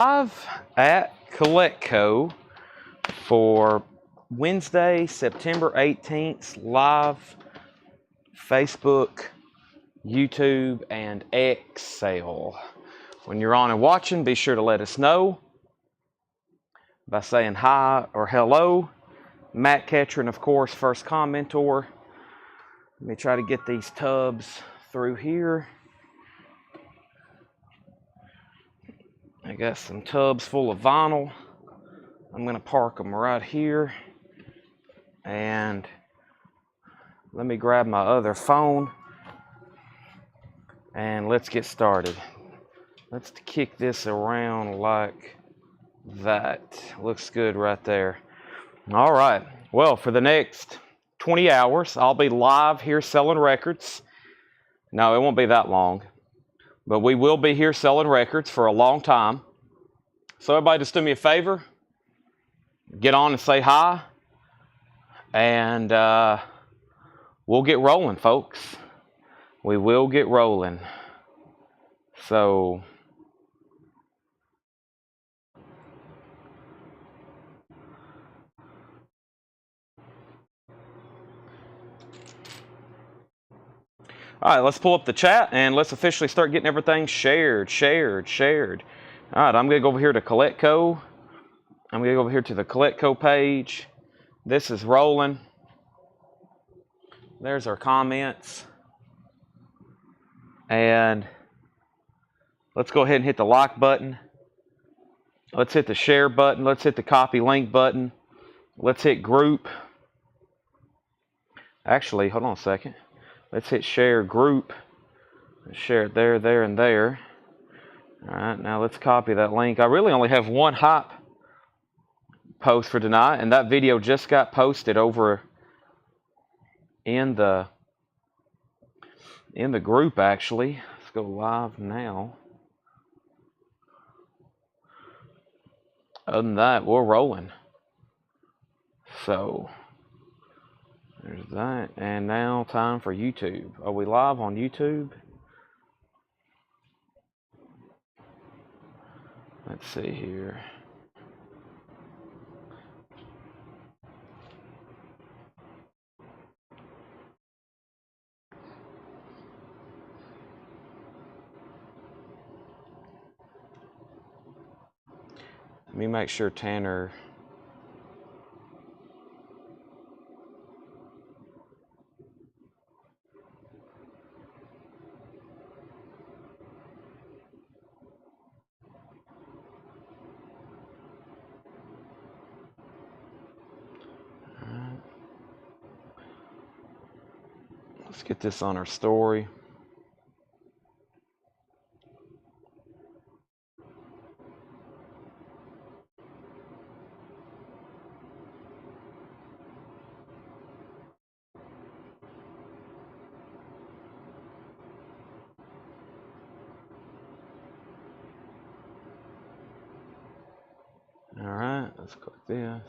Live at Collecco for Wednesday, September 18th, live Facebook, YouTube, and X sale. When you're on and watching, be sure to let us know by saying hi or hello. Matt Ketcher, and of course, first commentor. Let me try to get these tubs through here. I got some tubs full of vinyl. I'm going to park them right here. And let me grab my other phone. And let's get started. Let's kick this around like that. Looks good right there. All right. Well, for the next 20 hours, I'll be live here selling records. No, it won't be that long. But we will be here selling records for a long time. So everybody just do me a favor. Get on and say hi. And we'll get rolling, folks. We will get rolling. So all right, let's pull up the chat and let's officially start getting everything shared. All right, I'm going to go over here to Collecco. I'm going to go over here to the Collecco page. This is rolling. There's our comments. And let's go ahead and hit the like button. Let's hit the share button. Let's hit the copy link button. Let's hit group. Actually, hold on a second. Let's hit share group. Share it there, there, and there. All right, now let's copy that link. I really only have one hype post for tonight, and that video just got posted over in the group, actually. Let's go live now. Other than that, we're rolling. So there's that. And now time for YouTube. Are we live on YouTube? Let's see here. Let me make sure Tanner. Let's get this on our story. All right, let's click this.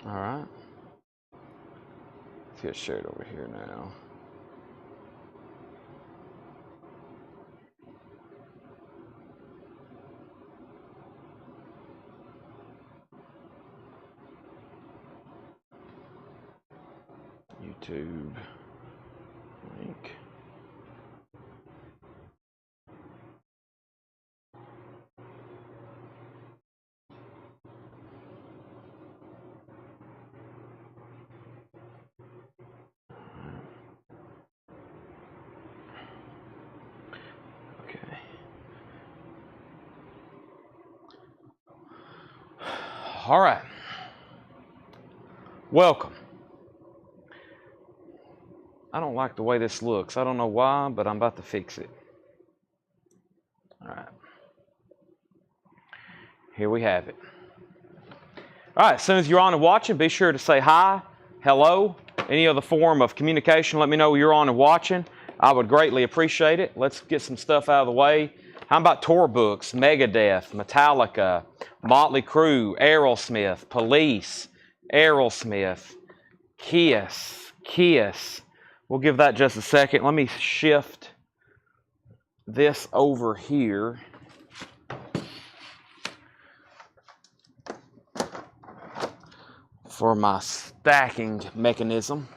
All right. Let's get shared over here now. YouTube link. Okay. All right. Welcome. I don't like the way this looks. I don't know why, but I'm about to fix it. All right. Here we have it. All right, as soon as you're on and watching, be sure to say hi, hello, any other form of communication. Let me know you're on and watching. I would greatly appreciate it. Let's get some stuff out of the way. How about tour books, Megadeth, Metallica, Motley Crue, Aerosmith, Police, Aerosmith, Kiss, Kiss. We'll give that just a second. Let me shift this over here. For my stacking mechanism.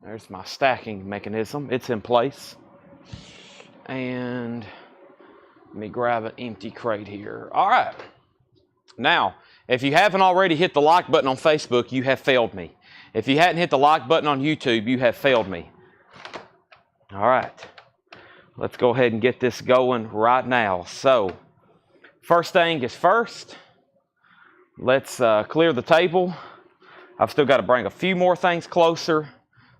There's my stacking mechanism. It's in place. And let me grab an empty crate here. All right. Now, if you haven't already hit the like button on Facebook, you have failed me. If you hadn't hit the like button on YouTube, you have failed me. All right. Let's go ahead and get this going right now. So, first thing is first, let's clear the table. I've still got to bring a few more things closer.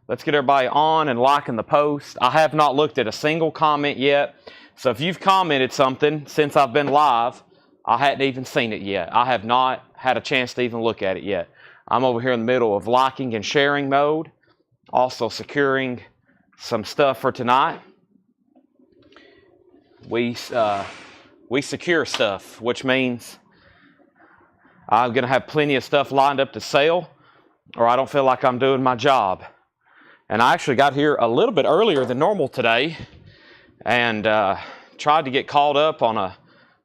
Let's get everybody on and liking the post. I have not looked at a single comment yet. So if you've commented something since I've been live, I hadn't even seen it yet. I have not had a chance to even look at it yet. I'm over here in the middle of liking and sharing mode. Also securing some stuff for tonight. We secure stuff, which means I'm going to have plenty of stuff lined up to sell, or I don't feel like I'm doing my job. And I actually got here a little bit earlier than normal today and tried to get caught up on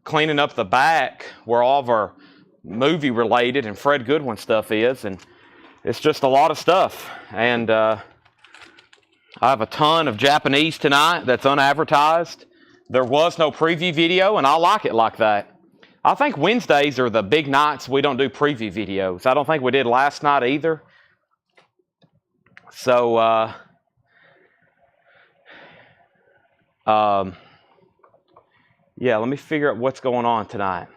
cleaning up the back where all of our movie-related and Fred Goodwin stuff is. And it's just a lot of stuff. And I have a ton of Japanese tonight that's unadvertised. There was no preview video, and I like it like that. I think Wednesdays are the big nights we don't do preview videos. I don't think we did last night either. So, yeah, let me figure out what's going on tonight.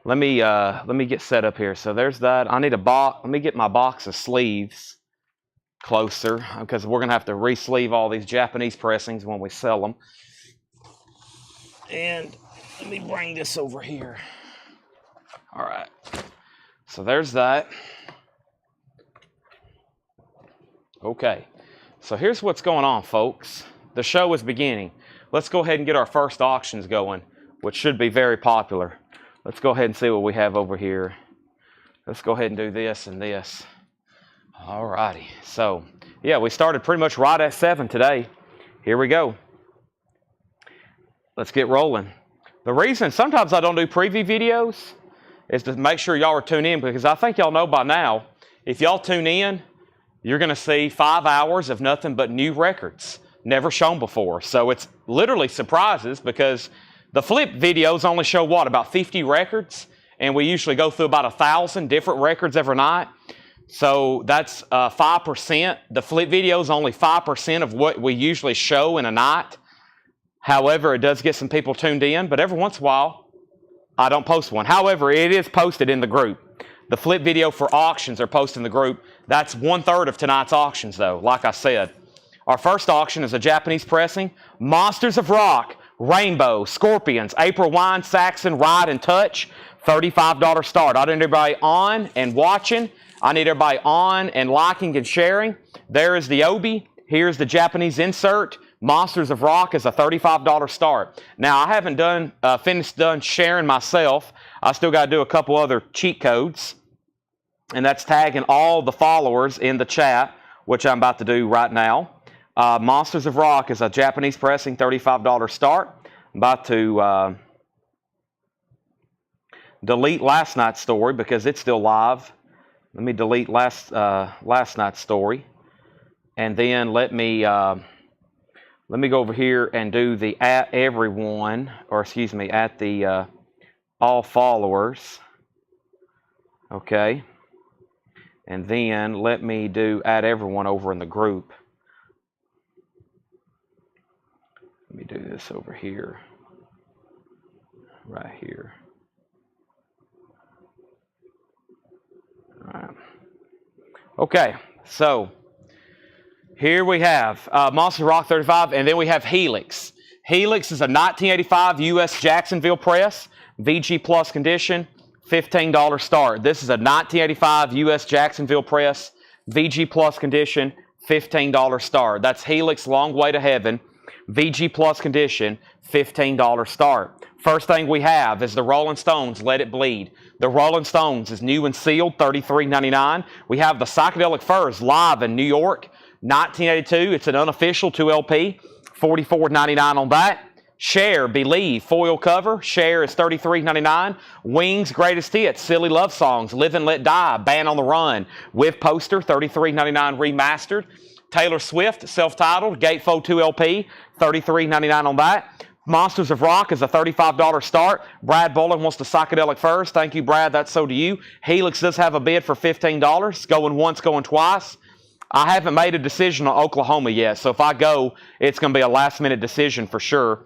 Let me get set up here. So there's that. I need a box. Let me get my box of sleeves closer because we're going to have to re-sleeve all these Japanese pressings when we sell them. And let me bring this over here. All right. So there's that. Okay. So here's what's going on, folks. The show is beginning. Let's go ahead and get our first auctions going, which should be very popular. Let's go ahead and see what we have over here. Let's go ahead and do this and this. All righty. So, yeah, we started pretty much right at 7 today. Here we go. Let's get rolling. The reason sometimes I don't do preview videos is to make sure y'all are tuned in, because I think y'all know by now, if y'all tune in, you're going to see 5 hours of nothing but new records, never shown before. So it's literally surprises, because the flip videos only show, what, about 50 records? And we usually go through about 1,000 different records every night. So that's 5%. The flip video is only 5% of what we usually show in a night. However, it does get some people tuned in, but every once in a while, I don't post one. However, it is posted in the group. The flip video for auctions are posted in the group. That's 1/3 of tonight's auctions, though, like I said. Our first auction is a Japanese pressing. Monsters of Rock, Rainbow, Scorpions, April Wine, Saxon, Ride, and Touch. $35 start. I need everybody on and watching. I need everybody on and liking and sharing. There is the Obi. Here's the Japanese insert. Monsters of Rock is a $35 start. Now, I haven't finished sharing myself. I still got to do a couple other cheat codes. And that's tagging all the followers in the chat, which I'm about to do right now. Monsters of Rock is a Japanese pressing, $35 start. I'm about to delete last night's story because it's still live. Let me delete last night's story. And then let me go over here and do the at everyone, or excuse me, at the all followers. Okay. And then let me do at everyone over in the group. Let me do this over here. Right here. All right. Okay, so here we have Monster Rock 35, and then we have Helix. Helix is a 1985 U.S. Jacksonville press, VG Plus condition, $15 start. This is a 1985 U.S. Jacksonville press, VG Plus condition, $15 start. That's Helix Long Way to Heaven, VG Plus condition, $15 start. First thing we have is the Rolling Stones, Let It Bleed. The Rolling Stones is new and sealed, $33.99. We have the Psychedelic Furs live in New York, 1982. It's an unofficial 2LP, $44.99 on that. Cher, Believe, foil cover. Cher is $33.99. Wings, Greatest Hits, Silly Love Songs, Live and Let Die, Band on the Run, with poster, $33.99 remastered. Taylor Swift, self-titled, Gatefold 2LP, $33.99 on that. Monsters of Rock is a $35 start. Brad Bolin wants the Psychedelic Furs. Thank you, Brad. That's so to you. Helix does have a bid for $15. Going once, going twice. I haven't made a decision on Oklahoma yet, so if I go, it's going to be a last-minute decision for sure.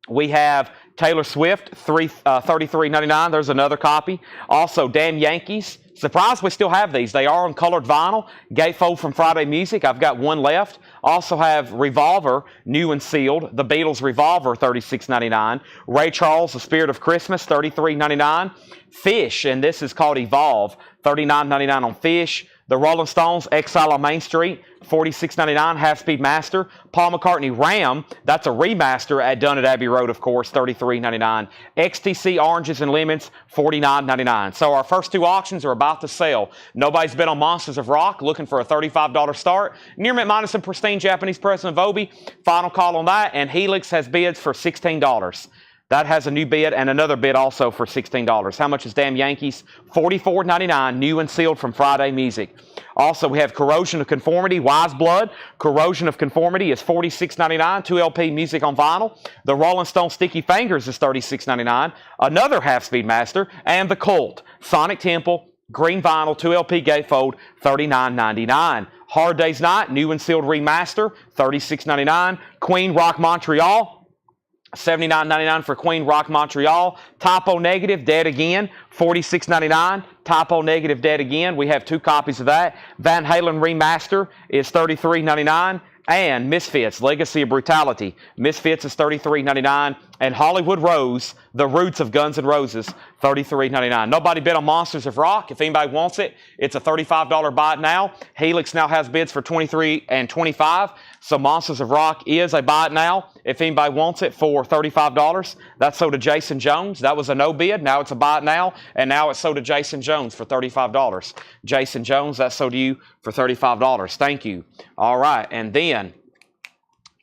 We have Taylor Swift, $33.99. There's another copy. Also, Damn Yankees. Surprised we still have these. They are on colored vinyl. Gatefold from Friday Music. I've got one left. Also have Revolver, new and sealed. The Beatles Revolver, $36.99. Ray Charles, The Spirit of Christmas, $33.99. Fish, and this is called Evolve, $39.99 on Fish. The Rolling Stones, Exile on Main Street, $46.99, Half-Speed Master. Paul McCartney, Ram, that's a remaster at Done at Abbey Road, of course, $33.99. XTC Oranges and Lemons, $49.99. So our first two auctions are about to sell. Nobody's been on Monsters of Rock, looking for a $35 start. Near Mint Minus and Pristine Japanese President Vobi, final call on that, and Helix has bids for $16. That has a new bid and another bid also for $16. How much is Damn Yankees? $44.99, new and sealed from Friday Music. Also, we have Corrosion of Conformity, Wise Blood. Corrosion of Conformity is $46.99, 2LP music on vinyl. The Rolling Stone Sticky Fingers is $36.99, another Half-Speed Master. And The Cult, Sonic Temple, green vinyl, 2LP gatefold, $39.99. Hard Day's Night, new and sealed remaster, $36.99. Queen Rock Montreal, $79.99 for Queen Rock Montreal. Typo Negative, Dead Again, $46.99. Typo Negative, Dead Again. We have two copies of that. Van Halen Remaster is $33.99. And Misfits, Legacy of Brutality. Misfits is $33.99. And Hollywood Rose, The Roots of Guns N' Roses, $33.99. Nobody bid on Monsters of Rock. If anybody wants it, it's a $35 buy it now. Helix now has bids for $23 and $25. So Monsters of Rock is a buy it now. If anybody wants it for $35, that's sold to Jason Jones. That was a no bid. Now it's a buy it now. And now it's sold to Jason Jones for $35. Jason Jones, that's sold to you for $35. Thank you. All right. And then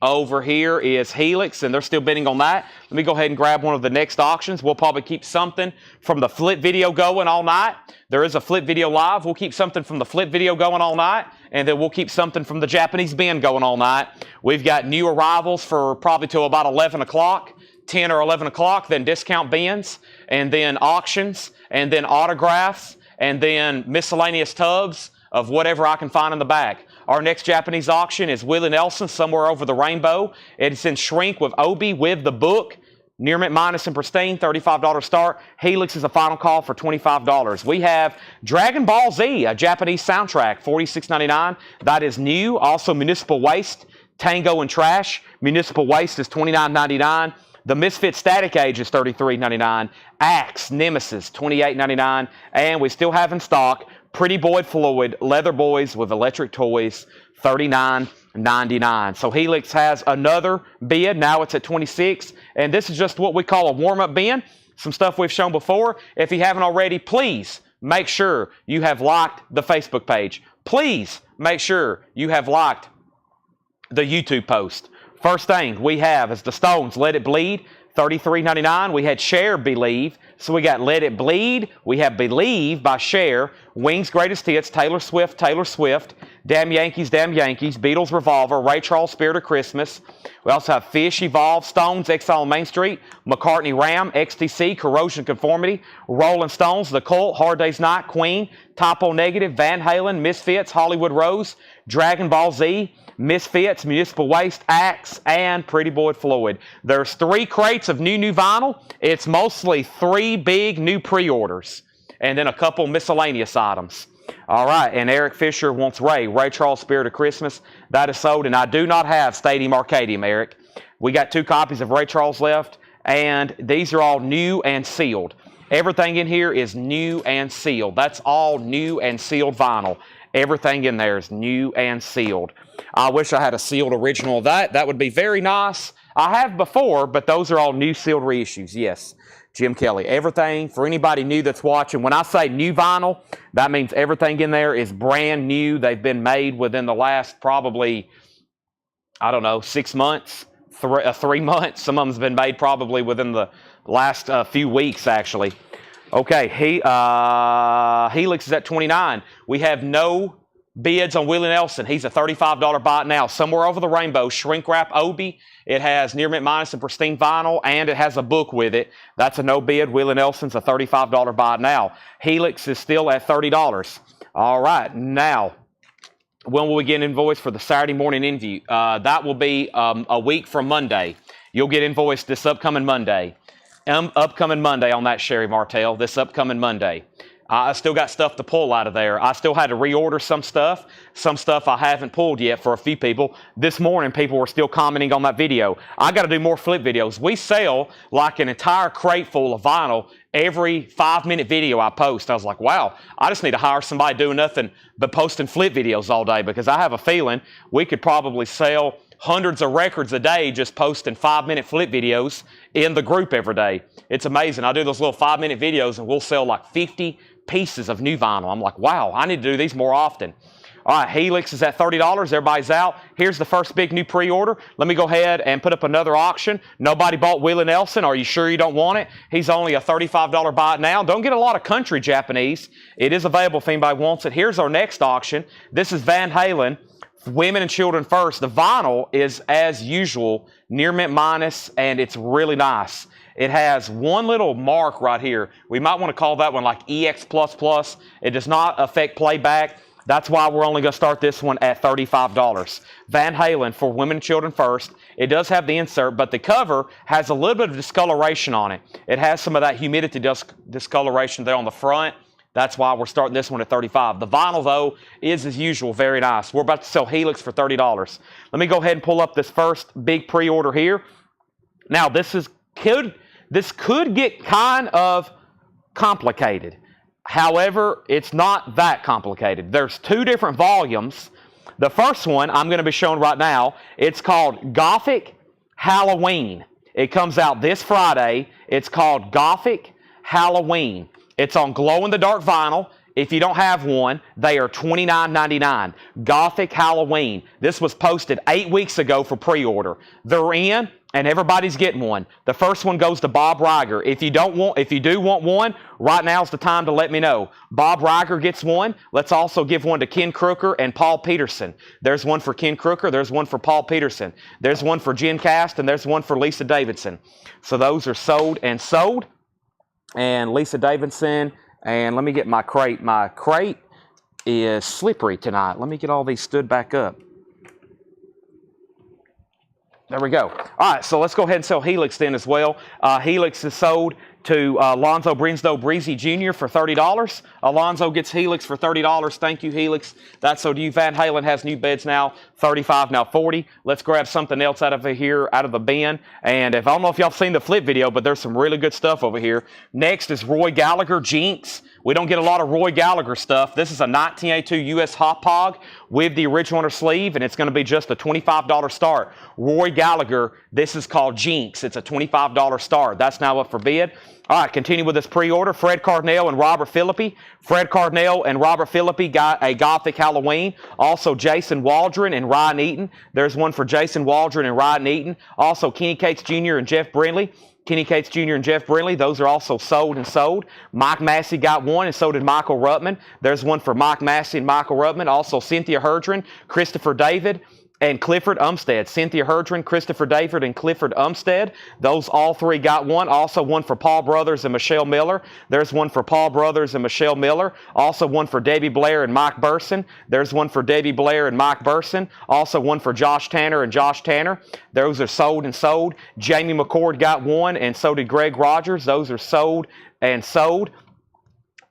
over here is Helix, and they're still bidding on that. Let me go ahead and grab one of the next auctions. We'll probably keep something from the flip video going all night. There is a flip video live. We'll keep something from the flip video going all night, and then we'll keep something from the Japanese bin going all night. We've got new arrivals for probably till about 11 o'clock, 10 or 11 o'clock, then discount bins, and then auctions, and then autographs, and then miscellaneous tubs of whatever I can find in the back. Our next Japanese auction is Willie Nelson, Somewhere Over the Rainbow. It's in shrink with Obi with the book. Near Mint Minus and Pristine, $35 start. Helix is a final call for $25. We have Dragon Ball Z, a Japanese soundtrack, $46.99. That is new. Also Municipal Waste, Tango and Trash. Municipal Waste is $29.99. The Misfit Static Age is $33.99. Axe, Nemesis, $28.99. And we still have in stock Pretty Boy Floyd, Leather Boys with Electric Toys, $39.99. So Helix has another bid. Now it's at $26. And this is just what we call a warm-up bin. Some stuff we've shown before. If you haven't already, please make sure you have liked the Facebook page. Please make sure you have liked the YouTube post. First thing we have is the Stones, Let It Bleed, $33.99. We had Cher, Believe. So we got Let It Bleed. We have Believe by Cher. Wings Greatest Hits, Taylor Swift, Taylor Swift. Damn Yankees, Damn Yankees. Beatles Revolver, Ray Charles Spirit of Christmas. We also have Fish, Evolve, Stones, Exile on Main Street. McCartney Ram, XTC, Corrosion Conformity. Rolling Stones, The Cult, Hard Day's Night, Queen. Typo Negative, Van Halen, Misfits, Hollywood Rose. Dragon Ball Z, Misfits, Municipal Waste, Axe, and Pretty Boy Floyd. There's 3 crates of new vinyl. It's mostly 3 big new pre-orders and then a couple miscellaneous items. All right, and Eric Fisher wants Ray Charles Spirit of Christmas. That is sold, and I do not have Stadium Arcadium, Eric. We got 2 copies of Ray Charles left, and these are all new and sealed. Everything in here is new and sealed. That's all new and sealed vinyl. Everything in there is new and sealed. I wish I had a sealed original of that. That would be very nice. I have before, but those are all new sealed reissues. Yes, Jim Kelly. Everything, for anybody new that's watching, when I say new vinyl, that means everything in there is brand new. They've been made within the last probably, I don't know, 6 months, 3 months. Some of them's been made probably within the last few weeks, actually. Okay, Helix is at $29. We have no bids on Willie Nelson. He's a $35 buy now. Somewhere Over the Rainbow, shrink wrap Obi. It has near mint minus and pristine vinyl, and it has a book with it. That's a no bid. Willie Nelson's a $35 buy now. Helix is still at $30. All right, now, when will we get an invoice for the Saturday morning interview? That will be a week from Monday. You'll get invoiced this upcoming Monday. Upcoming Monday on that, Sherry Martell, this upcoming Monday. I still got stuff to pull out of there. I still had to reorder some stuff. Some stuff I haven't pulled yet for a few people. This morning, people were still commenting on that video. I got to do more flip videos. We sell like an entire crate full of vinyl every 5-minute video I post. I was like, wow, I just need to hire somebody doing nothing but posting flip videos all day, because I have a feeling we could probably sell hundreds of records a day just posting 5-minute flip videos in the group every day. It's amazing. I do those little 5-minute videos and we'll sell like 50 pieces of new vinyl. I'm like, wow, I need to do these more often. All right, Helix is at $30. Everybody's out. Here's the first big new pre-order. Let me go ahead and put up another auction. Nobody bought Willie Nelson. Are you sure you don't want it? He's only a $35 buy now. Don't get a lot of country Japanese. It is available if anybody wants it. Here's our next auction. This is Van Halen. Women and Children First. The vinyl is, as usual, near mint minus, and it's really nice. It has one little mark right here. We might want to call that one like EX++. It does not affect playback. That's why we're only going to start this one at $35. Van Halen for Women and Children First. It does have the insert, but the cover has a little bit of discoloration on it. It has some of that humidity discoloration there on the front. That's why we're starting this one at $35. The vinyl, though, is, as usual, very nice. We're about to sell Helix for $30. Let me go ahead and pull up this first big pre-order here. Now, this could get kind of complicated. However, it's not that complicated. There's 2 different volumes. The first one I'm going to be showing right now, it's called Gothic Halloween. It comes out this Friday. It's called Gothic Halloween. It's on glow-in-the-dark vinyl. If you don't have one, they are $29.99. Gothic Halloween. This was posted 8 weeks ago for pre-order. They're in, and everybody's getting one. The first one goes to Bob Riger. If you do want one, right now's the time to let me know. Bob Riger gets one. Let's also give one to Ken Crooker and Paul Peterson. There's one for Ken Crooker. There's one for Paul Peterson. There's one for Jen Cast, and there's one for Lisa Davidson. So those are sold and sold. And Lisa Davidson, and let me get my crate. My crate is slippery tonight. Let me get all these stood back up. There we go. All right, so let's go ahead and sell Helix then as well. Helix is sold to Alonzo Brinsdow Breezy Jr. for $30. Alonzo gets Helix for $30. Thank you, Helix. That's so to you. Van Halen has new beds now, $35, now $40. Let's grab something else out of here, out of the bin. And I don't know if y'all seen the flip video, but there's some really good stuff over here. Next is Roy Gallagher Jinx. We don't get a lot of Roy Gallagher stuff. This is a 1982 U.S. Hot Pog with the original on her sleeve, and it's going to be just a $25 start. Roy Gallagher, this is called Jinx. It's a $25 start. That's now up for bid. All right, continue with this pre-order. Fred Cardinale and Robert Philippi. Fred Cardinale and Robert Philippi got a Gothic Halloween. Also, Jason Waldron and Ryan Eaton. There's one for Jason Waldron and Ryan Eaton. Also, Kenny Cates Jr. and Jeff Brindley. Kenny Cates Jr. and Jeff Brindley, those are also sold and sold. Mike Massey got one, and so did Michael Ruttman. There's one for Mike Massey and Michael Ruttman. Also, Cynthia Herdren, Christopher David, and Clifford Umstead. Cynthia Herdren, Christopher David, and Clifford Umstead. Those all 3 got one. Also one for Paul Brothers and Michelle Miller. There's one for Paul Brothers and Michelle Miller. Also one for Debbie Blair and Mike Burson. There's one for Debbie Blair and Mike Burson. Also one for Josh Tanner and Josh Tanner. Those are sold and sold. Jamie McCord got one, and so did Greg Rogers. Those are sold and sold.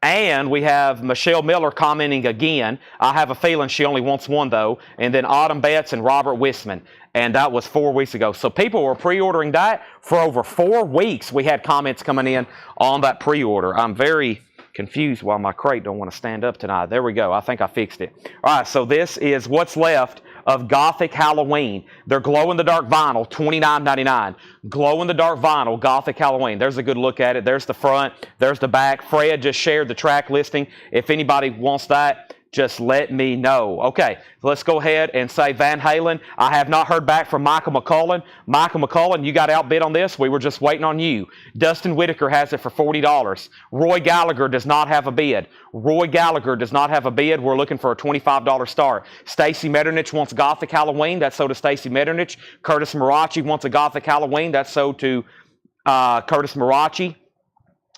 And we have Michelle Miller commenting again. I have a feeling she only wants one, though. And then Autumn Betts and Robert Wisman. And that was 4 weeks ago. So people were pre-ordering that for over 4 weeks. We had comments coming in on that pre-order. I'm very confused why my crate don't want to stand up tonight. There we go. I think I fixed it. All right, so this is what's left of Gothic Halloween. They're glow-in-the-dark vinyl, $29.99. Glow-in-the-dark vinyl, Gothic Halloween. There's a good look at it. There's the front. There's the back. Fred just shared the track listing. If anybody wants that, just let me know. Okay, let's go ahead and say Van Halen. I have not heard back from Michael McCullen. Michael McCullen, you got outbid on this. We were just waiting on you. Dustin Whitaker has it for $40. Roy Gallagher does not have a bid. Roy Gallagher does not have a bid. We're looking for a $25 start. Stacy Metternich wants Gothic Halloween. That's sold to Stacy Metternich. Curtis Marachi wants a Gothic Halloween. That's sold to Curtis Marachi.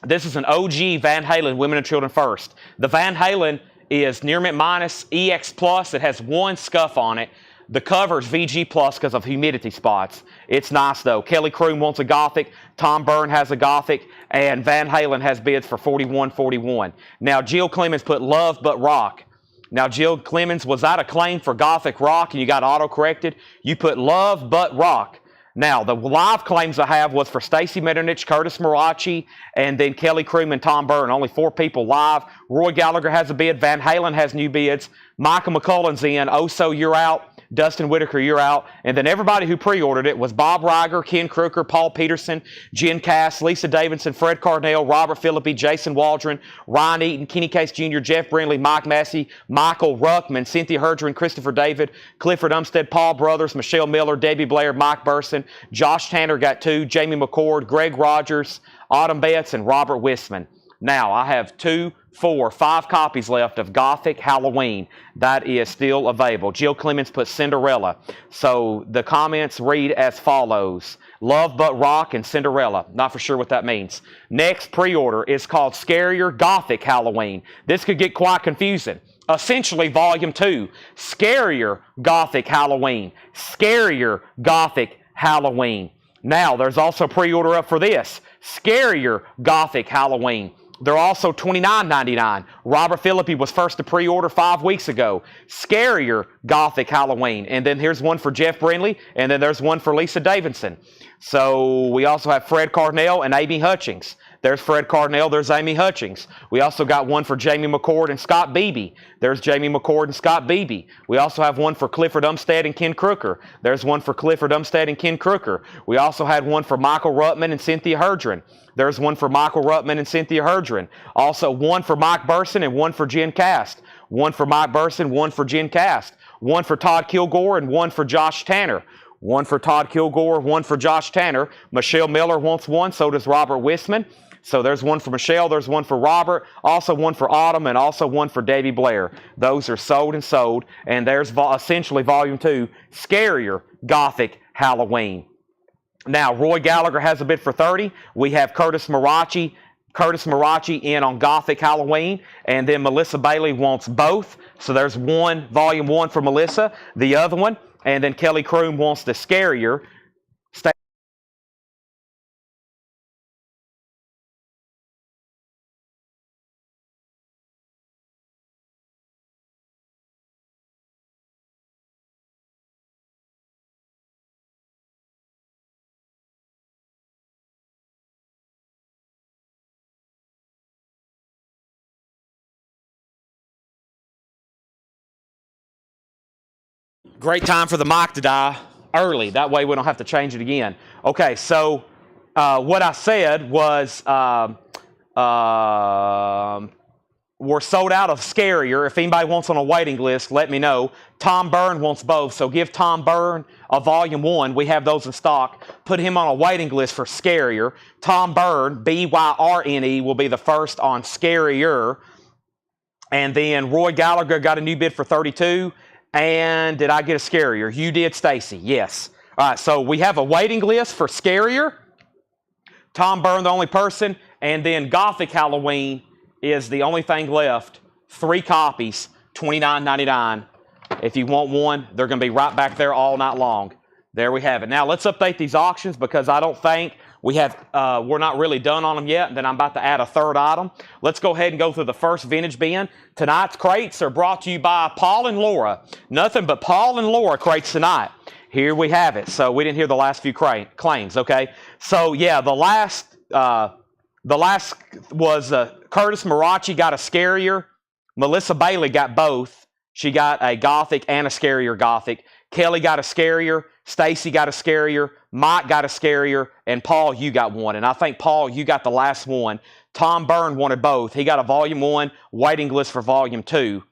This is an OG Van Halen, Women and Children First. The Van Halen is Near Mint Minus EX Plus. It has one scuff on it. The cover is VG Plus because of humidity spots. It's nice though. Kelly Kroom wants a Gothic. Tom Byrne has a Gothic. And Van Halen has bids for $41.41. Now Jill Clemens put Love But Rock. Now Jill Clemens, was that a claim for Gothic Rock and you got auto-corrected? You put Love But Rock. Now, the live claims I have was for Stacy Metternich, Curtis Marachi, and then Kelly Kroom and Tom Byrne. Only 4 people live. Roy Gallagher has a bid. Van Halen has new bids. Michael McCullen's in. Oh, so you're out. Dustin Whitaker, you're out. And then everybody who pre-ordered it was Bob Reiger, Ken Crooker, Paul Peterson, Jen Cass, Lisa Davidson, Fred Carnell, Robert Philippi, Jason Waldron, Ryan Eaton, Kenny Case Jr., Jeff Brindley, Mike Massey, Michael Ruckman, Cynthia Herdron, Christopher David, Clifford Umstead, Paul Brothers, Michelle Miller, Debbie Blair, Mike Burson, Josh Tanner got 2, Jamie McCord, Greg Rogers, Autumn Betts, and Robert Wisman. Now, I have 2, 4, 5 copies left of Gothic Halloween. That is still available. Jill Clemens put Cinderella. So the comments read as follows. Love But Rock and Cinderella. Not for sure what that means. Next pre-order is called Scarier Gothic Halloween. This could get quite confusing. Essentially, Volume 2. Scarier Gothic Halloween. Scarier Gothic Halloween. Now, there's also pre-order up for this. Scarier Gothic Halloween. They're also $29.99. Robert Philippi was first to pre-order 5 weeks ago. Scarier Gothic Halloween. And then here's one for Jeff Brindley, and then there's one for Lisa Davidson. So we also have Fred Carnell and Amy Hutchings. There's Fred Carnell, there's Amy Hutchings. We also got one for Jamie McCord and Scott Beebe. There's Jamie McCord and Scott Beebe. We also have one for Clifford Umstead and Ken Crooker. There's one for Clifford Umstead and Ken Crooker. We also had one for Michael Ruttman and Cynthia Herdron. There's one for Michael Ruttman and Cynthia Herdron. Also one for Mike Burson and one for Jen Cast. One for Mike Burson, one for Jen Cast. One for Todd Kilgore and one for Josh Tanner. One for Todd Kilgore, one for Josh Tanner. Michelle Miller wants one, so does Robert Wisman. So there's one for Michelle, there's one for Robert, also one for Autumn, and also one for Debbie Blair. Those are sold and sold, and there's essentially Volume 2, Scarier Gothic Halloween. Now, Roy Gallagher has a bid for $30. We have Curtis Marachi in on Gothic Halloween, and then Melissa Bailey wants both. So there's one, Volume 1 for Melissa, the other one, and then Kelly Kroom wants the Scarier. Great time for the mic to die early. That way we don't have to change it again. Okay, so what I said was we're sold out of Scarier. If anybody wants on a waiting list, let me know. Tom Byrne wants both, so give Tom Byrne a Volume 1. We have those in stock. Put him on a waiting list for Scarier. Tom Byrne, B-Y-R-N-E, will be the first on Scarier. And then Roy Gallagher got a new bid for $32. And did I get a Scarier? You did, Stacy. Yes. All right, so we have a waiting list for Scarier. Tom Byrne, the only person. And then Gothic Halloween is the only thing left. 3 copies, $29.99. If you want one, they're going to be right back there all night long. There we have it. Now, let's update these auctions because I don't think we're not really done on them yet. And then I'm about to add a third item. Let's go ahead and go through the first vintage bin. Tonight's crates are brought to you by Paul and Laura. Nothing but Paul and Laura crates tonight. Here we have it. So we didn't hear the last few claims, okay? So yeah, the last was Curtis Marachi got a Scarier. Melissa Bailey got both. She got a Gothic and a Scarier Gothic. Kelly got a Scarier. Stacy got a Scarier. Mike got a Scarier. And Paul, you got one. And I think, Paul, you got the last one. Tom Byrne wanted both. He got a Volume 1, waiting list for Volume 2,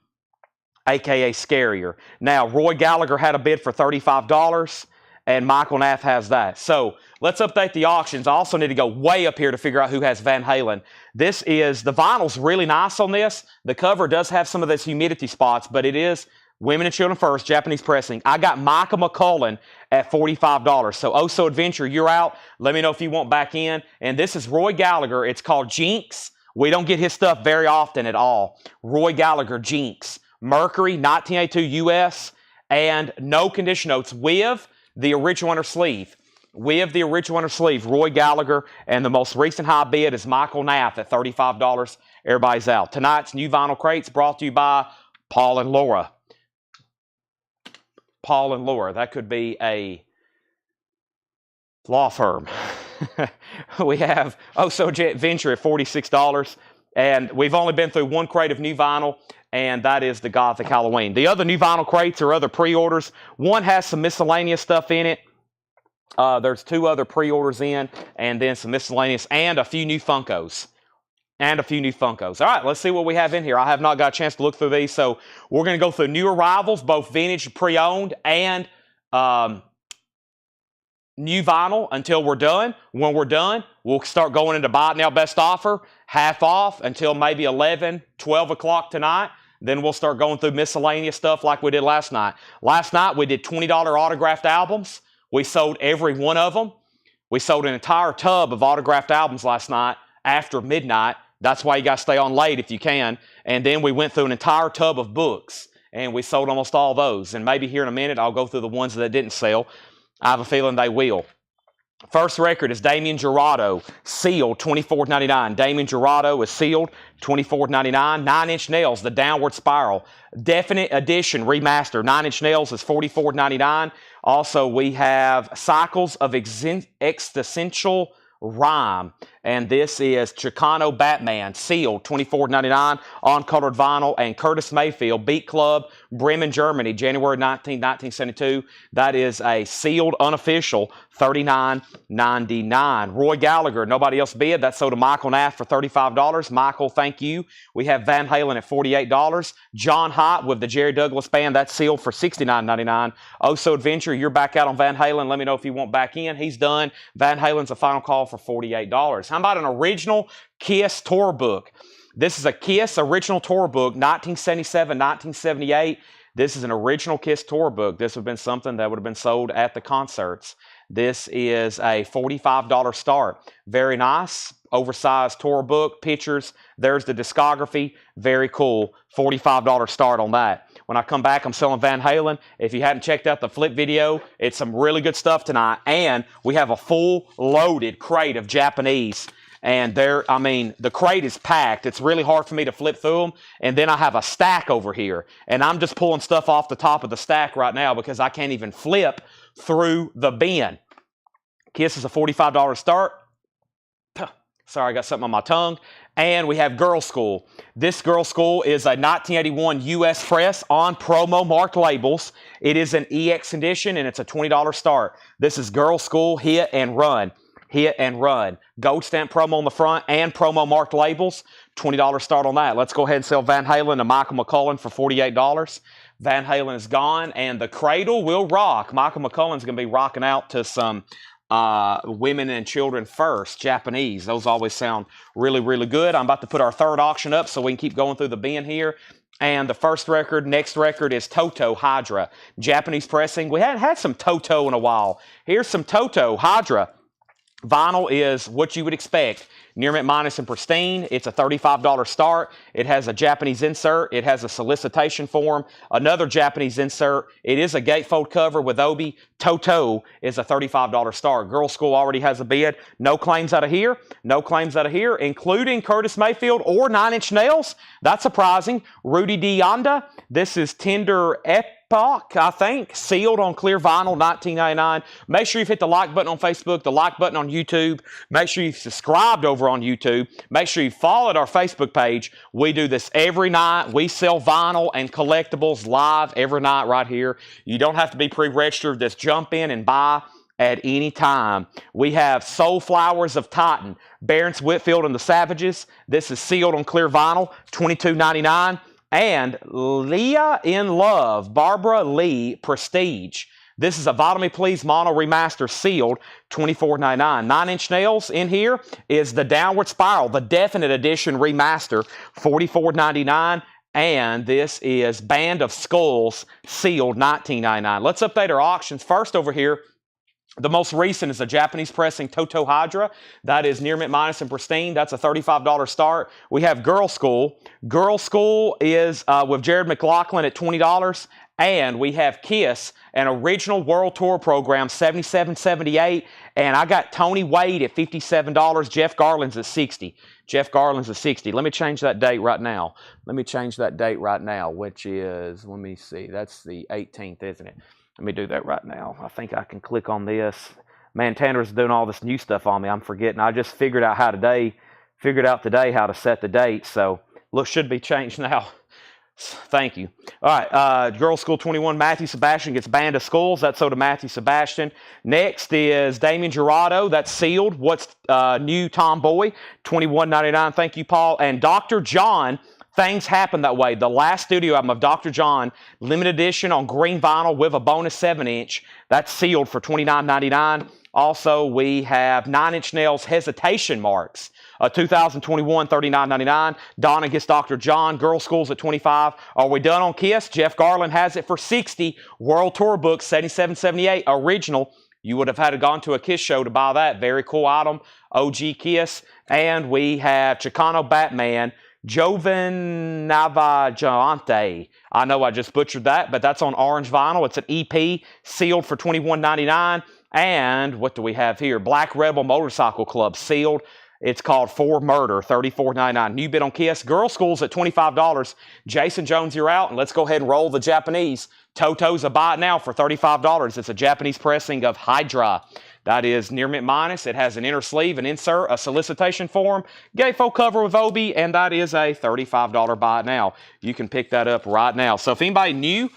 a.k.a. Scarier. Now, Roy Gallagher had a bid for $35, and Michael Nath has that. So let's update the auctions. I also need to go way up here to figure out who has Van Halen. This is, the vinyl's really nice on this. The cover does have some of those humidity spots, but it is Women and Children First, Japanese pressing. I got Micah McCullen at $45. So Oso Adventure, you're out. Let me know if you want back in. And this is Roy Gallagher. It's called Jinx. We don't get his stuff very often at all. Roy Gallagher, Jinx. Mercury, 1982 US. And no condition notes with the original inner sleeve. With the original inner sleeve, Roy Gallagher. And the most recent high bid is Michael Nath at $35. Everybody's out. Tonight's new vinyl crates brought to you by Paul and Laura. Paul and Laura. That could be a law firm. We have Oso Adventure at $46. And we've only been through one crate of new vinyl, and that is the Gothic Halloween. The other new vinyl crates are other pre-orders. One has some miscellaneous stuff in it. There's 2 other pre-orders in, and then some miscellaneous, and a few new Funkos. All right, let's see what we have in here. I have not got a chance to look through these, so we're going to go through new arrivals, both vintage, pre-owned, and new vinyl until we're done. When we're done, we'll start going into Buy It Now Best Offer, half off until maybe 11, 12 o'clock tonight. Then we'll start going through miscellaneous stuff like we did last night. Last night, we did $20 autographed albums. We sold every one of them. We sold an entire tub of autographed albums last night after midnight. That's why you got to stay on late if you can. And then we went through an entire tub of books, and we sold almost all those. And maybe here in a minute, I'll go through the ones that didn't sell. I have a feeling they will. First record is Damien Jurado, sealed, $24.99. Damien Jurado is sealed, $24.99. 9 Inch Nails, The Downward Spiral. Definite Edition Remaster, 9 Inch Nails is $44.99. Also, we have Cycles of Existential Rhyme, and this is Chicano Batman, sealed, $24.99 on colored vinyl, and Curtis Mayfield, Beat Club, Bremen, Germany, January 19, 1972. That is a sealed, unofficial, $39.99. Roy Gallagher, nobody else bid. That's sold to Michael Nath for $35. Michael, thank you. We have Van Halen at $48. John Hott with the Jerry Douglas Band, that's sealed for $69.99. Oso Adventure, you're back out on Van Halen. Let me know if you want back in. He's done. Van Halen's a final call for $48. How about an original Kiss tour book? This is a Kiss original tour book, 1977, 1978. This is an original Kiss tour book. This would have been something that would have been sold at the concerts. This is a $45 start. Very nice, oversized tour book, pictures. There's the discography. Very cool. $45 start on that. When I come back, I'm selling Van Halen. If you hadn't checked out the flip video, it's some really good stuff tonight. And we have a full loaded crate of Japanese. And the crate is packed. It's really hard for me to flip through them. And then I have a stack over here. And I'm just pulling stuff off the top of the stack right now because I can't even flip through the bin. Kiss is a $45 start. Sorry, I got something on my tongue. And we have Girl School. This Girl School is a 1981 U.S. press on promo marked labels. It is an EX edition, and it's a $20 start. This is Girl School, Hit and Run. Hit and Run. Gold stamp promo on the front and promo marked labels. $20 start on that. Let's go ahead and sell Van Halen to Michael McCullen for $48. Van Halen is gone, and the cradle will rock. Michael McCullen's going to be rocking out to some Women and Children First, Japanese. Those always sound really, really good. I'm about to put our third auction up so we can keep going through the bin here. And the next record is Toto Hydra. Japanese pressing. We hadn't had some Toto in a while. Here's some Toto Hydra. Vinyl is what you would expect. Near mint minus and pristine. It's a $35 start. It has a Japanese insert. It has a solicitation form. Another Japanese insert. It is a gatefold cover with Obi. Toto is a $35 start. Girl School already has a bid. No claims out of here. No claims out of here, including Curtis Mayfield or 9 Inch Nails. That's surprising. Rudy D. Yonda. This is Tender buck, I think. Sealed on clear vinyl, $19.99. Make sure you've hit the like button on Facebook, the like button on YouTube. Make sure you've subscribed over on YouTube. Make sure you followed our Facebook page. We do this every night. We sell vinyl and collectibles live every night right here. You don't have to be pre-registered. Just jump in and buy at any time. We have Soul Flowers of Titan, Barons Whitfield and the Savages. This is sealed on clear vinyl, $22.99. And Leah in Love, Barbara Lee Prestige. This is a Vinyl Me Please Mono Remaster sealed, $24.99. 9 Inch Nails in here is the Downward Spiral, the Definite Edition Remaster, $44.99. And this is Band of Skulls sealed, $19.99. Let's update our auctions. First over here, the most recent is a Japanese pressing Toto Hydra. That is near mint minus and pristine. That's a $35 start. We have Girl School. Girl School is with Jared McLaughlin at $20. And we have Kiss, an original World Tour program, $77.78. And I got Tony Wade at $57. Jeff Garland's at $60. Jeff Garland's at $60. Let me change that date right now. Let me change that date right now, which is, let me see, that's the 18th, isn't it? Let me do that right now. I think I can click on this. Man, Tanner's doing all this new stuff on me. I'm forgetting. I just figured out today how to set the date. So, look, should be changed now. Thank you. All right, Girls School 21, Matthew Sebastian gets Band of Skulls. That's so to Matthew Sebastian. Next is Damien Gerardo. That's sealed. What's new Tomboy? $21.99. Thank you, Paul. And Dr. John, Things Happen That Way. The last studio album of Dr. John, limited edition on green vinyl with a bonus 7-inch. That's sealed for $29.99. Also, we have 9 Inch Nails Hesitation Marks. 2021, $39.99. Donna gets Dr. John. Girl School's at $25. Are we done on Kiss? Jeff Garland has it for $60. World Tour Book, $77.78. Original. You would have had to gone to a Kiss show to buy that. Very cool item. OG Kiss. And we have Chicano Batman, Joven Navajante. I know I just butchered that, but that's on orange vinyl. It's an EP, sealed for $21.99. And what do we have here? Black Rebel Motorcycle Club, sealed. It's called For Murder, $34.99. New bid on Kiss. Girl School's at $25. Jason Jones, you're out. And let's go ahead and roll the Japanese. Toto's a buy it now for $35. It's a Japanese pressing of Hydra. That is near mint minus. It has an inner sleeve, an insert, a solicitation form, gatefold cover with Obi, and that is a $35 buy it now. You can pick that up right now. So if anybody new,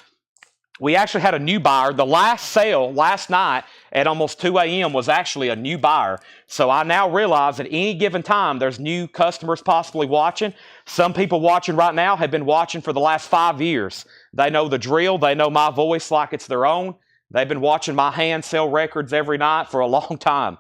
we actually had a new buyer. The last sale last night at almost 2 a.m. was actually a new buyer. So I now realize at any given time there's new customers possibly watching. Some people watching right now have been watching for the last 5 years. They know the drill. They know my voice like it's their own. They've been watching my hand sell records every night for a long time.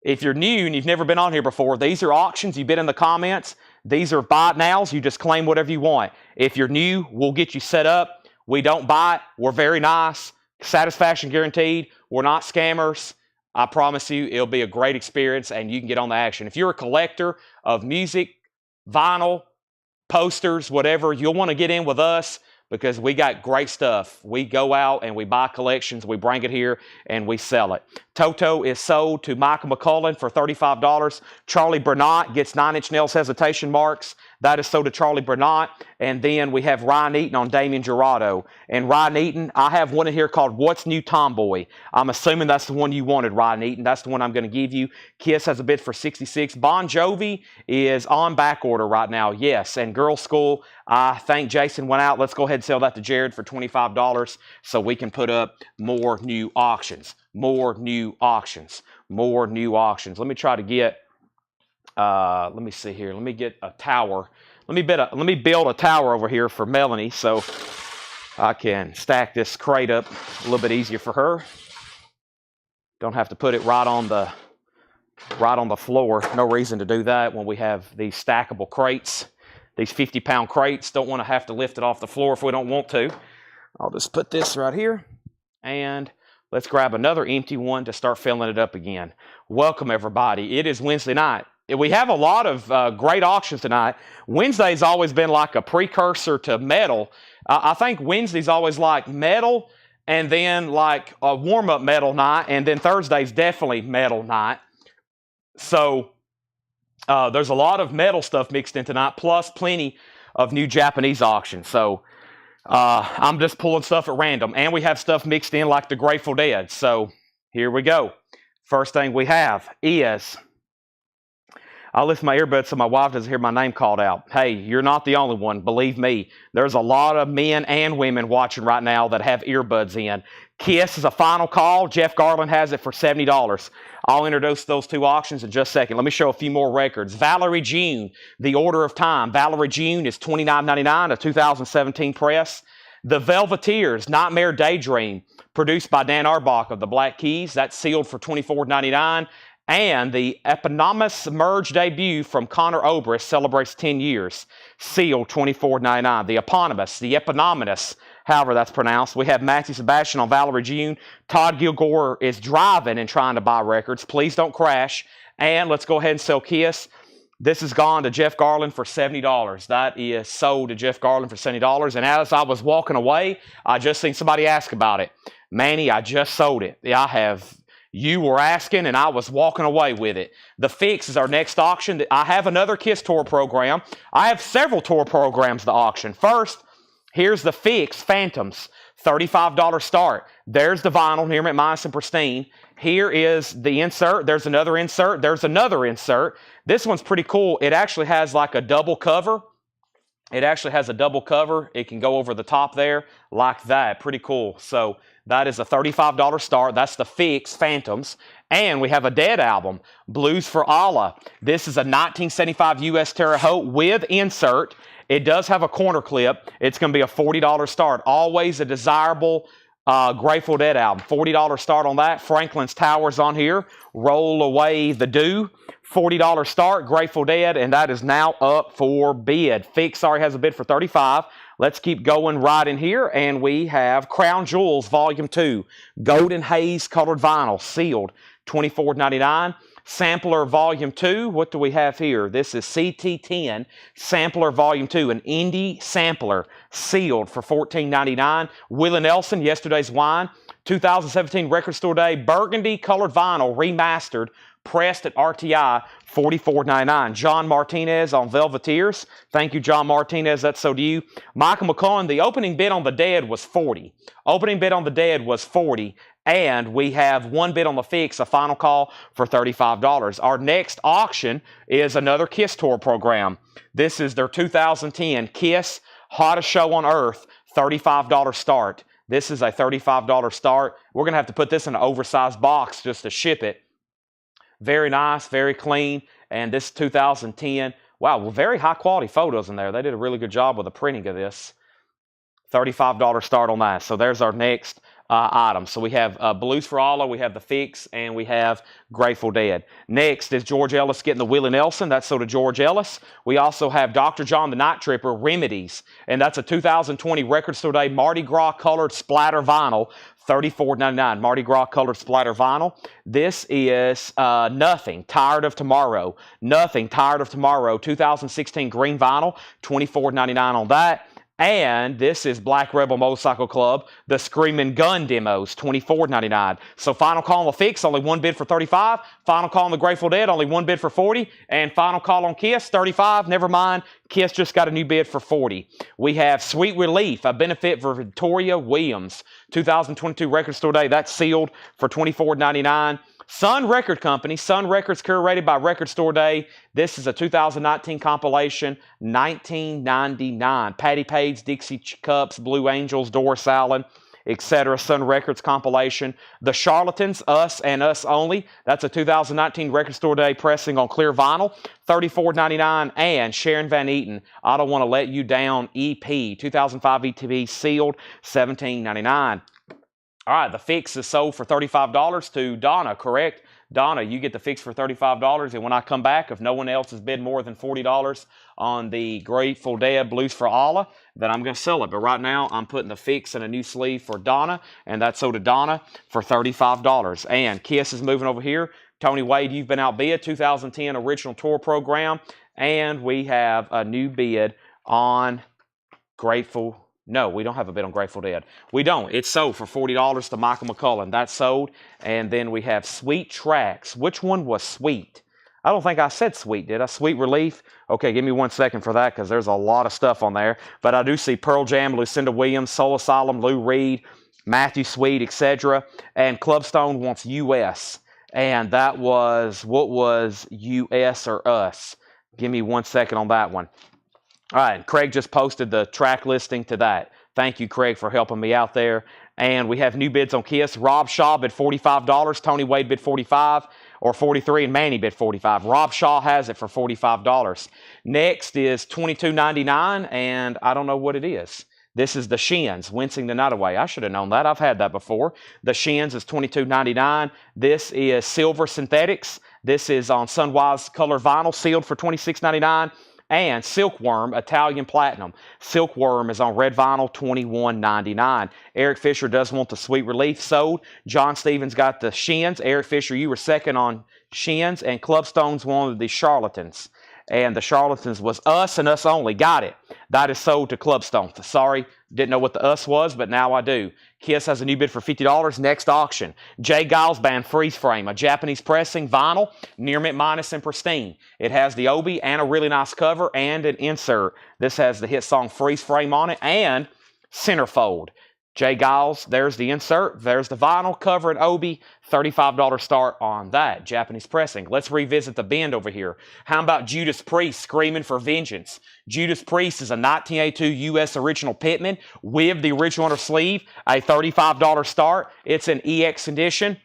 If you're new and you've never been on here before, these are auctions. You've been in the comments. These are buy it nows. You just claim whatever you want. If you're new, we'll get you set up. We don't buy it. We're very nice. Satisfaction guaranteed. We're not scammers. I promise you it'll be a great experience and you can get on the action. If you're a collector of music, vinyl, posters, whatever, you'll want to get in with us because we got great stuff. We go out and we buy collections, we bring it here, and we sell it. Toto is sold to Michael McCullen for $35. Charlie Bernat gets 9 Inch Nails Hesitation Marks. That is sold to Charlie Bernat. And then we have Ryan Eaton on Damien Gerardo. And Ryan Eaton, I have one in here called What's New Tomboy. I'm assuming that's the one you wanted, Ryan Eaton. That's the one I'm going to give you. Kiss has a bid for $66. Bon Jovi is on back order right now, yes. And Girl School, I think Jason went out. Let's go ahead and sell that to Jared for $25 so we can put up more new auctions. More new auctions. More new auctions. Let me try to get, let me see here. Let me get a tower. Let me build a tower over here for Melanie so I can stack this crate up a little bit easier for her. Don't have to put it right on the floor. No reason to do that when we have these stackable crates. These 50-pound crates. Don't want to have to lift it off the floor if we don't want to. I'll just put this right here and let's grab another empty one to start filling it up again. Welcome, everybody. It is Wednesday night. We have a lot of great auctions tonight. Wednesday's always been like a precursor to metal. I think Wednesday's always like metal and then like a warm-up metal night, and then Thursday's definitely metal night. So there's a lot of metal stuff mixed in tonight, plus plenty of new Japanese auctions. So I'm just pulling stuff at random. And we have stuff mixed in like the Grateful Dead. So here we go. First thing we have is, I'll lift my earbuds so my wife doesn't hear my name called out. Hey, you're not the only one. Believe me. There's a lot of men and women watching right now that have earbuds in. Kiss is a final call. Jeff Garland has it for $70. I'll introduce those two auctions in just a second. Let me show a few more records. Valerie June, The Order of Time. Valerie June is $29.99, a 2017 press. The Velveteers, Nightmare Daydream, produced by Dan Arbach of the Black Keys. That's sealed for $24.99. And the eponymous merge debut from Conor Oberst celebrates 10 years. Sealed $24.99. The eponymous, however that's pronounced. We have Matthew Sebastian on Valerie June. Todd Gilgore is driving and trying to buy records. Please don't crash. And let's go ahead and sell Kiss. This has gone to Jeff Garland for $70. That is sold to Jeff Garland for $70. And as I was walking away, I just seen somebody ask about it. Manny, I just sold it. Yeah, I have. You were asking, and I was walking away with it. The Fix is our next auction. I have another Kiss tour program. I have several tour programs to auction. First, here's the Fix Phantoms, $35 start. There's the vinyl, near mint, minus, and pristine. Here is the insert. There's another insert. There's another insert. This one's pretty cool. It actually has like a double cover. It actually has a double cover. It can go over the top there like that. Pretty cool. So that is a $35 start. That's the Fix Phantoms. And we have a Dead album, Blues for Allah. This is a 1975 U.S. Terre Haute with insert. It does have a corner clip. It's going to be a $40 start. Always a desirable Grateful Dead album. $40 start on that. Franklin's Towers on here. Roll Away the Dew. $40 start, Grateful Dead, and that is now up for bid. Fix already has a bid for $35. Let's keep going right in here, and we have Crown Jewels Volume 2. Golden Haze colored vinyl, sealed, $24.99. Sampler Volume 2, what do we have here? This is CT10 Sampler Volume 2, an indie sampler, sealed for $14.99. Willie Nelson, Yesterday's Wine, 2017 Record Store Day, burgundy colored vinyl, remastered, pressed at RTI, $44.99. John Martinez on Velveteers. Thank you, John Martinez. That's so to you. Michael McCollum, the opening bid on the Dead was $40. Opening bid on the Dead was $40. And we have one bid on the Fix, a final call for $35. Our next auction is another Kiss Tour program. This is their 2010 Kiss Hottest Show on Earth, $35 start. This is a $35 start. We're going to have to put this in an oversized box just to ship it. Very nice, very clean, and this is 2010. Wow, well, very high quality photos in there. They did a really good job with the printing of this. $35 start on that. So there's our next item. So we have Blues for Allah, we have the Fix, and we have Grateful Dead. Next is George Ellis getting the Willie Nelson. That's so to George Ellis. We also have Dr. John the Night Tripper, Remedies, and that's a 2020 Record Store Day Mardi Gras colored splatter vinyl. $34.99, Mardi Gras colored splatter vinyl. This is Nothing, Tired of Tomorrow. Nothing, Tired of Tomorrow, 2016 green vinyl, $24.99 on that. And this is Black Rebel Motorcycle Club, the Screaming Gun demos, $24.99. So final call on the Fix, only one bid for $35. Final call on the Grateful Dead, only one bid for $40. And final call on Kiss, $35. Never mind, Kiss just got a new bid for $40. We have Sweet Relief, a benefit for Victoria Williams, 2022 Record Store Day. That's sealed for $24.99. Sun Record Company, Sun Records curated by Record Store Day. This is a 2019 compilation, 1999. Patty Page, Dixie Cups, Blue Angels, Doris Salad, etc. Sun Records compilation. The Charlatans, Us and Us Only. That's a 2019 Record Store Day pressing on clear vinyl, $34.99. And Sharon Van Eaton, I Don't Want to Let You Down EP, 2005 ETV sealed, $17.99. All right, the Fix is sold for $35 to Donna, correct? Donna, you get the Fix for $35, and when I come back, if no one else has bid more than $40 on the Grateful Dead Blues for Allah, then I'm going to sell it. But right now, I'm putting the Fix in a new sleeve for Donna, and that's sold to Donna for $35. And Kiss is moving over here. Tony Wade, you've been outbid, 2010 original tour program, and we have a new bid on Grateful. No, we don't have a bid on Grateful Dead. We don't. It's sold for $40 to Michael McCullen. That's sold. And then we have Sweet Tracks. Which one was sweet? I don't think I said Sweet, did I? Sweet Relief. Okay, give me 1 second for that because there's a lot of stuff on there. But I do see Pearl Jam, Lucinda Williams, Soul Asylum, Lou Reed, Matthew Sweet, etc. And Clubstone wants US. And that was, what was US or us? Give me 1 second on that one. All right, Craig just posted the track listing to that. Thank you, Craig, for helping me out there. And we have new bids on Kiss. Rob Shaw bid $45. Tony Wade bid $45 or $43, and Manny bid $45. Rob Shaw has it for $45. Next is $22.99, and I don't know what it is. This is the Shins, Wincing the Night Away. I should have known that. I've had that before. The Shins is $22.99. This is Silver Synthetics. This is on Sunwise Color Vinyl, sealed for $26.99. And Silkworm, Italian Platinum. Silkworm is on red vinyl, $21.99. Eric Fisher does want the Sweet Relief sold. John Stevens got the Shins. Eric Fisher, you were second on Shins. And Clubstones wanted the Charlatans. And the Charlatans was us and us only. Got it. That is sold to Clubstone. Sorry, didn't know what the us was, but now I do. Kiss has a new bid for $50. Next auction. Jay Giles Band Freeze Frame, a Japanese pressing vinyl, near mint minus and pristine. It has the obi and a really nice cover and an insert. This has the hit song Freeze Frame on it and centerfold. Jay Giles, there's the insert, there's the vinyl, cover, and obi, $35 start on that. Japanese pressing. Let's revisit the bend over here. How about Judas Priest, Screaming for Vengeance? Judas Priest is a 1982 U.S. original Pitman with the original under sleeve, a $35 start. It's an EX edition,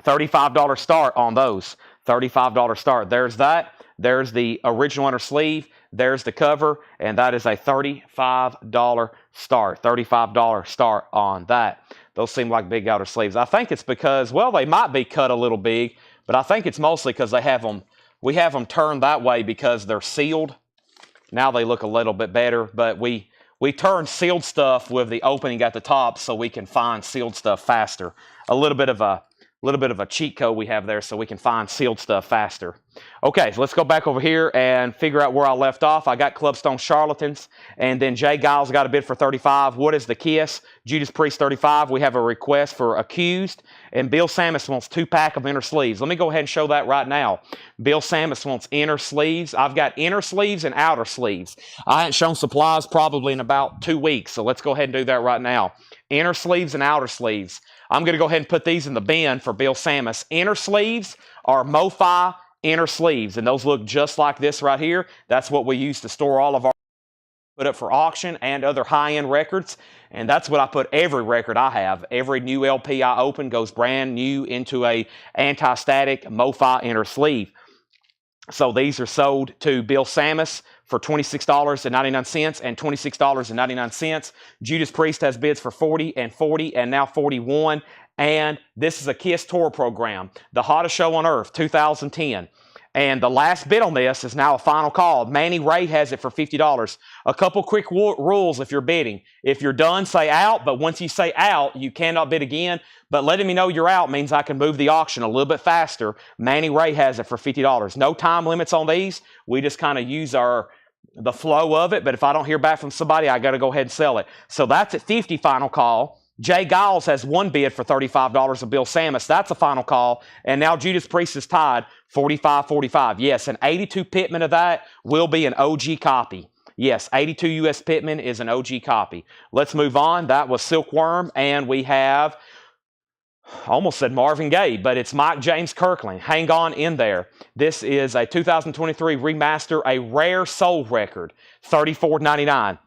$35 start on those. $35 start. There's that. There's the original under sleeve. There's the cover, and that is a $35 start. $35 start on that. Those seem like big outer sleeves. I think it's because, well, they might be cut a little big, but I think it's mostly because they have them, we have them turned that way because they're sealed. Now they look a little bit better, but we turn sealed stuff with the opening at the top so we can find sealed stuff faster. A little bit of a cheat code we have there so we can find sealed stuff faster. Okay, so let's go back over here and figure out where I left off. I got Clubstone Charlatans, and then Jay Giles got a bid for $35. What is the Kiss? Judas Priest $35. We have a request for Accused, and Bill Samus wants 2-pack of inner sleeves. Let me go ahead and show that right now. Bill Samus wants inner sleeves. I've got inner sleeves and outer sleeves. I haven't shown supplies probably in about 2 weeks, so let's go ahead and do that right now. Inner sleeves and outer sleeves. I'm going to go ahead and put these in the bin for Bill Samus. Inner sleeves are MoFi inner sleeves, and those look just like this right here. That's what we use to store all of our put up for auction and other high-end records, and that's what I put every record I have. Every new LP I open goes brand new into a anti-static MoFi inner sleeve. So these are sold to Bill Samus for $26.99 and $26.99. Judas Priest has bids for $40 and $40 and now $41. And this is a Kiss tour program, the hottest show on earth, 2010. And the last bid on this is now a final call. Manny Ray has it for $50. A couple quick rules if you're bidding. If you're done, say out. But once you say out, you cannot bid again. But letting me know you're out means I can move the auction a little bit faster. Manny Ray has it for $50. No time limits on these. We just kind of use the flow of it. But if I don't hear back from somebody, I got to go ahead and sell it. So that's at $50 final call. Jay Giles has one bid for $35 of Bill Samus. That's a final call. And now Judas Priest is tied, $45-45. Yes, an 82 Pitman of that will be an OG copy. Yes, 82 US Pitman is an OG copy. Let's move on. That was Silkworm. And we have, I almost said Marvin Gaye, but it's Mike James Kirkland. Hang on in there. This is a 2023 remaster, a rare soul record, $34.99.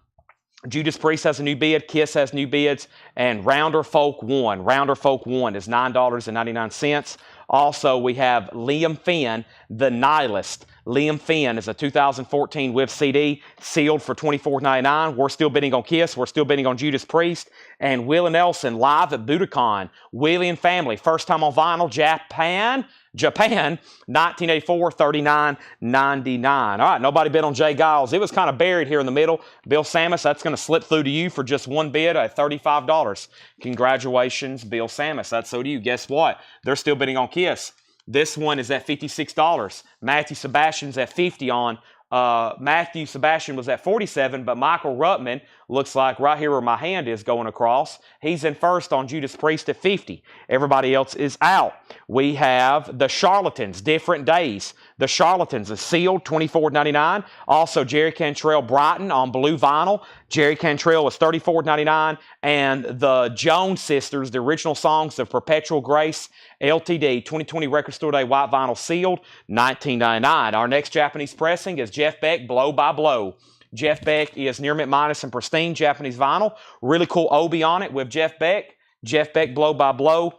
Judas Priest has a new bid, Kiss has new bids, and Rounder Folk 1. Rounder Folk 1 is $9.99. Also, we have Liam Finn, The Nihilist. Liam Finn is a 2014 with CD, sealed for $24.99. We're still bidding on Kiss. We're still bidding on Judas Priest. And Willie Nelson, live at Budokan. Willie and Family, first time on vinyl, Japan, 1984, $39.99. All right, nobody bid on Jay Giles. It was kind of buried here in the middle. Bill Samus, that's going to slip through to you for just one bid at $35. Congratulations, Bill Samus. That's so to you. Guess what? They're still bidding on Kiss. This one is at $56. Matthew Sebastian's at $50 Matthew Sebastian was at 47, but Michael Ruttman looks like right here where my hand is going across. He's in first on Judas Priest at 50. Everybody else is out. We have the Charlatans, Different Days. The Charlatans is sealed, $24.99. Also, Jerry Cantrell Brighton on blue vinyl. Jerry Cantrell was $34.99. And the Jones Sisters, the original songs of Perpetual Grace, LTD, 2020 Record Store Day white vinyl sealed, $19.99. Our next Japanese pressing is Jeff Beck, Blow by Blow. Jeff Beck is near mint minus and pristine Japanese vinyl. Really cool obi on it with Jeff Beck. Jeff Beck, Blow by Blow.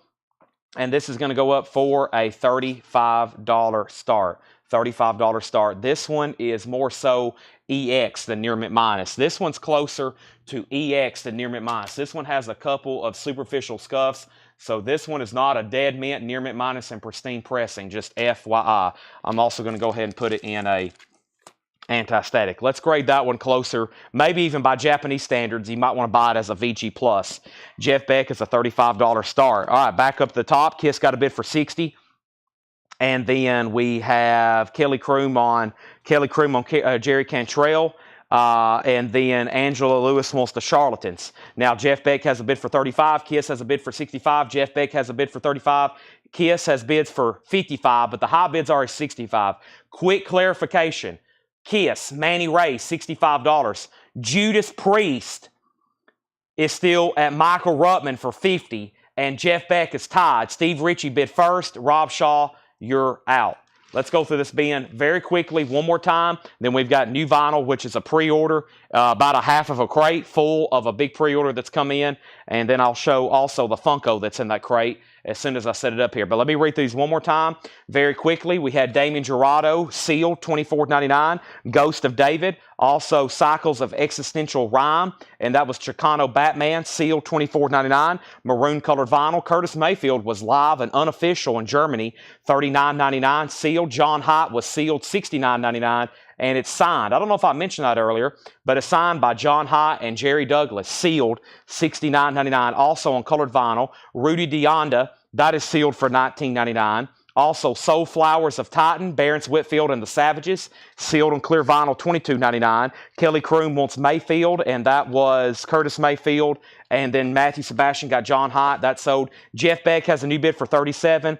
And this is going to go up for a $35 start. $35 start. This one is more so EX than near mint minus. This one's closer to EX than near mint minus. This one has a couple of superficial scuffs. So this one is not a dead mint, near mint minus, and pristine pressing. Just FYI. I'm also going to go ahead and put it in a anti-static. Let's grade that one closer, maybe even by Japanese standards. You might want to buy it as a VG+. Jeff Beck is a $35 start. All right, back up the top. Kiss got a bid for $60. And then we have Kelly Kroom on Jerry Cantrell. And then Angela Lewis wants the Charlatans. Now, Jeff Beck has a bid for $35. Kiss has a bid for $65. Jeff Beck has a bid for $35. Kiss has bids for $55, but the high bids are at $65. Quick clarification. Kiss, Manny Ray, $65. Judas Priest is still at Michael Ruttman for $50, and Jeff Beck is tied. Steve Ritchie bid first. Rob Shaw, you're out. Let's go through this bin very quickly one more time. Then we've got new vinyl, which is a pre-order, about a half of a crate full of a big pre-order that's come in. And then I'll show also the Funko that's in that crate as soon as I set it up here. But let me read these one more time very quickly. We had Damien Gerardo, sealed, $24.99. Ghost of David, also Cycles of Existential Rhyme, and that was Chicano Batman, sealed, $24.99. Maroon colored vinyl. Curtis Mayfield was live and unofficial in Germany, $39.99. Sealed. John Hott was sealed, $69.99. And it's signed. I don't know if I mentioned that earlier, but it's signed by John Hott and Jerry Douglas, sealed, $69.99. Also on colored vinyl, Rudy Deonda, that is sealed for $19.99. Also, Soul Flowers of Titan, Barons Whitfield and the Savages, sealed on clear vinyl, $22.99. Kelly Kroom wants Mayfield, and that was Curtis Mayfield. And then Matthew Sebastian got John Hott, that sold. Jeff Beck has a new bid for $37.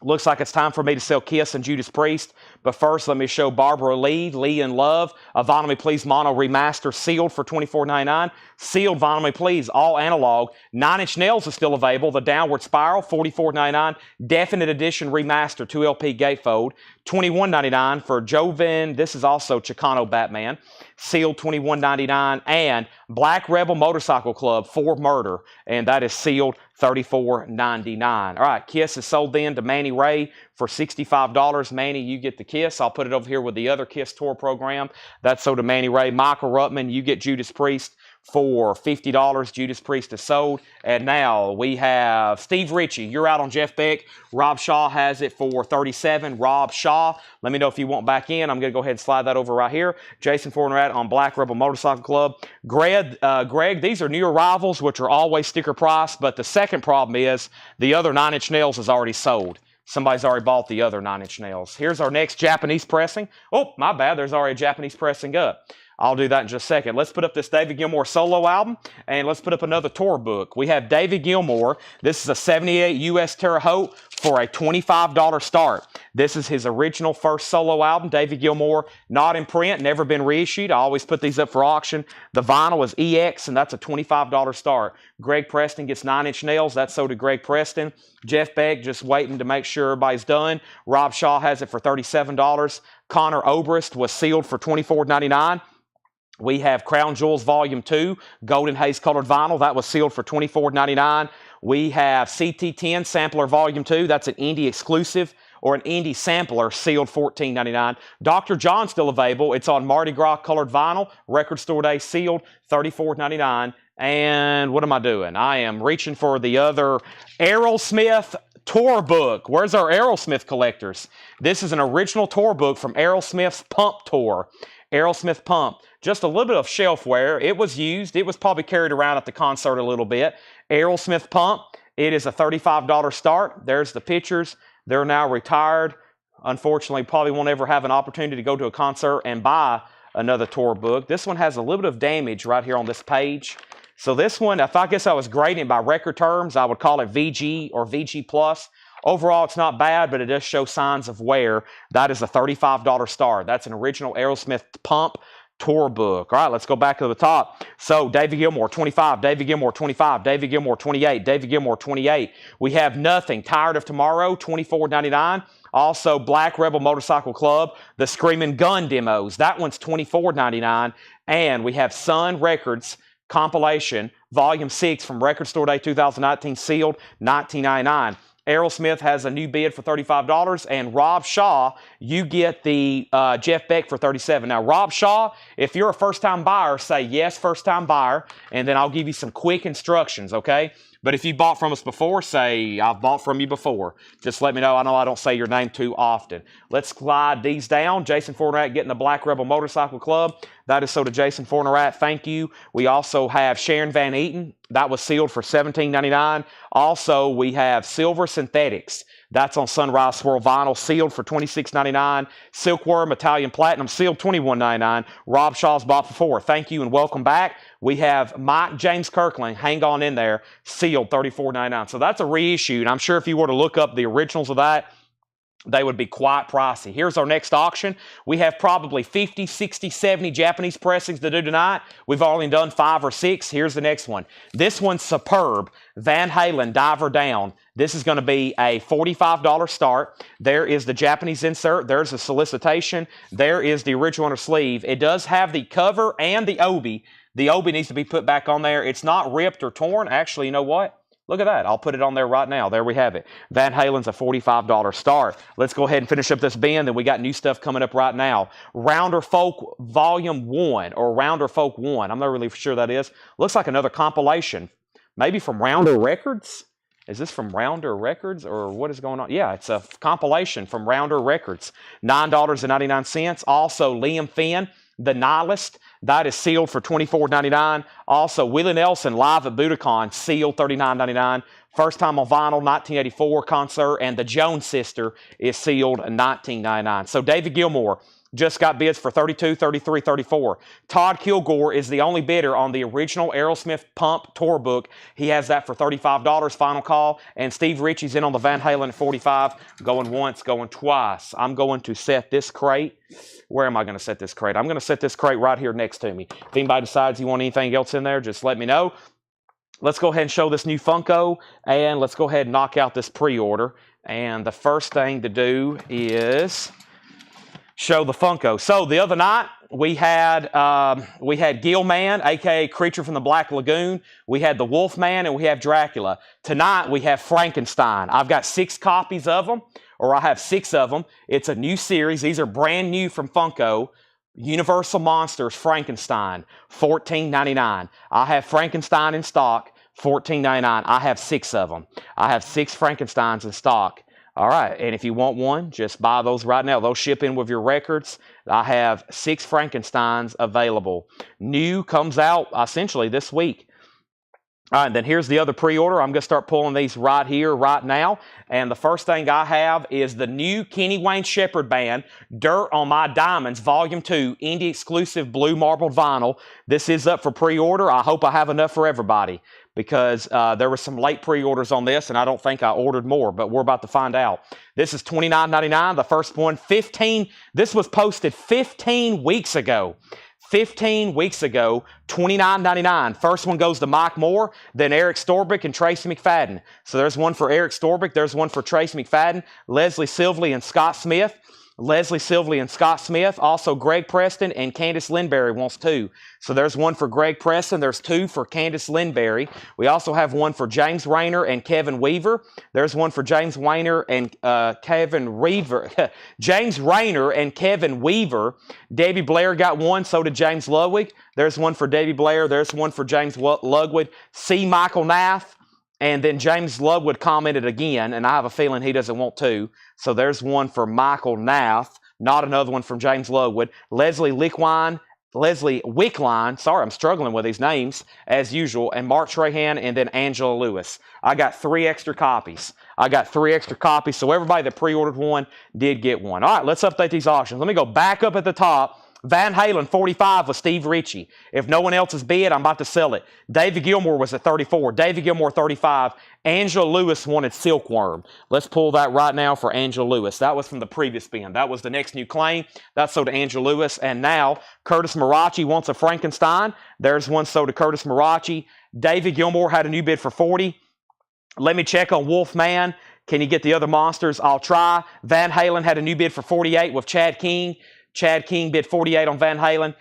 Looks like it's time for me to sell Kiss and Judas Priest. But first, let me show Barbara Lee, Lee in Love, a Vinyl Me Please Mono Remaster, sealed for $24.99. Sealed Vinyl Me Please, all analog. 9 Inch Nails is still available. The Downward Spiral, $44.99. Definite Edition Remaster, 2LP Gatefold, $21.99 for Joven. This is also Chicano Batman, sealed, $21.99. And Black Rebel Motorcycle Club, For Murder, and that is sealed, $34.99. All right, Kiss is sold then to Manny Ray for $65. Manny, you get the Kiss. I'll put it over here with the other Kiss tour program. That's sold to Manny Ray. Michael Ruttman, you get Judas Priest for $50. Judas Priest is sold. And now we have Steve Ritchie. You're out on Jeff Beck. Rob Shaw has it for $37. Rob Shaw, let me know if you want back in. I'm going to go ahead and slide that over right here. Jason Fornerat on Black Rebel Motorcycle Club. Greg, these are new arrivals, which are always sticker price, but the second problem is the other 9 Inch Nails is already sold. Somebody's already bought the other 9 Inch Nails. Here's our next Japanese pressing. Oh, my bad. There's already a Japanese pressing up. I'll do that in just a second. Let's put up this David Gilmour solo album, and let's put up another tour book. We have David Gilmour. This is a 78 U.S. Terre Haute for a $25 start. This is his original first solo album, David Gilmour, not in print, never been reissued. I always put these up for auction. The vinyl is EX, and that's a $25 start. Greg Preston gets 9 Inch Nails. That's so did Greg Preston. Jeff Beck just waiting to make sure everybody's done. Rob Shaw has it for $37. Connor Obrist was sealed for $24.99. We have Crown Jewels Volume 2, Golden Haze colored vinyl. That was sealed for $24.99. We have CT10 Sampler Volume 2. That's an indie exclusive or an indie sampler, sealed $14.99. Dr. John still available. It's on Mardi Gras colored vinyl. Record Store Day sealed, $34.99. And what am I doing? I am reaching for the other Aerosmith tour book. Where's our Aerosmith collectors? This is an original tour book from Aerosmith's Pump Tour. Aerosmith Pump. Just a little bit of shelf wear. It was used. It was probably carried around at the concert a little bit. Aerosmith Pump. It is a $35 start. There's the pictures. They're now retired. unfortunately, probably won't ever have an opportunity to go to a concert and buy another tour book. This one has a little bit of damage right here on this page. So this one, if I guess I was grading it by record terms, I would call it VG or VG+. Overall, it's not bad, but it does show signs of wear. That is a $35 start. That's an original Aerosmith pump tour book. All right, let's go back to the top. So David Gilmour, 25. David Gilmour, 25. David Gilmour, 28. David Gilmour, 28. We have Nothing. Tired of Tomorrow, $24.99. Also, Black Rebel Motorcycle Club, the Screaming Gun demos. That one's $24.99. And we have Sun Records compilation, Volume 6 from Record Store Day 2019, sealed, $19.99. Aerosmith has a new bid for $35, and Rob Shaw, you get the Jeff Beck for $37. Now, Rob Shaw, if you're a first-time buyer, say yes, first-time buyer, and then I'll give you some quick instructions, okay? But if you bought from us before, say, I've bought from you before. Just let me know. I know I don't say your name too often. Let's slide these down. Jason Fornerat getting the Black Rebel Motorcycle Club. That is so to Jason Fornerat. Thank you. We also have Sharon Van Eaton. That was sealed for $17.99. Also, we have Silver Synthetics. That's on Sunrise Swirl Vinyl, sealed for $26.99. Silkworm Italian Platinum, sealed $21.99. Rob Shaw's bought for $4. Thank you and welcome back. We have Mike James Kirkland, hang on in there, sealed $34.99. So that's a reissue, and I'm sure if you were to look up the originals of that, they would be quite pricey. Here's our next auction. We have probably 50, 60, 70 Japanese pressings to do tonight. We've only done 5 or 6. Here's the next one. This one's superb. Van Halen, Diver Down. This is going to be a $45 start. There is the Japanese insert. There's a solicitation. There is the original inner sleeve. It does have the cover and the obi. The obi needs to be put back on there. It's not ripped or torn. Actually, you know what? Look at that. I'll put it on there right now. There we have it. Van Halen's a $45 start. Let's go ahead and finish up this bin. Then we got new stuff coming up right now. Rounder Folk Volume 1 or Rounder Folk 1. I'm not really sure that is. Looks like another compilation. Maybe from Rounder Records? Is this from Rounder Records or what is going on? Yeah, it's a compilation from Rounder Records. $9.99. Also, Liam Finn, The Nihilist. That is sealed for $24.99. Also, Willie Nelson live at Budokan, sealed $39.99. First time on vinyl, 1984 concert, and the Jones Sister is sealed $19.99. So David Gilmour just got bids for $32, $33, $34. Todd Kilgore is the only bidder on the original Aerosmith Pump tour book. He has that for $35, final call. And Steve Ritchie's in on the Van Halen at $45. Going once, going twice. I'm going to set this crate. Where am I going to set this crate? I'm going to set this crate right here next to me. If anybody decides you want anything else in there, just let me know. Let's go ahead and show this new Funko, and let's go ahead and knock out this pre-order. And the first thing to do is show the Funko. So the other night we had Gilman, aka Creature from the Black Lagoon. We had the Wolfman, and we have Dracula. Tonight we have Frankenstein. I've got 6 copies of them, or I have 6 of them. It's a new series. These are brand new from Funko. Universal Monsters Frankenstein, $14.99. I have Frankenstein in stock, $14.99. I have 6 of them. I have 6 Frankensteins in stock. All right, and if you want one, just buy those right now. They'll ship in with your records. I have 6 Frankensteins available. New comes out essentially this week. All right, then here's the other pre-order. I'm going to start pulling these right here, right now. And the first thing I have is the new Kenny Wayne Shepherd Band, Dirt on My Diamonds, Volume 2, Indie Exclusive Blue Marbled Vinyl. This is up for pre-order. I hope I have enough for everybody, because there were some late pre-orders on this, and I don't think I ordered more, but we're about to find out. This is $29.99. The first one, this was posted 15 weeks ago. 15 weeks ago, $29.99. First one goes to Mike Moore, then Eric Storbick and Tracy McFadden. So there's one for Eric Storbick, there's one for Tracy McFadden, Leslie Silvley and Scott Smith. Leslie Silvley and Scott Smith. Also, Greg Preston and Candace Lindberry wants 2. So there's one for Greg Preston. There's 2 for Candace Lindberry. We also have one for James Rayner and Kevin Weaver. There's one for James Rayner and Kevin Weaver. James Rayner and Kevin Weaver. Debbie Blair got one. So did James Ludwig. There's one for Debbie Blair. There's one for James Ludwig. C. Michael Nath. And then James Ludwig commented again, and I have a feeling he doesn't want 2. So there's one for Michael Nath, not another one from James Ludwig. Leslie Lickwine Leslie Wickline, sorry, I'm struggling with these names, as usual, and Mark Trahan, and then Angela Lewis. I got 3 extra copies. So everybody that pre-ordered one did get one. All right, let's update these auctions. Let me go back up at the top. Van Halen, 45 with Steve Ritchie. If no one else has bid, I'm about to sell it. David Gilmour was at 34. David Gilmour, 35. Angela Lewis wanted Silkworm. Let's pull that right now for Angela Lewis. That was from the previous bin. That was the next new claim. That's sold to Angela Lewis. And now Curtis Marachi wants a Frankenstein. There's one sold to Curtis Marachi. David Gilmour had a new bid for 40. Let me check on Wolfman. Can you get the other monsters? I'll try. Van Halen had a new bid for 48 with Chad King. Chad King bid 48 on Van Halen.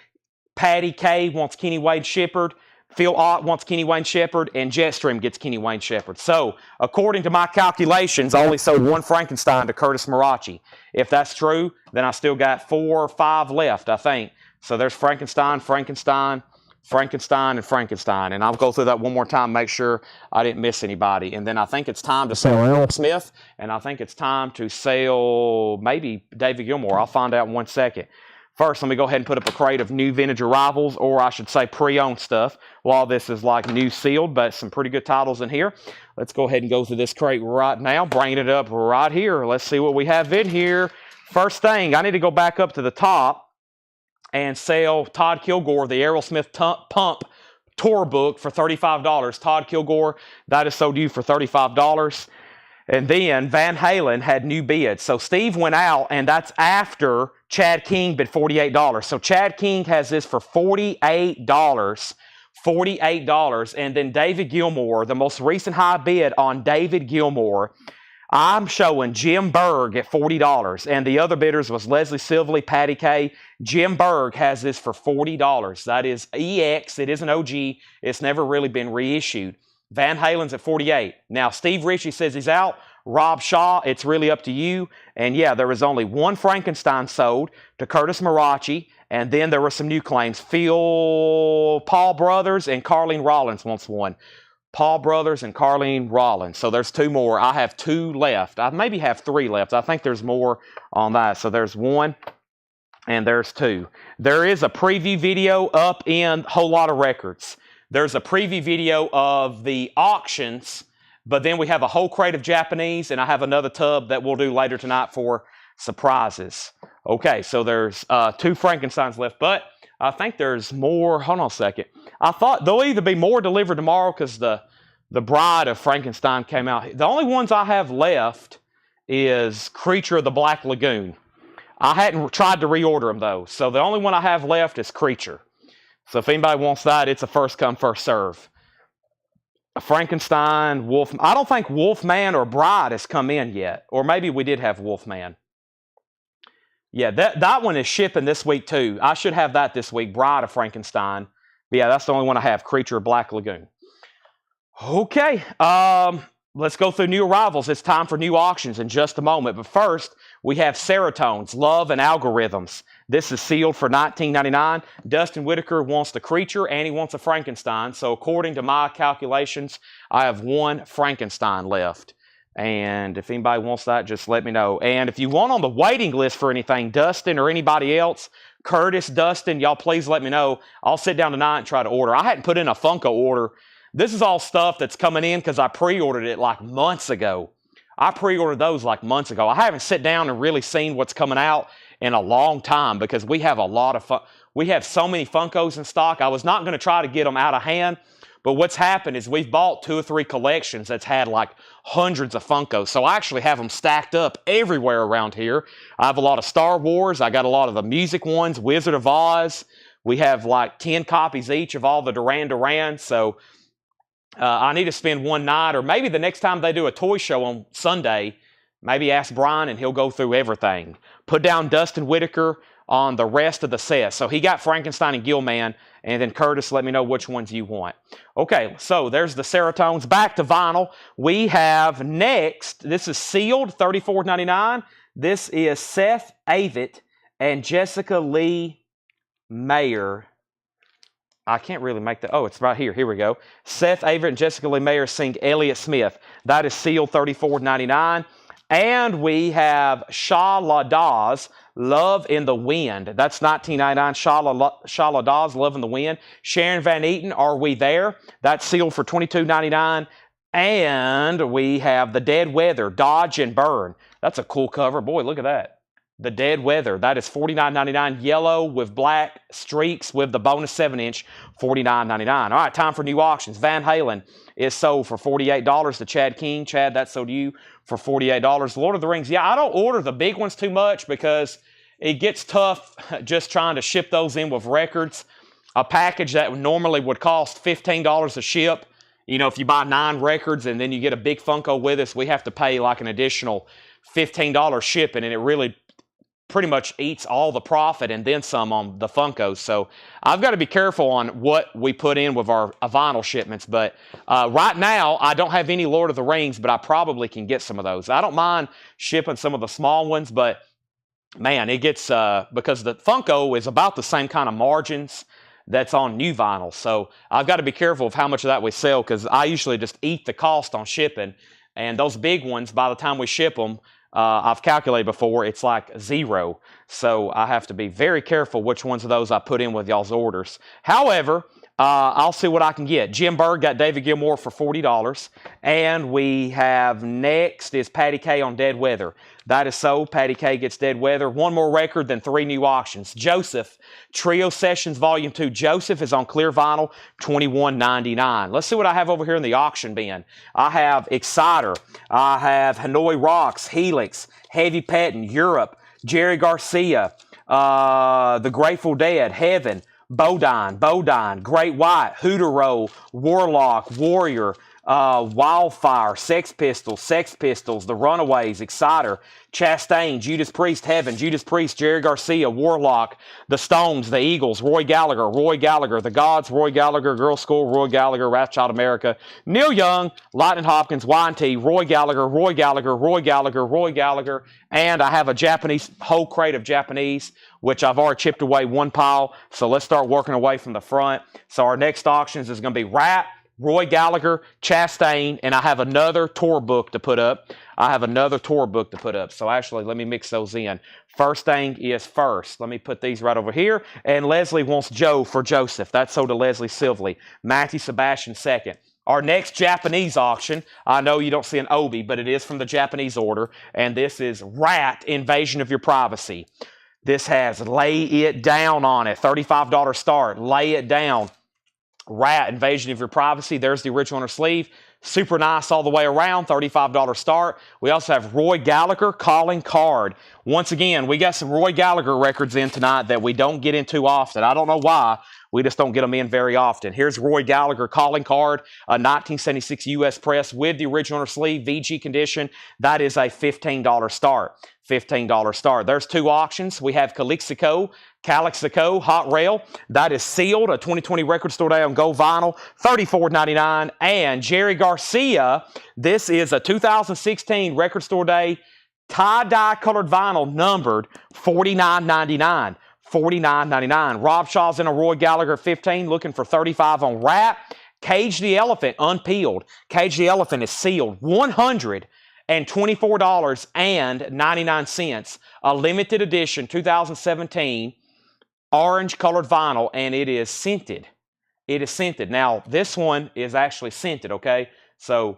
Patty K wants Kenny Wayne Shepherd. Phil Ott wants Kenny Wayne Shepherd. And Jetstream gets Kenny Wayne Shepherd. So, according to my calculations, I only sold 1 Frankenstein to Curtis Marachi. If that's true, then I still got 4 or 5 left, I think. So there's Frankenstein, Frankenstein, Frankenstein, and Frankenstein. And I'll go through that one more time, make sure I didn't miss anybody. And then I think it's time to sell Errol Smith. And I think it's time to sell maybe David Gilmour. I'll find out in 1 second. First, let me go ahead and put up a crate of new vintage arrivals, or I should say pre-owned stuff. While this is like new sealed, but some pretty good titles in here. Let's go ahead and go through this crate right now, bringing it up right here. Let's see what we have in here. First thing, I need to go back up to the top and sell Todd Kilgore, the Aerosmith Pump Tour book for $35. Todd Kilgore, that is sold to you for $35. And then Van Halen had new bids. So Steve went out, and that's after Chad King bid $48. So Chad King has this for $48. $48. And then David Gilmour, the most recent high bid on David Gilmour, I'm showing Jim Berg at $40. And the other bidders was Leslie Silverly, Patty K. Jim Berg has this for $40. That is EX. It is an OG. It's never really been reissued. Van Halen's at 48. Now, Steve Ritchie says he's out. Rob Shaw, it's really up to you. And yeah, there was only 1 Frankenstein sold to Curtis Marachi. And then there were some new claims. Paul Brothers and Carlene Rollins wants one. Paul Brothers and Carlene Rollins. So there's 2 more. I have 2 left. I maybe have 3 left. I think there's more on that. So there's 1 and there's 2. There is a preview video up in Whole Lot of Records. There's a preview video of the auctions, but then we have a whole crate of Japanese, and I have another tub that we'll do later tonight for surprises. Okay, so there's 2 Frankensteins left, but I think there's more. Hold on a second. I thought there'll either be more delivered tomorrow because the Bride of Frankenstein came out. The only ones I have left is Creature of the Black Lagoon. I hadn't tried to reorder them, though, so the only one I have left is Creature. So if anybody wants that, it's a first come, first serve. A Frankenstein, Wolf. I don't think Wolfman or Bride has come in yet. Or maybe we did have Wolfman. Yeah, that one is shipping this week too. I should have that this week. Bride of Frankenstein. But yeah, that's the only one I have. Creature of Black Lagoon. Okay. Let's go through new arrivals. It's time for new auctions in just a moment. But first, we have Serotones, Love and Algorithms. This is sealed for $19.99. Dustin Whitaker wants the Creature and he wants a Frankenstein. So according to my calculations, I have 1 Frankenstein left. And if anybody wants that, just let me know. And if you want on the waiting list for anything, Dustin or anybody else, Curtis, Dustin, y'all please let me know. I'll sit down tonight and try to order. I hadn't put in a Funko order. This is all stuff that's coming in because I pre-ordered it like months ago. I pre-ordered those like months ago. I haven't sat down and really seen what's coming out in a long time because we have a lot of fun. We have so many Funkos in stock. I was not going to try to get them out of hand, but what's happened is we've bought 2 or 3 collections that's had like hundreds of Funkos. So I actually have them stacked up everywhere around here. I have a lot of Star Wars. I got a lot of the music ones, Wizard of Oz. We have like 10 copies each of all the Duran Duran. So I need to spend one night, or maybe the next time they do a toy show on Sunday, maybe ask Brian and he'll go through everything. Put down Dustin Whitaker on the rest of the set. So he got Frankenstein and Gilman, and then Curtis, let me know which ones you want. Okay, so there's the Serotones. Back to vinyl. We have next, this is sealed, $34.99. This is Seth Avett and Jessica Lee Mayer. I can't really make that. Oh, it's right here. Here we go. Seth Avett and Jessica Lee Mayer sing Elliott Smith. That is sealed $34.99. And we have Shah Ladaz, Love in the Wind. That's $19.99. Shah Ladaz, Love in the Wind. Sharon Van Eaton, Are We There? That's sealed for $22.99. And we have The Dead Weather, Dodge and Burn. That's a cool cover. Boy, look at that. The Dead Weather. That is $49.99. Yellow with black streaks with the bonus 7-inch, $49.99. All right, time for new auctions. Van Halen is sold for $48 to Chad King. Chad, that's sold to you for $48. Lord of the Rings. Yeah, I don't order the big ones too much because it gets tough just trying to ship those in with records. A package that normally would cost $15 to ship. You know, if you buy 9 records and then you get a big Funko with us, we have to pay like an additional $15 shipping, and it really pretty much eats all the profit and then some on the Funkos. So I've got to be careful on what we put in with our vinyl shipments. But right now, I don't have any Lord of the Rings, but I probably can get some of those. I don't mind shipping some of the small ones, but man, it gets, because the Funko is about the same kind of margins that's on new vinyl. So I've got to be careful of how much of that we sell, because I usually just eat the cost on shipping. And those big ones, by the time we ship them, I've calculated before, it's like 0. So I have to be very careful which ones of those I put in with y'all's orders. However, I'll see what I can get. Jim Berg got David Gilmour for $40. And we have next is Patty K on Dead Weather. That is sold. Patty K gets Dead Weather. One more record, then 3 new auctions. Joseph, Trio Sessions Volume 2. Joseph is on clear vinyl, $21.99. Let's see what I have over here in the auction bin. I have Exciter. I have Hanoi Rocks, Helix, Heavy Pettin, Europe, Jerry Garcia, The Grateful Dead, Heaven, Bodine, Great White, Hootero, Warlock, Warrior, Wildfire, Sex Pistols, The Runaways, Exciter, Chastain, Judas Priest, Heaven, Judas Priest, Jerry Garcia, Warlock, The Stones, The Eagles, Roy Gallagher, The Gods, Roy Gallagher, Girl School, Roy Gallagher, Wrathchild America, Neil Young, Lightning Hopkins, Y&T, Roy Gallagher, and I have a Japanese, whole crate of Japanese, which I've already chipped away one pile, so let's start working away from the front. So our next auctions is going to be Rat, Roy Gallagher, Chastain, and I have another tour book to put up. So actually, let me mix those in. First thing is first. Let me put these right over here. And Leslie wants Joe for Joseph. That's sold to Leslie Silvely. Matthew Sebastian second. Our next Japanese auction, I know you don't see an Obi, but it is from the Japanese order. And this is Rat, Invasion of Your Privacy. This has Lay It Down on it. $35 start. Lay It Down. Rat, Invasion of Your Privacy. There's the original on her sleeve. Super nice all the way around. $35 start. We also have Roy Gallagher, Calling Card. Once again, we got some Roy Gallagher records in tonight that we don't get into often. I don't know why. We just don't get them in very often. Here's Roy Gallagher, Calling Card, a 1976 U.S. press with the original on her sleeve, VG condition. That is a $15 start. There's 2 auctions. We have Calixico, Hot Rail. That is sealed, a 2020 Record Store Day on Gold Vinyl, $34.99. And Jerry Garcia, this is a 2016 Record Store Day tie-dye colored vinyl, numbered $49.99. Rob Shaw's in a Roy Gallagher 15, looking for $35 on Rat. Cage the Elephant, unpeeled. Cage the Elephant is sealed, $124.99. A limited edition 2017 orange colored vinyl, and it is scented. Now, this one is actually scented, okay? So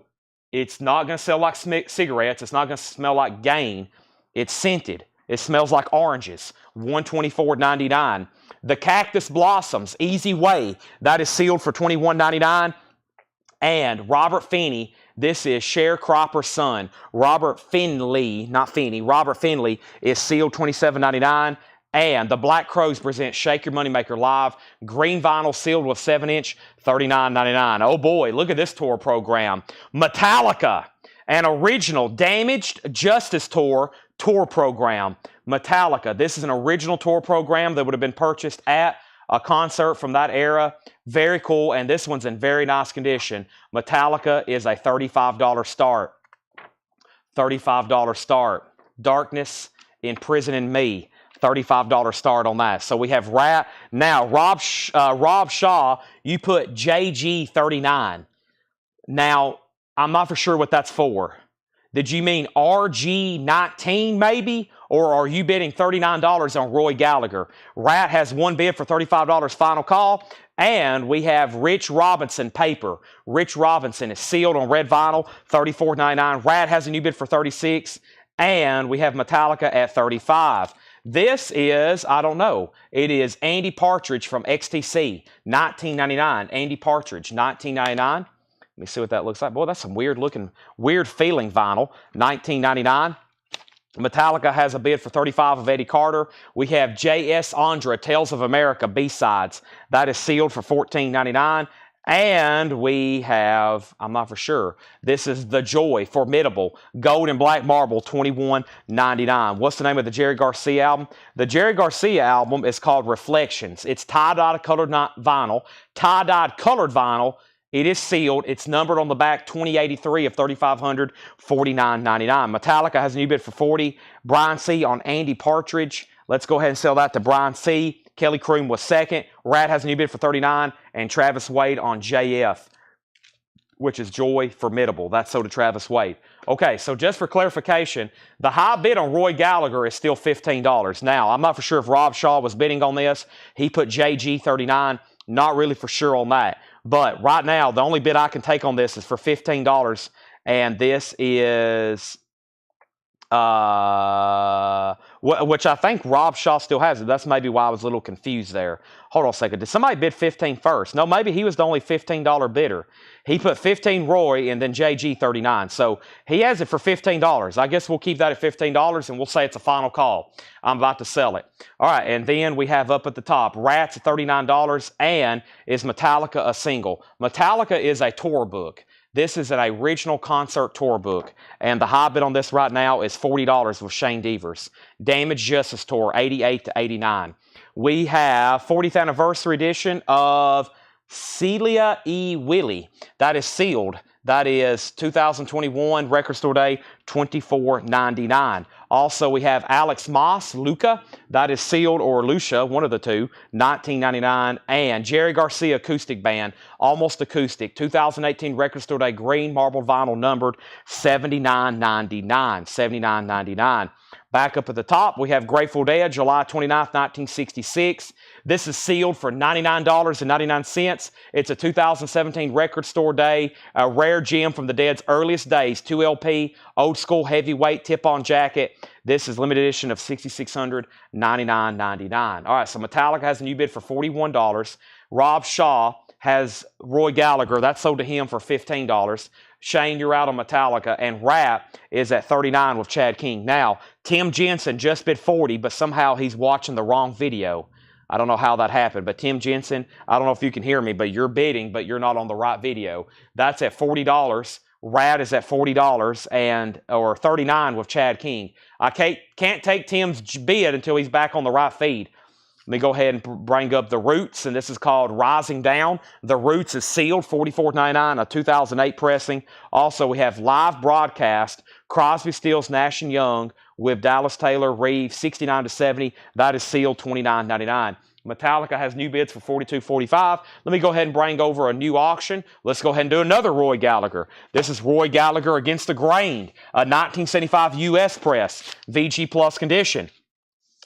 it's not going to smell like cigarettes. It's not going to smell like Gain. It's scented. It smells like oranges. $124.99. The Cactus Blossoms, Easy Way. That is sealed for $21.99. And Robert Finney, this is Sharecropper's son. Robert Finley, not Finney. Robert Finley is sealed $27.99. And the Black Crows present Shake Your Moneymaker Live. Green vinyl sealed with 7-inch, $39.99. Oh boy, look at this tour program. Metallica, an original Damaged Justice tour program. Metallica, this is an original tour program that would have been purchased at a concert from that era. Very cool, and this one's in very nice condition. Metallica is a $35 start. Darkness, Imprisoning Me. $35 start on that. So we have Rat. Now, Rob Shaw, you put JG39. Now, I'm not for sure what that's for. Did you mean RG19 maybe? Or are you bidding $39 on Roy Gallagher? Rat has one bid for $35, final call. And we have Rich Robinson paper. Rich Robinson is sealed on red vinyl, $34.99. Rat has a new bid for $36. And we have Metallica at $35. This is, I don't know, it is Andy Partridge from XTC, $19.99. Andy Partridge, $19.99. Let me see what that looks like. Boy, that's some weird looking, weird feeling vinyl, $19.99. Metallica has a bid for $35 of Eddie Carter. We have J.S. Andra, Tales of America, B-Sides. That is sealed for $14.99. And we have, I'm not for sure, this is The Joy, Formidable, gold and black marble, $21.99. What's the name of the Jerry Garcia album? The Jerry Garcia album is called Reflections. It's tie-dyed colored vinyl. Tie-dyed colored vinyl. It is sealed. It's numbered on the back, 2083 of 3500, $49.99. Metallica has a new bid for $40. Brian C. on Andy Partridge. Let's go ahead and sell that to Brian C. Kelly Kroom was second. Rat has a new bid for $39. And Travis Wade on JF, which is Joy Formidable. That's sold to Travis Wade. Okay, so just for clarification, the high bid on Roy Gallagher is still $15. Now, I'm not for sure if Rob Shaw was bidding on this. He put JG 39. Not really for sure on that. But right now, the only bid I can take on this is for $15. And this is, which I think Rob Shaw still has it. That's maybe why I was a little confused there. Hold on a second. Did somebody bid $15 first? No, maybe he was the only $15 bidder. He put 15 Roy and then JG 39. So he has it for $15. I guess we'll keep that at $15 and we'll say it's a final call. I'm about to sell it. All right, and then we have up at the top, Rats at $39 and is Metallica a single. Metallica is a tour book. This is an original concert tour book, and the high bid on this right now is $40 with Shane Devers. Damaged Justice Tour, 88 to 89. We have 40th anniversary edition of Celia E. Willie. That is sealed. That is 2021 Record Store Day, $24.99. Also, we have Alex Moss, Luca. That is sealed, or Lucia, one of the two, $19.99. And Jerry Garcia Acoustic Band, Almost Acoustic, 2018 Record Store Day, green marble vinyl numbered, $79.99. $79.99. Back up at the top, we have Grateful Dead, July 29th, 1966. This is sealed for $99.99. It's a 2017 Record Store Day, a rare gem from the Dead's earliest days, 2 LP, old school heavyweight tip-on jacket. This is limited edition of 6,600, $99.99. All right, so Metallica has a new bid for $41. Rob Shaw has Roy Gallagher. That's sold to him for $15. Shane, you're out on Metallica. And Rap is at $39 with Chad King. Now, Tim Jensen just bid $40, but somehow he's watching the wrong video. I don't know how that happened, but Tim Jensen, I don't know if you can hear me, but you're bidding, but you're not on the right video. That's at $40. Rad is at $40 and or $39 with Chad King. I can't take Tim's bid until he's back on the right feed. Let me go ahead and bring up The Roots, and this is called Rising Down. The Roots is sealed, $44.99, a 2008 pressing. Also, we have live broadcast, Crosby, Stills, Nash & Young with Dallas Taylor, Reeve, 69 to 70. That is sealed, $29.99. Metallica has new bids for $42.45. Let me go ahead and bring over a new auction. Let's go ahead and do another Roy Gallagher. This is Roy Gallagher Against the Grain, a 1975 U.S. press, VG Plus condition.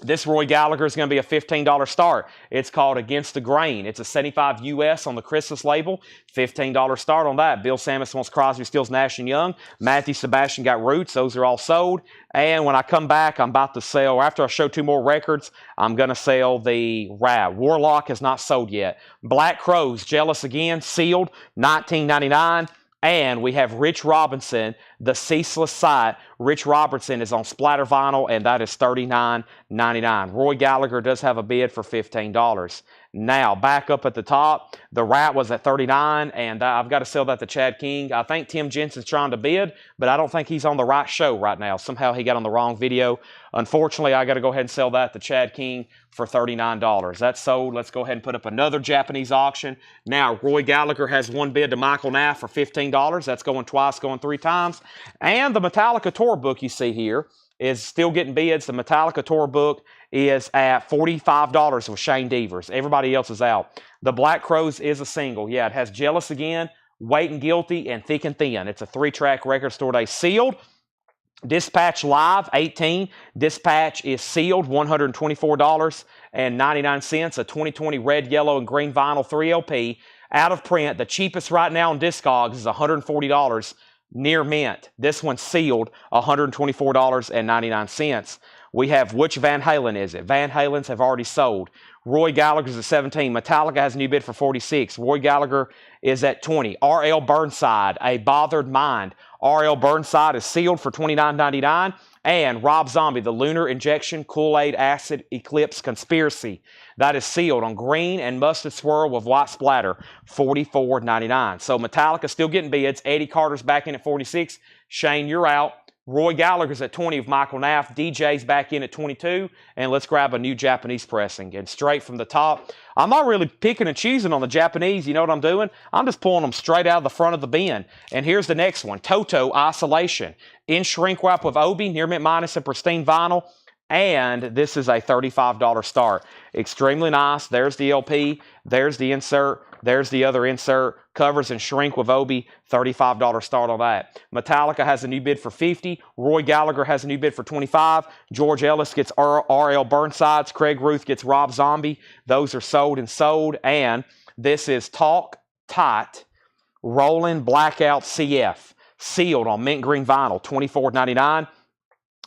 This Roy Gallagher is going to be a $15 start. It's called Against the Grain. It's a 75 US on the Christmas label. $15 start on that. Bill Samus wants Crosby, Stills, Nash & Young. Matthew Sebastian got Roots. Those are all sold. And when I come back, I'm about to sell, after I show two more records, I'm going to sell the Rad. Warlock is not sold yet. Black Crows, Jealous Again, sealed, $19.99. And we have Rich Robinson, The Ceaseless Sight. Rich Robertson is on splatter vinyl, and that is $39.99. Roy Gallagher does have a bid for $15. Now, back up at the top, the Rat was at $39, and I've got to sell that to Chad King. I think Tim Jensen's trying to bid, but I don't think he's on the right show right now. Somehow he got on the wrong video. Unfortunately, I got to go ahead and sell that to Chad King for $39. That's sold. Let's go ahead and put up another Japanese auction. Now, Roy Gallagher has one bid to Michael Knapp for $15. That's going twice, going three times. And the Metallica Tour book you see here is still getting bids. The Metallica Tour book is at $45 with Shane Devers. Everybody else is out. The Black Crows is a single. Yeah, it has Jealous Again, Waiting Guilty, and Thick and Thin. It's a 3-track Record Store Day sealed. Dispatch Live 18. Dispatch is sealed, $124.99. A 2020 red, yellow, and green vinyl 3LP. Out of print. The cheapest right now on Discogs is $140 near mint. This one's sealed, $124.99. We have, which Van Halen is it? Van Halen's have already sold. Roy Gallagher's at 17. Metallica has a new bid for 46. Roy Gallagher is at 20. R.L. Burnside, A Bothered Mind. R.L. Burnside is sealed for $29.99. And Rob Zombie, The Lunar Injection Kool-Aid Acid Eclipse Conspiracy. That is sealed on green and mustard swirl with white splatter, $44.99. So Metallica still getting bids. Eddie Carter's back in at 46. Shane, you're out. Roy Gallagher's at 20 with Michael Naff. DJ's back in at 22. And let's grab a new Japanese pressing. And straight from the top. I'm not really picking and choosing on the Japanese. You know what I'm doing? I'm just pulling them straight out of the front of the bin. And here's the next one. Toto Isolation. In shrink wrap with Obi, near mint minus and pristine vinyl. And this is a $35 start. Extremely nice. There's the LP. There's the insert. There's the other insert. Covers and shrink with Obi. $35 start on that. Metallica has a new bid for $50. Roy Gallagher has a new bid for $25. George Ellis gets R.L. Burnsides. Craig Ruth gets Rob Zombie. Those are sold and sold. And this is Talk Tight Rolling Blackout CF. Sealed on mint green vinyl. $24.99.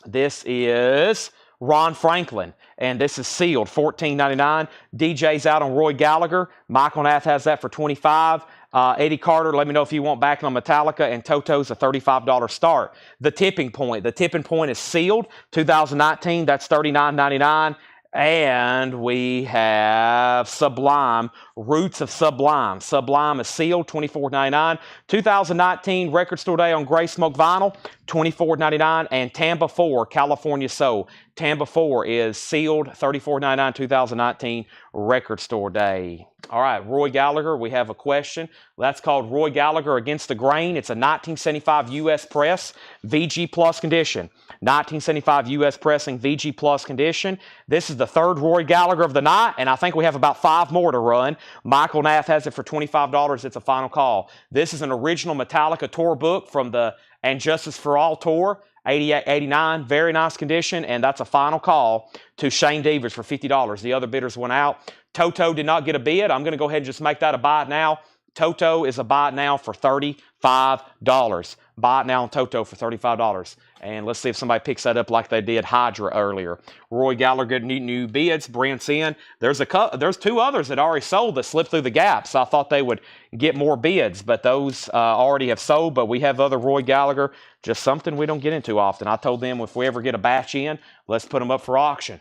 This is Ron Franklin, and this is sealed, $14.99. DJ's out on Roy Gallagher. Michael Nath has that for $25. Eddie Carter, let me know if you want back on Metallica, and Toto's a $35 start. The Tipping Point. The Tipping Point is sealed, 2019. That's $39.99. And we have Sublime, Roots of Sublime. Sublime is sealed, $24.99. 2019 Record Store Day on Gray Smoke Vinyl, $24.99. And Tampa 4, California Soul. Tampa 4 is sealed, $34.99, 2019 Record Store Day. All right, Roy Gallagher, we have a question. That's called Roy Gallagher Against the Grain. It's a 1975 U.S. press, VG Plus condition. 1975 U.S. pressing, VG Plus condition. This is the third Roy Gallagher of the night, and I think we have about 5 more to run. Michael Nath has it for $25. It's a final call. This is an original Metallica tour book from the And Justice for All tour. 88, 89, very nice condition, and that's a final call to Shane Devers for $50. The other bidders went out. Toto did not get a bid. I'm going to go ahead and just make that a buy it now. Toto is a buy it now for $35. Buy it now on Toto for $35. And let's see if somebody picks that up like they did Hydra earlier. Roy Gallagher new bids. Brent's in. There's 2 others that already sold that slipped through the gaps. I thought they would get more bids, but those already have sold. But we have other Roy Gallagher. Just something we don't get into often. I told them if we ever get a batch in, let's put them up for auction.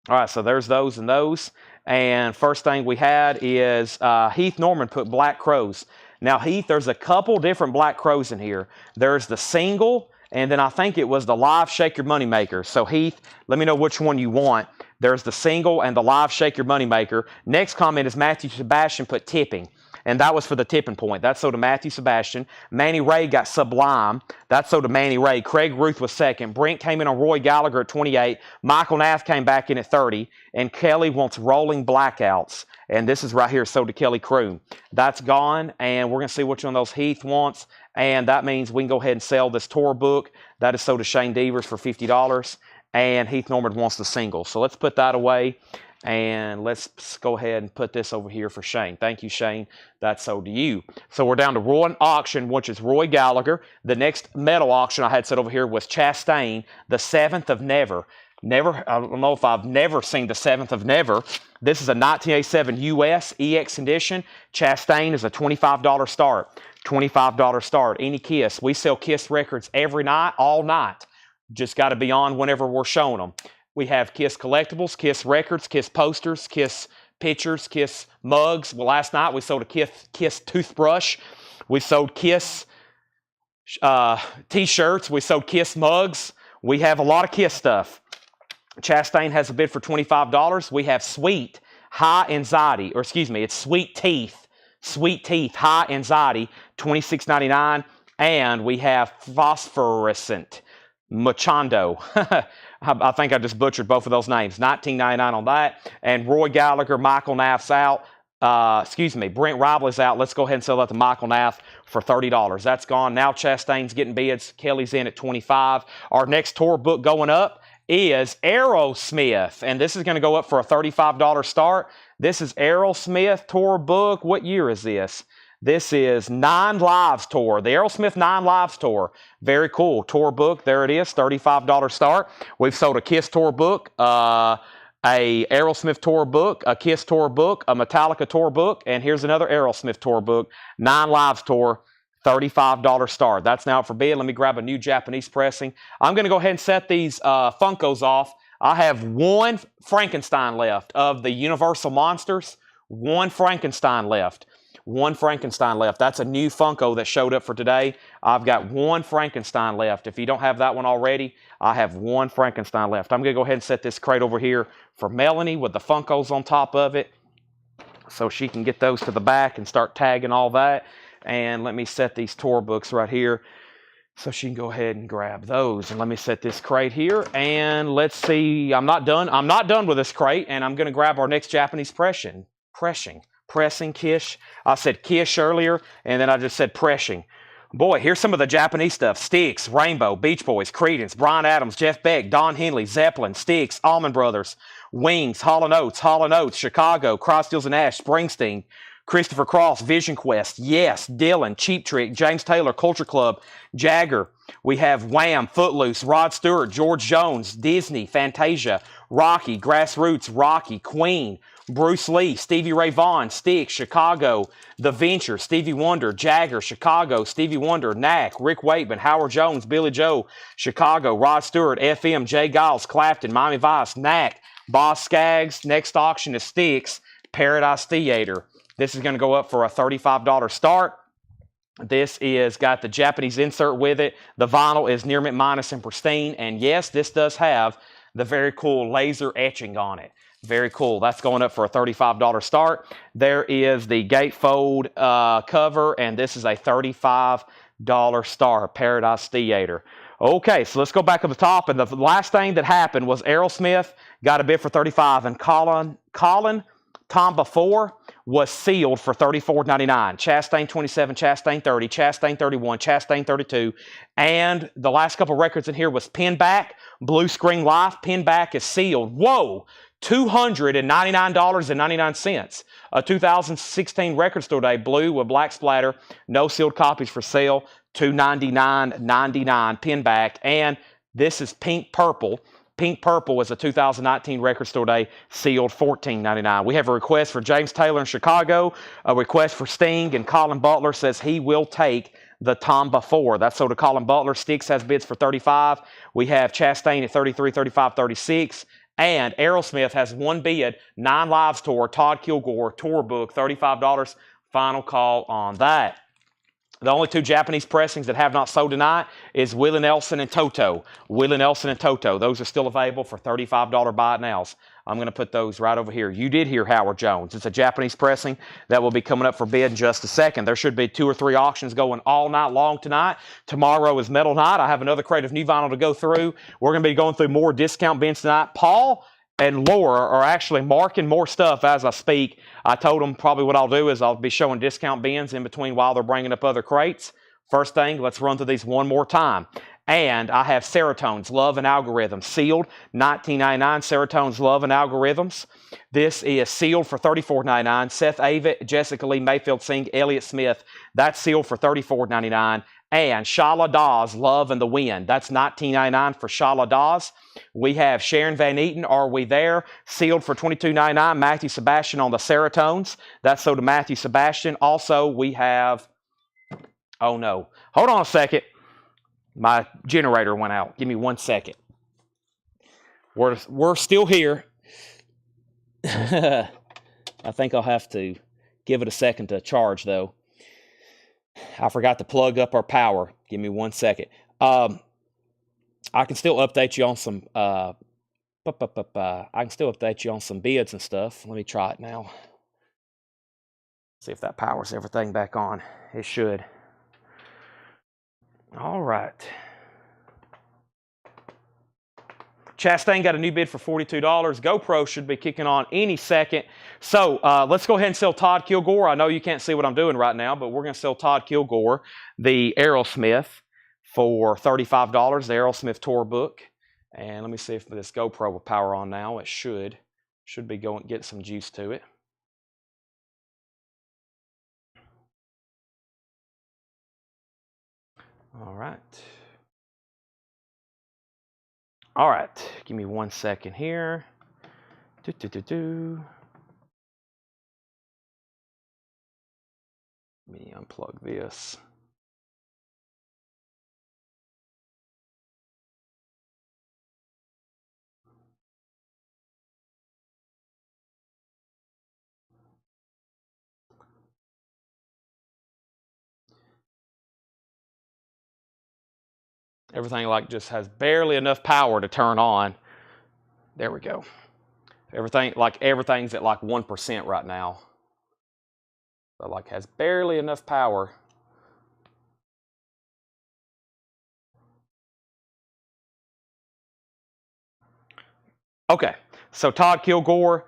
All right, so there's those and those. And first thing we had is Heath Norman put Black Crows. Now, Heath, there's a couple different Black Crows in here. There's the single, and then I think it was the Live Shake Your Moneymaker. So, Heath, let me know which one you want. There's the single and the Live Shake Your Moneymaker. Next comment is Matthew Sebastian put Tipping. And that was for the Tipping Point. That's so to Matthew Sebastian. Manny Ray got Sublime. That's so to Manny Ray. Craig Ruth was second. Brent came in on Roy Gallagher at 28. Michael Nath came back in at 30. And Kelly wants Rolling Blackouts. And this is right here, so to Kelly Croom. That's gone. And we're going to see which one of those Heath wants. And that means we can go ahead and sell this tour book. That is so to Shane Devers for $50. And Heath Norman wants the single. So let's put that away. And let's go ahead and put this over here for Shane. Thank you, Shane. That's sold to you. So we're down to one auction, which is Roy Gallagher. The next metal auction I had set over here was Chastain, the 7th of Never. I don't know if I've never seen the 7th of Never. This is a 1987 US EX condition. Chastain is a $25 start. $25 start. Any Kiss. We sell Kiss records every night, all night. Just got to be on whenever we're showing them. We have Kiss collectibles, Kiss records, Kiss posters, Kiss pictures, Kiss mugs. Well, last night we sold a Kiss toothbrush. We sold Kiss t-shirts. We sold Kiss mugs. We have a lot of Kiss stuff. Chastain has a bid for $25. We have Sweet High Anxiety, or excuse me, it's Sweet Teeth High Anxiety, $26.99. And we have Phosphorescent Machondo. I think I just butchered both of those names. $19.99 on that. And Roy Gallagher, Michael Naff's out. excuse me, Brent Ribley's out. Let's go ahead and sell that to Michael Nath for $30. That's gone. Now Chastain's getting bids. Kelly's in at 25. Our next tour book going up is Aerosmith, and this is going to go up for a $35 start. This is Aerosmith tour book. What year is this? This is 9 Lives Tour, the Aerosmith 9 Lives Tour. Very cool. Tour book, there it is, $35 start. We've sold a Kiss tour book, a Aerosmith tour book, a Kiss tour book, a Metallica tour book, and here's another Aerosmith tour book, 9 Lives Tour, $35 start. That's now up for bid. Let me grab a new Japanese pressing. I'm going to go ahead and set these Funkos off. I have one Frankenstein left of the Universal Monsters. One Frankenstein left. One Frankenstein left. That's a new Funko that showed up for today. I've got one Frankenstein left. If you don't have that one already, I have one Frankenstein left. I'm going to go ahead and set this crate over here for Melanie with the Funkos on top of it so she can get those to the back and start tagging all that. And let me set these tour books right here so she can go ahead and grab those. And let me set this crate here. And let's see. I'm not done. I'm not done with this crate. And I'm going to grab our next Japanese pressing. Kish. I said Kish earlier, and then I just said pressing. Boy, here's some of the Japanese stuff. Styx, Rainbow, Beach Boys, Creedence, Bryan Adams, Jeff Beck, Don Henley, Zeppelin, Styx, Allman Brothers, Wings, Hall & Oates, Chicago, Cross, Stills and Ash, Springsteen, Christopher Cross, Vision Quest, Yes, Dylan, Cheap Trick, James Taylor, Culture Club, Jagger. We have Wham, Footloose, Rod Stewart, George Jones, Disney, Fantasia, Rocky, Grassroots, Rocky, Queen, Bruce Lee, Stevie Ray Vaughan, Styx, Chicago, The Venture, Stevie Wonder, Jagger, Chicago, Stevie Wonder, Knack, Rick Wakeman, Howard Jones, Billy Joe, Chicago, Rod Stewart, FM, Jay Giles, Clapton, Miami Vice, Knack, Boss Skaggs. Next auction is Styx, Paradise Theater. This is going to go up for a $35 start. This is got the Japanese insert with it. The vinyl is near mint minus and pristine. And yes, this does have the very cool laser etching on it. Very cool. That's going up for a $35 start. There is the gatefold cover, and this is a $35 start, Paradise Theater. Okay, so let's go back to the top. And the last thing that happened was Aerosmith got a bid for $35, and Colin Tomba 4 was sealed for $34.99. Chastain 27, Chastain 30, Chastain 31, Chastain 32. And the last couple records in here was Pinback, Blue Screen Life. Pinback is sealed. Whoa! $299.99. A 2016 Record Store Day, blue with black splatter. No sealed copies for sale. $299.99 Pinback. And this is Pink Purple. Pink Purple is a 2019 Record Store Day, sealed $14.99. We have a request for James Taylor in Chicago, a request for Sting, and Colin Butler says he will take the Tomba 4. That's sold to Colin Butler. Styx has bids for $35. We have Chastain at $33, $35, $36. And Aerosmith has one bid, 9 Lives Tour, Todd Kilgore, tour book, $35. Final call on that. The only two Japanese pressings that have not sold tonight is Willie Nelson and Toto. Willie Nelson and Toto. Those are still available for $35 buy it nows. I'm going to put those right over here. You did hear Howard Jones. It's a Japanese pressing that will be coming up for bid in just a second. There should be 2 or 3 auctions going all night long tonight. Tomorrow is Metal Night. I have another crate of new vinyl to go through. We're going to be going through more discount bins tonight. Paul and Laura are actually marking more stuff as I speak. I told them probably what I'll do is I'll be showing discount bins in between while they're bringing up other crates. First thing, let's run through these one more time. And I have Seratones, Love and Algorithms, sealed, $19.99, Seratones, Love and Algorithms. This is sealed for $34.99. Seth Avett, Jessica Lee Mayfield Singh, Elliott Smith, that's sealed for $34.99. And Shala Dawes, Love and the Wind. That's $19.99 for Shala Dawes. We have Sharon Van Eaton, Are We There? Sealed for $22.99. Matthew Sebastian on the Seratones. That's sold to Matthew Sebastian. Also, we have... Oh, no. Hold on a second. My generator went out. Give me 1 second. We're still here. I think I'll have to give it a second to charge, though. I forgot to plug up our power. Give me 1 second. I can still update you on some. I can still update you on some bids and stuff. Let me try it now. See if that powers everything back on. It should. All right. Chastain got a new bid for $42. GoPro should be kicking on any second. So let's go ahead and sell Todd Kilgore. I know you can't see what I'm doing right now, but we're going to sell Todd Kilgore, the Aerosmith, for $35, the Aerosmith tour book. And let me see if this GoPro will power on now. It should be going, get some juice to it. All right. All right, give me 1 second here. Let me unplug this. Everything like just has barely enough power to turn on. There we go. Everything's at like 1% right now. So like has barely enough power. Okay, so Todd Kilgore,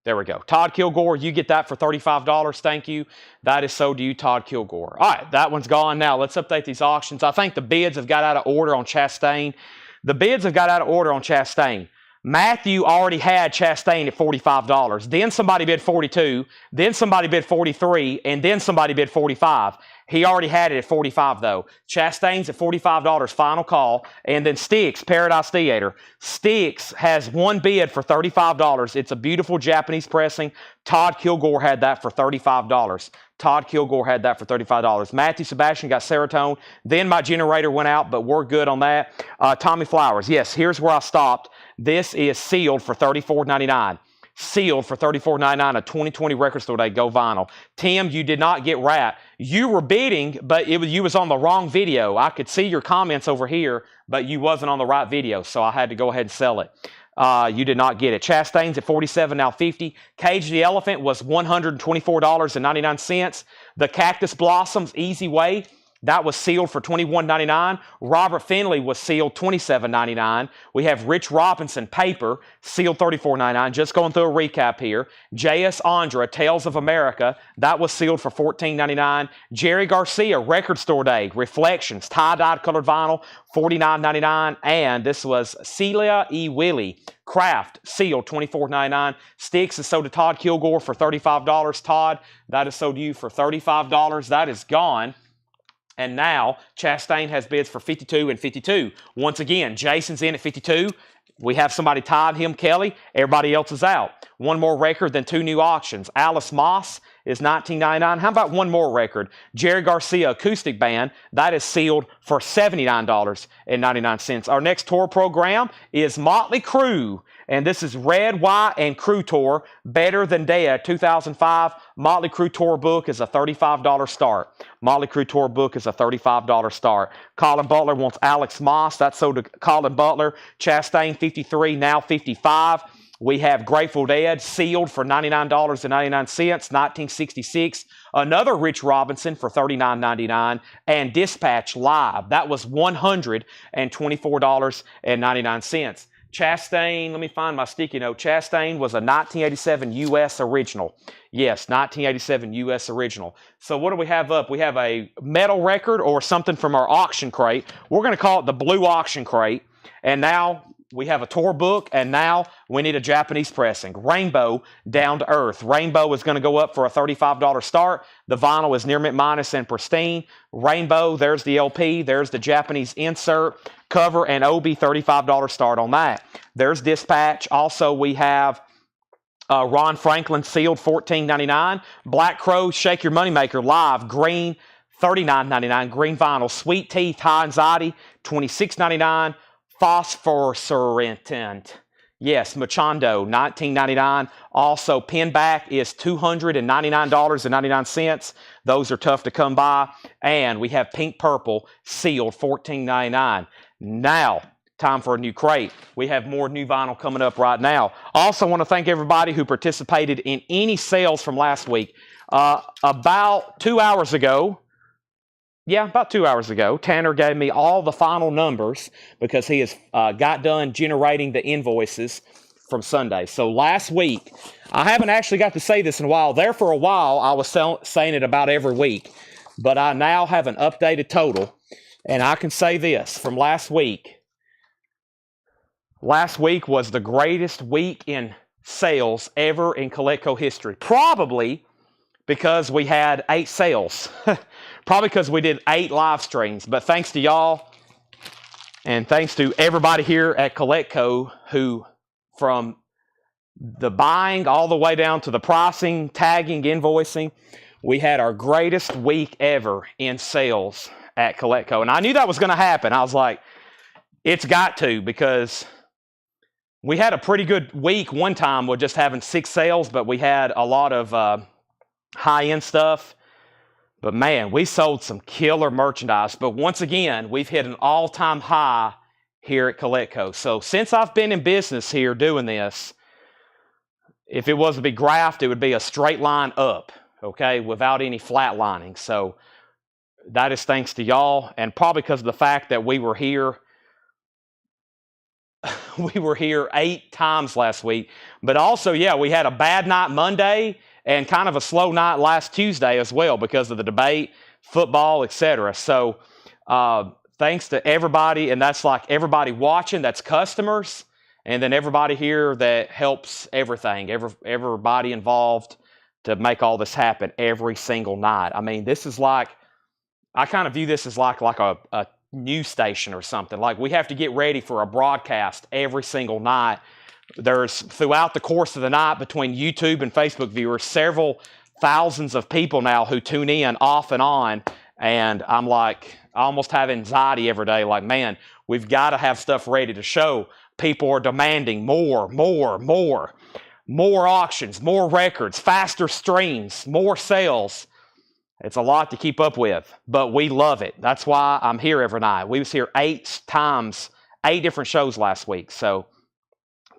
there we go. Todd Kilgore, you get that for $35. Thank you. That is so do you, Todd Kilgore. All right, that one's gone now. Let's update these auctions. I think the bids have got out of order on Chastain. The bids have got out of order on Chastain. Matthew already had Chastain at $45. Then somebody bid $42. Then somebody bid $43. And then somebody bid $45. He already had it at $45 though. Chastain's at $45, final call. And then Styx, Paradise Theater. Styx has one bid for $35. It's a beautiful Japanese pressing. Todd Kilgore had that for $35. Todd Kilgore had that for $35. Matthew Sebastian got Serotonin. Then my generator went out, but we're good on that. Tommy Flowers, yes, here's where I stopped. This is sealed for $34.99. Sealed for $34.99, a 2020 Record Store Day Go Vinyl. Tim, you did not get wrapped. You were bidding, but you was on the wrong video. I could see your comments over here, but you wasn't on the right video, so I had to go ahead and sell it. You did not get it. Chastain's at $47, now $50. Cage the Elephant was $124.99. The Cactus Blossoms Easy Way, that was sealed for $21.99. Robert Finley was sealed $27.99. We have Rich Robinson Paper, sealed $34.99. Just going through a recap here. J.S. Andra, Tales of America, that was sealed for $14.99. Jerry Garcia, Record Store Day, Reflections, tie-dyed colored vinyl, $49.99. And this was Celia E. Willie, Craft, sealed $24.99. Styx is sold to Todd Kilgore for $35. Todd, that is sold to you for $35. That is gone. And now, Chastain has bids for $52 and $52. Once again, Jason's in at $52. We have somebody tied him, Kelly. Everybody else is out. One more record, then two new auctions. Alice Moss is $19.99. How about one more record? Jerry Garcia Acoustic Band. That is sealed for $79.99. Our next tour program is Motley Crue. And this is Red, White, and Crew Tour. Better Than Dead 2005. Motley Crue Tour book is a $35 start. Motley Crue Tour book is a $35 start. Colin Butler wants Alex Moss. That's sold to Colin Butler. Chastain 53, now 55. We have Grateful Dead sealed for $99.99, 1966. Another Rich Robinson for $39.99. And Dispatch Live. That was $124.99. Chastain, let me find my sticky note. Chastain was a 1987 U.S. original. Yes, 1987 U.S. original. So what do we have up? We have a metal record or something from our auction crate. We're going to call it the Blue Auction Crate. And now we have a tour book, and now we need a Japanese pressing. Rainbow, Down to Earth. Rainbow is going to go up for a $35 start. The vinyl is near mint minus and pristine. Rainbow, there's the LP. There's the Japanese insert. Cover and OB, $35 start on that. There's Dispatch. Also, we have Ron Franklin sealed, $14.99. Black Crow, Shake Your Moneymaker live, green, $39.99. Green vinyl. Sweet Teeth, High Anxiety, $26.99. Phosphorescent. Yes, Machondo, $19.99. Also, Pinback is $299.99. Those are tough to come by. And we have Pink Purple, sealed, $14.99. Now, time for a new crate. We have more new vinyl coming up right now. Also, want to thank everybody who participated in any sales from last week. About 2 hours ago, Yeah, about 2 hours ago, Tanner gave me all the final numbers because he has got done generating the invoices from Sunday. So last week, I haven't actually got to say this in a while. There for a while, I was saying it about every week, but I now have an updated total, and I can say this from last week. Last week was the greatest week in sales ever in Colecco history. Probably because we had 8 sales. Probably because we did 8 live streams. But thanks to y'all and thanks to everybody here at Colecco who, from the buying all the way down to the pricing, tagging, invoicing, we had our greatest week ever in sales at Colecco. And I knew that was going to happen. I was like, it's got to, because we had a pretty good week one time with just having 6 sales, but we had a lot of high-end stuff. But man, we sold some killer merchandise. But once again, we've hit an all-time high here at Colecco. So since I've been in business here doing this, if it was to be graphed, it would be a straight line up, okay, without any flatlining. So that is thanks to y'all, and probably because of the fact that we were here 8 times last week. But also, yeah, we had a bad night Monday and kind of a slow night last Tuesday as well because of the debate, football, etc. So thanks to everybody, and that's like everybody watching, that's customers, and then everybody here that helps everything, everybody involved to make all this happen every single night. I mean, this is like, I kind of view this as like a news station or something. Like, we have to get ready for a broadcast every single night. There's, throughout the course of the night, between YouTube and Facebook viewers, several thousands of people now who tune in off and on. And I'm like, I almost have anxiety every day. Like, man, we've got to have stuff ready to show. People are demanding more auctions, more records, faster streams, more sales. It's a lot to keep up with, but we love it. That's why I'm here every night. We was here 8 times, 8 different shows last week. So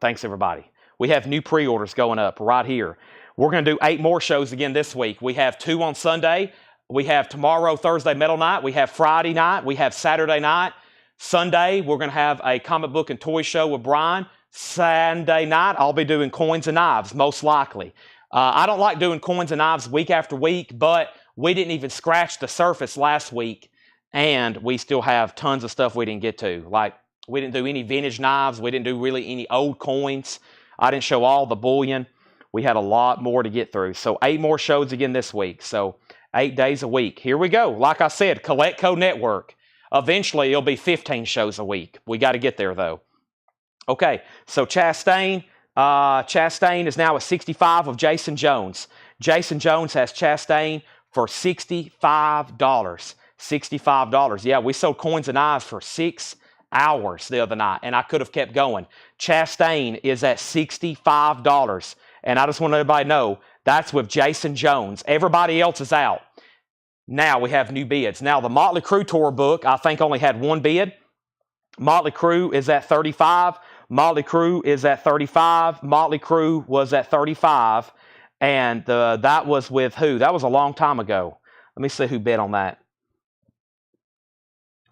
thanks, everybody. We have new pre-orders going up right here. We're going to do 8 more shows again this week. We have 2 on Sunday. We have tomorrow, Thursday, Metal Night. We have Friday night. We have Saturday night. Sunday, we're going to have a comic book and toy show with Brian. Sunday night, I'll be doing coins and knives, most likely. I don't like doing coins and knives week after week, but we didn't even scratch the surface last week, and we still have tons of stuff we didn't get to. Like, we didn't do any vintage knives. We didn't do really any old coins. I didn't show all the bullion. We had a lot more to get through. So 8 more shows again this week. So 8 days a week. Here we go. Like I said, Colecco Network. Eventually, it'll be 15 shows a week. We got to get there, though. Okay, so Chastain. Chastain is now at 65 of Jason Jones. Jason Jones has Chastain for $65. $65. Yeah, we sold coins and knives for 6 hours the other night, and I could have kept going. Chastain is at $65, and I just want everybody to know that's with Jason Jones. Everybody else is out. Now we have new bids. Now, the Motley Crue tour book, I think, only had 1 bid. Motley Crue is at 35. Motley Crue is at 35. Motley Crue was at 35. And that was with who? That was a long time ago. Let me see who bid on that.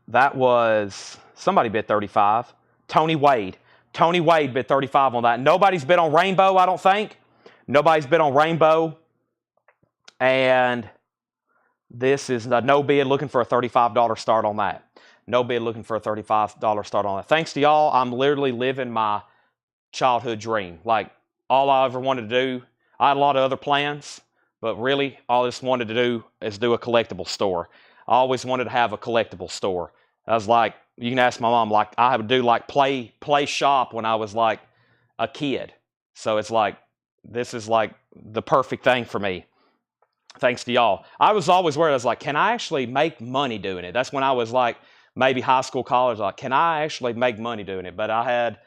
That was, somebody bid 35. Tony Wade. Tony Wade bid 35 on that. Nobody's bid on Rainbow, I don't think. Nobody's bid on Rainbow. And this is a no bid, looking for a $35 start on that. No bid, looking for a $35 start on that. Thanks to y'all, I'm literally living my childhood dream. Like, all I ever wanted to do, I had a lot of other plans, but really, all I just wanted to do is do a collectible store. I always wanted to have a collectible store. I was like, you can ask my mom, like, I would do like play shop when I was like a kid. So it's like, this is like the perfect thing for me. Thanks to y'all. I was always worried. I was like, can I actually make money doing it? That's when I was like, maybe high school, college, like, can I actually make money doing it? But I had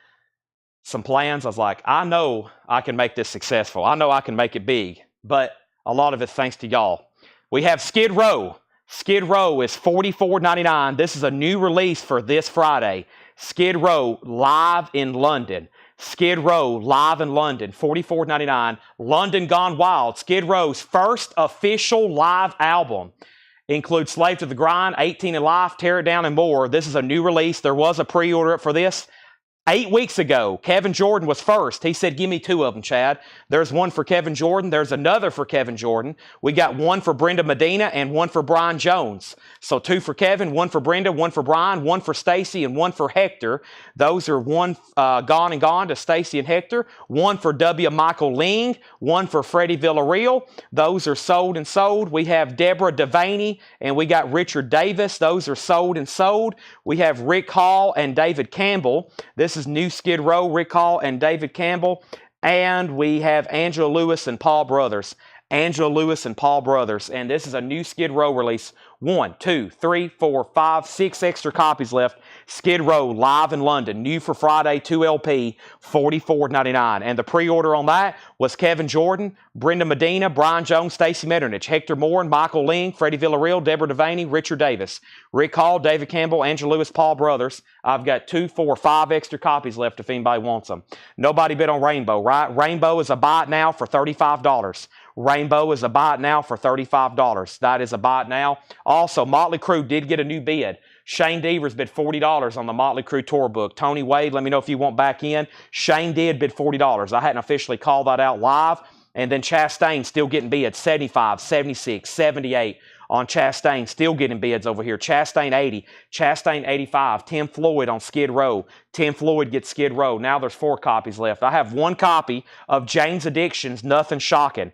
some plans. I was like, I know I can make this successful. I know I can make it big. But a lot of it's thanks to y'all. We have Skid Row. Skid Row is $44.99. This is a new release for this Friday. Skid Row live in London. Skid Row live in London, $44.99. London Gone Wild, Skid Row's first official live album. Includes Slave to the Grind, 18 in Life, Tear It Down, and more. This is a new release. There was a pre-order for this 8 weeks ago. Kevin Jordan was first. He said, give me 2 of them, Chad. There's one for Kevin Jordan. There's another for Kevin Jordan. We got one for Brenda Medina and one for Brian Jones. So 2 for Kevin, 1 for Brenda, 1 for Brian, 1 for Stacy, and 1 for Hector. Those are 1 Gone and Gone to Stacy and Hector, 1 for W. Michael Ling, 1 for Freddie Villarreal. Those are sold and sold. We have Deborah Devaney and we got Richard Davis. Those are sold and sold. We have Rick Hall and David Campbell. This is new Skid Row, Rick Hall and David Campbell. And we have Angela Lewis and Paul Brothers. Angela Lewis and Paul Brothers. And this is a new Skid Row release. 1, 2, 3, 4, 5, 6 extra copies left. Skid Row live in London. New for Friday, 2 LP, $44.99. And the pre-order on that was Kevin Jordan, Brenda Medina, Brian Jones, Stacy Metternich, Hector Moore, Michael Ling, Freddie Villarreal, Deborah Devaney, Richard Davis, Rick Hall, David Campbell, Angela Lewis, Paul Brothers. I've got 2, 4, 5 extra copies left if anybody wants them. Nobody bid on Rainbow, right? Rainbow is a buy it now for $35. Rainbow is a buy it now for $35. That is a buy it now. Also, Motley Crue did get a new bid. Shane Devers bid $40 on the Motley Crue tour book. Tony Wade, let me know if you want back in. Shane did bid $40. I hadn't officially called that out live. And then Chastain still getting bids, 75, 76, 78 on Chastain, still getting bids over here. Chastain 80, Chastain 85, Tim Floyd on Skid Row. Tim Floyd gets Skid Row. Now there's 4 copies left. I have 1 copy of Jane's Addictions, Nothing Shocking.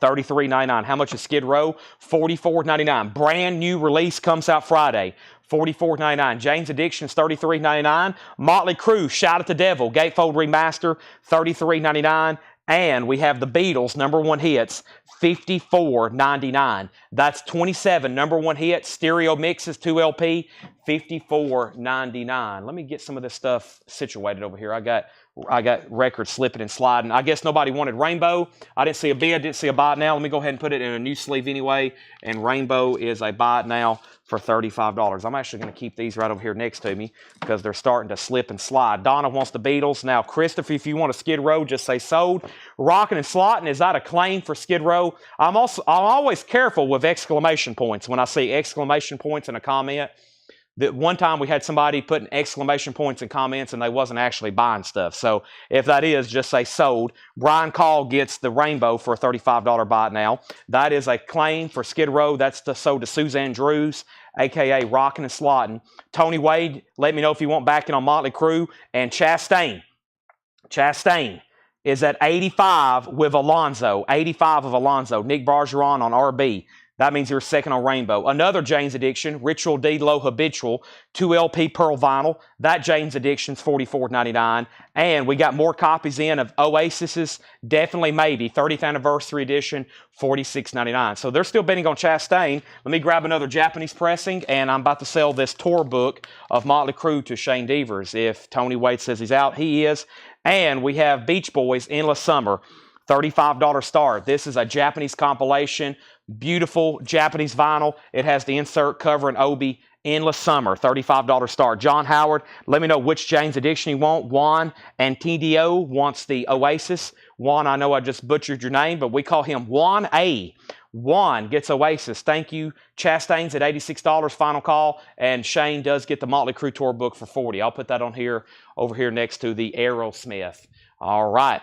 $33.99. How much is Skid Row? $44.99. Brand new release comes out Friday. $44.99. Jane's Addictions, $33.99. Motley Crue, Shout at the Devil, Gatefold Remaster, $33.99. And we have the Beatles, #1 hits, $54.99. That's 27 #1 hits, stereo mixes, 2 LP, $54.99. Let me get some of this stuff situated over here. I got records slipping and sliding. I guess nobody wanted Rainbow. I didn't see a bid, didn't see a buy it now. Let me go ahead and put it in a new sleeve anyway. And Rainbow is a buy it now for $35. I'm actually going to keep these right over here next to me because they're starting to slip and slide. Donna wants the Beatles. Now, Christopher, if you want a Skid Row, just say sold. Rockin' and Slottin', is that a claim for Skid Row? I'm always careful with exclamation points when I see exclamation points in a comment. That one time we had somebody putting exclamation points in comments and they wasn't actually buying stuff. So if that is, just say sold. Brian Call gets the Rainbow for a $35 buy it now. That is a claim for Skid Row. That's sold to Suzanne Drews, a.k.a. Rockin' and Slottin'. Tony Wade, let me know if you want backing on Motley Crue. And Chastain. Chastain is at 85 with Alonzo. 85 of Alonzo. Nick Bargeron on RB. That means you're second on Rainbow. Another Jane's Addiction, Ritual D Low Habitual, 2 LP Pearl Vinyl. That Jane's Addiction's $44.99. And we got more copies in of Oasis's Definitely Maybe, 30th Anniversary Edition, $46.99. So they're still bidding on Chastain. Let me grab another Japanese pressing, and I'm about to sell this tour book of Motley Crue to Shane Devers. If Tony Wade says he's out, he is. And we have Beach Boys, Endless Summer, $35 start. This is a Japanese compilation. Beautiful Japanese vinyl. It has the insert cover and obi. Endless Summer, $35 start. John Howard, let me know which Jane's Addiction you want. Juan and TDO wants the Oasis. Juan, I know I just butchered your name, but we call him Juan A. Juan gets Oasis. Thank you. Chastain's at $86, final call. And Shane does get the Motley Crue tour book for $40. I'll put that on here, over here next to the Aerosmith. All right.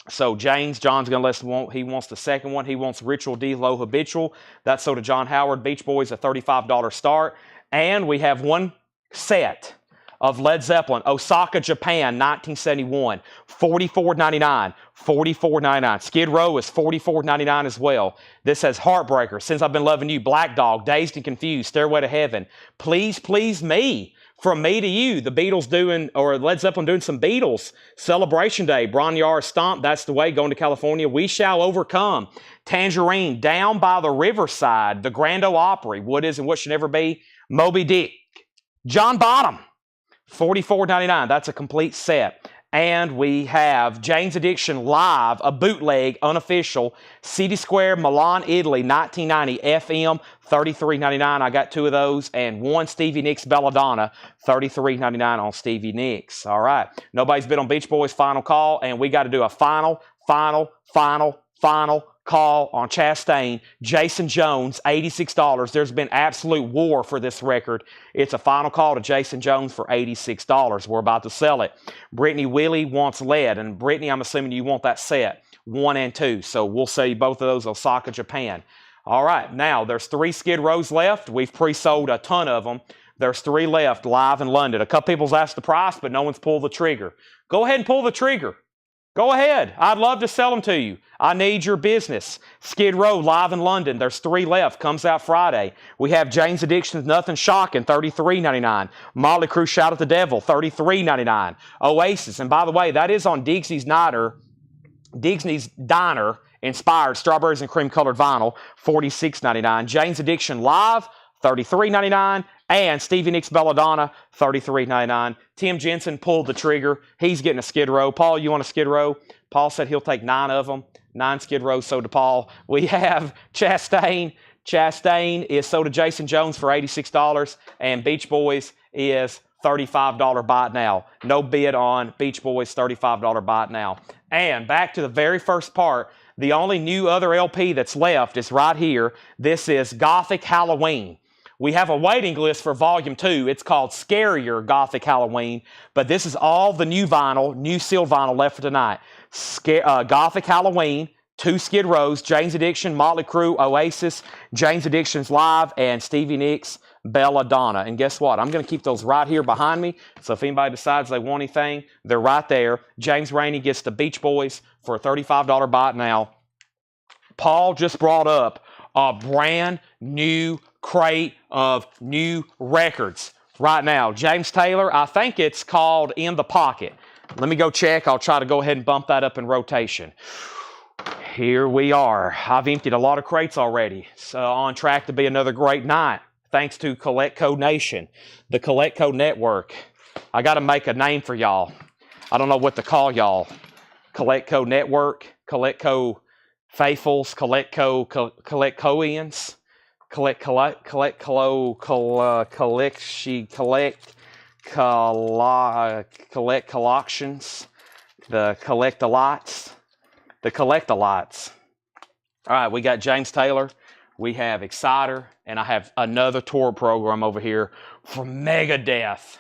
So John's going to let us he wants the second one. He wants Ritual D Low Habitual. That's so to John Howard. Beach Boys, a $35 start. And we have one set of Led Zeppelin, Osaka, Japan, 1971, $44.99. $44.99. Skid Row is $44.99 as well. This says Heartbreaker, Since I've Been Loving You, Black Dog, Dazed and Confused, Stairway to Heaven, Please Please Me. From Me to You, the Beatles doing, or Led Zeppelin doing some Beatles. Celebration Day, Bron-Y-Aur Stomp, That's the Way, Going to California, We Shall Overcome. Tangerine, Down by the Riverside, The Grand Ole Opry, What Is and What Should Never Be, Moby Dick. John Bottom, $44.99. That's a complete set. And we have Jane's Addiction Live, a bootleg, unofficial, City Square, Milan, Italy, 1990, FM, $33.99. I got 2 of those. And 1 Stevie Nicks Belladonna, $33.99 on Stevie Nicks. All right. Nobody's bid on Beach Boys, final call. And we got to do a final call on Chastain. Jason Jones, $86. There's been absolute war for this record. It's a final call to Jason Jones for $86. We're about to sell it. Brittany Willie wants lead. And Brittany, I'm assuming you want that set 1 and 2. So we'll sell you both of those, Osaka, Japan. All right, now there's 3 Skid Rows left. We've pre-sold a ton of them. There's 3 left live in London. A couple people's asked the price, but no one's pulled the trigger. Go ahead and pull the trigger. Go ahead. I'd love to sell them to you. I need your business. Skid Row live in London. There's 3 left. Comes out Friday. We have Jane's Addictions, Nothing Shocking, $33.99. Motley Crue, Shout at the Devil, $33.99. Oasis, and by the way, that is on Diggs's Diner, inspired strawberries and cream colored vinyl, $46.99. Jane's Addiction Live, $33.99. And Stevie Nicks Belladonna, $33.99. Tim Jensen pulled the trigger. He's getting a Skid Row. Paul, you want a Skid Row? Paul said he'll take 9 of them. 9 Skid Rows sold to Paul. We have Chastain. Chastain is sold to Jason Jones for $86. And Beach Boys is $35 buy it now. No bid on Beach Boys, $35 buy it now. And back to the very first part, the only new other LP that's left is right here. This is Gothic Halloween. We have a waiting list for Volume 2. It's called Scarier Gothic Halloween. But this is all the new vinyl, new sealed vinyl left for tonight. Gothic Halloween, 2 Skid Rows, Jane's Addiction, Motley Crue, Oasis, Jane's Addictions Live, and Stevie Nicks Belladonna. And guess what? I'm going to keep those right here behind me. So if anybody decides they want anything, they're right there. James Rainey gets the Beach Boys for a $35 buy it now. Paul just brought up a brand new crate of new records right now. James Taylor, I think it's called In the Pocket. Let me go check. I'll try to go ahead and bump that up in rotation. Here we are. I've emptied a lot of crates already. So on track to be another great night. Thanks to CollectCo Nation, the CollectCo Network. I got to make a name for y'all. I don't know what to call y'all. CollectCo Network, CollectCo Faithfuls, CollectCoians. Collect collections, the collect-a-lots, the collect-a-lots. All right, we got James Taylor, we have Exciter, and I have another tour program over here for Megadeth.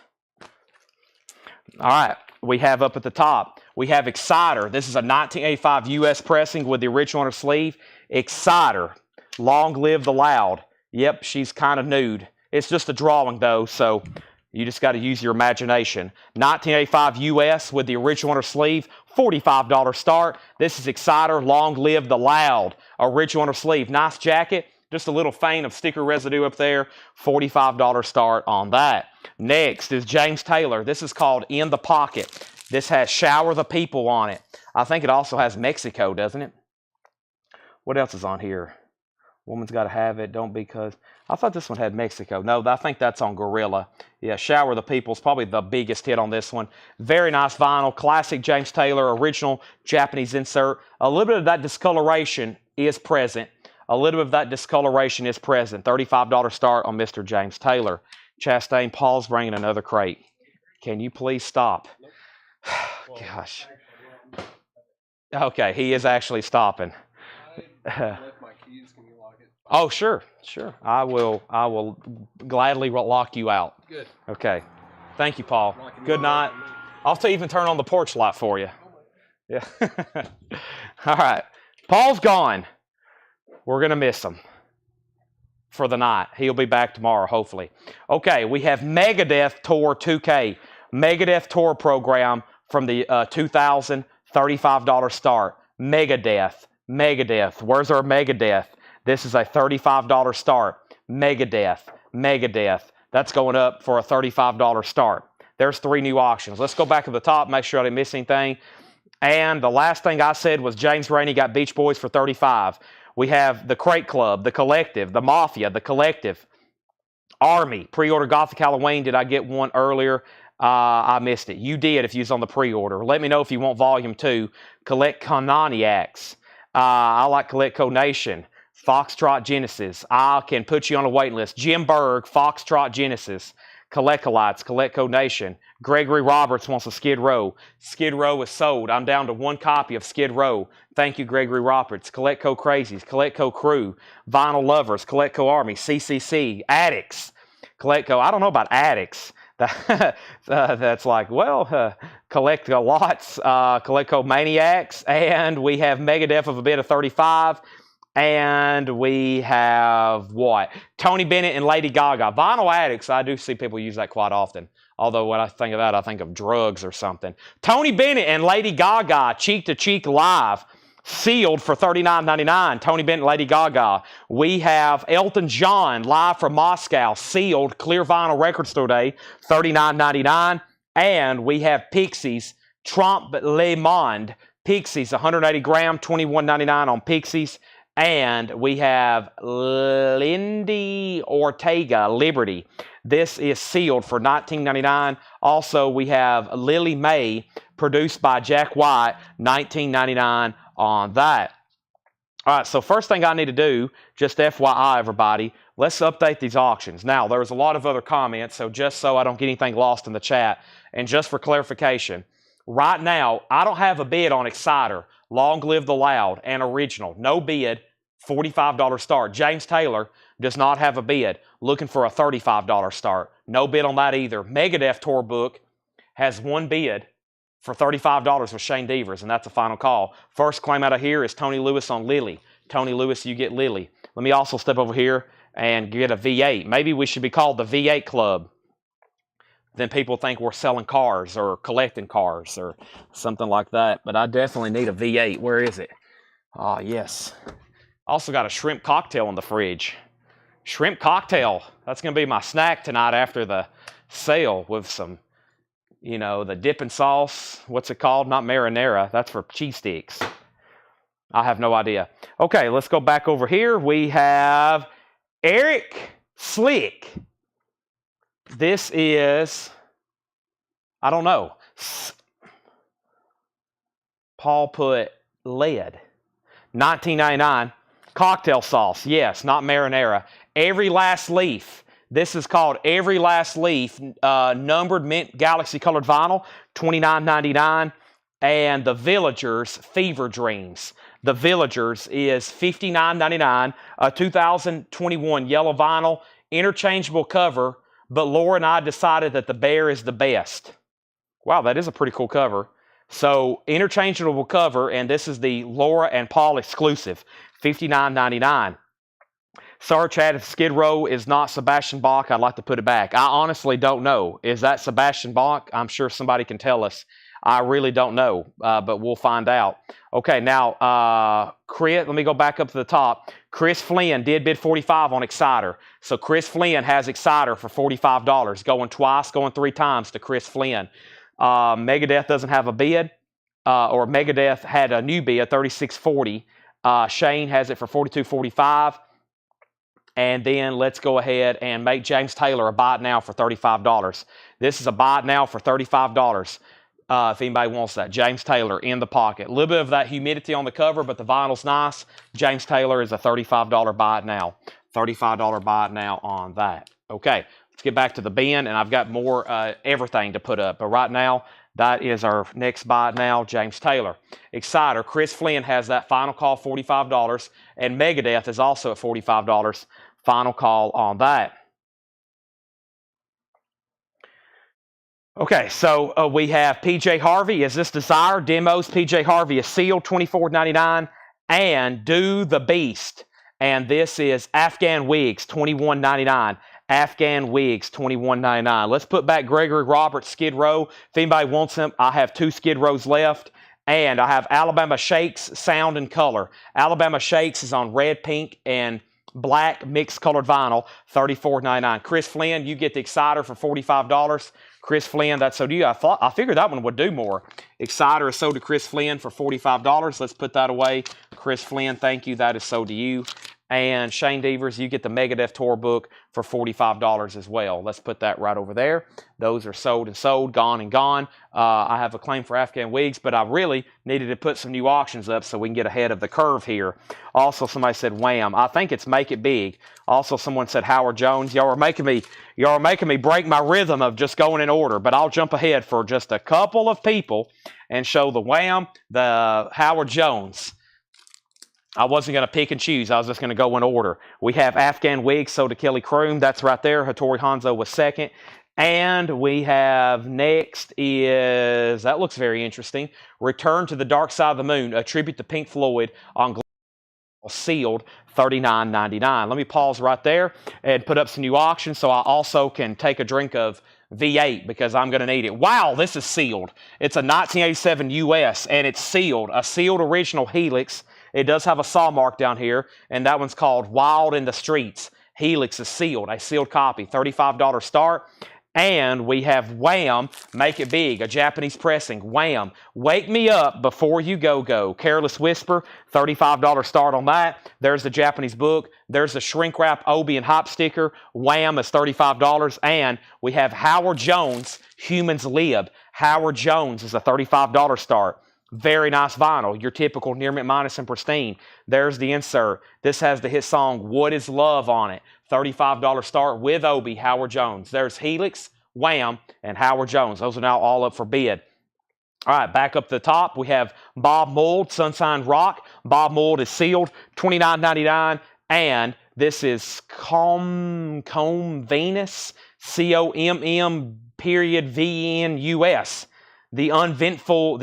All right, we have up at the top, we have Exciter. This is a 1985 U.S. pressing with the original on her sleeve. Exciter. Long Live the Loud. Yep, she's kind of nude. It's just a drawing, though, so you just got to use your imagination. 1985 U.S. with the original on her sleeve, $45 start. This is Exciter, Long Live the Loud. Original on her sleeve. Nice jacket. Just a little feint of sticker residue up there. $45 start on that. Next is James Taylor. This is called In the Pocket. This has Shower the People on it. I think it also has Mexico, doesn't it? What else is on here? Woman's Gotta Have It, Don't Because. I thought this one had Mexico. No, I think that's on Gorilla. Yeah, Shower the People is probably the biggest hit on this one. Very nice vinyl. Classic James Taylor, original Japanese insert. A little bit of that discoloration is present. $35 start on Mr. James Taylor. Chastain, Paul's bringing another crate. Can you please stop? Gosh. Okay, he is actually stopping. Oh, sure. I will gladly lock you out. Good. Okay. Thank you, Paul. Good night. I'll even turn on the porch light for you. Yeah. All right. Paul's gone. We're going to miss him for the night. He'll be back tomorrow, hopefully. Okay, we have Megadeth Tour 2K. Megadeth Tour program from the 2000, $35 start. Megadeth. Where's our Megadeth? This is a $35 start. Megadeth. That's going up for a $35 start. There's 3 new auctions. Let's go back to the top, make sure I didn't miss anything. And the last thing I said was James Rainey got Beach Boys for $35. We have the Crate Club, the Collective, the Mafia, the Collective, Army, pre-order Gothic Halloween. Did I get one earlier? I missed it. You did if you was on the pre-order. Let me know if you want Volume 2. Collect Conaniacs. I like CollectCo Nation. Foxtrot Genesis. I can put you on a wait list. Jim Berg, Foxtrot Genesis. Collectalites, Collectco Nation. Gregory Roberts wants a Skid Row. Skid Row is sold. I'm down to 1 copy of Skid Row. Thank you, Gregory Roberts. Collectco Crazies, Collectco Crew, Vinyl Lovers, Collectco Army, CCC, Addicts. Collectco, I don't know about Addicts. That's like, well, Collectco Lots, Collectco Maniacs, and we have Megadeth of a bid of 35. And we have what? Tony Bennett and Lady Gaga. Vinyl Addicts, I do see people use that quite often. Although when I think of that, I think of drugs or something. Tony Bennett and Lady Gaga, Cheek to Cheek Live, sealed for $39.99. Tony Bennett and Lady Gaga. We have Elton John, live from Moscow, sealed, clear vinyl record store day, $39.99. And we have Pixies, Trompe Le Monde. Pixies, 180 gram, $21.99 on Pixies. And we have Lindy Ortega, Liberty. This is sealed for $19.99. Also, we have Lily May, produced by Jack White, $19.99 on that. All right, so first thing I need to do, just FYI, everybody, let's update these auctions. Now, there was a lot of other comments, so just so I don't get anything lost in the chat, and just for clarification, right now, I don't have a bid on Exciter. Long Live the Loud and Original. No bid, $45 start. James Taylor does not have a bid. Looking for a $35 start. No bid on that either. Megadeth Tour Book has 1 bid for $35 with Shane Devers, and that's a final call. First claim out of here is Tony Lewis on Lily. Tony Lewis, you get Lily. Let me also step over here and get a V8. Maybe we should be called the V8 Club. Then people think we're selling cars or collecting cars or something like that. But I definitely need a V8. Where is it? Ah, yes. Also got a shrimp cocktail in the fridge. Shrimp cocktail. That's going to be my snack tonight after the sale with some, you know, the dipping sauce. What's it called? Not marinara. That's for cheese sticks. I have no idea. Okay, let's go back over here. We have Eric Slick. This is, I don't know. Paul put lead. $19.99. Cocktail sauce. Yes, not marinara. Every Last Leaf. This is called Every Last Leaf. Numbered mint galaxy colored vinyl. $29.99. And The Villagers Fever Dreams. The Villagers is $59.99. 2021 yellow vinyl. Interchangeable cover. But Laura and I decided that the bear is the best. Wow, that is a pretty cool cover. So, interchangeable cover, and this is the Laura and Paul exclusive, $59.99. Sorry, Chad, if Skid Row is not Sebastian Bach, I'd like to put it back. I honestly don't know. Is that Sebastian Bach? I'm sure somebody can tell us. I really don't know, but we'll find out. Okay, now, Chris, let me go back up to the top. Chris Flynn did bid $45 on Exciter. So Chris Flynn has Exciter for $45. Going twice, going 3 times to Chris Flynn. Megadeth doesn't have a bid, or Megadeth had a new bid, $36.40. Shane has it for $42.45. And then let's go ahead and make James Taylor a buy it now for $35. This is a buy it now for $35. If anybody wants that. James Taylor in the pocket. A little bit of that humidity on the cover, but the vinyl's nice. James Taylor is a $35 buy it now. $35 buy it now on that. Okay, let's get back to the bin, and I've got more everything to put up. But right now, that is our next buy it now, James Taylor. Exciter, Chris Flynn has that final call, $45, and Megadeth is also at $45. Final call on that. Okay, so we have PJ Harvey. Is this Desire? Demos. PJ Harvey is sealed, $24.99. And Do the Beast. And this is Afghan Wigs, $21.99. Afghan Wigs, $21.99. Let's put back Gregory Roberts Skid Row. If anybody wants them, I have 2 Skid Rows left. And I have Alabama Shakes, Sound and Color. Alabama Shakes is on red, pink, and black mixed colored vinyl, $34.99. Chris Flynn, you get the Exciter for $45. Chris Flynn, that's so to you. I figured that one would do more. Exciter is sold to Chris Flynn for $45. Let's put that away. Chris Flynn, thank you. That is sold to you. And Shane Devers, you get the Megadeth Tour book for $45 as well. Let's put that right over there. Those are sold and sold, gone and gone. I have a claim for Afghan wigs, but I really needed to put some new auctions up so we can get ahead of the curve here. Also, somebody said Wham. I think it's Make It Big. Also, someone said Howard Jones. Y'all are making me break my rhythm of just going in order, but I'll jump ahead for just a couple of people and show the Wham, the Howard Jones. I wasn't going to pick and choose. I was just going to go in order. We have Afghan wigs sold to Kelly Kroom. That's right there. Hattori Hanzo was second. And we have next is, that looks very interesting, Return to the Dark Side of the Moon, a tribute to Pink Floyd on sealed, $39.99. Let me pause right there and put up some new auctions so I also can take a drink of V8 because I'm going to need it. Wow, this is sealed. It's a 1987 US and it's sealed. A sealed original Helix. It does have a saw mark down here, and that one's called Wild in the Streets. Helix is sealed, a sealed copy, $35 start. And we have Wham, Make It Big, a Japanese pressing. Wham, Wake Me Up Before You Go. Careless Whisper, $35 start on that. There's the Japanese book. There's the shrink wrap Obi and Hop sticker. Wham is $35. And we have Howard Jones, Humans Live. Howard Jones is a $35 start. Very nice vinyl, your typical near mint minus and pristine. There's the insert. This has the hit song What Is Love on it. $35 start with Obi, Howard Jones. There's Helix, Wham, and Howard Jones. Those are now all up for bid. All right, back up to the top, we have Bob Mould, Sunshine Rock. Bob Mould is sealed, $29.99. And this is Comb Venus, COMM.VN US. The uneventful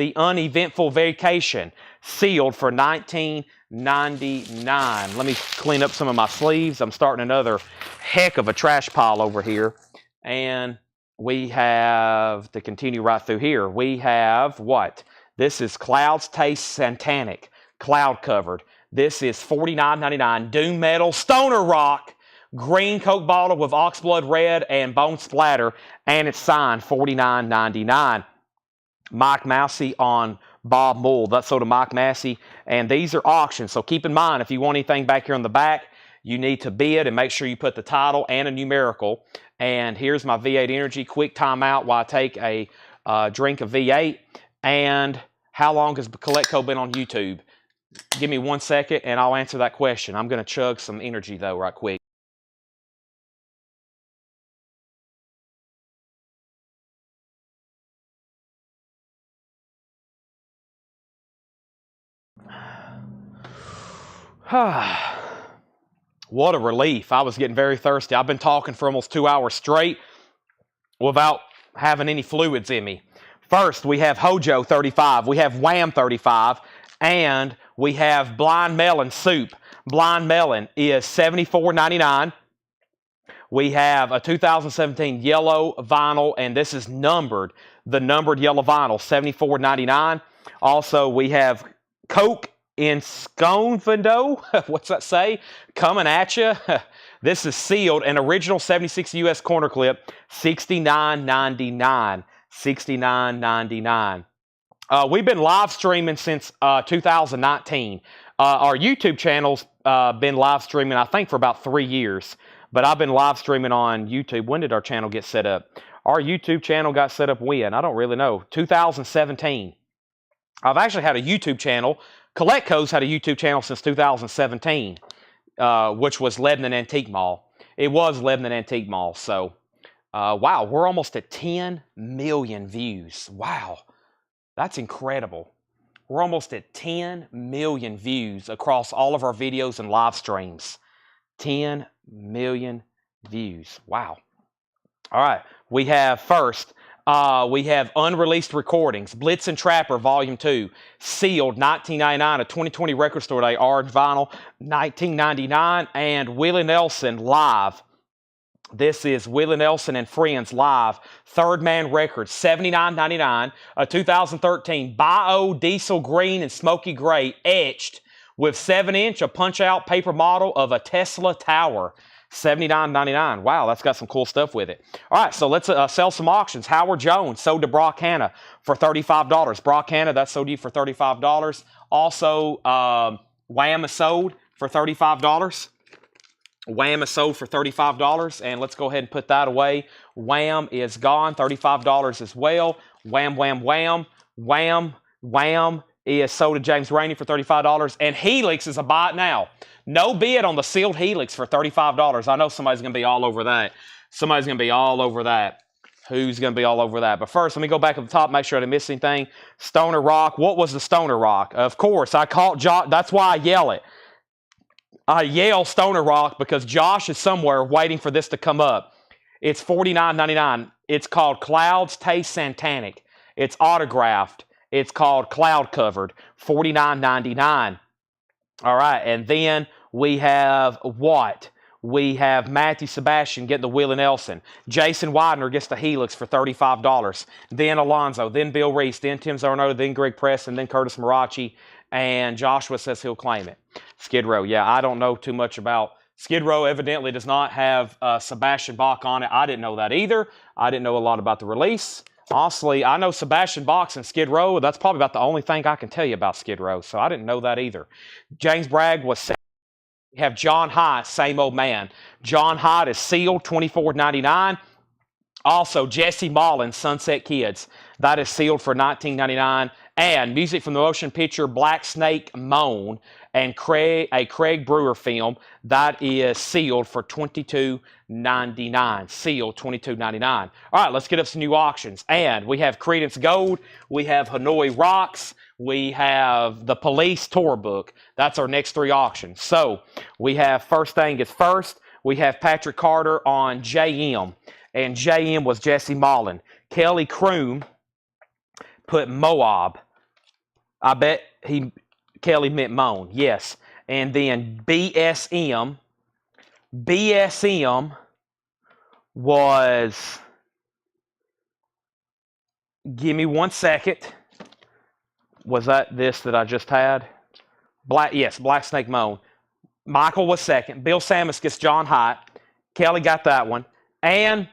vacation, sealed for $19.99. Let me clean up some of my sleeves. I'm starting another heck of a trash pile over here. And we have, to continue right through here, we have what? This is Clouds Taste Satanic, cloud covered. This is $49.99. Doom Metal, Stoner Rock, green Coke bottle with Oxblood Red and Bone Splatter, and it's signed $49.99. Mike Massey on Bob Mould. That's sold to Mike Massey. And these are auctions. So keep in mind, if you want anything back here on the back, you need to bid and make sure you put the title and a numerical. And here's my V8 Energy quick timeout while I take a drink of V8. And how long has Collecco been on YouTube? Give me 1 second and I'll answer that question. I'm going to chug some energy though right quick. What a relief. I was getting very thirsty. I've been talking for almost 2 hours straight without having any fluids in me. First, we have Hojo 35. We have Wham 35. And we have Blind Melon Soup. Blind Melon is $74.99. We have a 2017 yellow vinyl, and this is numbered. The numbered yellow vinyl, $74.99. Also, we have Coke in Sconfindo, what's that say? Coming at you. This is sealed, an original 76 US corner clip, $69.99. $69.99. We've been live streaming since 2019. Our YouTube channel's been live streaming, I think, for about 3 years. But I've been live streaming on YouTube. When did our channel get set up? Our YouTube channel got set up when? I don't really know. 2017. I've actually had a YouTube channel. Collecco's had a YouTube channel since 2017, which was Lebanon Antique Mall. It was Lebanon Antique Mall. So, wow, we're almost at 10 million views. Wow, that's incredible. We're almost at 10 million views across all of our videos and live streams. 10 million views. Wow. All right, we have first... we have unreleased recordings. Blitz and Trapper, Volume 2. Sealed, $19.99. A 2020 Record Store Day, orange vinyl, $19.99. And Willie Nelson, live. This is Willie Nelson and Friends, live. Third Man Records, $79.99. A 2013 Bio Diesel Green and Smoky Gray, etched with 7-inch, a punch-out paper model of a Tesla Tower. $79.99. Wow, that's got some cool stuff with it. All right, so let's sell some auctions. Howard Jones sold to Brock Hanna for $35. Brock Hanna, that's sold you for $35. Also, Wham is sold for $35. Wham is sold for $35, and let's go ahead and put that away. Wham is gone, $35 as well. Wham, wham, wham, wham, wham is sold to James Rainey for $35, and Helix is a buy it now. No bid on the sealed Helix for $35. I know somebody's going to be all over that. Somebody's going to be all over that. Who's going to be all over that? But first, let me go back at the top, make sure I didn't miss anything. Stoner Rock. What was the Stoner Rock? Of course, I caught Josh. That's why I yell it. I yell Stoner Rock because Josh is somewhere waiting for this to come up. It's $49.99. It's called Clouds Taste Santanic. It's autographed. It's called Cloud Covered. $49.99. All right, and then we have what? We have Matthew Sebastian getting the Willie Nelson. Jason Widener gets the Helix for $35. Then Alonzo, then Bill Reese, then Tim Zarnoda, then Greg Preston, then Curtis Marachi, and Joshua says he'll claim it. Skid Row, yeah, I don't know too much about Skid Row. Evidently does not have Sebastian Bach on it. I didn't know that either. I didn't know a lot about the release. Honestly, I know Sebastian Bach and Skid Row. That's probably about the only thing I can tell you about Skid Row, so I didn't know that either. James Bragg was second. We have John Hyatt, same old man. John Hyatt is sealed, $24.99. Also, Jesse Mullins, Sunset Kids. That is sealed for $19.99. And music from the motion picture Black Snake Moan and a Craig Brewer film. That is sealed for $22.99. Sealed, $22.99. All right, let's get up some new auctions. And we have Credence Gold. We have Hanoi Rocks. We have the Police Tour Book. That's our next three auctions. So we have first thing is first. We have Patrick Carter on JM. And JM was Jesse Mullen. Kelly Kroom put Moab. I bet Kelly meant Moan. Yes. And then BSM. BSM was, give me 1 second. Was that this that I just had? Yes, Black Snake Moan. Michael was second. Bill Samus gets John Hyatt. Kelly got that one. And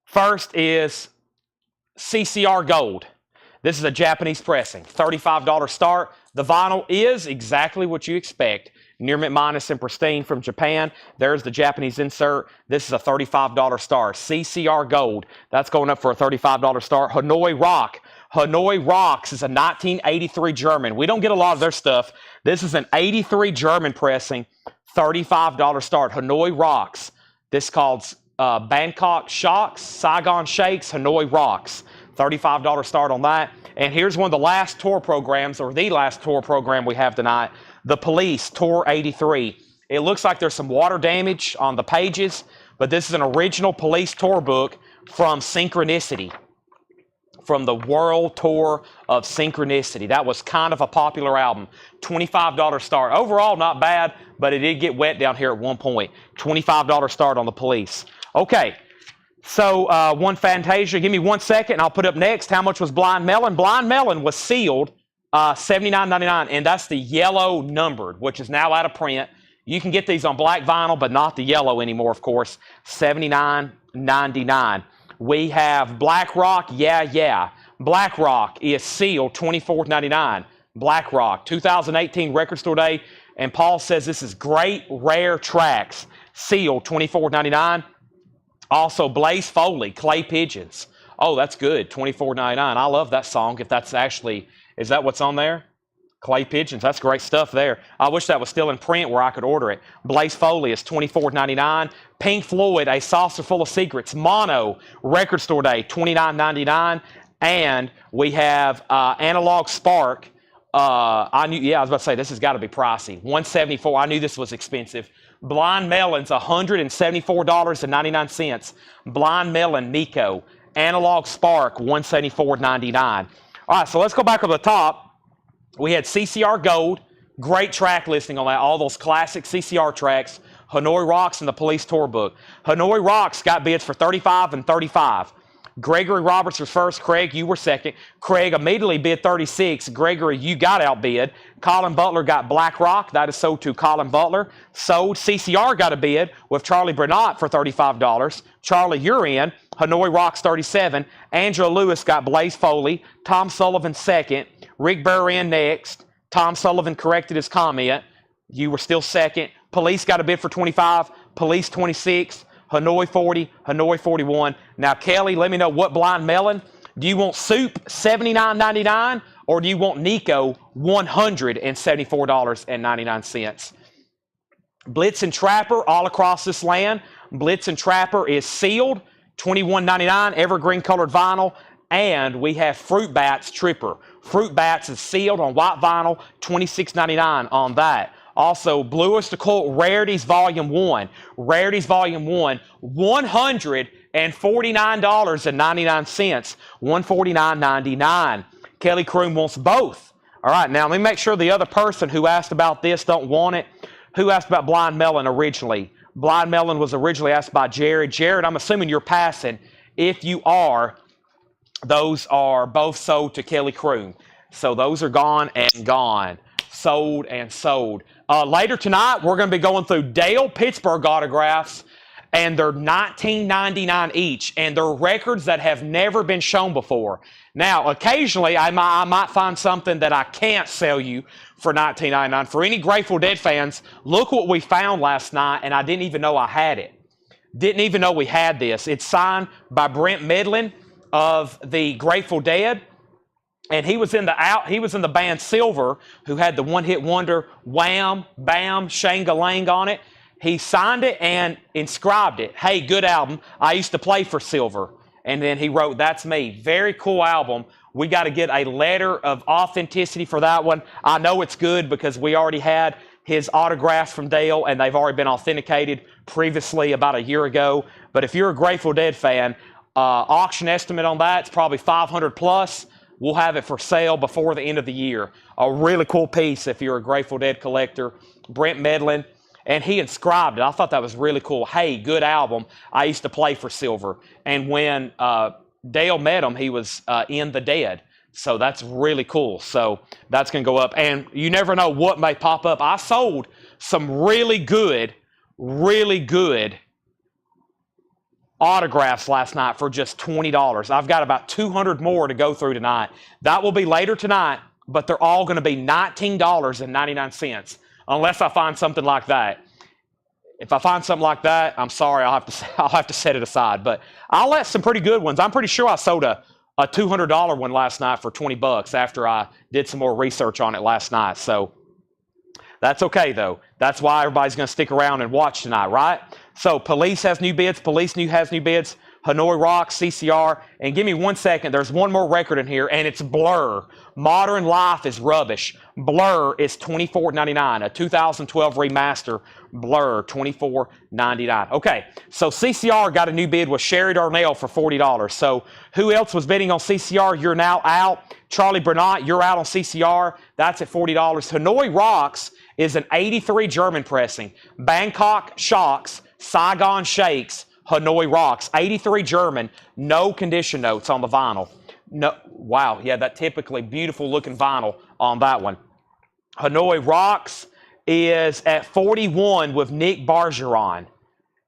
first is CCR Gold. This is a Japanese pressing. $35 start. The vinyl is exactly what you expect. Near mint minus and pristine from Japan. There's the Japanese insert. This is a $35 start. CCR Gold. That's going up for a $35 start. Hanoi Rock. Hanoi Rocks is a 1983 German. We don't get a lot of their stuff. This is an 83 German pressing. $35 start. Hanoi Rocks. This is called Bangkok Shocks, Saigon Shakes, Hanoi Rocks. $35 start on that. And here's one of the last tour programs, or the last tour program we have tonight. The Police Tour 83. It looks like there's some water damage on the pages, but this is an original Police Tour book from Synchronicity, from the World Tour of Synchronicity. That was kind of a popular album. $25 start. Overall, not bad, but it did get wet down here at one point. $25 start on the Police. Okay, so one Fantasia. Give me 1 second, and I'll put up next. How much was Blind Melon? Blind Melon was sealed $79.99, and that's the yellow numbered, which is now out of print. You can get these on black vinyl, but not the yellow anymore, of course. $79.99. We have Black Rock, yeah. Black Rock is sealed $24.99. Black Rock, 2018 Record Store Day, and Paul says this is great, rare tracks. Sealed $24.99. Also, Blaze Foley, Clay Pigeons. Oh, that's good, $24.99. I love that song. If that's actually, is that what's on there? Clay Pigeons, that's great stuff there. I wish that was still in print where I could order it. Blaze Foley is $24.99. Pink Floyd, A Saucer Full of Secrets. Mono, Record Store Day, $29.99. And we have Analog Spark. I was about to say, this has got to be pricey. $174. I knew this was expensive. Blind Melon's $174.99. Blind Melon, Nico. Analog Spark, $174.99. All right, so let's go back up to the top. We had CCR Gold, great track listing on that, all those classic CCR tracks. Hanoi Rocks and the Police Tour Book. Hanoi Rocks got bids for $35 and $35. Gregory Roberts was first. Craig, you were second. Craig immediately bid $36. Gregory, you got outbid. Colin Butler got Black Rock. That is sold to Colin Butler. Sold. CCR got a bid with Charlie Bernat for $35. Charlie, you're in. Hanoi Rocks, $37. Angela Lewis got Blaze Foley. Tom Sullivan second. Rick Burr in next. Tom Sullivan corrected his comment. You were still second. Police got a bid for 25. Police 26. Hanoi 40. Hanoi 41. Now, Kelly, let me know what blind melon. Do you want soup $79.99 or do you want Nico $174.99? Blitz and Trapper all across this land. Blitz and Trapper is sealed, $21.99, evergreen colored vinyl. And we have Fruit Bats Tripper. Fruit Bats is sealed on white vinyl, $26.99 on that. Also, Bluest Occult Rarities Volume 1. Rarities Volume 1, $149.99. $149.99. Kelly Kroom wants both. All right, now let me make sure the other person who asked about this don't want it. Who asked about Blind Melon originally? Blind Melon was originally asked by Jared. Jared, I'm assuming you're passing. If you are, those are both sold to Kelly Kroom. So those are gone and gone. Sold and sold. Later tonight, we're going to be going through Dale Pittsburgh autographs, and they're $19.99 each, and they're records that have never been shown before. Now, occasionally, I might find something that I can't sell you for $19.99. For any Grateful Dead fans, look what we found last night, and I didn't even know I had it. Didn't even know we had this. It's signed by Brent Medlin of the Grateful Dead, and he was in the band Silver, who had the one-hit wonder Wham, Bam, Shang-a-Lang on it. He signed it and inscribed it. Hey, good album. I used to play for Silver. And then he wrote, that's me. Very cool album. We got to get a letter of authenticity for that one. I know it's good because we already had his autographs from Dale, and they've already been authenticated previously about a year ago. But if you're a Grateful Dead fan, auction estimate on that, it's probably 500 plus. We'll have it for sale before the end of the year. A really cool piece if you're a Grateful Dead collector. Brent Medlin. And he inscribed it. I thought that was really cool. Hey, good album. I used to play for Silver. And when Dale met him, he was in the Dead. So that's really cool. So that's going to go up. And you never know what may pop up. I sold some really good autographs last night for just $20. I've got about 200 more to go through tonight. That will be later tonight, but they're all going to be $19.99. Unless I find something like that. If I find something like that, I'm sorry, I'll have to set it aside. But I'll let some pretty good ones. I'm pretty sure I sold a $200 one last night for $20 after I did some more research on it last night. So that's okay, though. That's why everybody's going to stick around and watch tonight, right? So Police has new bids. Has new bids. Hanoi Rocks, CCR. And give me 1 second. There's one more record in here, and it's Blur. Modern Life is rubbish. Blur is $24.99. A 2012 remaster. Blur, $24.99. Okay, so CCR got a new bid with Sherry Darnell for $40. So who else was bidding on CCR? You're now out. Charlie Bernat, you're out on CCR. That's at $40. Hanoi Rocks is an 83 German pressing. Bangkok Shocks, Saigon Shakes, Hanoi Rocks, 83 German, no condition notes on the vinyl. No, wow, yeah, that typically beautiful looking vinyl on that one. Hanoi Rocks is at 41 with Nick Bargeron,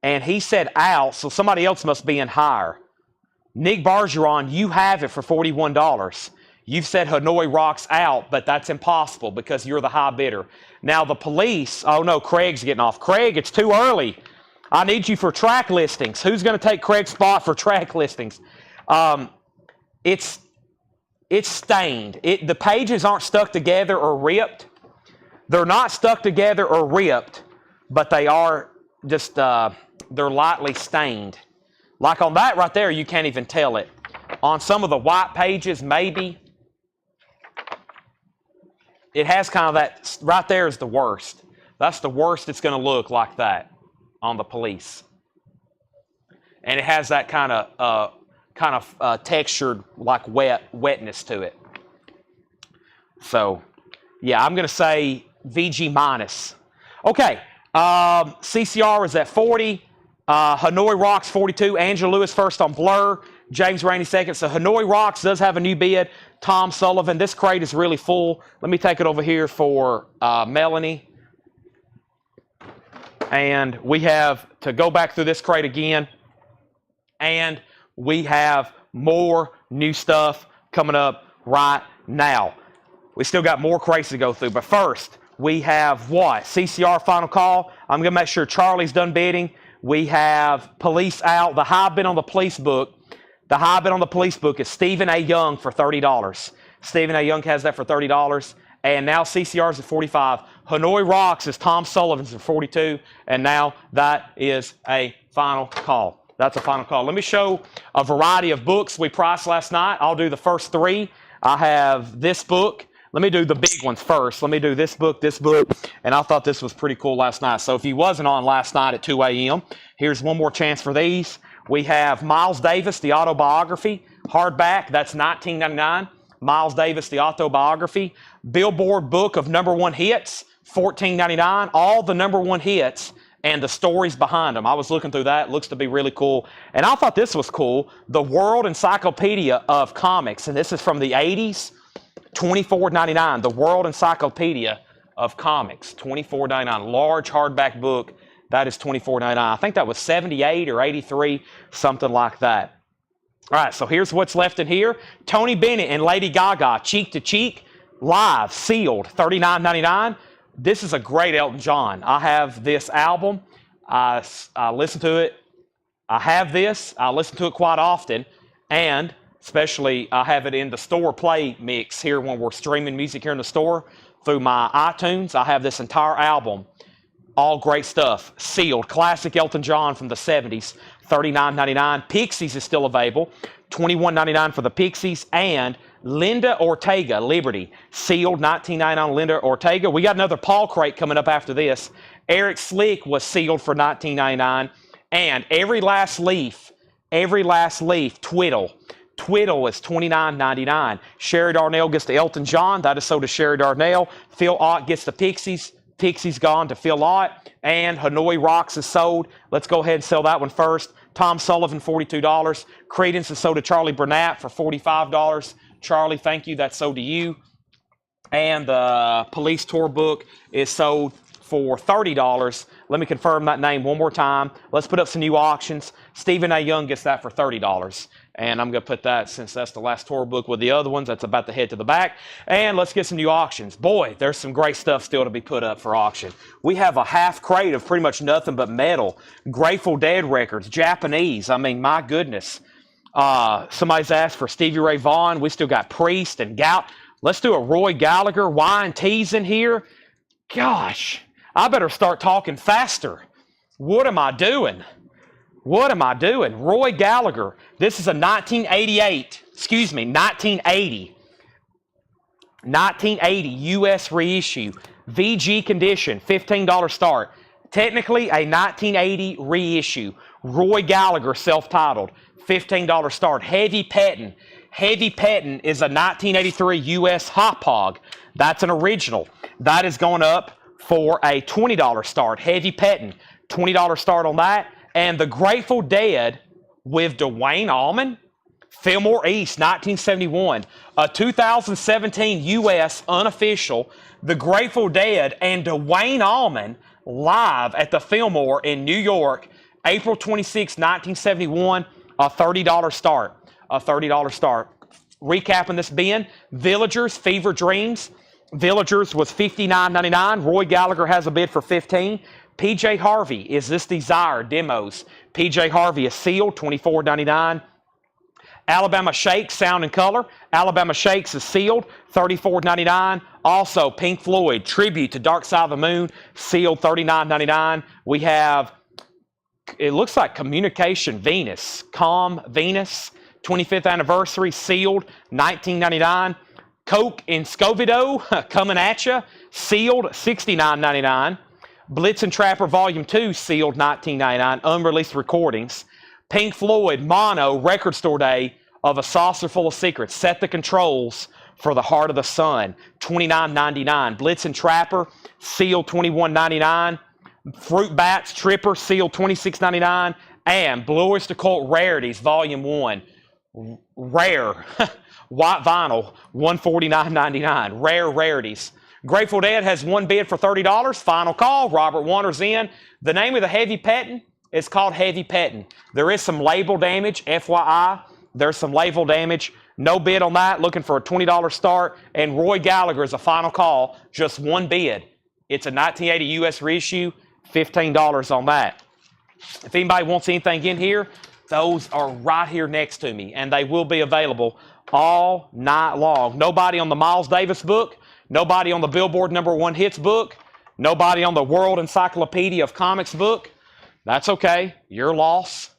and he said out, so somebody else must be in higher. Nick Bargeron, you have it for $41. You've said Hanoi Rocks out, but that's impossible because you're the high bidder. Now the Police, oh no, Craig's getting off. Craig, it's too early. I need you for track listings. Who's going to take Craig's spot for track listings? It's stained. The pages aren't stuck together or ripped. They're not stuck together or ripped, but they are just, they're lightly stained. Like on that right there, you can't even tell it. On some of the white pages, maybe. It has kind of that, right there is the worst. That's the worst it's going to look like that on the Police. And it has that kind of textured, like wetness to it. So, yeah, I'm going to say VG minus. Okay, CCR is at 40. Hanoi Rocks 42. Angela Lewis first on Blur. James Rainey second. So Hanoi Rocks does have a new bid. Tom Sullivan. This crate is really full. Let me take it over here for Melanie. And we have to go back through this crate again. And we have more new stuff coming up right now. We still got more crates to go through. But first, We have what? CCR final call. I'm going to make sure Charlie's done bidding. We have police out. The high bid on the police book. The high bid on the police book is Stephen A. Young for $30. Stephen A. Young has that for $30. And now CCR's at $45. Hanoi Rocks is Tom Sullivan's at $42. And now that is a final call. That's a final call. Let me show a variety of books we priced last night. I'll do the first three. I have this book. Let me do the big ones first. Let me do this book, and I thought this was pretty cool last night. So if you wasn't on last night at 2 a.m., here's one more chance for these. We have Miles Davis, the autobiography, hardback. That's $19.99. Miles Davis, the autobiography. Billboard book of #1 hits, $14.99. All the #1 hits and the stories behind them. I was looking through that. It looks to be really cool. And I thought this was cool. The World Encyclopedia of Comics. And this is from the 80s. $24.99. The World Encyclopedia of Comics. $24.99. Large hardback book. That is $24.99. I think that was 78 or 83, something like that. All right, so here's what's left in here. Tony Bennett and Lady Gaga, Cheek to Cheek, live, sealed, $39.99. This is a great Elton John. I have this album. I listen to it. I have this. I listen to it quite often. And especially, I have it in the store play mix here when we're streaming music here in the store through my iTunes. I have this entire album. All great stuff. Sealed. Classic Elton John from the 70s. $39.99. Pixies is still available. $21.99 for the Pixies. And Linda Ortega, Liberty. Sealed. $19.99 Linda Ortega. We got another Paul crate coming up after this. Eric Slick was sealed for $19.99. And Every Last Leaf, Twiddle. Twiddle is $29.99. Sherry Darnell gets the Elton John. That is so to Sherry Darnell. Phil Ott gets the Pixies. Pixies gone to Phil Ott. And Hanoi Rocks is sold. Let's go ahead and sell that one first. Tom Sullivan, $42. Credence is sold to Charlie Burnett for $45. Charlie, thank you. That's sold to you. And the Police Tour book is sold for $30. Let me confirm that name one more time. Let's put up some new auctions. Stephen A. Young gets that for $30. And I'm going to put that, since that's the last tour book with the other ones, that's about to head to the back. And let's get some new auctions. Boy, there's some great stuff still to be put up for auction. We have a half crate of pretty much nothing but metal. Grateful Dead records, Japanese. I mean, my goodness. Somebody's asked for Stevie Ray Vaughan. We still got Priest and Gout. Let's do a Roy Gallagher. Y&T's in here. Gosh, I better start talking faster. What am I doing? What am I doing? Roy Gallagher. This is a 1980 U.S. reissue. VG condition, $15 start. Technically a 1980 reissue. Roy Gallagher, self-titled, $15 start. Heavy Pettin. Heavy Pettin is a 1983 U.S. Hop Hog. That's an original. That is going up for a $20 start. Heavy Pettin, $20 start on that. And the Grateful Dead with Dwayne Allman, Fillmore East, 1971. A 2017 U.S. unofficial, the Grateful Dead and Dwayne Allman live at the Fillmore in New York, April 26, 1971, a $30 start. A $30 start. Recapping this bin, Villagers, Fever Dreams. Villagers was $59.99. Roy Gallagher has a bid for $15. PJ Harvey, Is This Desire? Demos. PJ Harvey is sealed, $24.99. Alabama Shakes, Sound and Color. Alabama Shakes is sealed, $34.99. Also, Pink Floyd, Tribute to Dark Side of the Moon, sealed, $39.99. We have, it looks like Communication Venus, Calm Venus, 25th anniversary, sealed, $19.99. Coke and Scovido, Coming At Ya, sealed, $69.99. Blitz and Trapper Volume 2, sealed, $19.99, unreleased recordings. Pink Floyd, Mono, Record Store Day of A Saucer Full of Secrets. Set the Controls for the Heart of the Sun, $29.99. Blitz and Trapper, sealed, $21.99. Fruit Bats, Tripper, sealed, $26.99. And Blue Oyster Cult Rarities, Volume 1, rare, white vinyl, $149.99. Rare rarities. Grateful Dead has one bid for $30. Final call. Robert Warner's in. The name of the Heavy Pettin is called Heavy Pettin. There is some label damage, FYI. There's some label damage. No bid on that. Looking for a $20 start. And Roy Gallagher is a final call. Just one bid. It's a 1980 U.S. reissue, $15 on that. If anybody wants anything in here, those are right here next to me, and they will be available all night long. Nobody on the Miles Davis book, nobody on the Billboard #1 hits book, nobody on the World Encyclopedia of Comics book. That's okay. Your loss.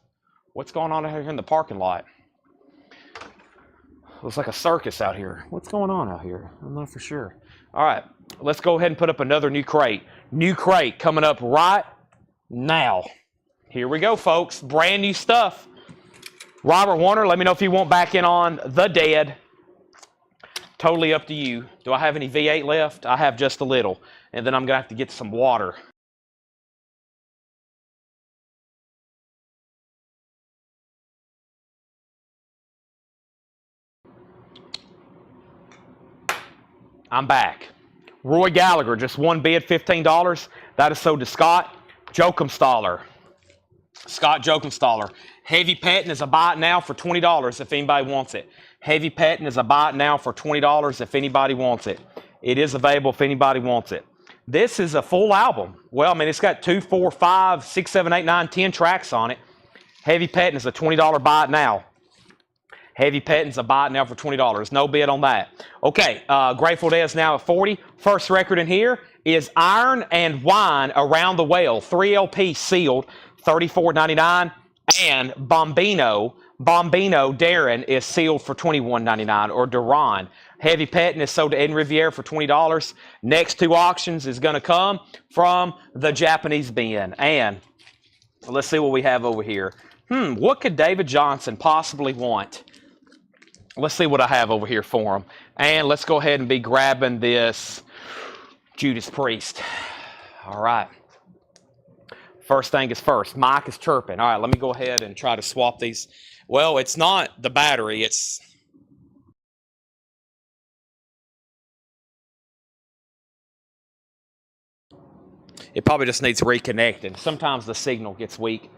What's going on out here in the parking lot? Looks like a circus out here. What's going on out here? I'm not for sure. All right, let's go ahead and put up another new crate. New crate coming up right now. Here we go, folks. Brand new stuff. Robert Warner, let me know if you want back in on The Dead. Totally up to you. Do I have any V8 left? I have just a little. And then I'm going to have to get some water. I'm back. Roy Gallagher, just one bid, $15. That is sold to Scott Jokumstaller. Scott Jokumstaller. Heavy Petting is a buy it now for $20 if anybody wants it. Heavy Petting is a buy it now for $20 if anybody wants it. It is available if anybody wants it. This is a full album. Well, I mean, it's got 2, 4, 5, 6, 7, 8, 9, 10 tracks on it. Heavy Petting is a $20 buy it now. Heavy Petting's a buy it now for $20. No bid on that. Okay, Grateful Dead is now at 40. First record in here is Iron and Wine Around the Well. 3 LP sealed, $34.99. And Bombino Darren is sealed for $21.99, or Duran. Heavy Petting is sold to Ed Riviere for $20. Next 2 auctions is going to come from the Japanese bin. And let's see what we have over here. What could David Johnson possibly want? Let's see what I have over here for him. And let's go ahead and be grabbing this Judas Priest. All right. First thing is first. Mike is chirping. All right, let me go ahead and try to swap these. Well, it's not the battery. It probably just needs reconnecting. Sometimes the signal gets weak.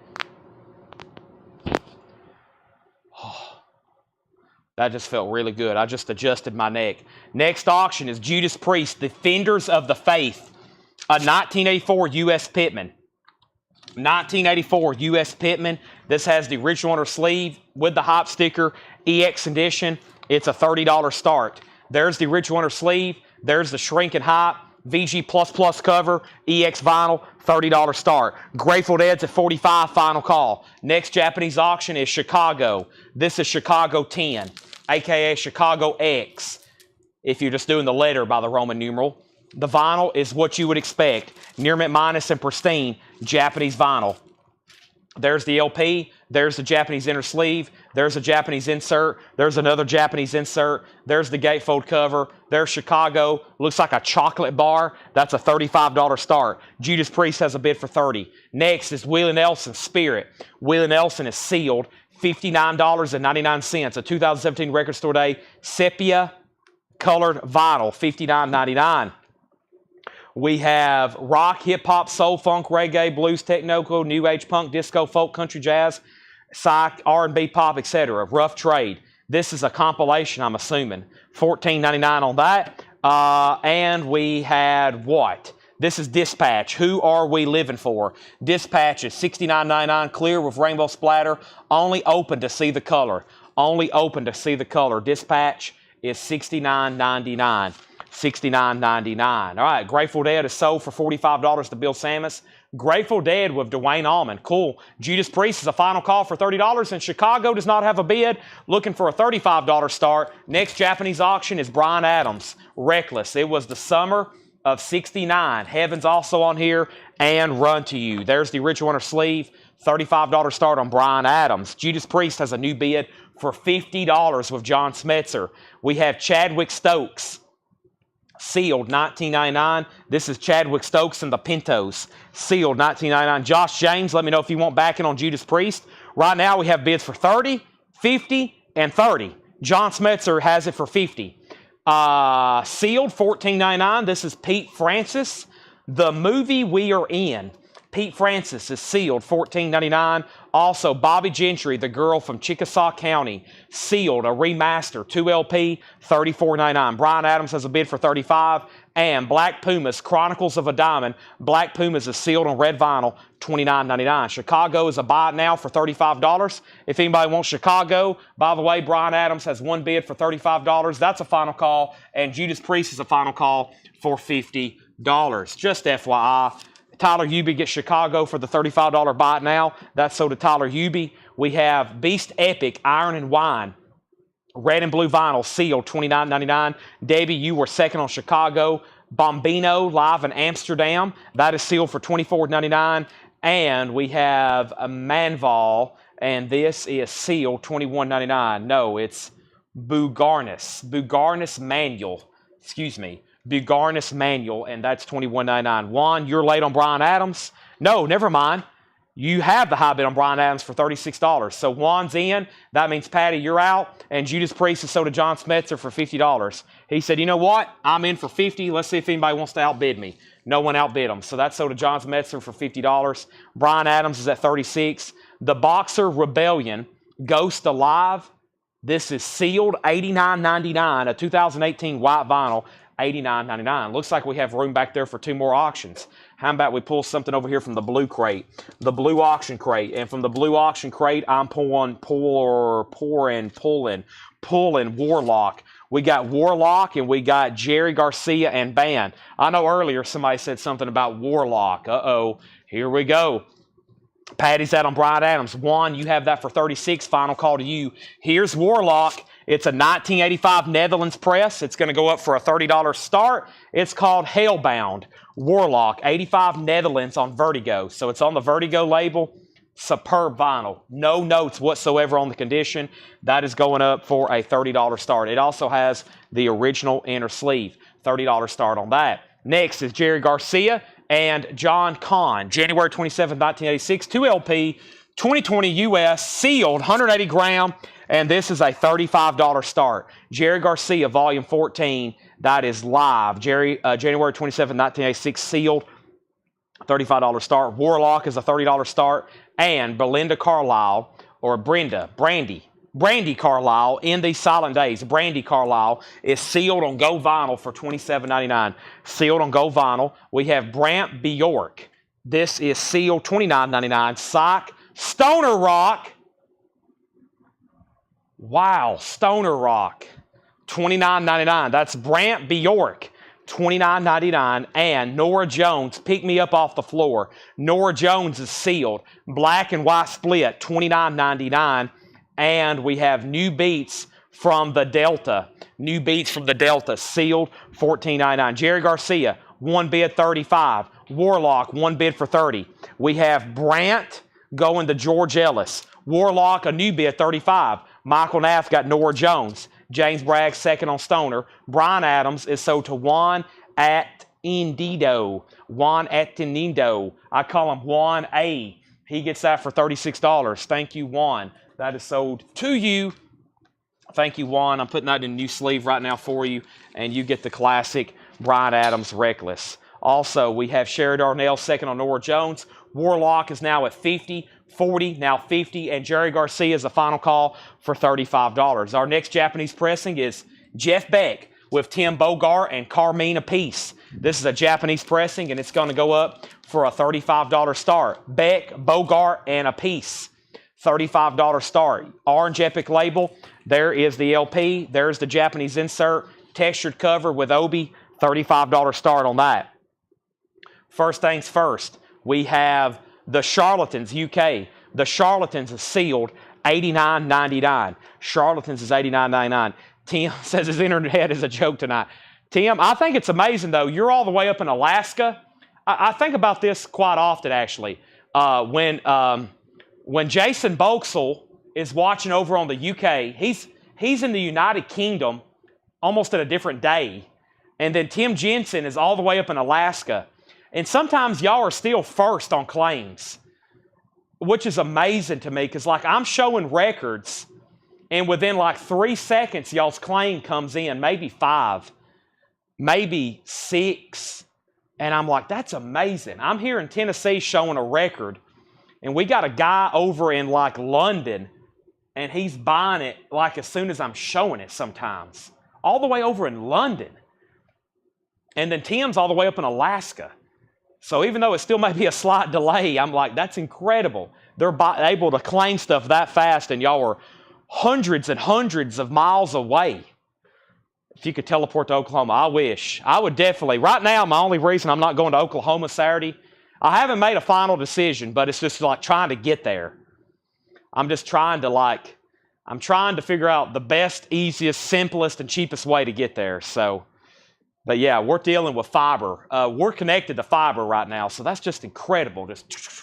That just felt really good. I just adjusted my neck. Next auction is Judas Priest, Defenders of the Faith, a 1984 U.S. Pitman. 1984 U.S. Pitman. This has the original on her sleeve with the hop sticker, EX edition. It's a $30 start. There's the original on her sleeve. There's the shrink and hop, VG++ cover, EX vinyl, $30 start. Grateful Dead's at 45, final call. Next Japanese auction is Chicago. This is Chicago 10, aka Chicago X, if you're just doing the letter by the Roman numeral. The vinyl is what you would expect. Near mint minus and pristine Japanese vinyl. There's the LP. There's the Japanese inner sleeve. There's a Japanese insert. There's another Japanese insert. There's the gatefold cover. There's Chicago. Looks like a chocolate bar. That's a $35 start. Judas Priest has a bid for $30. Next is Willie Nelson Spirit. Willie Nelson is sealed. $59.99. A 2017 Record Store Day sepia colored vinyl. $59.99. We have rock, hip-hop, soul, funk, reggae, blues, techno, new age, punk, disco, folk, country, jazz, psych, R&B, pop, etc. Rough trade. This is a compilation, I'm assuming. $14.99 on that. And we had what? This is Dispatch. Who Are We Living For? Dispatch is $69.99, clear with rainbow splatter. Only open to see the color. Only open to see the color. Dispatch is $69.99. $69.99. All right, Grateful Dead is sold for $45 to Bill Samus. Grateful Dead with Dwayne Allman. Cool. Judas Priest is a final call for $30, and Chicago does not have a bid. Looking for a $35 start. Next Japanese auction is Bryan Adams. Reckless. It was the summer of '69. Heaven's also on here, and Run to You. There's the original on her sleeve. $35 start on Bryan Adams. Judas Priest has a new bid for $50 with John Smetzer. We have Chadwick Stokes. Sealed, $19.99. This is Chadwick Stokes and the Pintos. Sealed, $19.99. Josh James, let me know if you want backing on Judas Priest. Right now we have bids for $30, $50, and $30. John Smetzer has it for $50. Sealed, $14.99. This is Pete Francis. The Movie We Are In. Pete Francis is sealed, $14.99. Also, Bobby Gentry, The Girl from Chickasaw County, sealed, a remaster, 2 LP, $34.99. Bryan Adams has a bid for $35. And Black Pumas, Chronicles of a Diamond. Black Pumas is sealed on red vinyl, $29.99. Chicago is a buy it now for $35. If anybody wants Chicago, by the way, Brian Adams has one bid for $35. That's a final call. And Judas Priest is a final call for $50. Just FYI. Tyler Hubie gets Chicago for the $35 buy it now. That's sold to Tyler Hubie. We have Beast Epic, Iron and Wine. Red and blue vinyl, sealed, $29.99. Debbie, you were second on Chicago. Bombino, live in Amsterdam. That is sealed for $24.99. And we have a Manval, and this is sealed, $21.99. No, it's Bugarnis Manual. Excuse me. Bugarnis Manual, and that's $21.99. Juan, you're late on Brian Adams. No, never mind. You have the high bid on Brian Adams for $36. So Juan's in. That means, Patty, you're out. And Judas Priest is sold to John Smetzer for $50. He said, you know what? I'm in for $50. Let's see if anybody wants to outbid me. No one outbid him. So that's sold to John Smetzer for $50. Brian Adams is at $36. The Boxer Rebellion, Ghost Alive. This is sealed, $89.99. A 2018 white vinyl, $89.99. Looks like we have room back there for two more auctions. How about we pull something over here from the blue crate, the blue auction crate. And from the blue auction crate, I'm pulling Warlock. We got Warlock and we got Jerry Garcia and Band. I know earlier somebody said something about Warlock. Uh-oh, here we go. Patty's out on Brian Adams. Juan, you have that for $36. Final call to you. Here's Warlock. It's a 1985 Netherlands press. It's going to go up for a $30 start. It's called Hellbound. Warlock, 85 Netherlands on Vertigo. So it's on the Vertigo label. Superb vinyl. No notes whatsoever on the condition. That is going up for a $30 start. It also has the original inner sleeve. $30 start on that. Next is Jerry Garcia and John Kahn. January 27, 1986. 2LP, 2020 US, sealed, 180 gram. And this is a $35 start. Jerry Garcia, Volume 14. That is live. January 27, 1986, sealed. $35 start. Warlock is a $30 start. And Belinda Carlisle, or Brandy Carlisle, In These Silent Days. Brandy Carlisle is sealed on Go Vinyl for $27.99. Sealed on Go Vinyl. We have Brant Bjork. This is sealed, $29.99. Psych. Stoner Rock. Wow, Stoner Rock, $29.99. That's Brant Bjork, $29.99. And Nora Jones, Pick Me Up Off the Floor. Nora Jones is sealed. Black and white split, $29.99. And we have New Beats from the Delta. New Beats from the Delta, sealed, $14.99. Jerry Garcia, one bid, $35. Warlock, one bid for $30. We have Brant going to George Ellis. Warlock, a new bid, $35. Michael Nath got Nora Jones. James Bragg second on Stoner. Brian Adams is sold to Juan Atendido. Juan Atendido. I call him Juan A. He gets that for $36. Thank you, Juan. That is sold to you. Thank you, Juan. I'm putting that in a new sleeve right now for you. And you get the classic Brian Adams Reckless. Also, we have Sherry Darnell second on Nora Jones. Warlock is now at 50. 40, now 50, and Jerry Garcia is the final call for $35. Our next Japanese pressing is Jeff Beck with Tim Bogart and Carmine apiece. This is a Japanese pressing, and it's going to go up for a $35 start. Beck, Bogart, and apiece. $35 start. Orange Epic label. There is the LP. There's the Japanese insert. Textured cover with Obi. $35 start on that. First things first, we have the Charlatans, UK. The Charlatans is sealed, $89.99. Charlatans is $89.99. Tim says his internet is a joke tonight. Tim, I think it's amazing, though. You're all the way up in Alaska. I think about this quite often, actually. When Jason Boxall is watching over on the UK, he's in the United Kingdom almost at a different day. And then Tim Jensen is all the way up in Alaska. And sometimes y'all are still first on claims, which is amazing to me because, like, I'm showing records, and within, like, 3 seconds, y'all's claim comes in, maybe 5, maybe 6. And I'm like, that's amazing. I'm here in Tennessee showing a record, and we got a guy over in, like, London, and he's buying it, like, as soon as I'm showing it sometimes. All the way over in London. And then Tim's all the way up in Alaska. So even though it still may be a slight delay, I'm like, that's incredible. They're able to claim stuff that fast, and y'all are hundreds and hundreds of miles away. If you could teleport to Oklahoma, I wish. I would definitely. Right now, my only reason I'm not going to Oklahoma Saturday, I haven't made a final decision, but it's just like trying to get there. I'm just trying to figure out the best, easiest, simplest, and cheapest way to get there. So, but yeah, we're dealing with fiber. We're connected to fiber right now, so that's just incredible. Just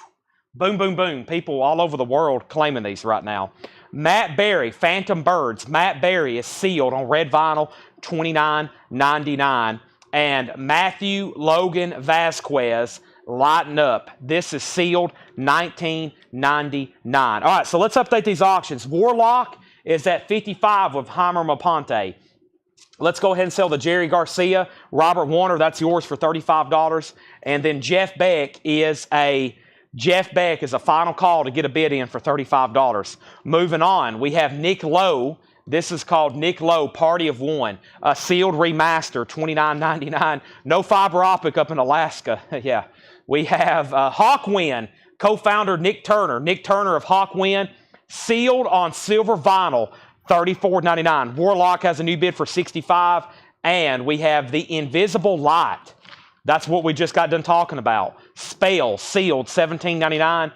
boom, boom, boom. People all over the world claiming these right now. Matt Berry, Phantom Birds. Matt Berry is sealed on red vinyl, $29.99. And Matthew Logan Vasquez, Lighten Up. This is sealed, $19.99. All right, so let's update these auctions. Warlock is at 55 with Heimer Maponte. Let's go ahead and sell the Jerry Garcia. Robert Warner, that's yours for $35. And then Jeff Beck is a final call to get a bid in for $35. Moving on, we have Nick Lowe. This is called Nick Lowe, Party of One. A sealed remaster, $29.99. No fiber optic up in Alaska. Yeah. We have Hawkwind, co-founder Nick Turner. Nick Turner of Hawkwind, sealed on silver vinyl, $34.99. Warlock has a new bid for $65. And we have the Invisible Light. That's what we just got done talking about. Spell, sealed, $17.99.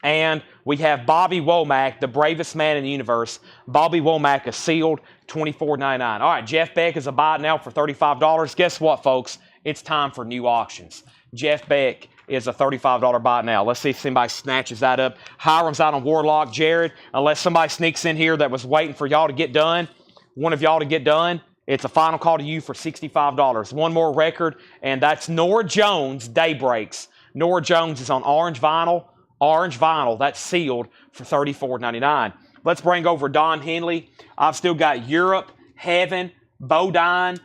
And we have Bobby Womack, the bravest man in the universe. Bobby Womack is sealed, $24.99. All right, Jeff Beck is a buy now for $35. Guess what, folks? It's time for new auctions. Jeff Beck is a $35 buy now. Let's see if somebody snatches that up. Hiram's out on Warlock. Jared, unless somebody sneaks in here that was waiting for y'all to get done, one of y'all to get done, it's a final call to you for $65. One more record, and that's Norah Jones, Daybreaks. Norah Jones is on orange vinyl. Orange vinyl, that's sealed for $34.99. Let's bring over Don Henley. I've still got Europe, Heaven, Bodine,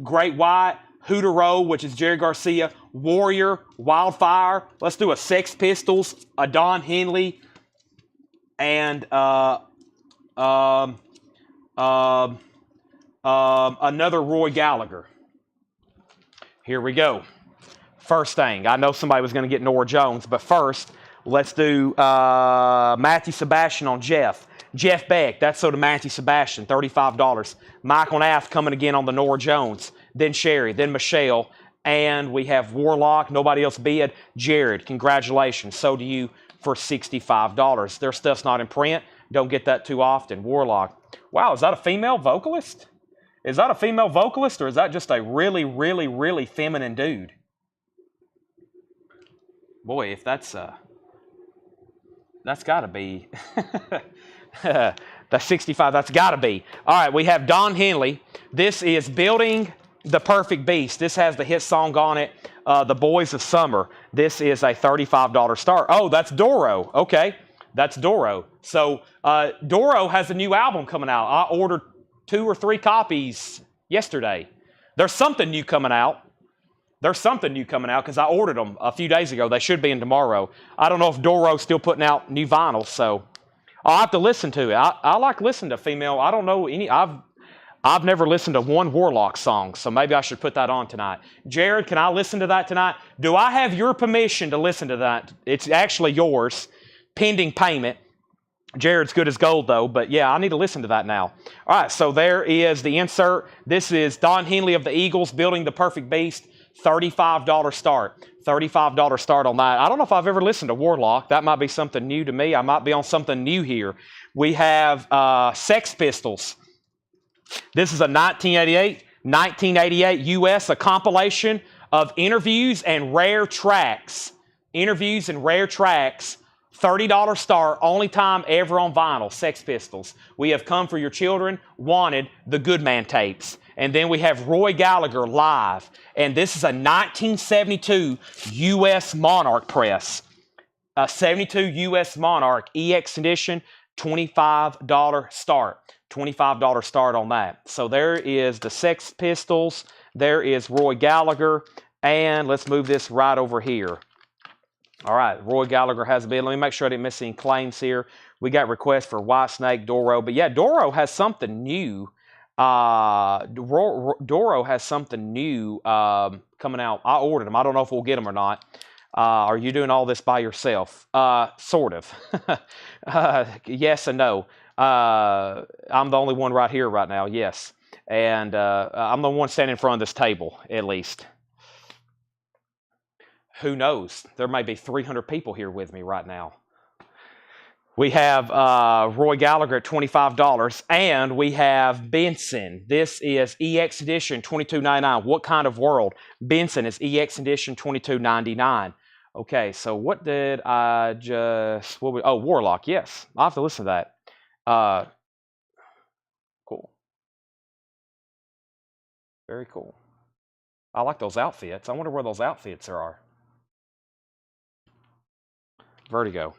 Great White, Hootero, which is Jerry Garcia, Warrior, Wildfire. Let's do a Sex Pistols, a Don Henley, and another Roy Gallagher. Here we go. First thing, I know somebody was going to get Norah Jones, but first, let's do Matthew Sebastian on Jeff. Jeff Beck, that's so to Matthew Sebastian, $35. Michael Nath coming again on the Norah Jones. Then Sherry, then Michelle, and we have Warlock. Nobody else bid. Jared, congratulations. So do you for $65. Their stuff's not in print. Don't get that too often. Warlock. Wow, is that a female vocalist? Is that a female vocalist, or is that just a really, really, really feminine dude? Boy, if that's got to be, that's 65, that's got to be. All right, we have Don Henley. This is Building the Perfect Beast. This has the hit song on it, The Boys of Summer. This is a $35 start. Oh, that's Doro. Okay, that's Doro. So Doro has a new album coming out. I ordered 2 or 3 copies yesterday. There's something new coming out. Because I ordered them a few days ago. They should be in tomorrow. I don't know if Doro's still putting out new vinyl, so I'll have to listen to it. I like listening to female. I don't know any. I've never listened to one Warlock song, so maybe I should put that on tonight. Jared, can I listen to that tonight? Do I have your permission to listen to that? It's actually yours, pending payment. Jared's good as gold, though, but yeah, I need to listen to that now. All right, so there is the insert. This is Don Henley of the Eagles, Building the Perfect Beast. $35 start. $35 start on that. I don't know if I've ever listened to Warlock. That might be something new to me. I might be on something new here. We have Sex Pistols. This is a 1988 U.S., a compilation of interviews and rare tracks. Interviews and rare tracks. $30 start, only time ever on vinyl, Sex Pistols. We have Come For Your Children, Wanted, the Good Man tapes. And then we have Roy Gallagher live. And this is a 1972 U.S. Monarch press. A 72 U.S. Monarch EX edition, $25 start. $25 start on that. So there is the Sex Pistols. There is Roy Gallagher. And let's move this right over here. All right, Roy Gallagher has a bid. Let me make sure I didn't miss any claims here. We got requests for Whitesnake, Doro. But yeah, Doro has something new. Doro has something new coming out. I ordered them. I don't know if we'll get them or not. Are you doing all this by yourself? Sort of. Yes and no. I'm the only one right here right now, yes. And I'm the one standing in front of this table, at least. Who knows? There may be 300 people here with me right now. We have Roy Gallagher at $25, and we have Benson. This is EX Edition $22.99. What kind of world? Benson is EX Edition $22.99. Okay, so what did I just... oh, Warlock, yes. I'll have to listen to that. Cool. Very cool. I like those outfits. I wonder where those outfits are. Vertigo.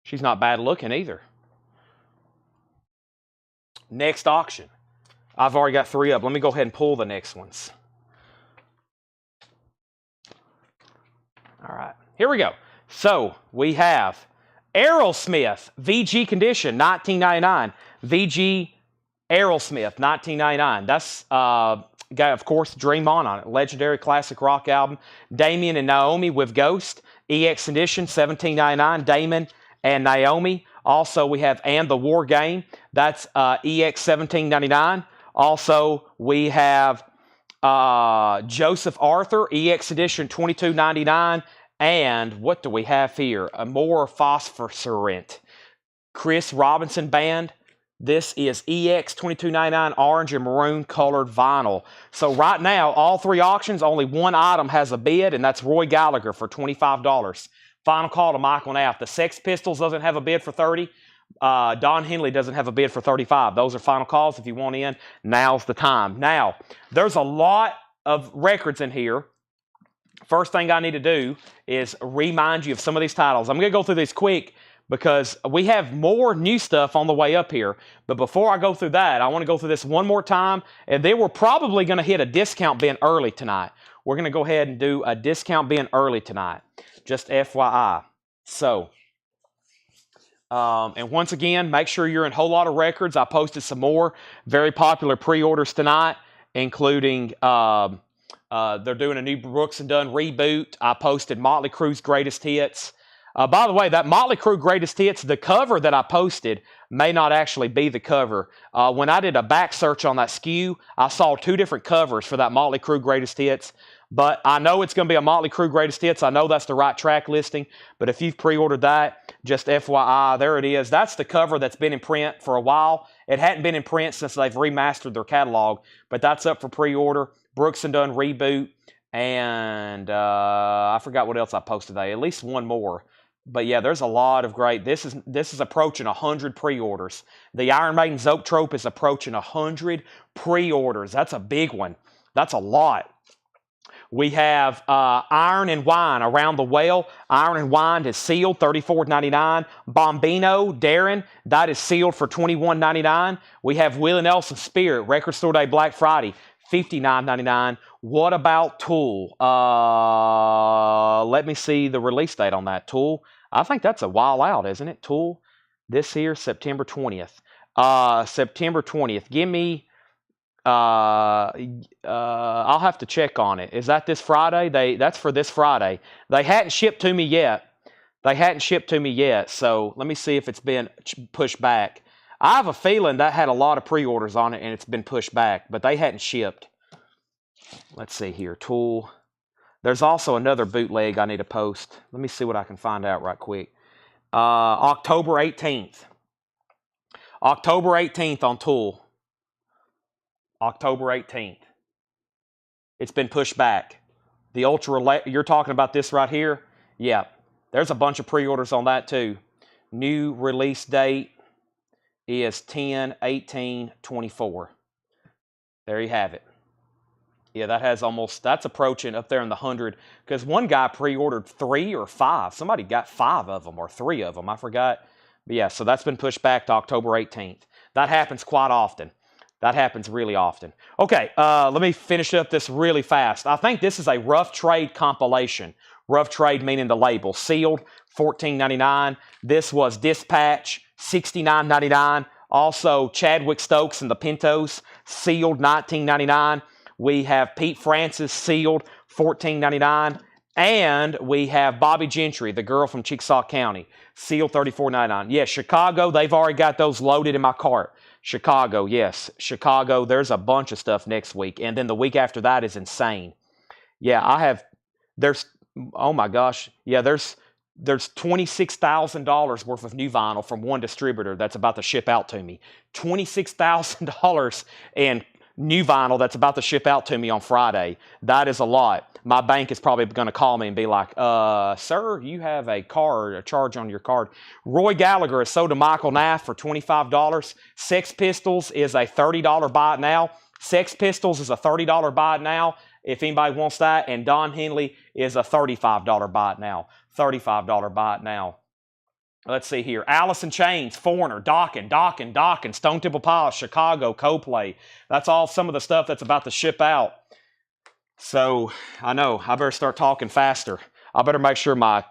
She's not bad looking either. Next auction. I've already got 3 up. Let me go ahead and pull the next ones. All right, here we go. So we have Aerosmith, VG condition, $19.99. VG Aerosmith, $19.99. That's got, of course, Dream On it. Legendary classic rock album. Damien and Naomi with Ghost. EX edition, $17.99. Damon and Naomi. Also, we have And the War Game. That's EX $17.99. Also, we have Joseph Arthur, EX edition, $22.99. And what do we have here? A more phosphorescent. Chris Robinson Band. This is EX $22.99 orange and maroon colored vinyl. So right now, all 3 auctions, only 1 item has a bid, and that's Roy Gallagher for $25. Final call to Michael Knapp. The Sex Pistols doesn't have a bid for $30. Don Henley doesn't have a bid for $35. Those are final calls. If you want in, now's the time. Now, there's a lot of records in here. First thing I need to do is remind you of some of these titles. I'm going to go through these quick because we have more new stuff on the way up here. But before I go through that, I want to go through this one more time. And then we're probably going to hit a discount bin early tonight. We're going to go ahead and do a discount bin early tonight. Just FYI. So, and once again, make sure you're in Whole Lot of Records. I posted some more very popular pre-orders tonight, including they're doing a new Brooks and Dunn reboot. I posted Motley Crue's Greatest Hits. By the way, that Motley Crue Greatest Hits, the cover that I posted may not actually be the cover. When I did a back search on that SKU, I saw 2 different covers for that Motley Crue Greatest Hits. But I know it's going to be a Motley Crue Greatest Hits. I know that's the right track listing. But if you've pre-ordered that, just FYI, there it is. That's the cover that's been in print for a while. It hadn't been in print since they've remastered their catalog. But that's up for pre-order. Brooks and Dunn reboot. And I forgot what else I posted today. At least 1 more. But yeah, there's a lot of great. This is approaching 100 pre-orders. The Iron Maiden Zoetrope is approaching 100 pre-orders. That's a big one. That's a lot. We have Iron and Wine, Around the Well. Iron and Wine is sealed, $34.99. Bombino, Darren, that is sealed for $21.99. We have Willie Nelson Spirit, Record Store Day Black Friday, $59.99. What about Tool? Let me see the release date on that. Tool, I think that's a while out, isn't it? Tool, this here, September 20th. September 20th. Give me... I'll have to check on it. Is that this Friday? That's for this Friday. They hadn't shipped to me yet. So let me see if it's been pushed back. I have a feeling that had a lot of pre-orders on it and it's been pushed back, but they hadn't shipped. Let's see here. Tool. There's also another bootleg I need to post. Let me see what I can find out right quick. October 18th. October 18th on Tool. October 18th. It's been pushed back. The Ultra, you're talking about this right here? Yeah. There's a bunch of pre-orders on that too. New release date is 10/18/24. There you have it. Yeah, that's approaching up there in the 100. Because one guy pre-ordered 3 or 5. Somebody got 5 of them or 3 of them. I forgot. But yeah, so that's been pushed back to October 18th. That happens quite often. That happens really often. Okay, let me finish up this really fast. I think this is a Rough Trade compilation. Rough Trade meaning the label. Sealed, $14.99. This was Dispatch, $69.99. Also, Chadwick Stokes and the Pintos, sealed $19.99. We have Pete Francis, sealed $14.99. And we have Bobby Gentry, the girl from Chickasaw County, sealed $34.99. Yes, Chicago, they've already got those loaded in my cart. Chicago, yes. Chicago, there's a bunch of stuff next week. And then the week after that is insane. Yeah, there's, oh my gosh. Yeah, there's $26,000 worth of new vinyl from one distributor that's about to ship out to me. $26,000 in new vinyl that's about to ship out to me on Friday. That is a lot. My bank is probably going to call me and be like, sir, you have a charge on your card. Roy Gallagher is sold to Michael Naff for $25. Sex Pistols is a $30 buy it now. Sex Pistols is a $30 buy it now, if anybody wants that. And Don Henley is a $35 buy it now. $35 buy it now. Let's see here. Alice in Chains, Foreigner, Dawkins, Stone Temple Pilots, Chicago, Coplay. That's all some of the stuff that's about to ship out. So, I know, I better start talking faster. I better make sure my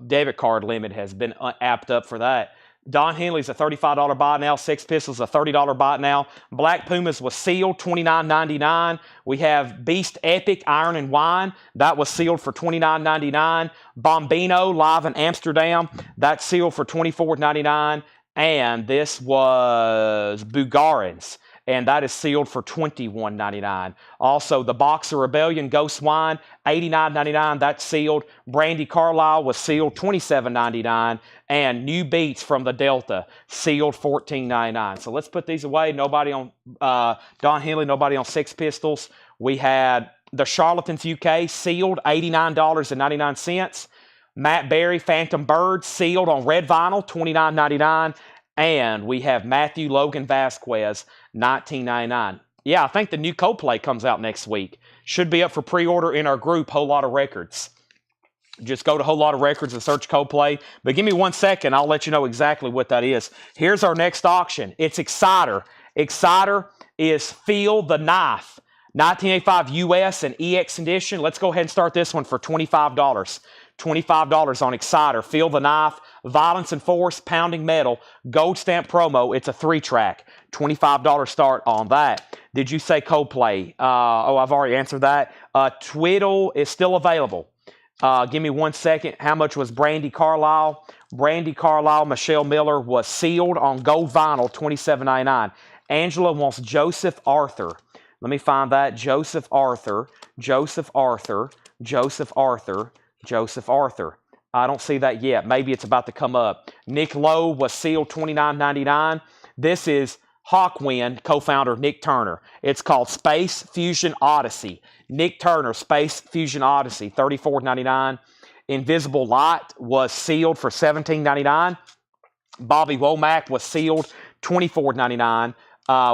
debit card limit has been apped up for that. Don Henley's a $35 buy now. Sex Pistols a $30 buy now. Black Pumas was sealed, $29.99. We have Beast Epic, Iron and Wine. That was sealed for $29.99. Bombino, live in Amsterdam. That's sealed for $24.99. And this was Bugarins, and that is sealed for $21.99. Also, the Boxer Rebellion Ghost Wine, $89.99. That's sealed. Brandy Carlisle was sealed, $27.99. And New Beats from the Delta, sealed, $14.99. So let's put these away. Nobody on Don Henley, nobody on Sex Pistols. We had the Charlatans UK, sealed, $89.99. Matt Berry, Phantom Bird, sealed on red vinyl, $29.99. And we have Matthew Logan Vasquez, $19.99. Yeah, I think the new Coplay comes out next week. Should be up for pre-order in our group, Whole Lot of Records. Just go to Whole Lot of Records and search Coplay. But give me 1 second, I'll let you know exactly what that is. Here's our next auction. It's Exciter. Exciter is Feel the Knife. 1985 US and EX edition. Let's go ahead and start this one for $25. $25 on Exciter. Feel the Knife. Violence and Force, Pounding Metal, Gold Stamp Promo. It's a 3-track. $25 start on that. Did you say Coplay? I've already answered that. Twiddle is still available. Give me 1 second. How much was Brandy Carlisle? Brandy Carlisle, Michelle Miller was sealed on gold vinyl, $27.99. Angela wants Joseph Arthur. Let me find that. Joseph Arthur. I don't see that yet. Maybe it's about to come up. Nick Lowe was sealed, $29.99. This is Hawkwind co-founder Nick Turner. It's called Space Fusion Odyssey. Nick Turner, Space Fusion Odyssey, $34.99. Invisible Light was sealed for $17.99. Bobby Womack was sealed, $24.99.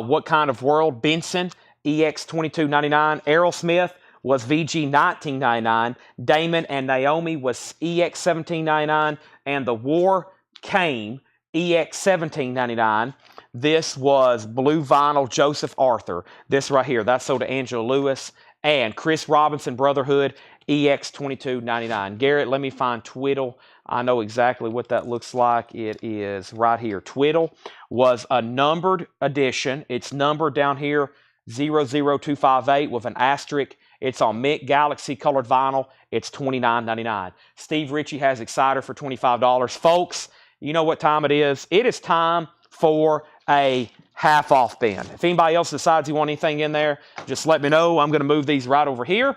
What Kind of World? Benson, EX, $22.99. Aerosmith was VG, $19.99. Damon and Naomi was EX, $17.99. And The War Came, EX, $17.99. This was Blue Vinyl Joseph Arthur. This right here, that's sold to Angela Lewis. And Chris Robinson Brotherhood, EX, $22.99. Garrett, let me find Twiddle. I know exactly what that looks like. It is right here. Twiddle was a numbered edition. It's numbered down here, 00258 with an asterisk. It's on mint Galaxy colored vinyl. It's $29.99. Steve Ritchie has Exciter for $25. Folks, you know what time it is. It is time for a half-off bin. If anybody else decides you want anything in there, just let me know. I'm going to move these right over here.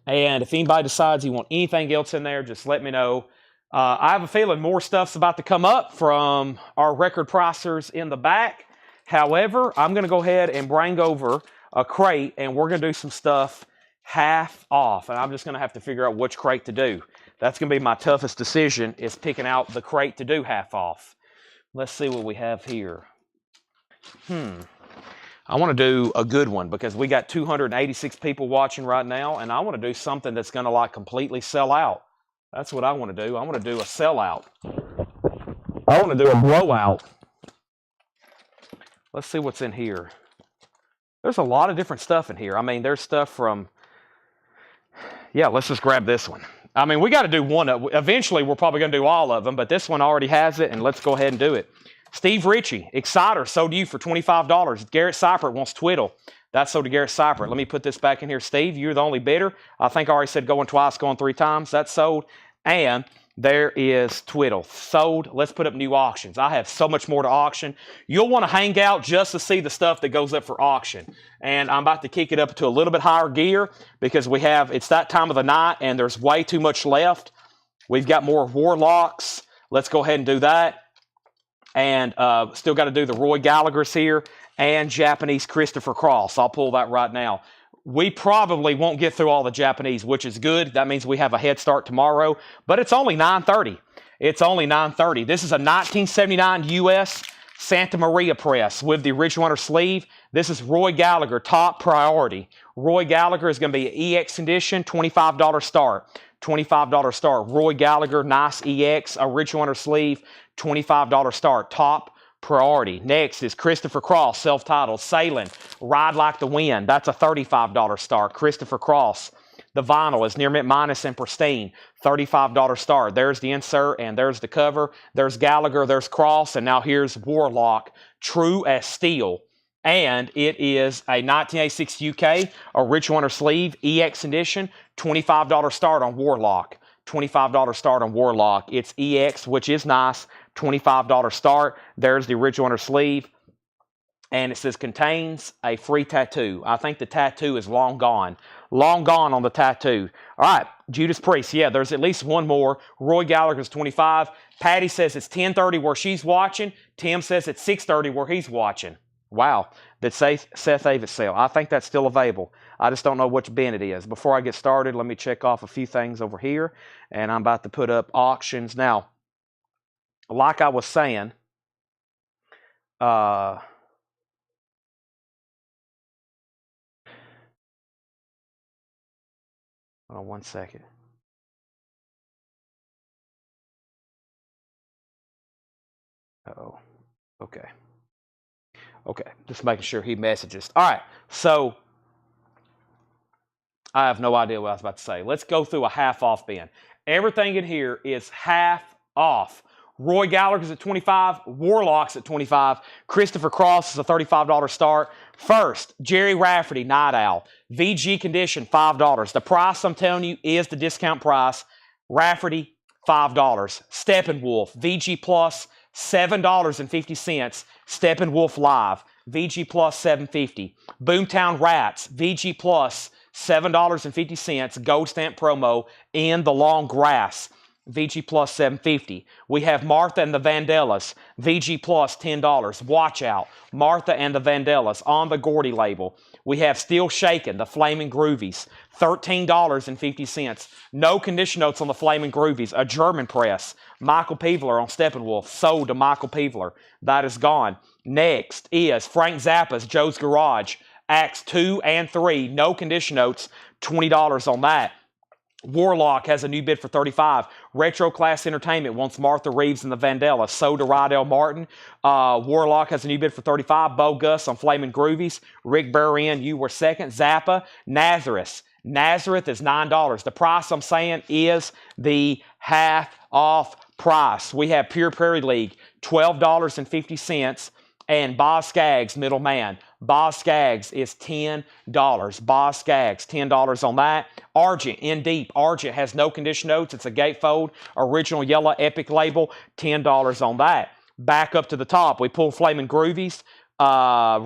And if anybody decides you want anything else in there, just let me know. I have a feeling more stuff's about to come up from our record pricers in the back. However, I'm going to go ahead and bring over a crate, and we're going to do some stuff half off. And I'm just going to have to figure out which crate to do. That's going to be my toughest decision, is picking out the crate to do half off. Let's see what we have here. I want to do a good one because we got 286 people watching right now, and I want to do something that's going to like completely sell out. That's what I want to do. I want to do a sellout. I want to do a blowout. Let's see what's in here. There's a lot of different stuff in here. I mean, there's stuff from, yeah, let's just grab this one. I mean, we got to do one. Eventually, we're probably going to do all of them, but this one already has it, and let's go ahead and do it. Steve Ritchie, Exciter, sold to you for $25. Garrett Seifert wants Twiddle. That's sold to Garrett Seifert. Let me put this back in here. Steve, you're the only bidder. I think I already said going twice, going 3 times. That's sold. And there is Twiddle. Sold. Let's put up new auctions. I have so much more to auction. You'll want to hang out just to see the stuff that goes up for auction. And I'm about to kick it up to a little bit higher gear because it's that time of the night and there's way too much left. We've got more Warlocks. Let's go ahead and do that. And still got to do the Roy Gallagher's here and Japanese Christopher Cross. I'll pull that right now. We probably won't get through all the Japanese, which is good. That means we have a head start tomorrow. But it's only 9:30. It's only 9:30. This is a 1979 U.S. Santa Maria press with the original under sleeve. This is Roy Gallagher, top priority. Roy Gallagher is going to be an EX edition, $25 start. $25 start. Roy Gallagher, nice EX, original under sleeve, $25 start. Top priority. Next is Christopher Cross, self-titled, Sailing, Ride Like the Wind. That's a $35 start. Christopher Cross. The vinyl is near mint minus and pristine. $35 start. There's the insert and there's the cover. There's Gallagher, there's Cross, and now here's Warlock, true as steel. And it is a 1986 UK original under sleeve EX edition, $25 start on Warlock. $25 start on Warlock. It's EX, which is nice. $25 start. There's the original under sleeve. And it says contains a free tattoo. I think the tattoo is long gone. Long gone on the tattoo. All right, Judas Priest. Yeah, there's at least one more. Roy Gallagher's 25. Patty says it's 10:30 where she's watching. Tim says it's 6:30 where he's watching. Wow. That's Seth Avett sale. I think that's still available. I just don't know which bin it is. Before I get started, let me check off a few things over here. And I'm about to put up auctions. Now, like I was saying, hold on one second. Uh-oh. Okay. Okay, just making sure he messages. All right, so I have no idea what I was about to say. Let's go through a half off bin. Everything in here is half off. Roy Gallagher's at 25, Warlock's at 25, Christopher Cross is a $35 start. First, Jerry Rafferty, Night Owl, VG condition, $5. The price I'm telling you is the discount price. Rafferty, $5. Steppenwolf, VG Plus, $7.50. Steppenwolf Live, VG Plus, $7.50. Boomtown Rats, VG Plus, $7.50. Gold stamp promo in the long grass. VG Plus $7.50. We have Martha and the Vandellas, VG Plus $10. Watch out, Martha and the Vandellas on the Gordy label. We have Still Shakin', the Flamin' Groovies, $13.50. No condition notes on the Flamin' Groovies. A German press. Michael Peevler on Steppenwolf, sold to Michael Peevler. That is gone. Next is Frank Zappa's Joe's Garage, Acts 2 and 3. No condition notes, $20 on that. Warlock has a new bid for $35. Retro Class Entertainment wants Martha Reeves and the Vandella. So to Rydell Martin. Warlock has a new bid for $35. Bo Gus on Flamin' Groovies. Rick Burrian, you were second. Zappa. Nazareth. Nazareth is $9. The price I'm saying is the half off price. We have Pure Prairie League, $12.50. And Boz Scaggs, Middleman. Boz Scaggs is $10. Boz Scaggs, $10 on that. Argent, in deep. Argent has no condition notes. It's a gatefold. Original yellow epic label, $10 on that. Back up to the top, we pull Flamin' Groovies.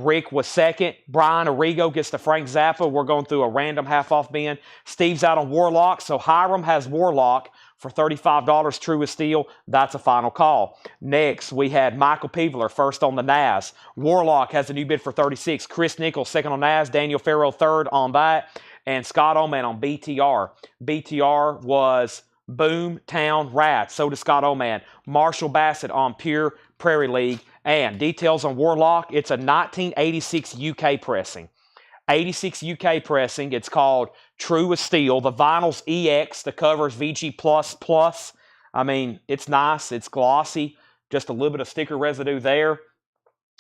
Rick was second. Brian Arrigo gets the Frank Zappa. We're going through a random half-off bin. Steve's out on Warlock, so Hiram has Warlock for $35, true as steel. That's a final call. Next, we had Michael Peevler first on the Naz. Warlock has a new bid for $36. Chris Nichols second on Naz. Daniel Farrell third on that. And Scott Oman on BTR. BTR was Boomtown Rats. So does Scott Oman. Marshall Bassett on Pure Prairie League. And details on Warlock, it's a 1986 UK pressing. 86 UK pressing. It's called True as Steel. The vinyl's EX. The cover's VG Plus. I mean, it's nice. It's glossy. Just a little bit of sticker residue there.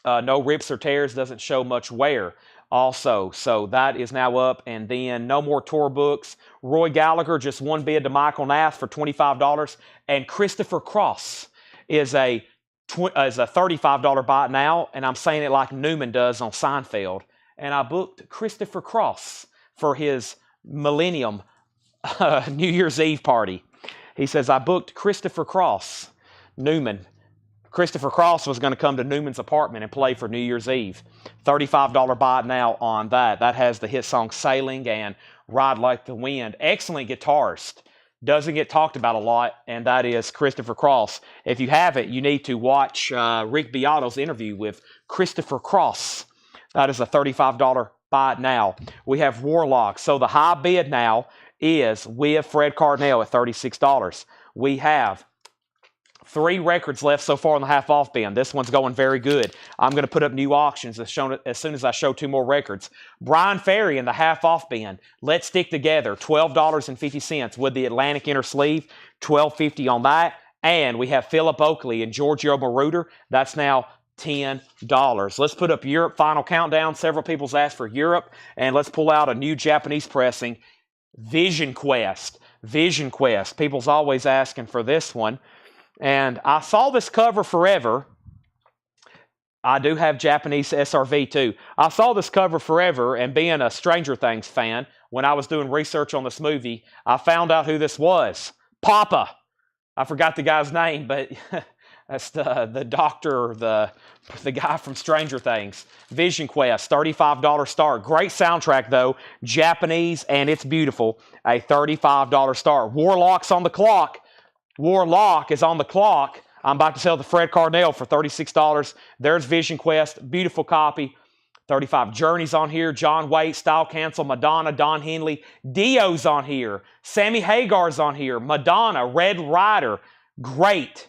No rips or tears. Doesn't show much wear. Also, so that is now up. And then no more tour books. Roy Gallagher, just one bid to Michael Nath for $25. And Christopher Cross is a is a $35 buy it now, and I'm saying it like Newman does on Seinfeld. And I booked Christopher Cross for his Millennium New Year's Eve party. He says, I booked Christopher Cross, Newman. Christopher Cross was going to come to Newman's apartment and play for New Year's Eve. $35 buy it now on that. That has the hit song Sailing and Ride Like the Wind. Excellent guitarist. Doesn't get talked about a lot, and that is Christopher Cross. If you haven't, you need to watch Rick Beato's interview with Christopher Cross. That is a $35 buy it now. We have Warlock. So the high bid now is with Fred Cardinale at $36. We have 3 records left so far on the half-off bin. This one's going very good. I'm going to put up new auctions as soon as I show 2 more records. Brian Ferry in the half-off bin. Let's Stick Together, $12.50 with the Atlantic inner sleeve, $12.50 on that. And we have Philip Oakley and Giorgio Moroder. That's now $10. Let's put up Europe Final Countdown. Several people's asked for Europe. And let's pull out a new Japanese pressing, Vision Quest. Vision Quest. People's always asking for this one. And I saw this cover forever. I do have Japanese SRV too. I saw this cover forever, and being a Stranger Things fan, when I was doing research on this movie, I found out who this was. Papa. I forgot the guy's name, but that's the doctor, the guy from Stranger Things. Vision Quest, $35 start. Great soundtrack though, Japanese, and it's beautiful. A $35 start. Warlock's on the clock. Warlock is on the clock. I'm about to sell the Fred Cardinale for $36. There's Vision Quest. Beautiful copy. $35. Journey's on here. John Waite, Style Cancel, Madonna, Don Henley. Dio's on here. Sammy Hagar's on here. Madonna, Red Rider. Great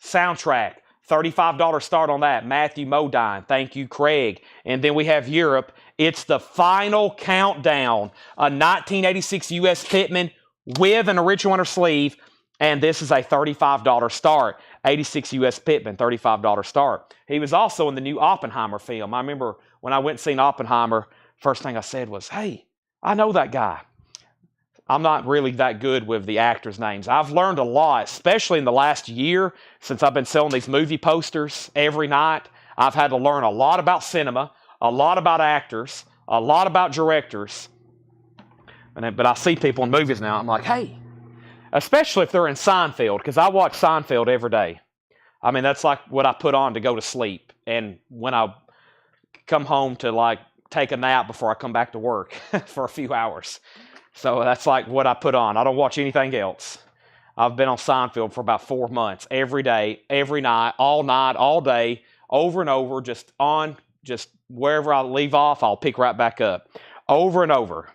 soundtrack. $35 start on that. Matthew Modine. Thank you, Craig. And then we have Europe. It's the final countdown. A 1986 U.S. Pitman with an original inner sleeve. And this is a $35 start. 86 U.S. Pittman, $35 start. He was also in the new Oppenheimer film. I remember when I went and seen Oppenheimer, first thing I said was, hey, I know that guy. I'm not really that good with the actors' names. I've learned a lot, especially in the last year since I've been selling these movie posters every night. I've had to learn a lot about cinema, a lot about actors, a lot about directors. But I see people in movies now, I'm like, hey, especially if they're in Seinfeld, because I watch Seinfeld every day. I mean, that's like what I put on to go to sleep. And when I come home to like take a nap before I come back to work for a few hours. So that's like what I put on. I don't watch anything else. I've been on Seinfeld for about 4 months, every day, every night, all day, over and over, just wherever I leave off, I'll pick right back up. Over and over.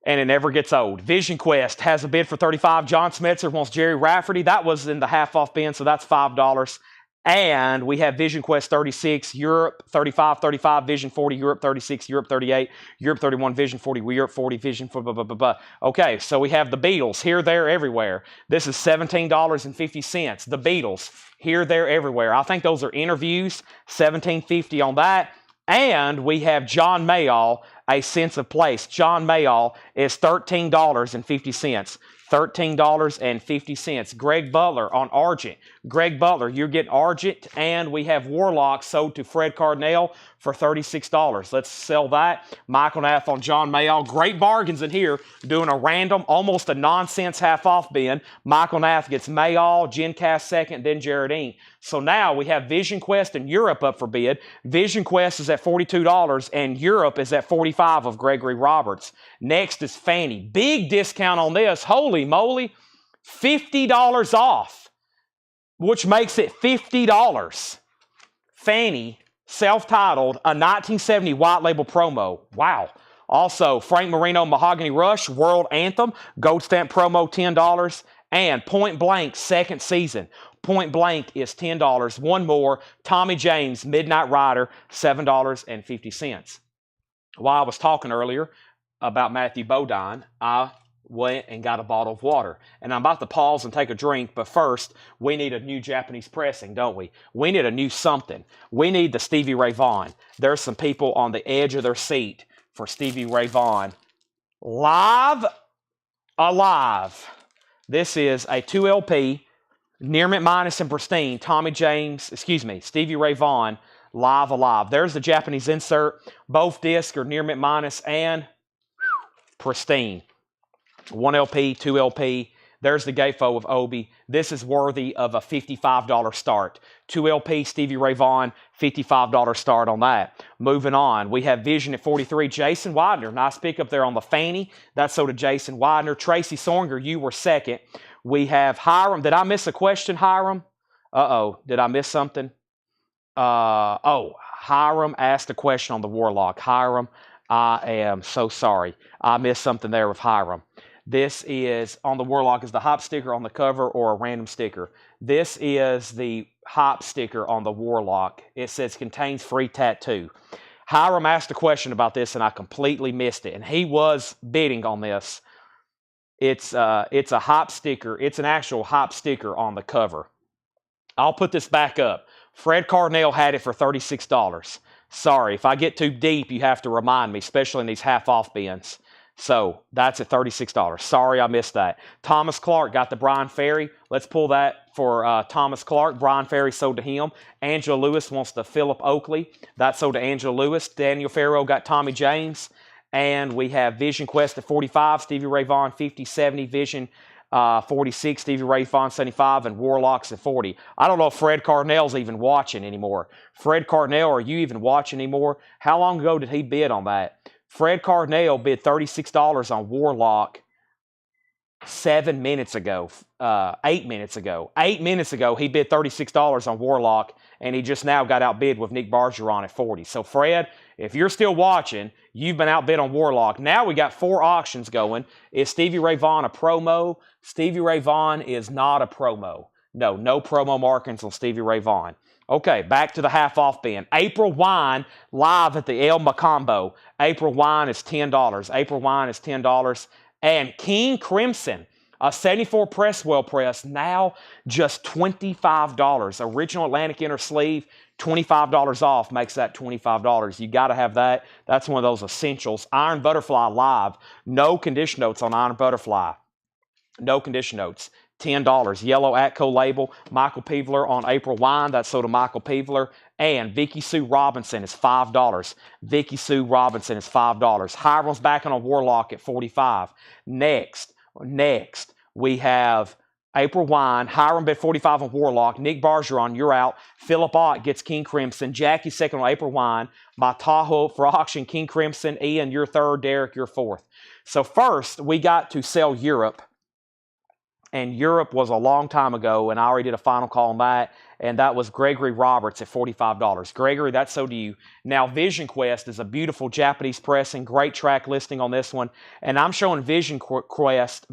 And it never gets old. Vision Quest has a bid for $35. John Smetzer wants Jerry Rafferty. That was in the half-off bin, so that's $5. And we have Vision Quest 36, Europe 35, Vision 40, Europe 36, Europe 38, Europe 31, Vision 40, Europe 40, Vision 40, blah, blah, blah, blah. Okay, so we have the Beatles, Here, There, Everywhere. This is $17.50. The Beatles, Here, There, Everywhere. I think those are interviews, $17.50 on that. And we have John Mayall, A Sense of Place. John Mayall is $13.50. $13.50. Greg Butler on Argent. Greg Butler, you're getting Argent, and we have Warlock sold to Fred Cardinale for $36. Let's sell that. Michael Nath on John Mayall. Great bargains in here. Doing a random, almost a nonsense half-off bin. Michael Nath gets Mayall, GenCast second, then Jared Inc. So now we have Vision Quest and Europe up for bid. Vision Quest is at $42, and Europe is at $45 of Gregory Roberts. Next is Fanny. Big discount on this. Holy moly. $50 off, which makes it $50. Fanny, self-titled, a 1970 white label promo. Wow. Also, Frank Marino, Mahogany Rush, World Anthem, Gold Stamp promo, $10. And Point Blank, second season. Point Blank is $10. One more, Tommy James, Midnight Rider, $7.50. While I was talking earlier about Matthew Bodine, I went and got a bottle of water. And I'm about to pause and take a drink, but first, we need a new Japanese pressing, don't we? We need a new something. We need the Stevie Ray Vaughan. There's some people on the edge of their seat for Stevie Ray Vaughan. Live Alive. This is a 2 LP Near Mint Minus and Pristine, Stevie Ray Vaughan, Live Alive. There's the Japanese insert. Both discs are Near Mint Minus and Pristine. 1 LP, 2 LP. There's the Gayfo of Obi. This is worthy of a $55 start. 2 LP, Stevie Ray Vaughan, $55 start on that. Moving on, we have Vision at 43. Jason Widener, nice pick up there on the Fanny. That's so to Jason Widener. Tracy Soringer, you were second. We have Hiram. Did I miss a question, Hiram? Uh-oh, did I miss something? Hiram asked a question on the Warlock. Hiram, I am so sorry. I missed something there with Hiram. This is, on the Warlock, is the hop sticker on the cover or a random sticker. This is the hop sticker on the Warlock. It says contains free tattoo. Hiram asked a question about this and I completely missed it. And he was bidding on this. It's a hop sticker. It's an actual hop sticker on the cover. I'll put this back up. Fred Carnell had it for $36. Sorry, if I get too deep, you have to remind me, especially in these half-off bins. So that's at $36. Sorry, I missed that. Thomas Clark got the Brian Ferry. Let's pull that for Thomas Clark. Brian Ferry sold to him. Angela Lewis wants the Philip Oakley. That sold to Angela Lewis. Daniel Farrow got Tommy James. And we have Vision Quest at 45. Stevie Ray Vaughan 50, 70. Vision 46. Stevie Ray Vaughan 75. And Warlocks at 40. I don't know if Fred Carnell's even watching anymore. Fred Carnell, are you even watching anymore? How long ago did he bid on that? Fred Carnell bid $36 on Warlock 7 minutes ago, 8 minutes ago. 8 minutes ago, he bid $36 on Warlock, and he just now got outbid with Nick Bargeron at 40. So, Fred, if you're still watching, you've been outbid on Warlock. Now we got 4 auctions going. Is Stevie Ray Vaughan a promo? Stevie Ray Vaughan is not a promo. No promo markings on Stevie Ray Vaughan. Okay, back to the half-off bin. April Wine, live at the El Macombo. April Wine is $10. April Wine is $10. And King Crimson, a 74 Presswell press, now just $25. Original Atlantic inner sleeve, $25 off makes that $25. You got to have that. That's one of those essentials. Iron Butterfly live. No condition notes on Iron Butterfly. No condition notes. $10. Yellow Atco label. Michael Peevler on April Wine. That's sold to Michael Peevler. And Vicky Sue Robinson is $5. Vicky Sue Robinson is $5. Hiram's backing on Warlock at $45. Next, we have April Wine. Hiram bid $45 on Warlock. Nick Bargeron, you're out. Philip Ott gets King Crimson. Jackie second on April Wine. My Tahoe for auction, King Crimson. Ian, you're third. Derek, you're fourth. So first, we got to sell Europe. And Europe was a long time ago, and I already did a final call on that, and that was Gregory Roberts at $45. Gregory, that's so to you. Now, Vision Quest is a beautiful Japanese pressing, great track listing on this one, and I'm showing Vision Quest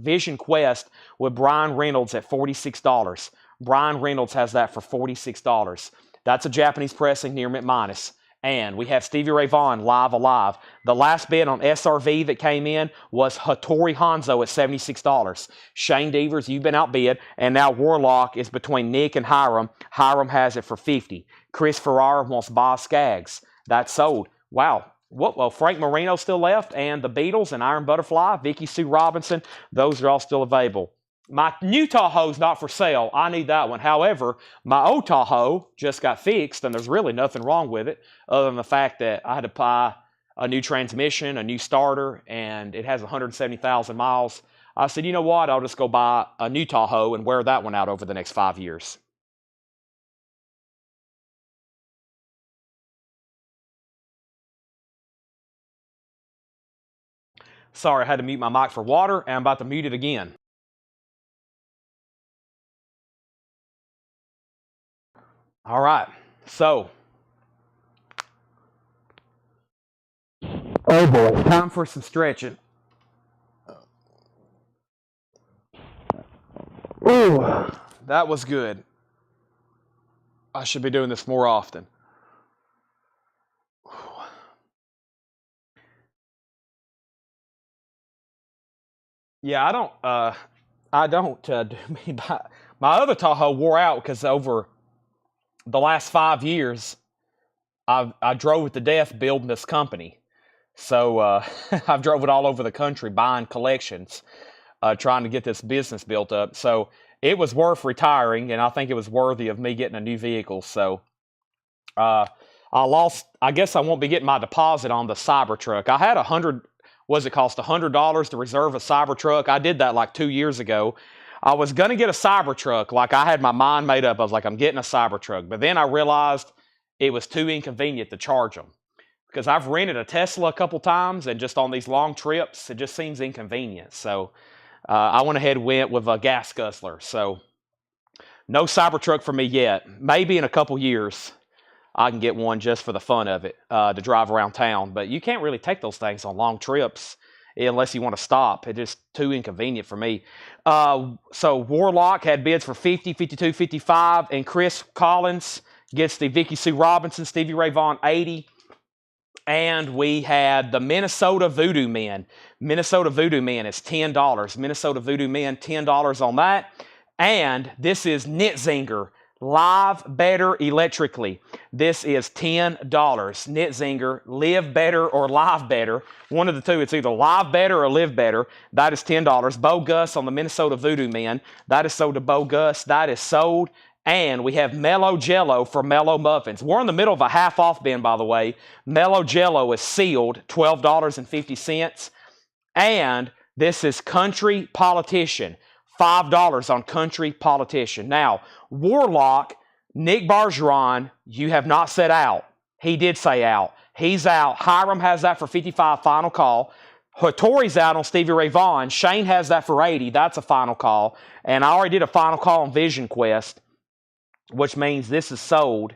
with Brian Reynolds at $46. Brian Reynolds has that for $46. That's a Japanese pressing near Mint Minus. And we have Stevie Ray Vaughan, Live Alive. The last bid on SRV that came in was Hattori Hanzo at $76. Shane Devers, you've been outbid. And now Warlock is between Nick and Hiram. Hiram has it for $50. Chris Ferrara wants Boz Skaggs. That's sold. Wow. Well, Frank Marino still left. And the Beatles and Iron Butterfly, Vicky Sue Robinson, those are all still available. My new Tahoe's not for sale. I need that one. However, my old Tahoe just got fixed, and there's really nothing wrong with it other than the fact that I had to buy a new transmission, a new starter, and it has 170,000 miles. I said, you know what? I'll just go buy a new Tahoe and wear that one out over the next 5 years. Sorry, I had to mute my mic for water, and I'm about to mute it again. All right, so. Oh boy, time for some stretching. Ooh, that was good. I should be doing this more often. Yeah, I don't do me. My other Tahoe wore out because over the last 5 years, I drove it to death building this company. So I've drove it all over the country buying collections. trying to get this business built up. So it was worth retiring, and I think it was worthy of me getting a new vehicle. So I guess I won't be getting my deposit on the Cybertruck. I had cost $100 to reserve a Cybertruck. I did that like 2 years ago. I was going to get a Cybertruck. Like, I had my mind made up. I was like, I'm getting a Cybertruck. But then I realized it was too inconvenient to charge them. Because I've rented a Tesla a couple times, and just on these long trips, it just seems inconvenient. So I went ahead and went with a gas guzzler. So no Cybertruck for me yet. Maybe in a couple years I can get one just for the fun of it, to drive around town. But you can't really take those things on long trips unless you want to stop. It's just too inconvenient for me. So Warlock had bids for 50, 52, 55, and Chris Collins gets the Vicky Sue Robinson, Stevie Ray Vaughan 80. And we had the Minnesota Voodoo Men. Minnesota Voodoo Men is $10. Minnesota Voodoo Men, $10 on that. And this is Nitzinger, Live Better Electrically. This is $10. Nitzinger, Live Better or Live Better. One of the two. It's either Live Better or Live Better. That is $10. Bo Gus on the Minnesota Voodoo Men. That is sold to Bo Gus. That is sold. And we have Mellow Jello for Mellow Muffins. We're in the middle of a half-off bin, by the way. Mellow Jello is sealed, $12.50. And this is Country Politician, $5 on Country Politician. Now, Warlock, Nick Bargeron, you have not said out. He did say out. He's out. Hiram has that for 55, final call. Hattori's out on Stevie Ray Vaughan. Shane has that for 80. That's a final call. And I already did a final call on Vision Quest, which means this is sold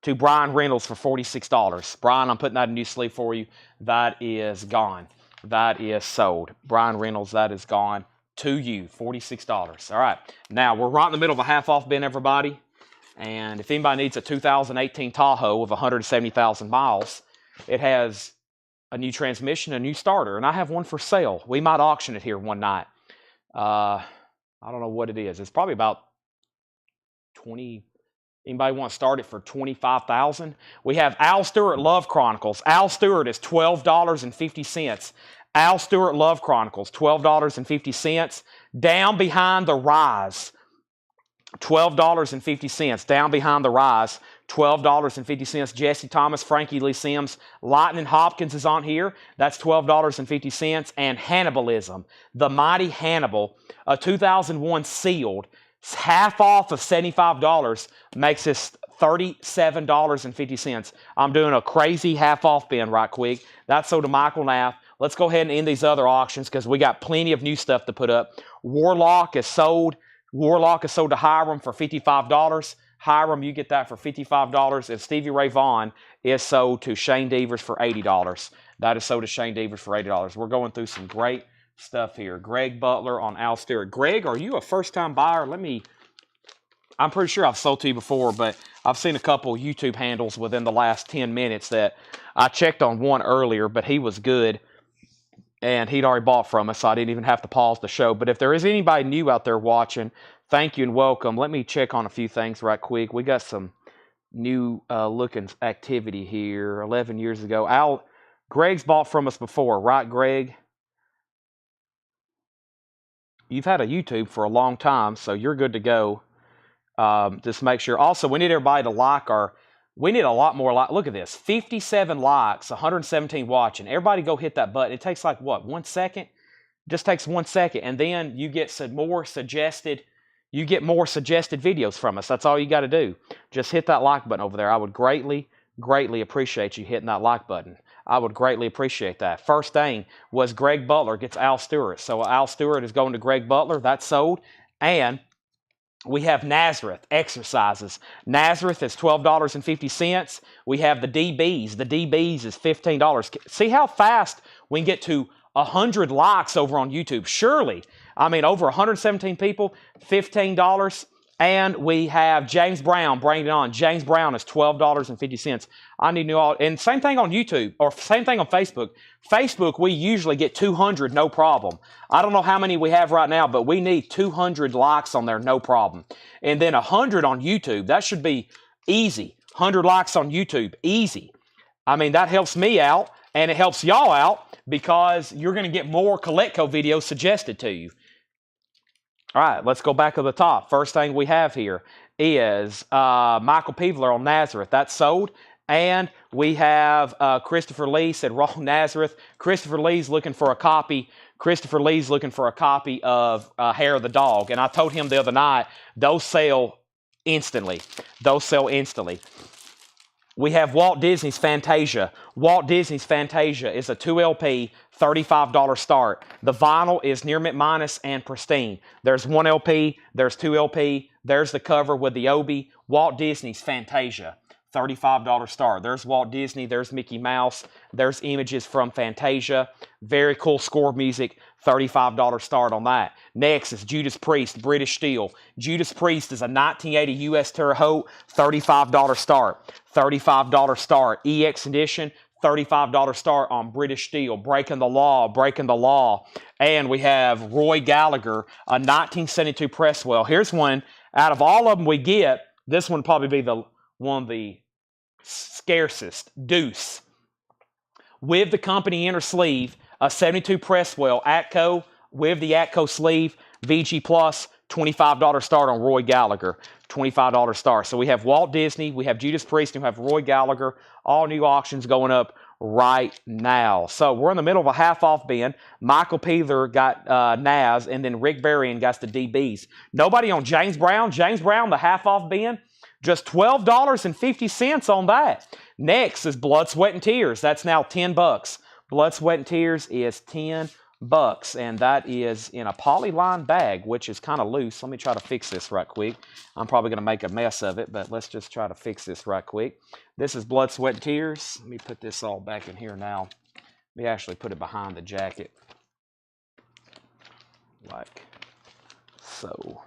to Brian Reynolds for $46. Brian, I'm putting that in new sleeve for you. That is gone. That is sold. Brian Reynolds, that is gone to you, $46. All right. Now, we're right in the middle of a half-off bin, everybody. And if anybody needs a 2018 Tahoe with 170,000 miles, it has a new transmission, a new starter, and I have one for sale. We might auction it here one night. I don't know what it is. It's probably about 20. Anybody want to start it for $25,000? We have Al Stewart Love Chronicles. Al Stewart is $12.50. Al Stewart Love Chronicles, $12.50. Down Behind the Rise, $12.50. Down Behind the Rise, $12.50. Jesse Thomas, Frankie Lee Sims, Lightning Hopkins is on here. That's $12.50. And Hannibalism, The Mighty Hannibal, a 2001 sealed. It's half off of $75, makes this $37.50. I'm doing a crazy half off bin right quick. That's sold to Michael Knapp. Let's go ahead and end these other auctions because we got plenty of new stuff to put up. Warlock is sold. Warlock is sold to Hiram for $55. Hiram, you get that for $55. And Stevie Ray Vaughan is sold to Shane Devers for $80. That is sold to Shane Devers for $80. We're going through some great stuff here. Greg Butler on Al Stewart. Greg, are you a first-time buyer? I'm pretty sure I've sold to you before, but I've seen a couple YouTube handles within the last 10 minutes that I checked on one earlier, but he was good, and he'd already bought from us, so I didn't even have to pause the show. But if there is anybody new out there watching, thank you and welcome. Let me check on a few things right quick. We got some new looking activity here 11 years ago. Greg's bought from us before, right, Greg? You've had a YouTube for a long time, so you're good to go. Just make sure. Also, we need everybody to like we need a lot more look at this. 57 likes, 117 watching. Everybody go hit that button. It takes like, what, 1 second? Just takes 1 second. And then you get more suggested videos from us. That's all you got to do. Just hit that like button over there. I would greatly, greatly appreciate you hitting that like button. I would greatly appreciate that. First thing was Greg Butler gets Al Stewart. So Al Stewart is going to Greg Butler. That's sold. And we have Nazareth Exercises. Nazareth is $12.50. We have the DBs. The DBs is $15. See how fast we can get to 100 likes over on YouTube. Surely, over 117 people, $15. And we have James Brown, bring it on. James Brown is $12.50. I need new, and same thing on YouTube, or same thing on Facebook. Facebook, we usually get 200, no problem. I don't know how many we have right now, but we need 200 likes on there, no problem. And then 100 on YouTube, that should be easy. 100 likes on YouTube, easy. That helps me out, and it helps y'all out, because you're going to get more Colectco videos suggested to you. All right, let's go back to the top. First thing we have here is Michael Peavler on Nazareth. That's sold. And we have Christopher Lee said wrong Nazareth. Christopher Lee's looking for a copy. Christopher Lee's looking for a copy of Hair of the Dog. And I told him the other night, those sell instantly. Those sell instantly. We have Walt Disney's Fantasia. Walt Disney's Fantasia is a 2 LP, $35 start. The vinyl is near mint minus and pristine. There's 1 LP, there's 2 LP, there's the cover with the Obi. Walt Disney's Fantasia, $35 start. There's Walt Disney, there's Mickey Mouse, there's images from Fantasia. Very cool score music, $35 start on that. Next is Judas Priest, British Steel. Judas Priest is a 1980 U.S. Terre Haute, $35 start. $35 start. EX edition, $35 start on British Steel. Breaking the Law, Breaking the Law. And we have Roy Gallagher, a 1972 Presswell. Here's one, out of all of them we get, this one probably be the one of the scarcest. Deuce. With the company inner sleeve, a 72 Presswell Atco with the Atco sleeve, VG Plus, $25 start on Roy Gallagher. $25 start. So we have Walt Disney, we have Judas Priest, and we have Roy Gallagher. All new auctions going up right now. So we're in the middle of a half-off bin. Michael Peavler got Naz, and then Rick Varian got the DBs. Nobody on James Brown. James Brown, the half-off bin, just $12.50 on that. Next is Blood, Sweat, and Tears. That's now $10. Blood, Sweat, and Tears is $10. And that is in a polyline bag, which is kind of loose. Let me try to fix this right quick. I'm probably going to make a mess of it, but let's just try to fix this right quick. This is Blood, Sweat, and Tears. Let me put this all back in here now. Let me actually put it behind the jacket. Like so.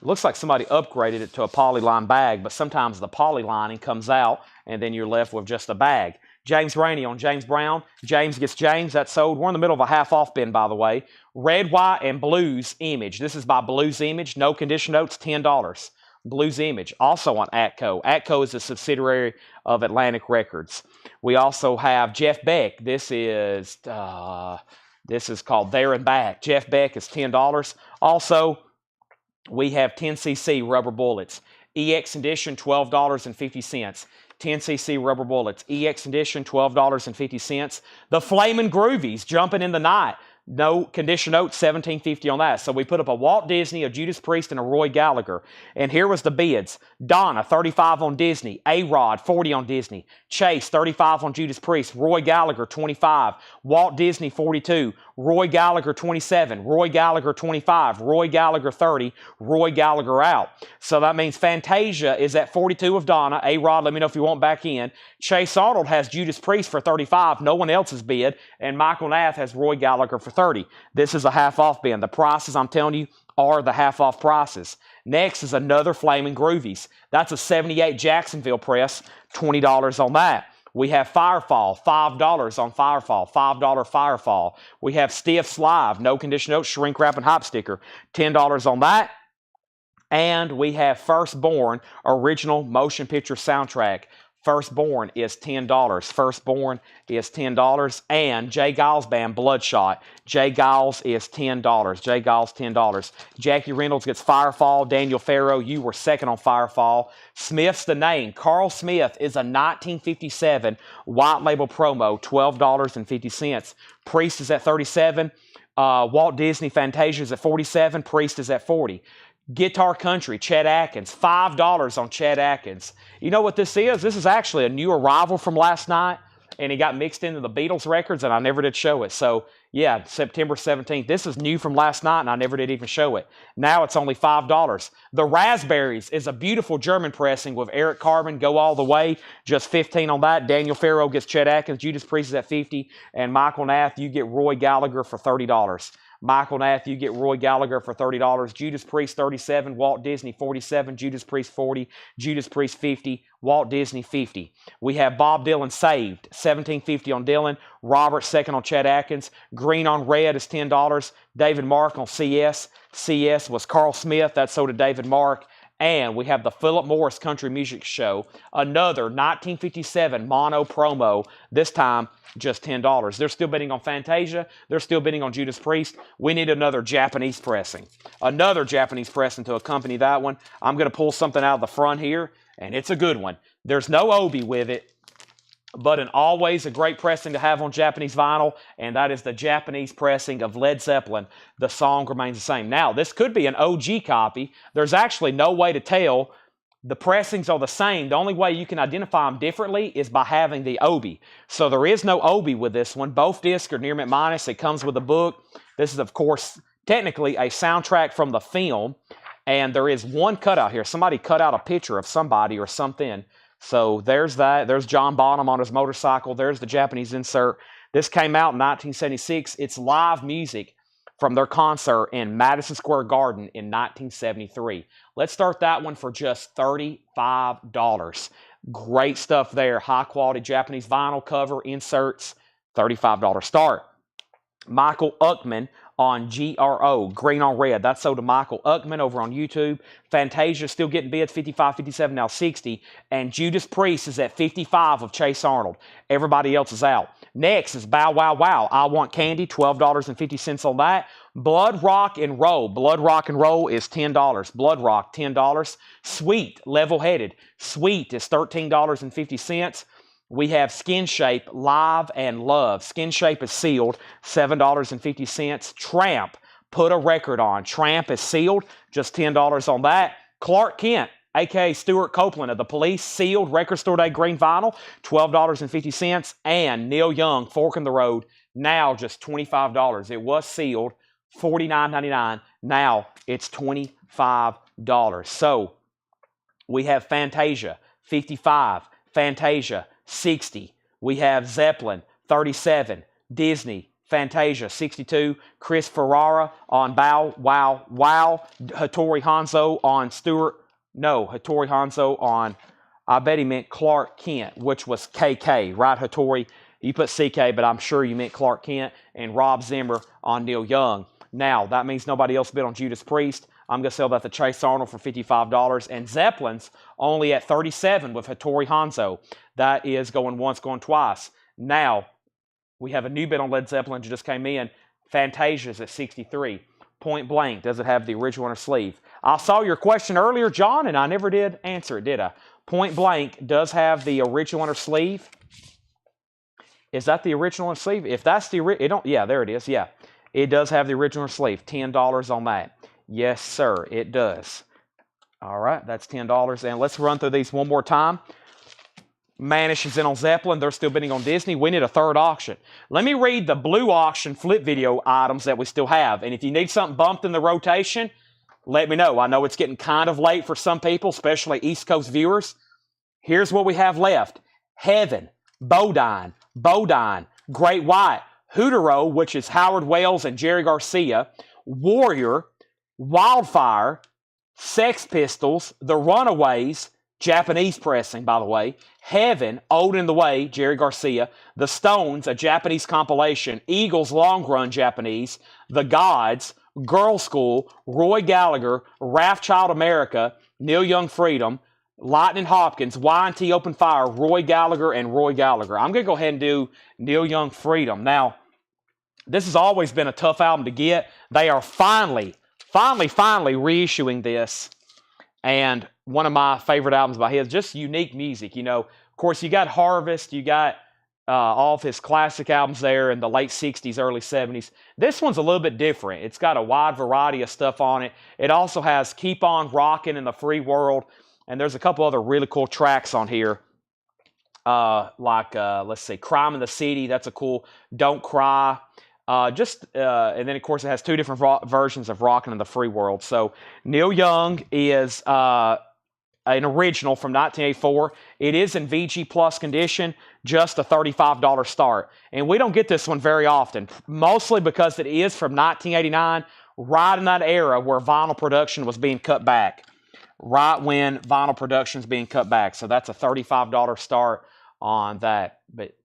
It looks like somebody upgraded it to a polyline bag, but sometimes the polylining comes out, and then you're left with just a bag. James Rainey on James Brown. James gets James. That's sold. We're in the middle of a half-off bin, by the way. Red, White, and Blues Image. This is by Blues Image. No condition notes, $10. Blues Image, also on Atco. Atco is a subsidiary of Atlantic Records. We also have Jeff Beck. This is called There and Back. Jeff Beck is $10. Also, we have 10cc rubber bullets. EX edition, $12.50. 10cc rubber bullets. EX edition, $12.50. The Flamin' Groovies, Jumping in the Night. No condition note, $17.50 on that. So we put up a Walt Disney, a Judas Priest, and a Roy Gallagher. And here was the bids. Donna, $35 on Disney. A-Rod, $40 on Disney. Chase, $35 on Judas Priest. Roy Gallagher, $25. Walt Disney, $42. Roy Gallagher, $27. Roy Gallagher, $25. Roy Gallagher, $30. Roy Gallagher out. So that means Fantasia is at $42 of Donna. A-Rod, let me know if you want back in. Chase Arnold has Judas Priest for $35. No one else has bid. And Michael Nath has Roy Gallagher for $30. This is a half-off bin. The prices, I'm telling you, are the half-off prices. Next is another Flamin' Groovies. That's a 78 Jacksonville press, $20 on that. We have Firefall, $5 on Firefall, $5 Firefall. We have Stiffs Live, no condition note, shrink wrap and hop sticker, $10 on that. And we have Firstborn, original motion picture soundtrack. Firstborn is $10. Firstborn is $10. And Jay Giles Band, Bloodshot. Jay Giles is $10. Jay Giles, $10. Jackie Reynolds gets Firefall. Daniel Farrow, you were second on Firefall. Smith's the name. Carl Smith is a 1957 white label promo, $12.50. Priest is at $37. Walt Disney Fantasia is at $47. Priest is at $40. Guitar Country, Chet Atkins, $5 on Chet Atkins. You know what this is? This is actually a new arrival from last night, and it got mixed into the Beatles records, and I never did show it. So, yeah, September 17th. This is new from last night, and I never did even show it. Now it's only $5. The Raspberries is a beautiful German pressing with Eric Carbon, Go All the Way, just $15 on that. Daniel Farrow gets Chet Atkins, Judas Priest is at $50, and Michael Nath, you get Roy Gallagher for $30. Michael Nath, you get Roy Gallagher for $30. Judas Priest, $37. Walt Disney, $47. Judas Priest, $40. Judas Priest, $50. Walt Disney, $50. We have Bob Dylan saved, $17.50 on Dylan. Robert, second on Chet Atkins. Green on Red is $10. David Mark on CS. CS was Carl Smith. That's sold to David Mark. And we have the Philip Morris Country Music Show, another 1957 mono promo, this time just $10. They're still bidding on Fantasia. They're still bidding on Judas Priest. We need another Japanese pressing. Another Japanese pressing to accompany that one. I'm going to pull something out of the front here, and it's a good one. There's no obi with it, but always a great pressing to have on Japanese vinyl, and that is the Japanese pressing of Led Zeppelin. The song remains the same. Now, this could be an OG copy. There's actually no way to tell. The pressings are the same. The only way you can identify them differently is by having the obi. So there is no obi with this one. Both discs are near mint minus. It comes with a book. This is, of course, technically a soundtrack from the film, and there is one cutout here. Somebody cut out a picture of somebody or something. So there's that. There's John Bonham on his motorcycle. There's the Japanese insert. This came out in 1976. It's live music from their concert in Madison Square Garden in 1973. Let's start that one for just $35. Great stuff there. High quality Japanese vinyl cover, inserts, $35 start. Michael Uckman on GRO, Green on Red. That's sold to Michael Uckman over on YouTube. Fantasia still getting bids, 55, 57, now 60. And Judas Priest is at 55 of Chase Arnold. Everybody else is out. Next is Bow Wow Wow, I Want Candy, $12.50 on that. Blood Rock and Roll. Blood Rock and Roll is $10. Blood Rock, $10. Sweet, Level Headed. Sweet is $13.50. We have Skin Shape, Live and Love. Skin Shape is sealed, $7.50. Tramp, Put a Record On. Tramp is sealed, just $10 on that. Clark Kent, a.k.a. Stuart Copeland of the Police, sealed Record Store Day green vinyl, $12.50. And Neil Young, Fork in the Road, now just $25. It was sealed, $49.99. Now it's $25. So we have Fantasia, 55. Fantasia, 60. We have Zeppelin, 37. Disney, Fantasia, 62. Chris Ferrara on Bow Wow Wow. Hattori Hanzo on Hattori Hanzo on, I bet he meant Clark Kent, which was KK, right, Hattori? You put CK, but I'm sure you meant Clark Kent. And Rob Zimmer on Neil Young. Now, that means nobody else bid on Judas Priest. I'm going to sell that to Chase Arnold for $55. And Zeppelin's only at 37 with Hattori Hanzo. That is going once, going twice. Now, we have a new bid on Led Zeppelin that just came in. Fantasia's at 63. Point Blank, does it have the original on her sleeve? I saw your question earlier, John, and I never did answer it, did I? Point Blank does have the original on her sleeve. Is that the original on her sleeve? If that's the original, yeah, there it is, yeah. It does have the original sleeve, $10 on that. Yes, sir, it does. All right, that's $10. And let's run through these one more time. Manish is in on Zeppelin. They're still bidding on Disney. We need a third auction. Let me read the blue auction flip video items that we still have. And if you need something bumped in the rotation, let me know. I know it's getting kind of late for some people, especially East Coast viewers. Here's what we have left. Heaven, Bodine, Great White, Hootero, which is Howard Wells and Jerry Garcia, Warrior, Wildfire, Sex Pistols, The Runaways, Japanese pressing, by the way, Heaven, Old in the Way, Jerry Garcia, The Stones, a Japanese compilation, Eagles Long Run Japanese, The Gods, Girl School, Roy Gallagher, Wrathchild America, Neil Young Freedom, Lightning Hopkins, Y&T Open Fire, Roy Gallagher, and Roy Gallagher. I'm going to go ahead and do Neil Young Freedom. Now, this has always been a tough album to get. They are finally reissuing this. And one of my favorite albums by his, just unique music. You know, of course, you got Harvest, you got all of his classic albums there in the late 60s, early 70s. This one's a little bit different. It's got a wide variety of stuff on it. It also has Keep On Rockin' in the Free World. And there's a couple other really cool tracks on here. Let's see, Crime in the City. That's a cool Don't Cry. And then, of course, it has two different versions of Rockin' in the Free World. So Neil Young is an original from 1984. It is in VG Plus condition, just a $35 start. And we don't get this one very often, mostly because it is from 1989, right in that era where vinyl production was being cut back. Right when vinyl production is being cut back. So that's a $35 start on that. But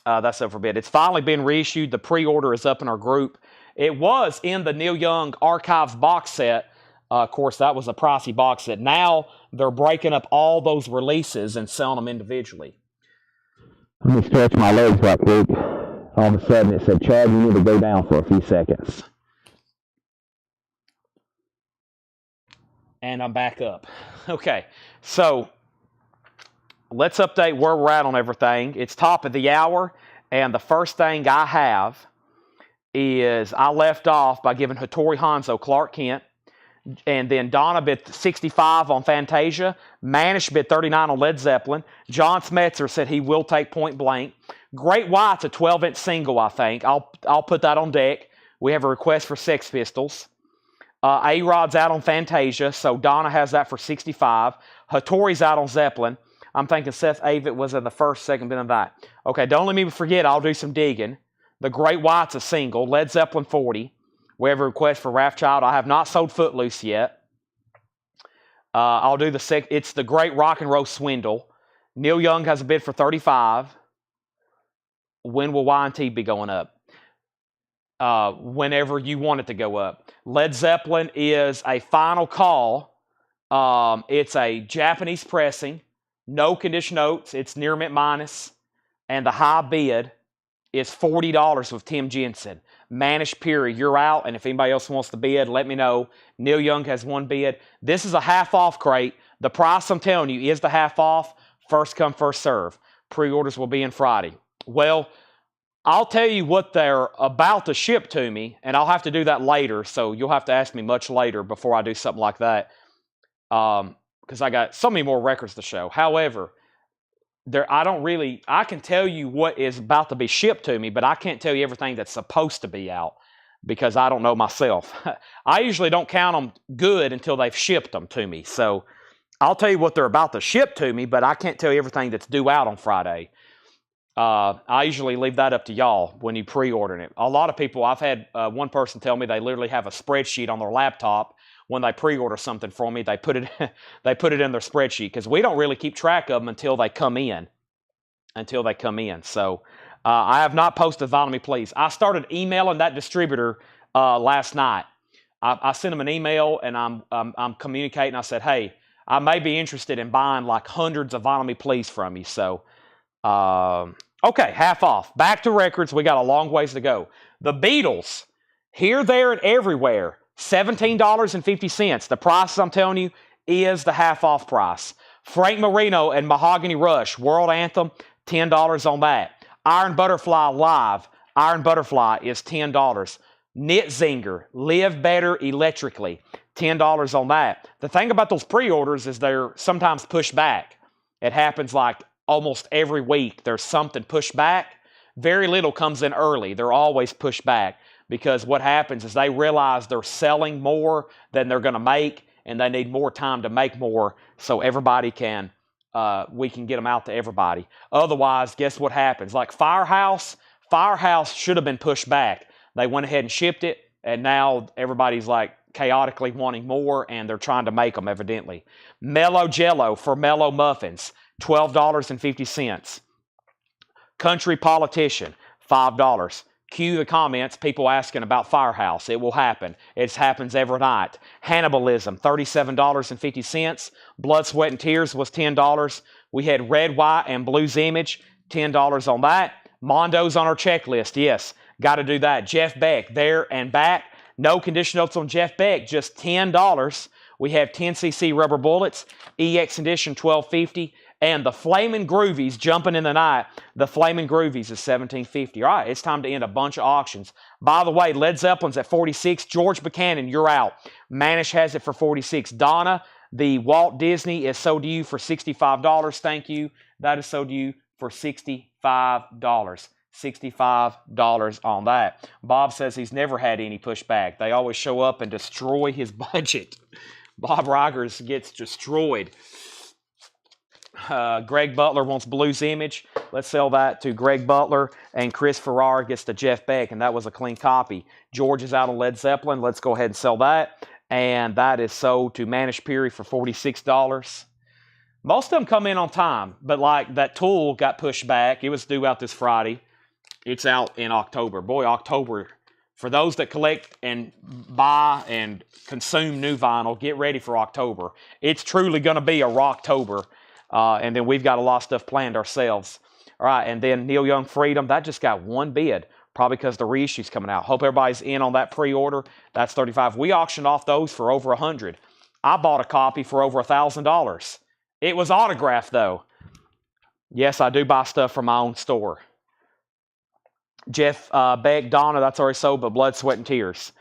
that's over bid. It's finally been reissued. The pre-order is up in our group. It was in the Neil Young Archives box set Of course, that was a pricey box set. Now they're breaking up all those releases and selling them individually. Let me stretch my legs right quick. All of a sudden it said, Chad, you need to go down for a few seconds. And I'm back up. Okay, so let's update where we're at on everything. It's top of the hour, and the first thing I have is I left off by giving Hattori Hanzo Clark Kent, and then Donna bid 65 on Fantasia. Manish bid 39 on Led Zeppelin. John Smetzer said he will take Point Blank. Great White's a 12-inch single, I think. I'll put that on deck. We have a request for Sex Pistols. A-Rod's out on Fantasia, so Donna has that for 65. Hattori's out on Zeppelin. I'm thinking Seth Avett was in the first, second bit of that. Okay, don't let me forget, I'll do some digging. The Great White's a single. Led Zeppelin 40. We have a request for Wrathchild. I have not sold Footloose yet. I'll do it's the Great Rock and Roll Swindle. Neil Young has a bid for 35. When will Y&T be going up? Whenever you want it to go up. Led Zeppelin is a final call. It's a Japanese pressing. No condition notes. It's near mint minus. And the high bid is $40 with Tim Jensen. Manish Puri, you're out. And if anybody else wants to bid, let me know. Neil Young has one bid. This is a half off crate. The price I'm telling you is the half off. First come, first serve. Pre-orders will be in Friday. Well, I'll tell you what they're about to ship to me, and I'll have to do that later, so you'll have to ask me much later before I do something like that, because I got so many more records to show. However, I can tell you what is about to be shipped to me, but I can't tell you everything that's supposed to be out, because I don't know myself. I usually don't count them good until they've shipped them to me, so I'll tell you what they're about to ship to me, but I can't tell you everything that's due out on Friday. I usually leave that up to y'all when you pre-order it. A lot of people, I've had one person tell me they literally have a spreadsheet on their laptop. When they pre-order something from me, they put it in their spreadsheet, because we don't really keep track of them until they come in. So I have not posted Vinyl Me Please. I started emailing that distributor last night. I sent him an email, and I'm communicating. I said, hey, I may be interested in buying like hundreds of Vinyl Me Please from you. So okay, half off. Back to records. We got a long ways to go. The Beatles, here, there, and everywhere, $17.50. The price I'm telling you is the half off price. Frank Marino and Mahogany Rush, World Anthem, $10 on that. Iron Butterfly Live, Iron Butterfly is $10. Nitzinger, Live Better Electrically, $10 on that. The thing about those pre-orders is they're sometimes pushed back. It happens like almost every week. There's something pushed back. Very little comes in early. They're always pushed back, because what happens is they realize they're selling more than they're going to make, and they need more time to make more so everybody can, we can get them out to everybody. Otherwise, guess what happens? Like Firehouse should have been pushed back. They went ahead and shipped it, and now everybody's like chaotically wanting more, and they're trying to make them evidently. Mellow Jello for Mellow Muffins, $12.50. Country Politician, $5. Cue the comments, people asking about Firehouse. It will happen. It happens every night. Hannibalism, $37.50. Blood, Sweat, and Tears was $10. We had Red, White, and Blues Image, $10 on that. Mondo's on our checklist, yes. Got to do that. Jeff Beck, There and Back. No condition notes on Jeff Beck, just $10. We have 10cc Rubber Bullets, EX Edition, $12.50. And the Flamin' Groovies, Jumping in the Night, the Flamin' Groovies is $17.50. All right, it's time to end a bunch of auctions. By the way, Led Zeppelin's at $46. George Buchanan, you're out. Manish has it for $46. Donna, the Walt Disney is sold to you for $65. Thank you. That is sold to you for $65. $65 on that. Bob says he's never had any pushback. They always show up and destroy his budget. Bob Rogers gets destroyed. Greg Butler wants Blues Image. Let's sell that to Greg Butler. And Chris Farrar gets to Jeff Beck, and that was a clean copy. George is out on Led Zeppelin. Let's go ahead and sell that. And that is sold to Manish Puri for $46. Most of them come in on time, but like that Tool got pushed back. It was due out this Friday. It's out in October. Boy, October For those that collect and buy and consume new vinyl, get ready for October. It's truly going to be a Rocktober. And then we've got a lot of stuff planned ourselves. All right, and then Neil Young Freedom, that just got one bid, probably because the reissue's coming out. Hope everybody's in on that pre-order. That's $35. We auctioned off those for over $100. I bought a copy for over $1,000. It was autographed, though. Yes, I do buy stuff from my own store. Jeff Beck, Donna, that's already sold, but Blood, Sweat, and Tears.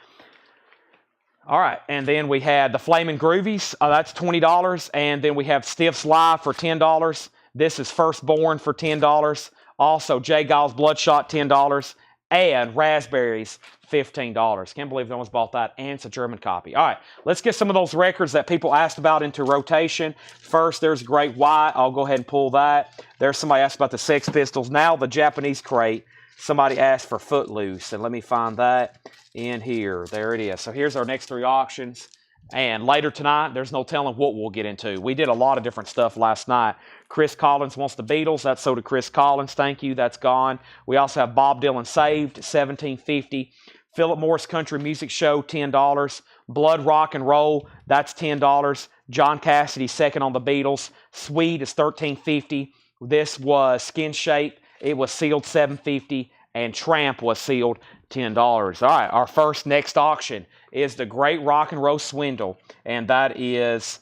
All right, and then we had the Flamin' Groovies. That's $20. And then we have Stiffs Live for $10. This is Firstborn for $10. Also, J. Giles Bloodshot, $10. And Raspberries, $15. Can't believe no one's bought that. And it's a German copy. All right, let's get some of those records that people asked about into rotation. First, there's Great White. I'll go ahead and pull that. There's somebody asked about the Sex Pistols. Now the Japanese crate. Somebody asked for Footloose, and let me find that in here. There it is. So here's our next 3 auctions. And later tonight, there's no telling what we'll get into. We did a lot of different stuff last night. Chris Collins wants the Beatles. That's so to Chris Collins. Thank you. That's gone. We also have Bob Dylan Saved, $17.50. Philip Morris Country Music Show, $10. Blood Rock and Roll, that's $10. John Cassidy, second on the Beatles. Swede is $13.50. This was Skin Shape. It was sealed $7.50. And Tramp was sealed $10. All right, our first next auction is the Great Rock and Roll Swindle. And that is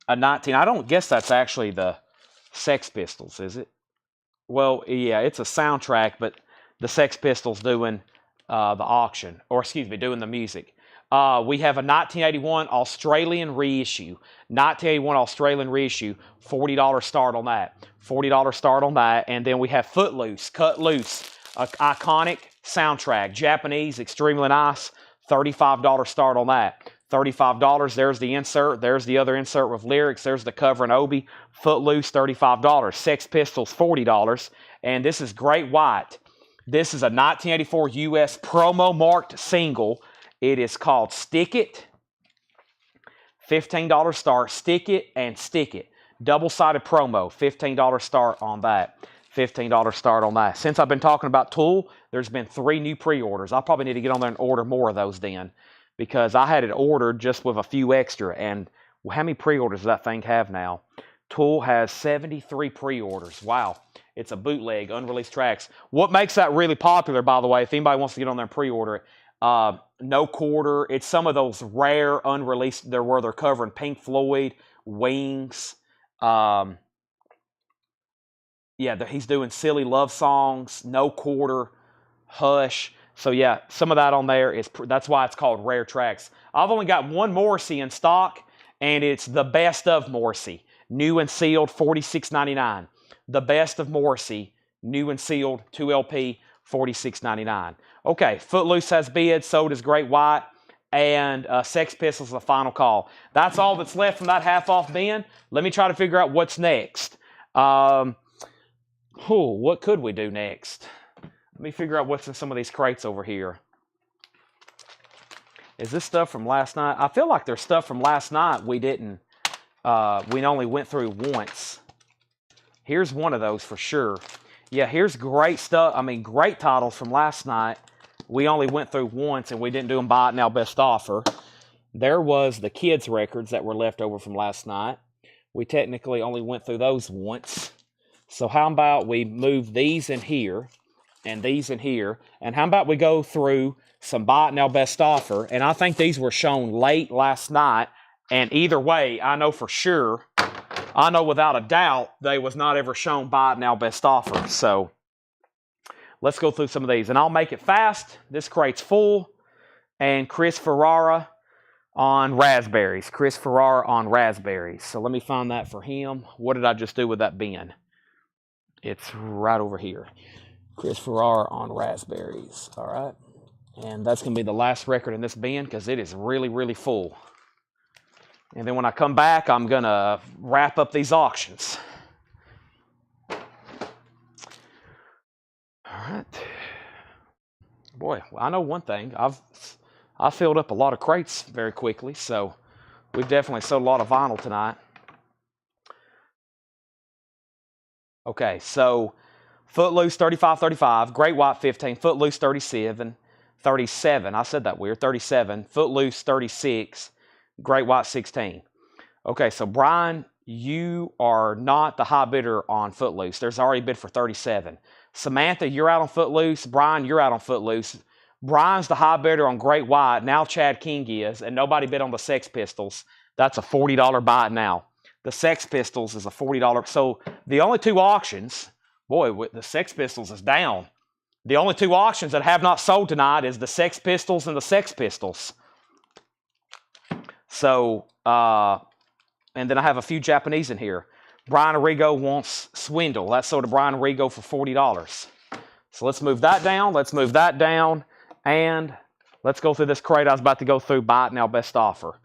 a 19. I don't guess that's actually the Sex Pistols, is it? Well, yeah, it's a soundtrack, but the Sex Pistols doing the auction. Or, excuse me, doing the music. We have a 1981 Australian reissue. 1981 Australian reissue, $40 start on that. $40 start on that. And then we have Footloose, Cut Loose, an iconic soundtrack. Japanese, extremely nice. $35 start on that. $35. There's the insert. There's the other insert with lyrics. There's the cover and Obi. Footloose, $35. Sex Pistols, $40. And this is Great White. This is a 1984 U.S. promo marked single. It is called Stick It. $15 start. Stick It and Stick It. Double-sided promo. $15 start on that. $15 start on that. Since I've been talking about Tool, there's been 3 new pre-orders. I'll probably need to get on there and order more of those then, because I had it ordered just with a few extra. And how many pre-orders does that thing have now? Tool has 73 pre-orders. Wow. It's a bootleg, unreleased tracks. What makes that really popular, by the way, if anybody wants to get on there and pre-order it, No Quarter. It's some of those rare, unreleased, where they're covering Pink Floyd, Wings. Yeah, he's doing Silly Love Songs, No Quarter, Hush. So yeah, some of that on there that's why it's called Rare Tracks. I've only got one Morrissey in stock, and it's the Best of Morrissey, new and sealed, $46.99. The Best of Morrissey, new and sealed, 2 LP, $46.99. Okay, Footloose has bids, so does Great White, and Sex Pistols the final call. That's all that's left from that half-off bin. Let me try to figure out what's next. What could we do next? Let me figure out what's in some of these crates over here. Is this stuff from last night? I feel like there's stuff from last night we only went through once. Here's one of those for sure. Yeah, here's great stuff. I mean, great titles from last night. We only went through once, and we didn't do them buy it now best offer. There was the kids' records that were left over from last night. We technically only went through those once. So how about we move these in here and these in here, and how about we go through some buy it now best offer? And I think these were shown late last night, and either way, I know for sure, I know without a doubt, they was not ever shown buy it now best offer. So let's go through some of these, and I'll make it fast. This crate's full, and Chris Ferrara on Raspberries. Chris Ferrara on Raspberries. So let me find that for him. What did I just do with that bin? It's right over here. Chris Ferrara on Raspberries. All right. And that's going to be the last record in this bin because it is really, really full. And then when I come back, I'm going to wrap up these auctions. All right. Boy, I know one thing. I filled up a lot of crates very quickly, so we've definitely sold a lot of vinyl tonight. Okay, so Footloose, $35.35. Great White, $15. Footloose, $37. 37. I said that weird. 37. Footloose, 36. Great White, 16. Okay, so Brian, you are not the high bidder on Footloose. There's already bid for 37. Samantha, you're out on Footloose. Brian, you're out on Footloose. Brian's the high bidder on Great White. Now Chad King is, and nobody bid on the Sex Pistols. That's a $40 buy now. The Sex Pistols is a $40. So the only two auctions, boy, the Sex Pistols is down. The only two auctions that have not sold tonight is the Sex Pistols and the Sex Pistols. So, and then I have a few Japanese in here. Brian Arrigo wants Swindle. That's sold to Brian Arrigo for $40. So let's move that down. Let's move that down. And let's go through this crate I was about to go through. Buy it now, best offer.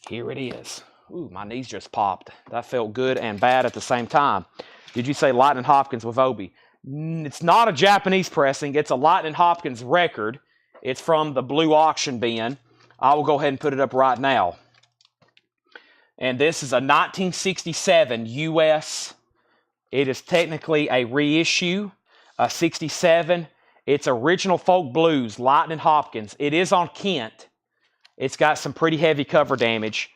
Here it is. Ooh, my knees just popped. That felt good and bad at the same time. Did you say Lightning Hopkins with Obi? It's not a Japanese pressing. It's a Lightning Hopkins record. It's from the blue auction bin. I will go ahead and put it up right now. And this is a 1967 US. It is technically a reissue, a 67. It's original folk blues, Lightning Hopkins. It is on Kent. It's got some pretty heavy cover damage.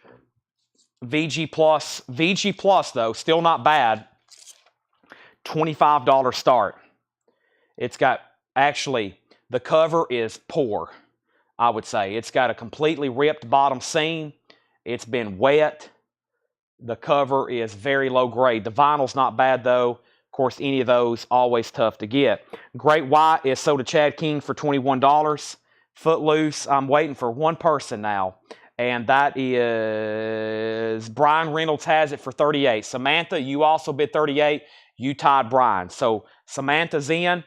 VG Plus though, still not bad. $25 start. It's got, actually, the cover is poor, I would say. It's got a completely ripped bottom seam. It's been wet. The cover is very low grade. The vinyl's not bad though. Of course, any of those, always tough to get. Great White is sold to Chad King for $21. Footloose, I'm waiting for one person now. And that is Brian Reynolds has it for $38. Samantha, you also bid $38. You tied Brian. So Samantha's in.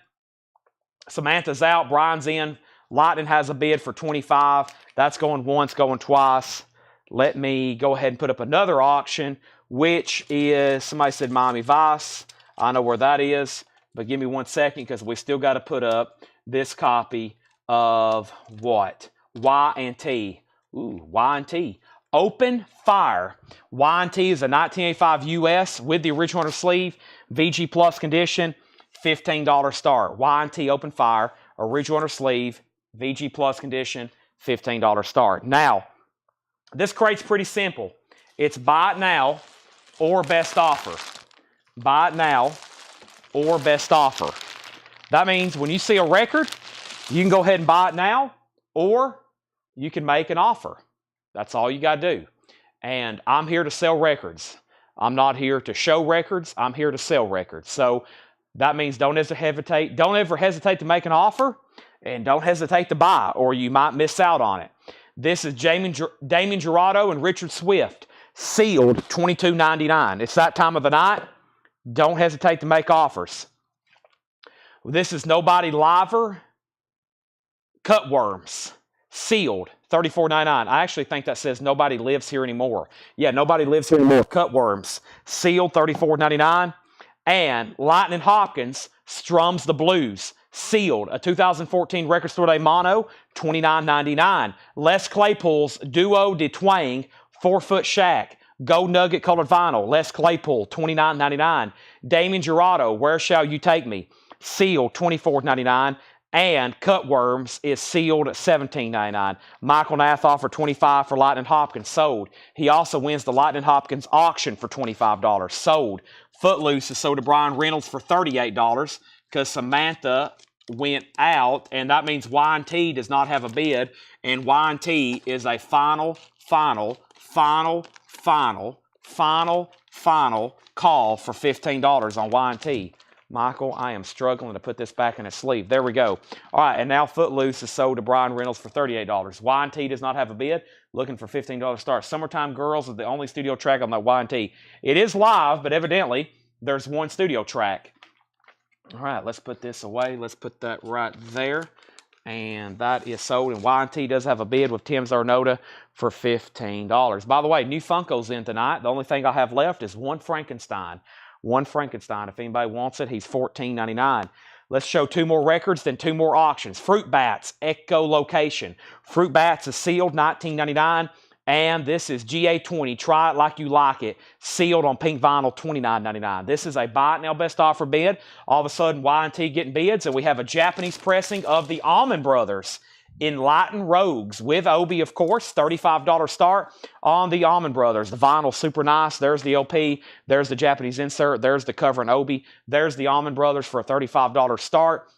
Samantha's out. Brian's in. Lightning has a bid for $25. That's going once, going twice. Let me go ahead and put up another auction, which is, somebody said Miami Vice. I know where that is, but give me 1 second because we still got to put up this copy of what? Y&T. Ooh, Y&T. Open Fire. Y&T is a 1985 US with the original under sleeve. VG Plus condition, $15 start. Y&T Open Fire, original under sleeve, VG Plus condition, $15 start. Now, this crate's pretty simple. It's buy it now or best offer. Buy it now or best offer. That means when you see a record, you can go ahead and buy it now, or you can make an offer. That's all you got to do. And I'm here to sell records. I'm not here to show records. I'm here to sell records. So that means don't ever hesitate to make an offer, and don't hesitate to buy, or you might miss out on it. This is Damien Gerardo and Richard Swift, sealed $22.99. It's that time of the night. Don't hesitate to make offers. This is Nobody Liver, Cutworms, sealed $34.99. I actually think that says Nobody Lives Here Anymore. Yeah, Nobody Lives Here Anymore, Cutworms, sealed $34.99. And Lightning Hopkins, Strums the Blues, sealed, a 2014 Record Store Day Mono, $29.99. Les Claypool's Duo de Twang, 4-foot shack, gold nugget colored vinyl, Les Claypool, $29.99. Damien Gerardo, Where Shall You Take Me, sealed, $24.99. And Cutworms is sealed at $17.99. Michael Nath offered $25 for Lightning Hopkins, sold. He also wins the Lightning Hopkins auction for $25, sold. Footloose is sold to Brian Reynolds for $38 because Samantha went out, and that means Y&T does not have a bid, and Y&T is a final call for $15 on Y&T. Michael, I am struggling to put this back in its sleeve. There we go. All right, and now Footloose is sold to Brian Reynolds for $38. Y&T does not have a bid. Looking for $15 start. Summertime Girls is the only studio track on that Y&T. It is live, but evidently there's one studio track. All right, let's put this away. Let's put that right there. And that is sold. And Y&T does have a bid with Tim's Arnota for $15. By the way, new Funkos in tonight. The only thing I have left is one Frankenstein. One Frankenstein. If anybody wants it, he's $14.99. Let's show two more records, then two more auctions. Fruit Bats, Echolocation. Fruit Bats is sealed, $19.99. And this is GA20, Try It Like You Like It, sealed on pink vinyl, $29.99. This is a buy it now best offer bid. All of a sudden, Y&T getting bids, and we have a Japanese pressing of the Allman Brothers Enlightened Rogues with Obi, of course, $35 start on the Allman Brothers. The vinyl, super nice. There's the LP. There's the Japanese insert. There's the cover and Obi. There's the Allman Brothers for a $35 start.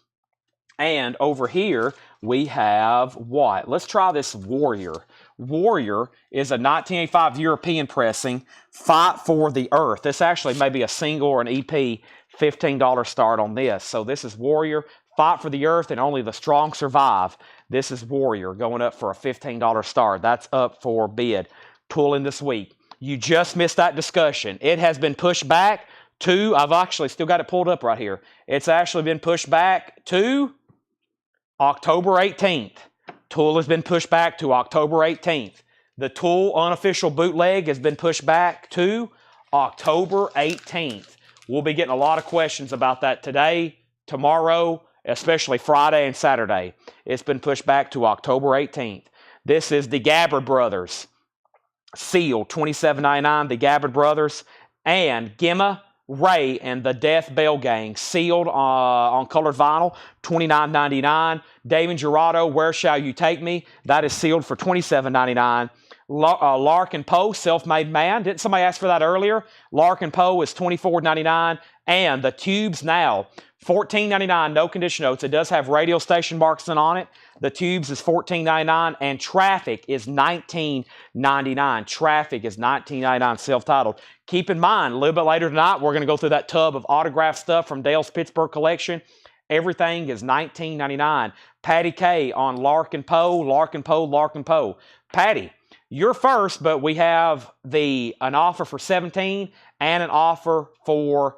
And over here, we have what? Let's try this Warrior. Warrior is a 1985 European pressing, Fight for the Earth. This actually may be a single or an EP, $15 start on this. So this is Warrior, Fight for the Earth, and only the strong survive. This is Warrior going up for a $15 start. That's up for bid. Pulling this week. You just missed that discussion. It has been pushed back to, I've actually still got it pulled up right here. It's actually been pushed back to October 18th. Tool has been pushed back to October 18th. The Tool unofficial bootleg has been pushed back to October 18th. We'll be getting a lot of questions about that today, tomorrow, especially Friday and Saturday. It's been pushed back to October 18th. This is the Gabbard Brothers. Sealed, $27.99, the Gabbard Brothers. And Gemma, Ray, and the Death Bell Gang. Sealed on colored vinyl, $29.99. David Gerardo, Where Shall You Take Me? That is sealed for $27.99. Larkin Poe, Self-Made Man. Didn't somebody ask for that earlier? Larkin Poe is $24.99. And the Tubes Now, $14.99, no condition notes. It does have radio station marking on it. The Tubes is $14.99, and Traffic is $19.99. Traffic is $19.99, self-titled. Keep in mind, a little bit later tonight, we're going to go through that tub of autographed stuff from Dale's Pittsburgh collection. Everything is $19.99. Patty K on Larkin Poe, Larkin Poe, Larkin Poe. Patty, you're first, but we have an offer for $17 and an offer for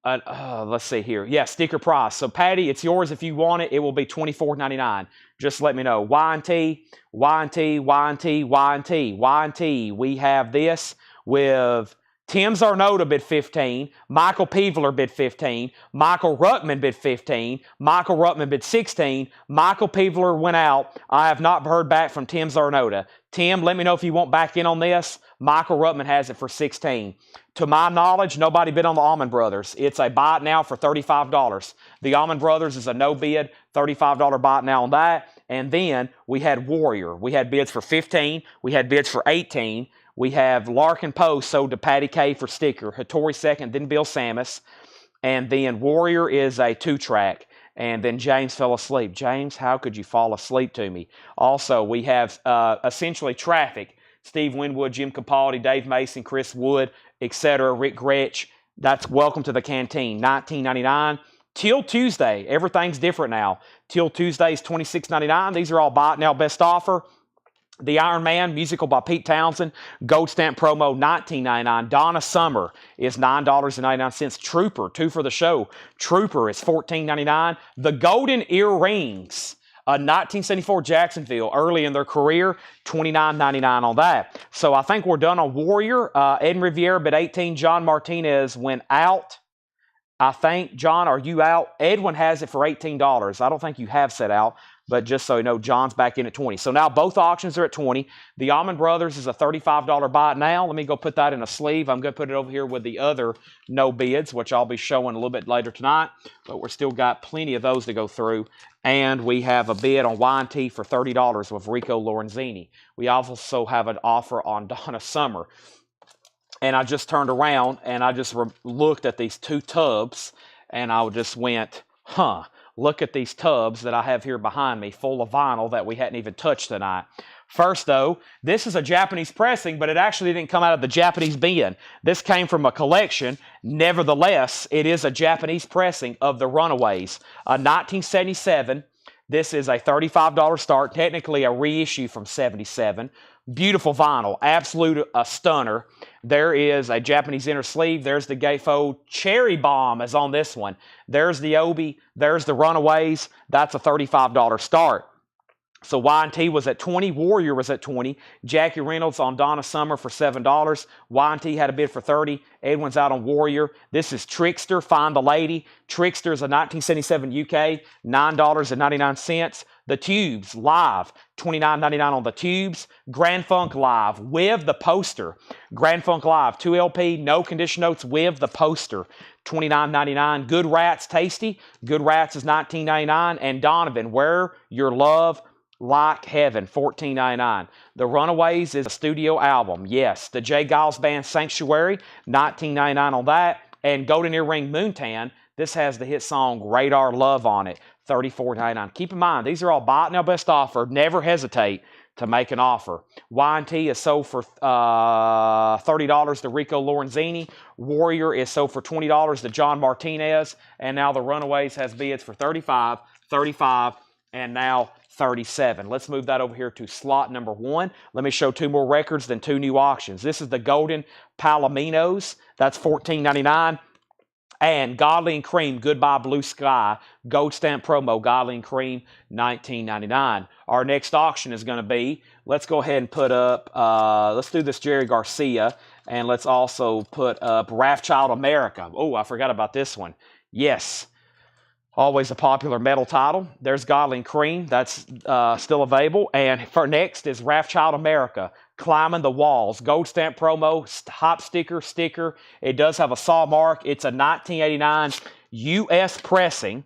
let's see here. Yeah, sticker price. So, Patty, it's yours if you want it. It will be $24.99. Just let me know. Y&T, Y&T, Y&T, Y&T, Y&T. We have this with Tim Zarnota bid $15. Michael Peevler bid $15. Michael Ruckman bid $15. Michael Ruckman bid $16. Michael Peevler went out. I have not heard back from Tim Zarnota. Tim, let me know if you want back in on this. Michael Ruckman has it for $16. To my knowledge, nobody bid on the Allman Brothers. It's a buy it now for $35. The Allman Brothers is a no bid, $35 buy it now on that. And then we had Warrior. We had bids for $15. We had bids for $18. We have Larkin Poe sold to Patty K for sticker. Hattori second, then Bill Samus. And then Warrior is a 2-track. And then James fell asleep. James, how could you fall asleep to me? Also, we have essentially Traffic. Steve Winwood, Jim Capaldi, Dave Mason, Chris Wood, etc., Rick Gretsch. That's Welcome to the Canteen, $19.99. Till Tuesday, everything's different now. Till Tuesday is $26.99. These are all buy it now best offer. The Iron Man, musical by Pete Townsend, Gold Stamp promo, $19.99. Donna Summer is $9.99. Trooper, 2 for the show. Trooper is $14.99. The Golden Earrings, 1974 Jacksonville, early in their career, $29.99 on that. So I think we're done on Warrior. Ed Riviera bid $18. John Martinez went out. I think, John, are you out? Edwin has it for $18. I don't think you have set out, but just so you know, John's back in at $20. So now both auctions are at $20. The Allman Brothers is a $35 buy it now. Let me go put that in a sleeve. I'm going to put it over here with the other no bids, which I'll be showing a little bit later tonight, but we're still got plenty of those to go through. And we have a bid on Y&T for $30 with Rico Lorenzini. We also have an offer on Donna Summer. And I just turned around and I just looked at these 2 tubs and I just went, look at these tubs that I have here behind me full of vinyl that we hadn't even touched tonight. First, though, this is a Japanese pressing, but it actually didn't come out of the Japanese bin. This came from a collection. Nevertheless, it is a Japanese pressing of the Runaways. 1977. This is a $35 start, technically a reissue from 77. Beautiful vinyl, absolute a stunner. There is a Japanese inner sleeve. There's the gatefold. Cherry Bomb is on this one. There's the Obi. There's the Runaways. That's a $35 start. So Y&T was at $20. Warrior was at $20. Jackie Reynolds on Donna Summer for $7. Y&T had a bid for $30. Edwin's out on Warrior. This is Trickster, Find the Lady. Trickster is a 1977 UK, $9.99. The Tubes, live, $29.99 on the Tubes. Grand Funk Live, with the poster. Grand Funk Live, 2 LP, no condition notes, with the poster. $29.99. Good Rats, Tasty. Good Rats is $19.99. And Donovan, Where Your Love Like Heaven, $14.99. The Runaways is a studio album. Yes. The J. Giles Band, Sanctuary, $19.99 on that. And Golden Earring Moontan, this has the hit song Radar Love on it, $34.99. Keep in mind, these are all buy it now best offer. Never hesitate to make an offer. Y&T is sold for $30 to Rico Lorenzini. Warrior is sold for $20 to John Martinez. And now the Runaways has bids for $35, $35, and now $37. Let's move that over here to slot number 1. Let me show 2 more records, then 2 new auctions. This is the Golden Palominos. That's $14.99. And Godly and Cream, Goodbye Blue Sky, Gold Stamp Promo, Godly and Cream, $19.99. Our next auction is going to be, let's go ahead and put up, let's do this Jerry Garcia, and let's also put up Wrathchild America. Oh, I forgot about this one. Yes, always a popular metal title. There's Godly and Cream, that's still available. And for next is Wrathchild America, Climbing the Walls, Gold Stamp Promo, Hop Sticker. It does have a saw mark. It's a 1989 U.S. pressing,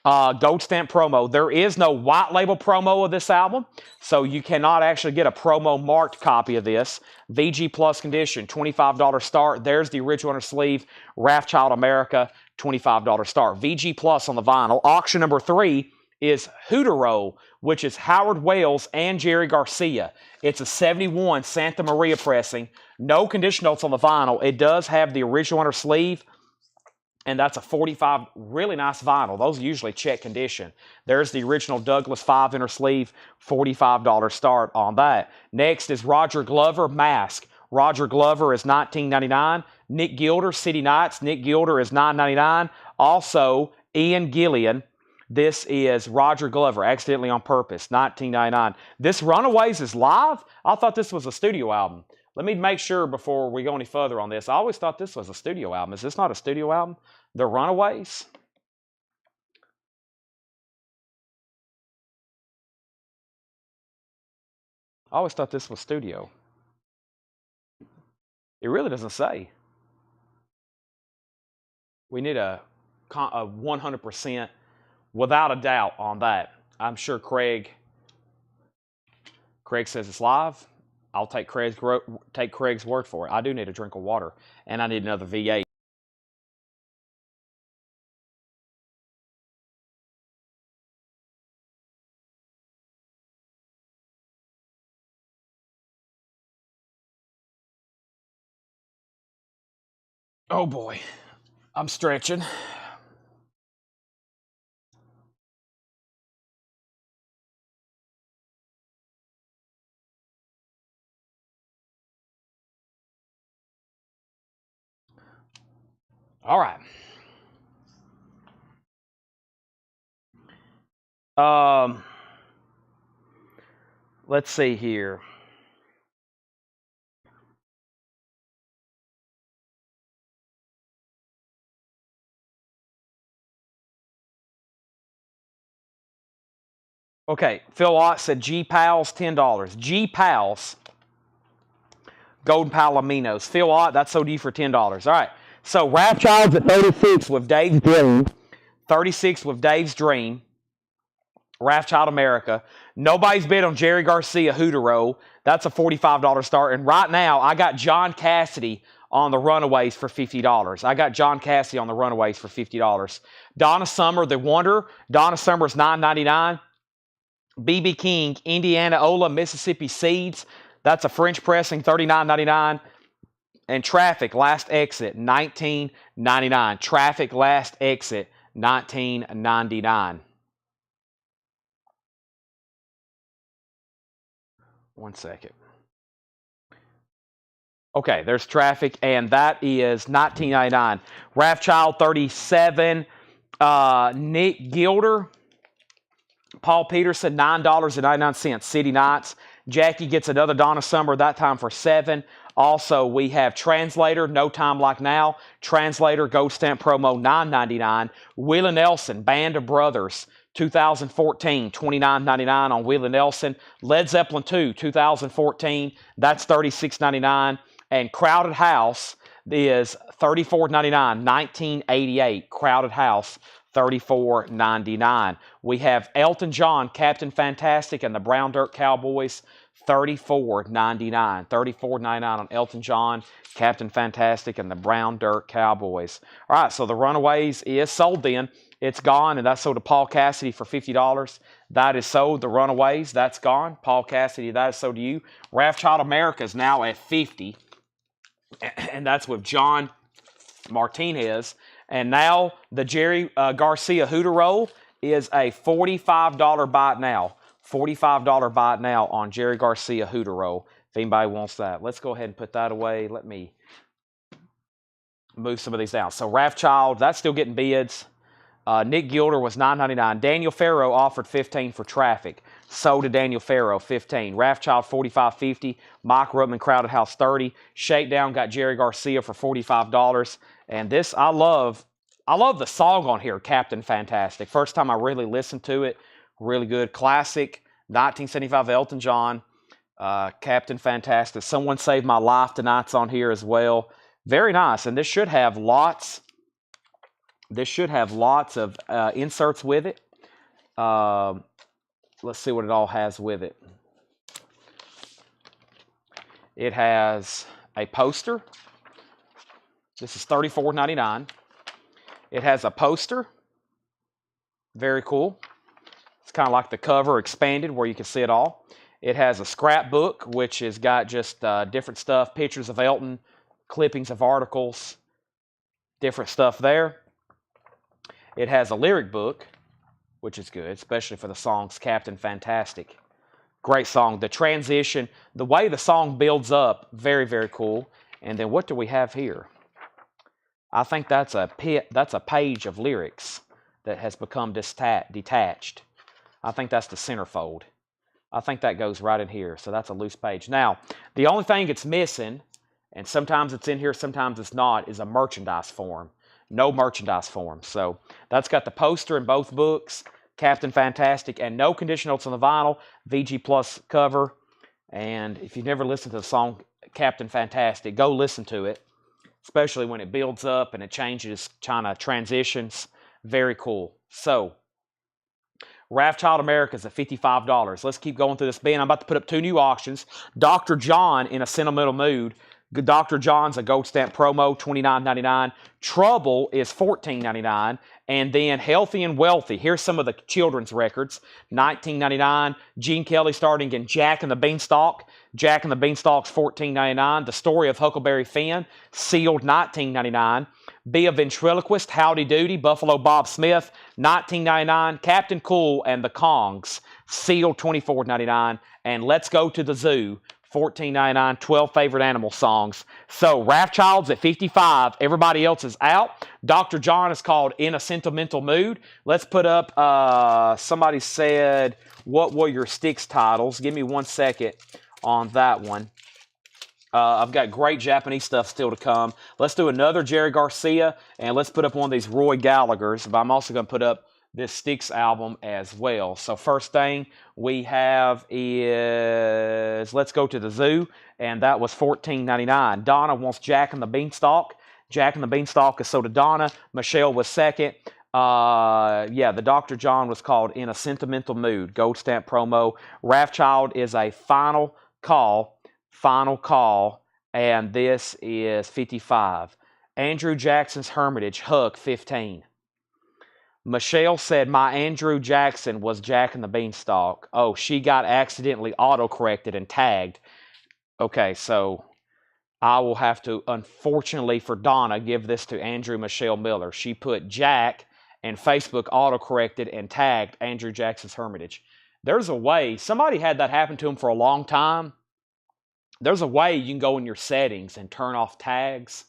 Gold Stamp Promo. There is no white label promo of this album, so you cannot actually get a promo marked copy of this. VG Plus condition, $25 start. There's the original inner sleeve, Wrathchild America, $25 start. VG Plus on the vinyl. Auction number 3 is Hootero, which is Howard Wales and Jerry Garcia. It's a 71 Santa Maria pressing. No condition notes on the vinyl. It does have the original inner sleeve, and that's a 45, really nice vinyl. Those are usually check condition. There's the original Douglas 5 inner sleeve, $45 start on that. Next is Roger Glover, Mask. Roger Glover is $19.99. Nick Gilder, City Nights. Nick Gilder is $9.99. Also, Ian Gillian. This is Roger Glover, Accidentally on Purpose, $19.99. This Runaways is live? I thought this was a studio album. Let me make sure before we go any further on this. I always thought this was a studio album. Is this not a studio album? The Runaways? I always thought this was studio. It really doesn't say. We need a 100%, without a doubt on that. I'm sure Craig says it's live. I'll take Craig's word for it. I do need a drink of water, and I need another V8. Oh boy, I'm stretching. All right. Let's see here. Okay, Phil Ott said G-Pals, $10. G-Pals, Golden Palominos. Phil Ott, that's OD for $10. All right, so Wrathchild's at 36 with Dave's Dream. 36 with Dave's Dream. Wrathchild America. Nobody's bid on Jerry Garcia, Hootero. That's a $45 start. And right now, I got John Cassidy on the Runaways for $50. I got John Cassidy on the Runaways for $50. Donna Summer, The Wonder. Donna Summer is $9.99. BB King, Indiana Ola, Mississippi Seeds. That's a French pressing, $39.99. And Traffic, Last Exit, $19.99. Traffic, Last Exit, $19.99. One second. Okay, there's Traffic, and that is $19.99. Wrathchild, $37. Nick Gilder, Paul Peterson, $9.99. City Nights. Jackie gets another Donna Summer, that time for $7. Also, we have Translator, No Time Like Now. Translator, Gold Stamp Promo, $9.99. Willie Nelson, Band of Brothers, 2014, $29.99 on Willie Nelson. Led Zeppelin 2, 2014, that's $36.99. And Crowded House is $34.99. 1988 Crowded House, $34.99. We have Elton John, Captain Fantastic and the Brown Dirt Cowboys, $34.99. $34.99 on Elton John, Captain Fantastic and the Brown Dirt Cowboys. All right, so the Runaways is sold then. It's gone, and that's sold to Paul Cassidy for $50. That is sold. The Runaways, that's gone. Paul Cassidy, that is sold to you. Wrathchild America is now at $50, and that's with John Martinez. And now the Jerry Garcia Hooter Roll is a $45 buy it now. $45 buy it now on Jerry Garcia Hooter Roll. If anybody wants that. Let's go ahead and put that away. Let me move some of these down. So Wrathchild, that's still getting bids. Nick Gilder was $9.99. Daniel Farrow offered $15 for Traffic. Sold to Daniel Farrow, $15. Wrathchild, $45.50. Mike Rutman, Crowded House, $30. Shakedown got Jerry Garcia for $45. And this, I love the song on here, Captain Fantastic. First time I really listened to it. Really good. Classic, 1975 Elton John, Captain Fantastic. Someone Saved My Life Tonight's on here as well. Very nice. And this should have lots of inserts with it. Let's see what it all has with it. It has a poster. This is $34.99. It has a poster. Very cool. It's kind of like the cover expanded where you can see it all. It has a scrapbook, which has got just different stuff, pictures of Elton, clippings of articles, different stuff there. It has a lyric book, which is good, especially for the songs Captain Fantastic. Great song. The transition, the way the song builds up, very, very cool. And then what do we have here? I think that's a page of lyrics that has become detached. I think that's the centerfold. I think that goes right in here. So that's a loose page. Now, the only thing it's missing, and sometimes it's in here, sometimes it's not, is a merchandise form. No merchandise form. So that's got the poster in both books, Captain Fantastic, and no condition notes on the vinyl, VG Plus cover. And if you've never listened to the song Captain Fantastic, go listen to it, especially when it builds up and it changes, kind of transitions. Very cool. So Wrathchild America is at $55. Let's keep going through this bin. I'm about to put up two new auctions. Dr. John in a Sentimental Mood. Dr. John's a gold stamp promo, $29.99. Trouble is $14.99. And then Healthy and Wealthy. Here's some of the children's records. $19.99. Gene Kelly starting in Jack and the Beanstalk. Jack and the Beanstalk's $14.99. The Story of Huckleberry Finn, sealed, $19.99. Be a Ventriloquist, Howdy Doody, Buffalo Bob Smith, $19.99. Captain Cool and the Kongs, sealed, $24.99. And Let's Go to the Zoo, $14.99. 12 favorite animal songs. So Wrathchild's at $55. Everybody else is out. Dr. John is called In a Sentimental Mood. Let's put up, somebody said, what were your Styx titles? Give me 1 second on that one. I've got great Japanese stuff still to come. Let's do another Jerry Garcia, and let's put up one of these Roy Gallagher's. But I'm also going to put up this Styx album as well. So first thing we have is Let's Go to the Zoo, and that was $14.99. Donna wants Jack and the Beanstalk. Jack and the Beanstalk is sold to Donna. Michelle was second. Yeah, the Dr. John was called In a Sentimental Mood. Gold stamp promo. Wrathchild is a final call, and this is 55. Andrew Jackson's Hermitage, Huck, 15. Michelle said, my Andrew Jackson was Jack and the Beanstalk. Oh, she got accidentally auto-corrected and tagged. Okay, so I will have to, unfortunately for Donna, give this to Andrew Michelle Miller. She put Jack, and Facebook auto-corrected and tagged Andrew Jackson's Hermitage. There's a way, somebody had that happen to him for a long time. There's a way you can go in your settings and turn off tags.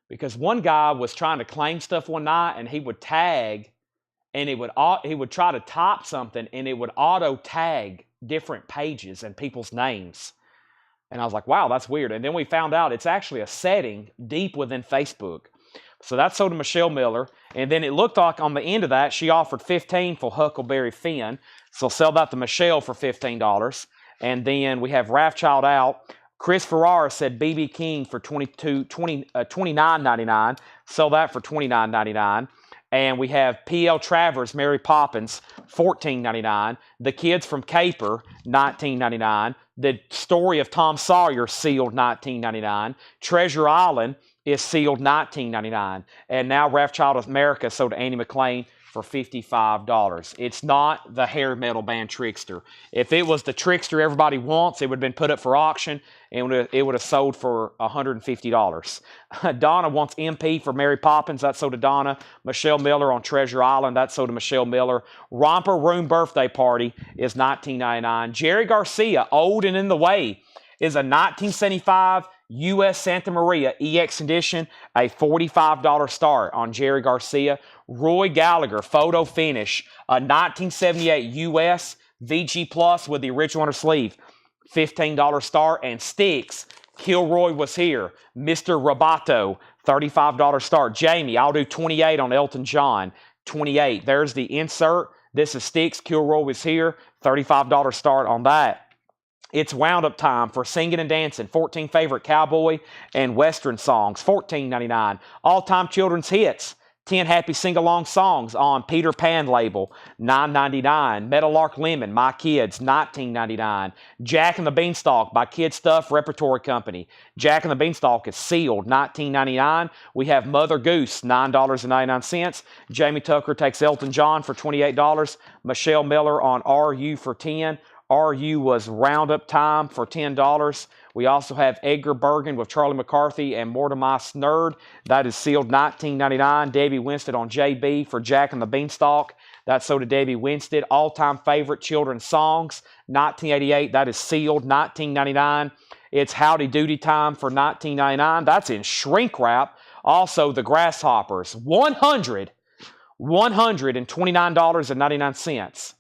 Because one guy was trying to claim stuff one night, and he would tag, and he would try to type something, and it would auto-tag different pages and people's names. And I was like, wow, that's weird. And then we found out it's actually a setting deep within Facebook. So that's sold to Michelle Miller. And then it looked like on the end of that, she offered $15 for Huckleberry Finn. So sell that to Michelle for $15. And then we have Wrathchild out. Chris Ferrara said BB King for $29.99. Sell that for $29.99. And we have P.L. Travers, Mary Poppins, $14.99. The Kids from Caper, $19.99. The Story of Tom Sawyer, sealed, $19.99. Treasure Island is sealed, $19.99. And now Wrathchild of America sold to Andy McLean for $55. It's not the hair metal band Trickster. If it was the Trickster everybody wants, it would have been put up for auction and it would have sold for $150. Donna wants MP for Mary Poppins. That sold to Donna. Michelle Miller on Treasure Island. That sold to Michelle Miller. Romper Room Birthday Party is $19.99. Jerry Garcia, Old and in the Way, is a 1975 U.S. Santa Maria EX edition, a $45 start on Jerry Garcia. Roy Gallagher, Photo Finish, a 1978 U.S. VG Plus with the original under sleeve, $15 start. And Sticks, Kilroy Was Here, Mr. Roboto, $35 start. Jamie, I'll do 28 on Elton John, 28. There's the insert. This is Sticks, Kilroy Was Here, $35 start on that. It's wound up time for Singing and Dancing, 14 favorite cowboy and western songs, $14.99. All-time children's hits, 10 happy sing-along songs on Peter Pan label, $9.99. Meadowlark Lemon, My Kids, $19.99. Jack and the Beanstalk by Kid Stuff Repertory Company. Jack and the Beanstalk is sealed, $19.99. We have Mother Goose, $9.99. Jamie Tucker takes Elton John for $28. Michelle Miller on RU for $10. RU was Roundup Time for $10. We also have Edgar Bergen with Charlie McCarthy and Mortimer Snerd. That is sealed, $19.99. Debbie Winstead on JB for Jack and the Beanstalk. That's sold to Debbie Winstead. All-time favorite children's songs, 1988. That is sealed, $19.99. It's Howdy Doody Time for $19.99. That's in shrink wrap. Also, the Grasshoppers, $129.99.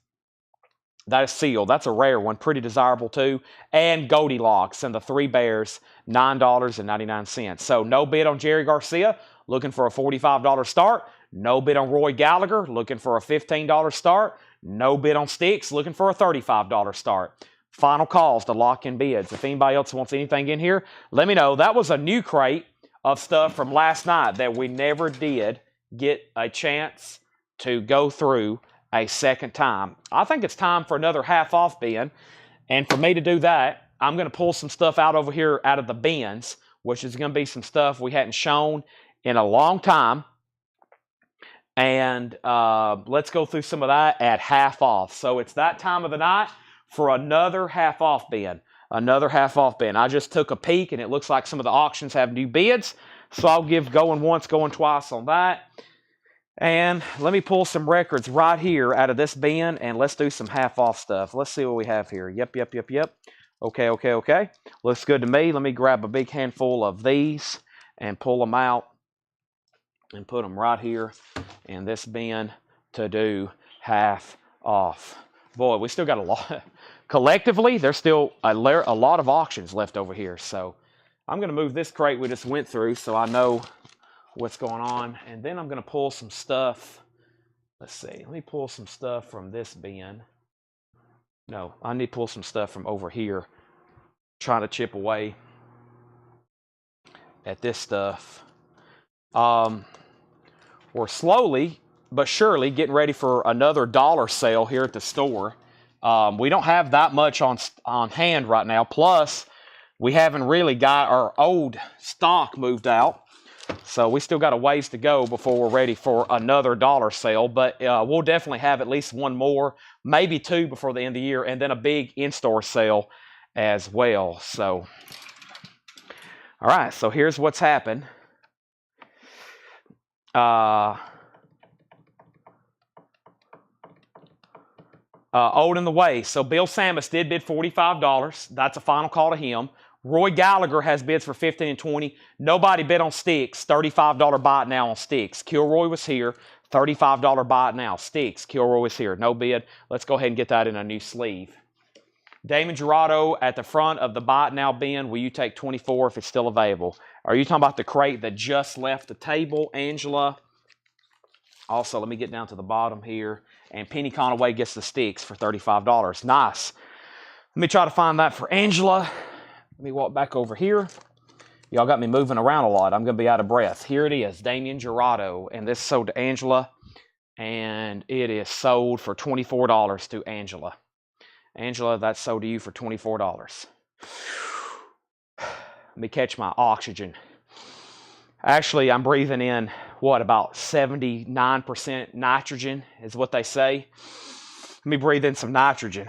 That is sealed. That's a rare one. Pretty desirable, too. And Goldilocks and the Three Bears, $9.99. So no bid on Jerry Garcia, looking for a $45 start. No bid on Roy Gallagher, looking for a $15 start. No bid on Sticks, looking for a $35 start. Final calls to lock in bids. If anybody else wants anything in here, let me know. That was a new crate of stuff from last night that we never did get a chance to go through a second time. I think it's time for another half off bin. And for me to do that, I'm going to pull some stuff out over here out of the bins, which is going to be some stuff we hadn't shown in a long time. And let's go through some of that at half off. So it's that time of the night for another half off bin. Another half off bin. I just took a peek and it looks like some of the auctions have new bids. So I'll give going once, going twice on that. And let me pull some records right here out of this bin, and let's do some half-off stuff. Let's see what we have here. Yep. Okay. Looks good to me. Let me grab a big handful of these and pull them out and put them right here in this bin to do half-off. Boy, we still got a lot. Collectively, there's still a lot of auctions left over here. So I'm going to move this crate we just went through so I know what's going on, and then I'm going to pull some stuff. Let's see, let me pull some stuff from this bin. No, I need to pull some stuff from over here, trying to chip away at this stuff. We're slowly but surely getting ready for another dollar sale here at the store. We don't have that much on hand right now, plus we haven't really got our old stock moved out. So we still got a ways to go before we're ready for another dollar sale, but we'll definitely have at least one more, maybe two before the end of the year, and then a big in-store sale as well. So, all right, so here's what's happened. Old in the Way. So Bill Samus did bid $45. That's a final call to him. Roy Gallagher has bids for $15 and $20. Nobody bid on Sticks. $35 buy it now on Sticks. Kilroy Was Here. $35 buy it now. Sticks. Kilroy Was Here. No bid. Let's go ahead and get that in a new sleeve. Damon Gerardo at the front of the buy it now bin. Will you take 24 if it's still available? Are you talking about the crate that just left the table, Angela? Also, let me get down to the bottom here. And Penny Conaway gets the Sticks for $35. Nice. Let me try to find that for Angela. Let me walk back over here. Y'all got me moving around a lot. I'm going to be out of breath. Here it is, Damien Gerardo, and this is sold to Angela, and it is sold for $24 to Angela. Angela, that's sold to you for $24. Let me catch my oxygen. Actually, I'm breathing in, what, about 79% nitrogen is what they say. Let me breathe in some nitrogen.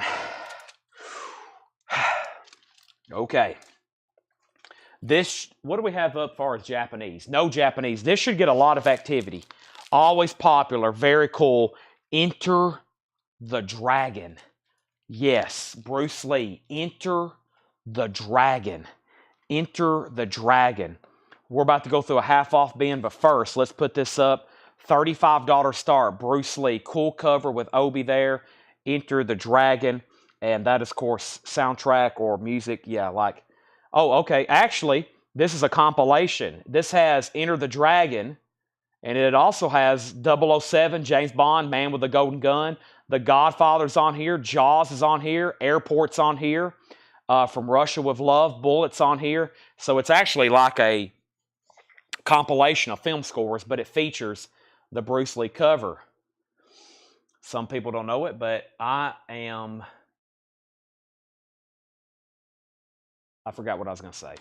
Okay. This, what do we have up far as Japanese? No Japanese. This should get a lot of activity. Always popular, very cool. Enter the Dragon. Yes, Bruce Lee. Enter the Dragon. Enter the Dragon. We're about to go through a half-off bin, but first, let's put this up. $35 start, Bruce Lee. Cool cover with Obi there. Enter the Dragon. And that is, of course, soundtrack or music. Yeah, like, oh, okay. Actually, this is a compilation. This has Enter the Dragon, and it also has 007, James Bond, Man with a Golden Gun. The Godfather's on here. Jaws is on here. Airport's on here. From Russia with Love, Bullet's on here. So it's actually like a compilation of film scores, but it features the Bruce Lee cover. Some people don't know it, but I forgot what I was going to say.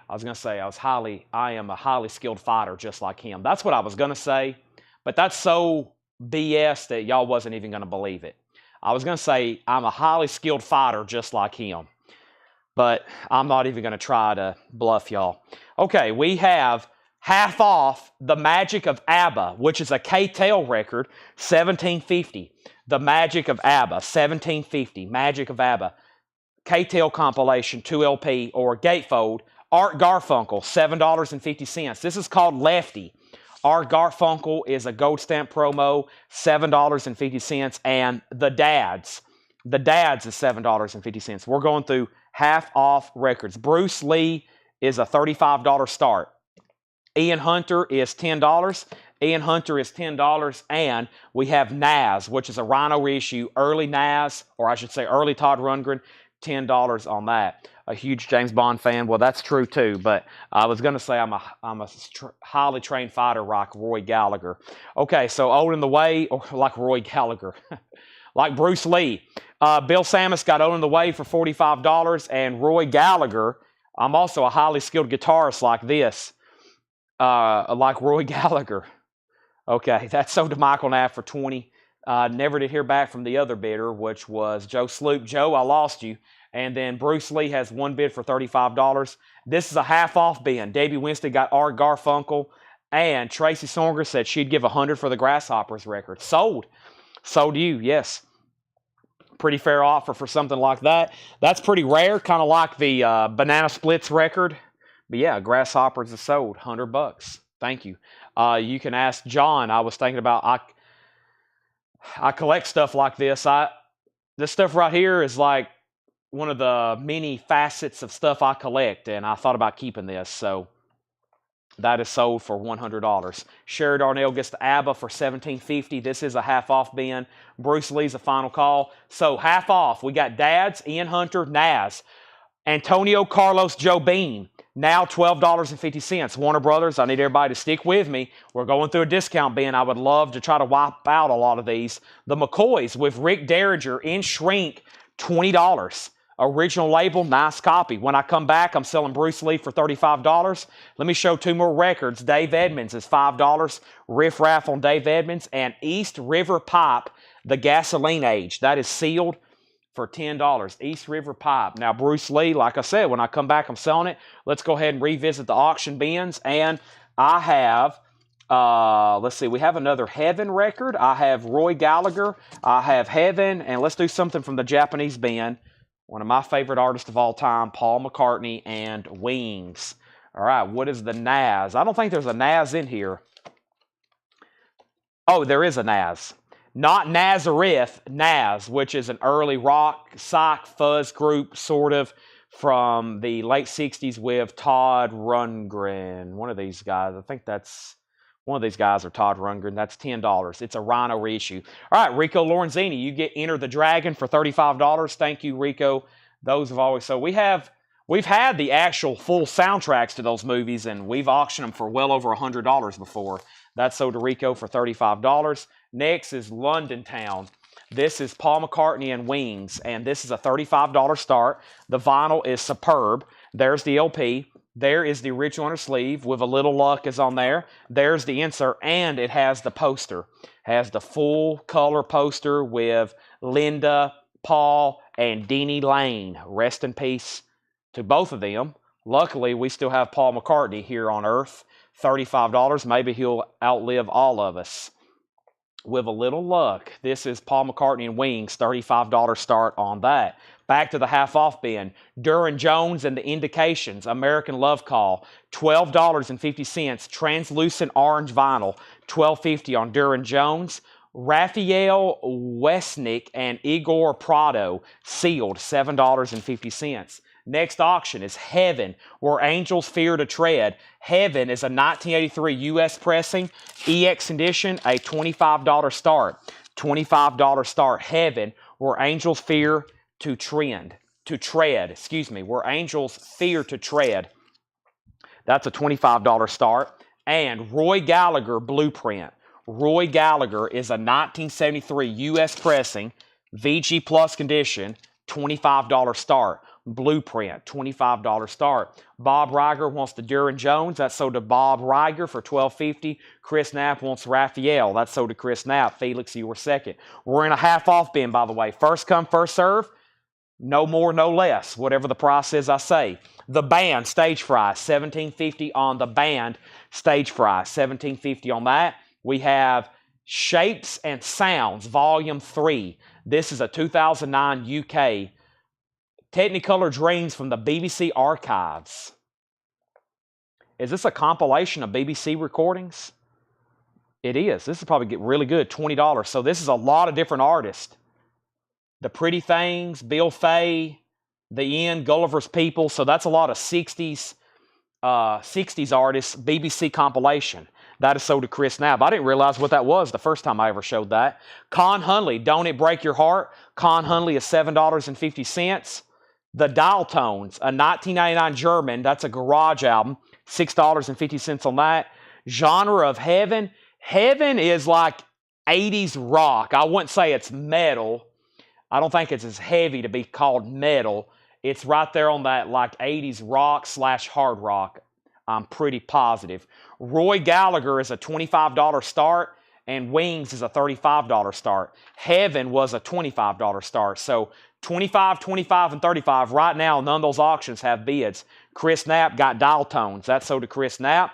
I was going to say I am a highly skilled fighter just like him. That's what I was going to say, but that's so BS that y'all wasn't even going to believe it. I was going to say I'm a highly skilled fighter just like him, but I'm not even going to try to bluff y'all. Okay, we have half off The Magic of ABBA, which is a K-Tail record, $17.50. The Magic of ABBA, $17.50. Magic of ABBA. K-Tail compilation, 2LP, or gatefold. Art Garfunkel, $7.50. This is called Lefty. Art Garfunkel is a gold stamp promo, $7.50. And The Dads is $7.50. We're going through half-off records. Bruce Lee is a $35 start. Ian Hunter is $10. Ian Hunter is $10. And we have Nas, which is a Rhino reissue, early Nas, or I should say early Todd Rundgren, $10 on that. A huge James Bond fan. Well, that's true too, but I was going to say I'm a highly trained fighter like Roy Gallagher. Okay, so Old in the Way, or like Roy Gallagher, like Bruce Lee. Bill Samus got Old in the Way for $45, and Roy Gallagher, I'm also a highly skilled guitarist like this, like Roy Gallagher. Okay, that's sold to Michael Knapp for $20. Never did hear back from the other bidder, which was Joe Sloop. Joe, I lost you. And then Bruce Lee has one bid for $35. This is a half-off bin. Davey Winston got Art Garfunkel, and Tracy Songer said she'd give $100 for the Grasshoppers record. Sold. Sold you, yes. Pretty fair offer for something like that. That's pretty rare, kind of like the Banana Splits record. But yeah, Grasshoppers is sold, $100. Thank you. You can ask John. I was thinking about, I collect stuff like this. This stuff right here is like one of the many facets of stuff I collect, and I thought about keeping this, so that is sold for $100. Sherry Darnell gets the ABBA for $17.50. This is a half-off bin. Bruce Lee's a final call. So half off, we got Dads, Ian Hunter, Nas, Antonio Carlos Jobim, now $12.50. Warner Brothers, I need everybody to stick with me. We're going through a discount bin. I would love to try to wipe out a lot of these. The McCoys with Rick Derringer in shrink, $20. Original label, nice copy. When I come back, I'm selling Bruce Lee for $35. Let me show two more records. Dave Edmunds is $5. Riff Raff on Dave Edmunds. And East River Pipe, the Gasoline Age. That is sealed for $10. East River Pipe. Now, Bruce Lee, like I said, when I come back, I'm selling it. Let's go ahead and revisit the auction bins. And I have, let's see, we have another Heaven record. I have Roy Gallagher. I have Heaven. And let's do something from the Japanese bin. One of my favorite artists of all time, Paul McCartney and Wings. All right, what is the Nas? I don't think there's a Nas in here. Oh, there is a Nas. Not Nazareth, Nas, which is an early rock, psych, fuzz group, sort of, from the late 60s with Todd Rundgren. One of these guys, I think that's... One of these guys are Todd Rundgren. That's $10. It's a Rhino reissue. All right, Rico Lorenzini, you get Enter the Dragon for $35. Thank you, Rico. Those have always... So we have We've had the actual full soundtracks to those movies, and we've auctioned them for well over $100 before. That's sold to Rico for $35. Next is London Town. This is Paul McCartney and Wings, and this is a $35 start. The vinyl is superb. There's the LP. There is the original inner sleeve with a little luck is on there. There's the insert, and it has the poster. Has the full color poster with Linda, Paul, and Deanie Lane. Rest in peace to both of them. Luckily, we still have Paul McCartney here on Earth. $35. Maybe he'll outlive all of us. With a little luck, this is Paul McCartney and Wings, $35 start on that. Back to the half-off bin. Duran Jones and the Indications, American Love Call, $12.50. Translucent orange vinyl, $12.50 on Duran Jones. Raphael Wesnick and Igor Prado, sealed, $7.50. Next auction is Heaven, Where Angels Fear to Tread. Heaven is a 1983 U.S. pressing, EX edition, a $25 start. $25 start, Heaven, Where Angels Fear to Tread. Where Angels Fear to Tread. That's a $25 start. And Roy Gallagher Blueprint. Roy Gallagher is a 1973 U.S. pressing, VG Plus condition, $25 start. Blueprint, $25 start. Bob Riger wants the Duran Jones. That's sold to Bob Riger for $12.50. Chris Knapp wants Raphael. That's sold to Chris Knapp. Felix, you were second. We're in a half-off bin, by the way. First come, first serve. No more, no less. Whatever the price is, I say. The Band, Stage Fry, $17.50 on the Band, Stage Fry, $17.50 on that. We have Shapes and Sounds, Volume 3. This is a 2009 UK Technicolor Dreams from the BBC Archives. Is this a compilation of BBC recordings? It is. This is probably get really good, $20. So this is a lot of different artists. The Pretty Things, Bill Fay, The End, Gulliver's People. So that's a lot of 60s artists, BBC compilation. That is sold to Chris Knapp. I didn't realize what that was the first time I ever showed that. Con Hunley, Don't It Break Your Heart. Con Hunley is $7.50. The Dial Tones, a 1999 German, that's a garage album, $6.50 on that. Genre of Heaven. Heaven is like 80s rock. I wouldn't say it's metal. I don't think it's as heavy to be called metal. It's right there on that like 80s rock / hard rock. I'm pretty positive. Roy Gallagher is a $25 start, and Wings is a $35 start. Heaven was a $25 start. So 25, 25, and 35. Right now, none of those auctions have bids. Chris Knapp got Dial Tones. That's sold to Chris Knapp.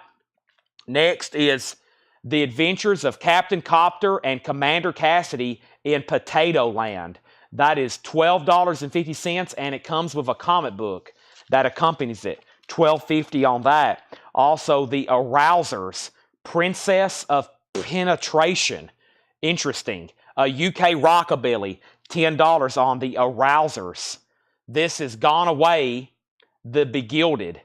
Next is The Adventures of Captain Copter and Commander Cassidy in Potato Land. That is $12.50, and it comes with a comic book that accompanies it. $12.50 on that. Also, The Arousers, Princess of Penetration. Interesting. A UK rockabilly, $10 on The Arousers. This is Gone Away, The Begilded,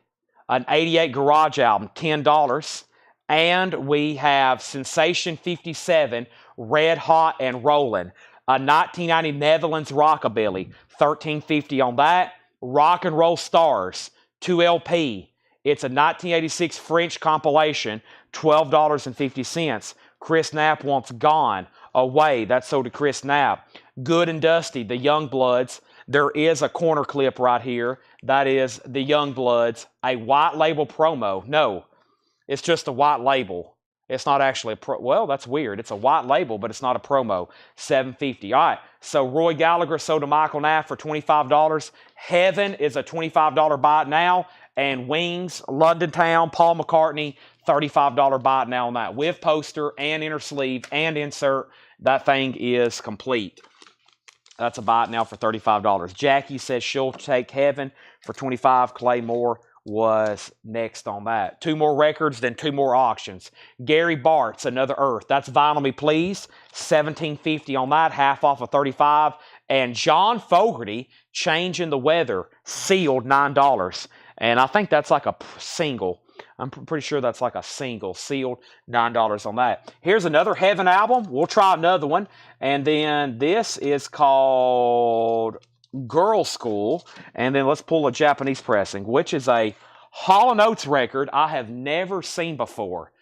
an 88 garage album, $10. And we have Sensation 57, Red Hot and Rollin', a 1990 Netherlands rockabilly, $13.50 on that. Rock and Roll Stars, 2LP. It's a 1986 French compilation, $12.50. Chris Knapp wants Gone Away. That's sold to Chris Knapp. Good and Dusty, the Youngbloods. There is a corner clip right here. That is the Youngbloods, a white label promo. No, it's just a white label. It's not actually a well, that's weird. It's a white label, but it's not a promo. $7.50. All right, so Roy Gallagher sold to Michael Knapp for $25. Heaven is a $25 buy it now. And Wings, London Town, Paul McCartney, $35 buy it now on that. With poster and inner sleeve and insert, that thing is complete. That's a buy it now for $35. Jackie says she'll take Heaven for $25. Clay Moore was next on that. 2 more records, then 2 more auctions. Gary Bart's Another Earth. That's Vinyl Me Please. $17.50 on that, half off of $35. And John Fogerty, Changing the Weather, sealed $9. And I think that's like a single. I'm pretty sure that's like a single, sealed, $9 on that. Here's another Heaven album. We'll try another one. And then this is called Girl School. And then let's pull a Japanese pressing, which is a Hall & Oates record I have never seen before.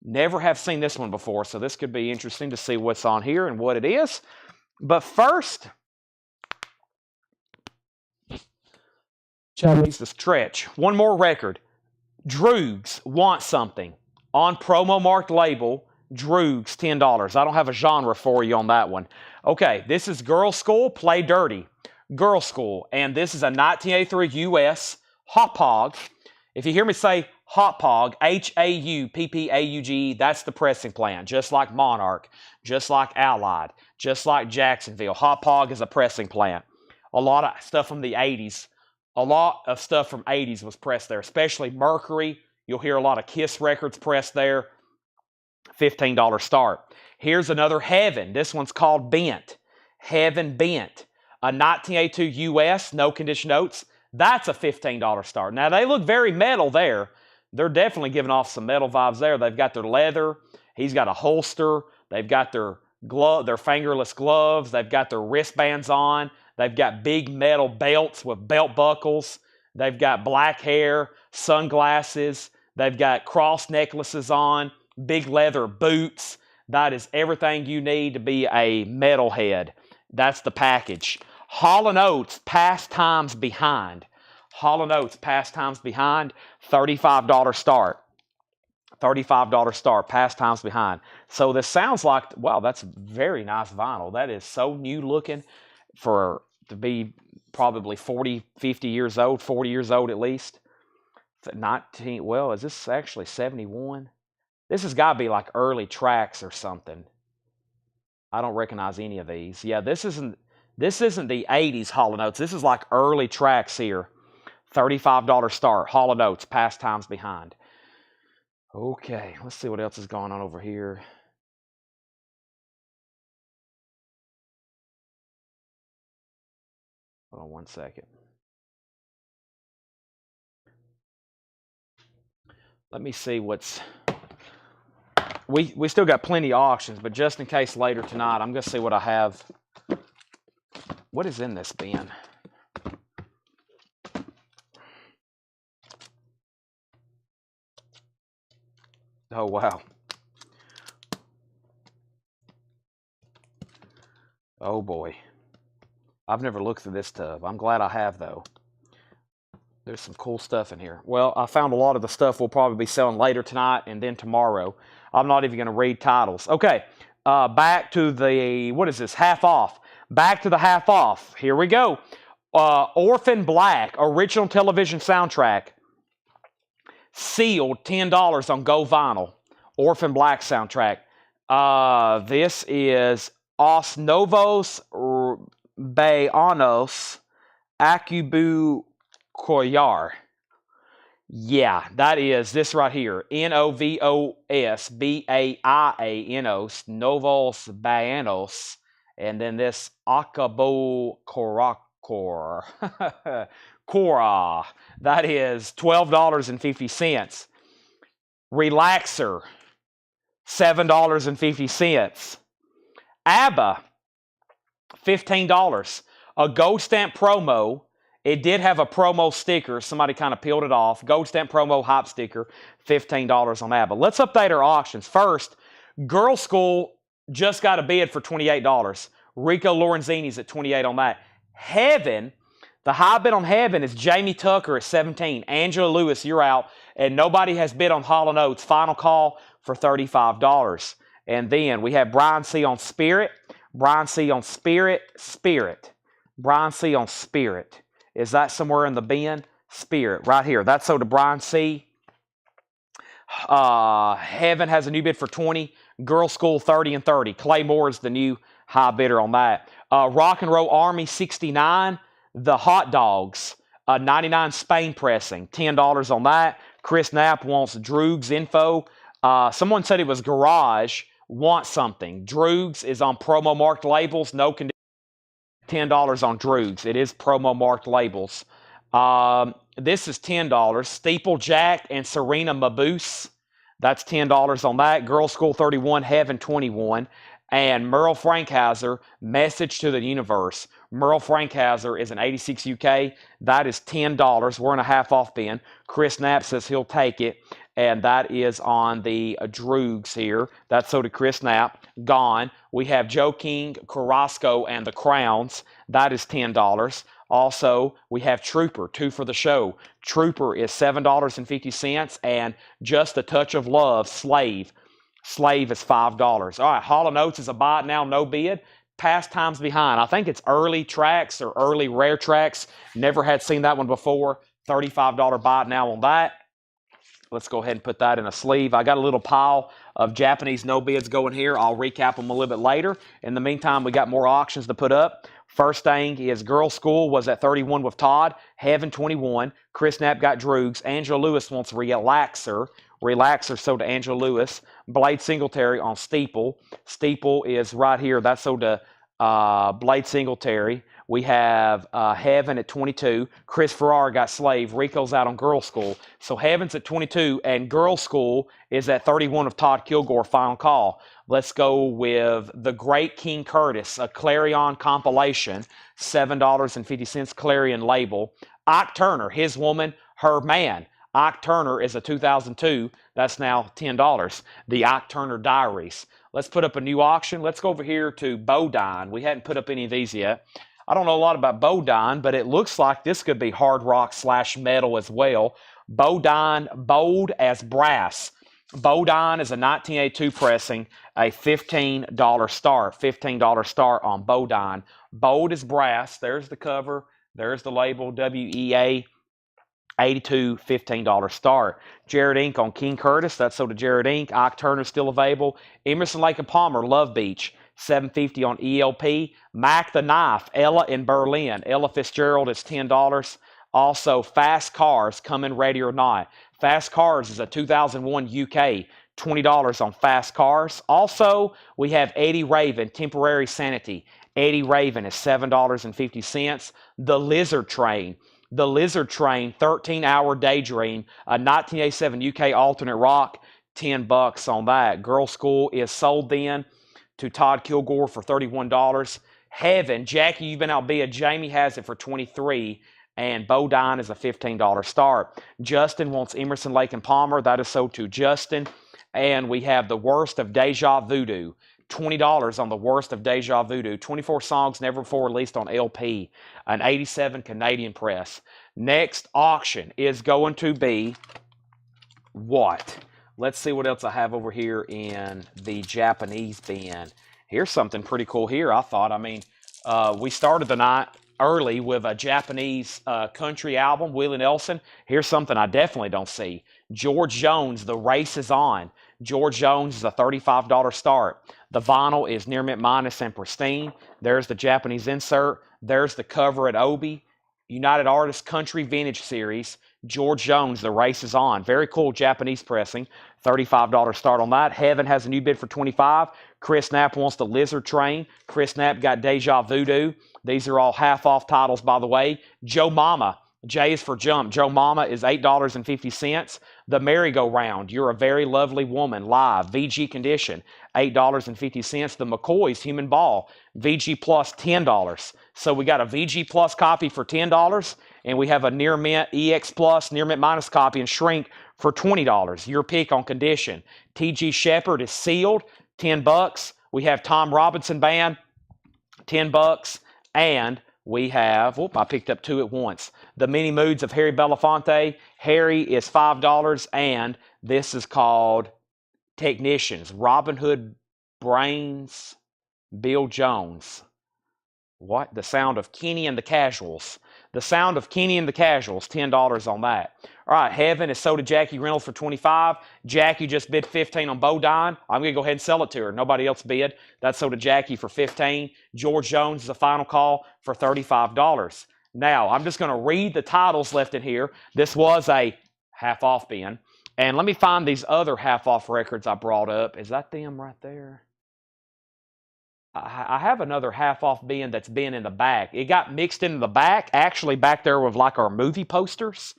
Never have seen this one before, so this could be interesting to see what's on here and what it is. But first, Japanese to stretch. One more record. Droogs, Want Something. On promo marked label, Droogs, $10. I don't have a genre for you on that one. Okay, this is Girl School, Play Dirty. Girl School, and this is a 1983 US Hauppauge. If you hear me say Hauppauge, H-A-U-P-P-A-U-G-E, that's the pressing plant, just like Monarch, just like Allied, just like Jacksonville. Hauppauge is a pressing plant. A lot of stuff from the 80s, a lot of stuff from 80s was pressed there, especially Mercury. You'll hear a lot of Kiss records pressed there. $15 start. Here's another Heaven. This one's called Bent. Heaven Bent. A 1982 US, no condition notes. That's a $15 start. Now, they look very metal there. They're definitely giving off some metal vibes there. They've got their leather. He's got a holster. They've got their fingerless gloves. They've got their wristbands on. They've got big metal belts with belt buckles. They've got black hair, sunglasses. They've got cross necklaces on, big leather boots. That is everything you need to be a metalhead. That's the package. Hall & Oates, Pastimes Behind. Hall & Oates, Pastimes Behind, $35 start. $35 start, Pastimes Behind. So this sounds like, wow, that's very nice vinyl. That is so new looking to be probably 40, 50 years old, 40 years old at least. 19, well, is this actually 71? This has got to be like early tracks or something. I don't recognize any of these. Yeah, this isn't the 80s Hall & Oates. This is like early tracks here. $35 start. Hall & Oates, Pastimes Behind. Okay, let's see what else is going on over here. Hold on one second. Let me see what's... We still got plenty of auctions, but just in case later tonight, I'm going to see what I have. What is in this bin? Oh, wow. Oh, boy. I've never looked through this tub. I'm glad I have, though. There's some cool stuff in here. Well, I found a lot of the stuff we'll probably be selling later tonight and then tomorrow. I'm not even going to read titles. Okay, back to the, what is this, half off. Back to the half off. Here we go. Orphan Black, original television soundtrack. Sealed, $10 on Go Vinyl. Orphan Black soundtrack. This is Os Novos Baianos Acubu Collar. Yeah, that is this right here. Novos Baianos, Novos Baianos, and then this Acabo Coracor. Cora. That is $12.50. Relaxer, $7.50. ABBA, $15. A gold stamp promo. It did have a promo sticker. Somebody kind of peeled it off. Gold stamp promo hype sticker, $15 on ABBA. Let's update our auctions. First, Girl School just got a bid for $28. Rico Lorenzini's at $28 on that. Heaven, the high bid on Heaven is Jamie Tucker at $17. Angela Lewis, you're out. And nobody has bid on Hall & Oates. Final call for $35. And then we have Brian C. on Spirit. Brian C. on Spirit. Brian C. on Spirit. Is that somewhere in the bin? Spirit, right here. That's sold to Brian C. Heaven has a new bid for $20. Girl School, $30 and $30. Claymore is the new high bidder on that. Rock and Roll Army, $69. The Hot Dogs, $99 Spain pressing, $10 on that. Chris Knapp wants Droogs info. Someone said it was Garage, Want Something. Droogs is on promo marked labels, no condition. $10 on Droogs. It is promo marked labels. This is $10. Steeplejack and Serena Mabuse. That's $10 on that. Girl School 31, Heaven 21. And Merle Frankhauser, Message to the Universe. Merle Frankhauser is an 86 UK. That is $10. We're in a half off bin. Chris Knapp says he'll take it. And that is on the Droogs here. That's so to Chris Knapp. Gone. We have Joe King, Carrasco, and the Crowns. That is $10. Also, we have Trooper, 2 for the show. Trooper is $7.50. And Just a Touch of Love, Slave. Slave is $5. All right, Hall & Oates is a buy it now, no bid. Past times behind. I think it's early tracks or early rare tracks. Never had seen that one before. $35 buy it now on that. Let's go ahead and put that in a sleeve. I got a little pile of Japanese no bids going here. I'll recap them a little bit later. In the meantime, we got more auctions to put up. First thing is Girl School was at 31 with Todd. Heaven 21. Chris Knapp got Droogs. Angela Lewis wants Relaxer. Relaxer sold to Angela Lewis. Blade Singletary on Steeple. Steeple is right here. That's sold to Blade Singletary. We have Heaven at 22. Chris Farrar got Slave. Rico's out on Girl School. So Heaven's at 22, and Girl School is at 31 of Todd Kilgore, final call. Let's go with The Great King Curtis, a Clarion compilation, $7.50 Clarion label. Ike Turner, His Woman, Her Man. Ike Turner is a 2002. That's now $10. The Ike Turner Diaries. Let's put up a new auction. Let's go over here to Bodine. We hadn't put up any of these yet. I don't know a lot about Bodine, but it looks like this could be hard rock / metal as well. Bodine, bold as brass. Bodine is a 1982 pressing, a $15 start. $15 start on Bodine. Bold as brass. There's the cover. There's the label, WEA. 82, $15 start. Jared Inc. on King Curtis. That's sold to Jared Inc. Ike Turner still available. Emerson, Lake and Palmer, Love Beach. $7.50 on ELP. Mac the Knife, Ella in Berlin. Ella Fitzgerald is $10. Also, Fast Cars, Coming Ready or Not. Fast Cars is a 2001 UK. $20 on Fast Cars. Also, we have Eddie Raven, Temporary Sanity. Eddie Raven is $7.50. The Lizard Train. The Lizard Train, 13-hour Daydream, a 1987 UK alternate rock, $10 on that. Girl School is sold then to Todd Kilgore for $31. Heaven, Jackie, you've been outbid. Jamie has it for $23, and Bodine is a $15 start. Justin wants Emerson, Lake and Palmer. That is sold to Justin. And we have The Worst of Deja Voodoo. $20 on The Worst of Deja Voodoo. 24 songs never before released on LP. An 87 Canadian press. Next auction is going to be what? Let's see what else I have over here in the Japanese bin. Here's something pretty cool here, I thought. I mean, we started the night early with a Japanese country album, Willie Nelson. Here's something I definitely don't see. George Jones, The Race Is On. George Jones is a $35 start. The vinyl is near mint minus and pristine. There's the Japanese insert. There's the cover at Obi. United Artists Country Vintage Series. George Jones, The Race Is On. Very cool Japanese pressing. $35 start on that. Heaven has a new bid for $25. Chris Knapp wants the Lizard Train. Chris Knapp got Deja Voodoo. These are all half-off titles, by the way. Joe Mama. J is for Jump. Joe Mama is $8.50. The Merry-Go-Round, You're a Very Lovely Woman, live, VG condition, $8.50. The McCoys, Human Ball, VG Plus, $10. So we got a VG Plus copy for $10, and we have a Near Mint EX Plus, Near Mint Minus copy and shrink for $20. Your pick on condition. TG Shepherd is sealed, $10. We have Tom Robinson Band, $10. And we have, I picked up two at once. The Many Moods of Harry Belafonte. Harry is $5, and this is called Technicians. Robin Hood Brains, Bill Jones. What? The Sound of Kenny and the Casuals. The Sound of Kenny and the Casuals, $10 on that. All right, Heaven is sold to Jackie Reynolds for $25. Jackie just bid $15 on Bodine. I'm going to go ahead and sell it to her. Nobody else bid. That's sold to Jackie for $15. George Jones is a final call for $35. Now, I'm just going to read the titles left in here. This was a half-off bin. And let me find these other half-off records I brought up. Is that them right there? I have another half-off bin that's been in the back. It got mixed into the back, actually back there with like our movie posters.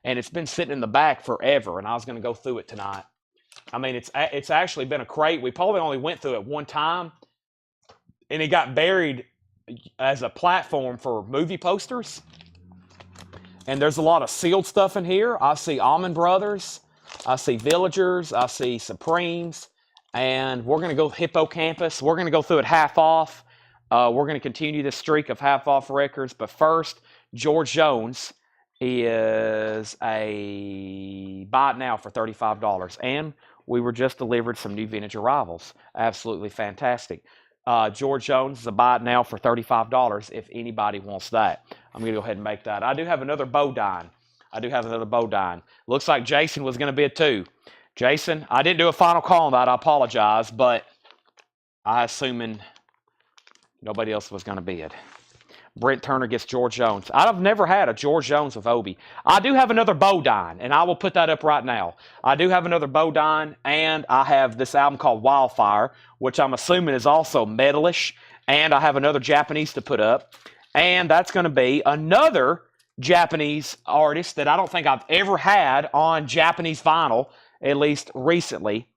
And it's been sitting in the back forever, and I was going to go through it tonight. I mean, it's actually been a crate. We probably only went through it one time, and it got buried as a platform for movie posters. And there's a lot of sealed stuff in here. I see Almond Brothers. I see Villagers. I see Supremes. And we're going to go Hippocampus. We're going to go through it half off. We're going to continue this streak of half off records. But first, George Jones is a buy it now for $35. And we were just delivered some new vintage arrivals. Absolutely fantastic. George Jones is a buy it now for $35 if anybody wants that. I'm going to go ahead and make that. I do have another Bodine. Looks like Jason was going to bid too. Jason, I didn't do a final call on that. I apologize, but I assuming nobody else was going to bid. Brent Turner gets George Jones. I've never had a George Jones with Obi. I do have another Bodine, and I will put that up right now. I do have another Bodine, and I have this album called Wildfire, which I'm assuming is also metalish, and I have another Japanese to put up, and that's going to be another Japanese artist that I don't think I've ever had on Japanese vinyl, at least recently.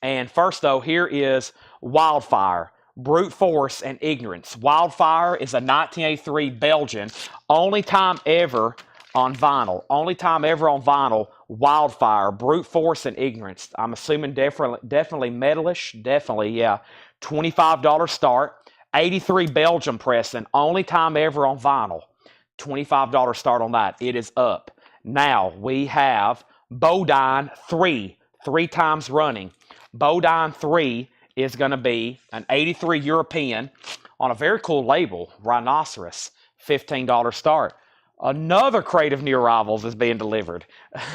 And first, though, here is Wildfire. Brute Force and Ignorance. Wildfire is a 1983 Belgian. Only time ever on vinyl. Wildfire. Brute Force and Ignorance. I'm assuming definitely metalish. Definitely, yeah. $25 start. 83 Belgium pressing. Only time ever on vinyl. $25 start on that. It is up. Now we have Bodine 3. 3 times running. Bodine 3 is going to be an 83 European on a very cool label, Rhinoceros, $15 start. Another crate of new arrivals is being delivered.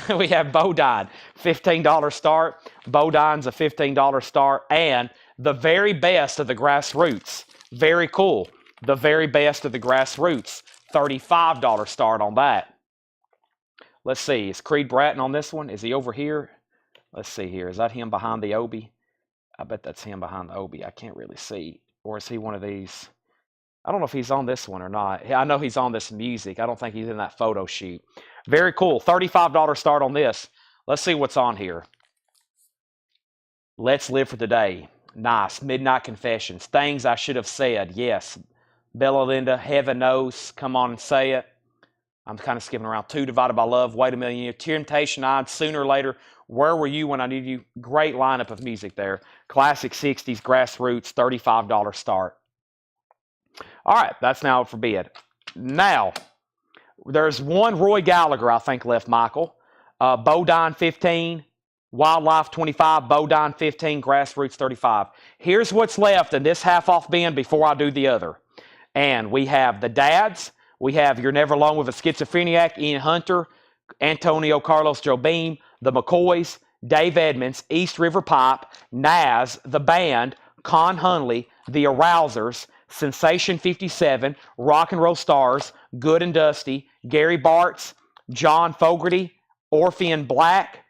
We have Bodine, $15 start. Bodine's a $15 start. And the very best of the Grassroots. Very cool. The very best of the Grassroots. $35 start on that. Let's see. Is Creed Bratton on this one? Is he over here? Let's see here. Is that him behind the Obi? I bet that's him behind the Obi. I can't really see. Or is he one of these? I don't know if he's on this one or not. I know he's on this music. I don't think he's in that photo shoot. Very cool. $35 start on this. Let's see what's on here. Let's Live for Today. Nice. Midnight Confessions. Things I Should Have Said. Yes. Bella Linda. Heaven Knows. Come on and say it. I'm kind of skipping around. 2 Divided by Love. Wait a Million Years. Temptation Eyed. Sooner or Later. Where Were You When I Needed You? Great lineup of music there. Classic 60s, Grassroots, $35 start. All right, that's now for bid. Now, there's one Roy Gallagher, I think, left, Michael. Bodine 15, Wildlife 25, Bodine 15, Grassroots 35. Here's what's left in this half-off bin before I do the other. And we have the Dads. We have You're Never Alone with a Schizophrenic, Ian Hunter, Antonio Carlos Jobim, the McCoys, Dave Edmonds, East River Pipe, Naz, the band, Con Hunley, the Arousers, Sensation 57, Rock and Roll Stars, Good and Dusty, Gary Bartz, John Fogerty, Orphean Black,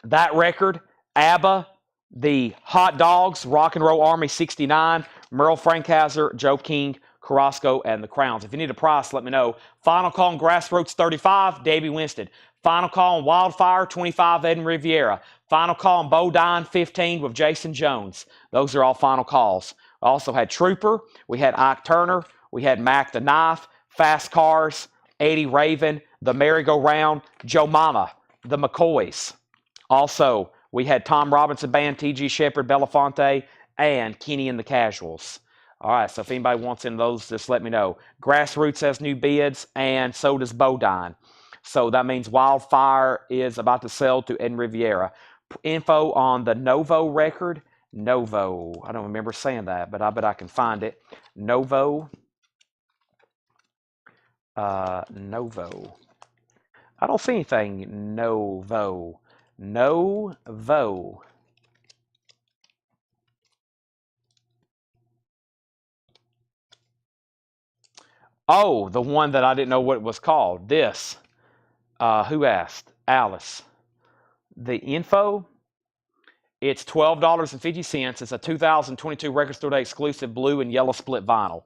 That Record, ABBA, the Hot Dogs, Rock and Roll Army 69, Merle Frankhauser, Joe King, Carrasco, and the Crowns. If you need a price, let me know. Final call on Grassroots 35, Davey Winston. Final call on Wildfire 25, Eden Riviera. Final call on Bodine 15 with Jason Jones. Those are all final calls. We also had Trooper. We had Ike Turner. We had Mac the Knife, Fast Cars, Eddie Raven, the Merry-Go-Round, Joe Mama, the McCoys. Also, we had Tom Robinson Band, T.G. Shepherd, Belafonte, and Kenny and the Casuals. All right, so if anybody wants in those, just let me know. Grassroots has new bids, and so does Bodine. So that means Wildfire is about to sell to Eden Riviera. Info on the Novo record. Novo. I don't remember saying that, but I bet I can find it. Novo. Novo. I don't see anything Novo. Novo. Oh, the one that I didn't know what it was called. This. Who asked? Alice. The info, it's $12.50. It's a 2022 Record Store Day exclusive blue and yellow split vinyl.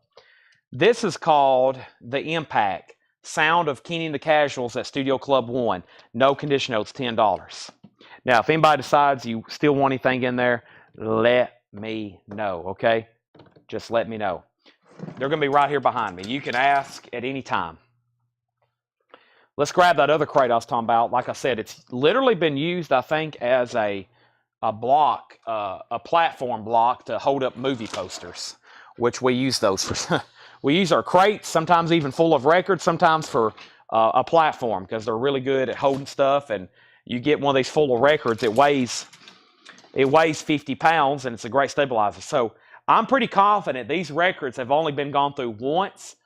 This is called The Impact. Sound of Kenny and the Casuals at Studio Club 1. No condition notes, $10. Now, if anybody decides you still want anything in there, let me know, okay? Just let me know. They're going to be right here behind me. You can ask at any time. Let's grab that other crate I was talking about. Like I said, it's literally been used, I think, as a block, a platform block to hold up movie posters, which we use those for. We use our crates, sometimes even full of records, sometimes for a platform, because they're really good at holding stuff. And you get one of these full of records, it weighs 50 pounds, and it's a great stabilizer. So I'm pretty confident these records have only been gone through once,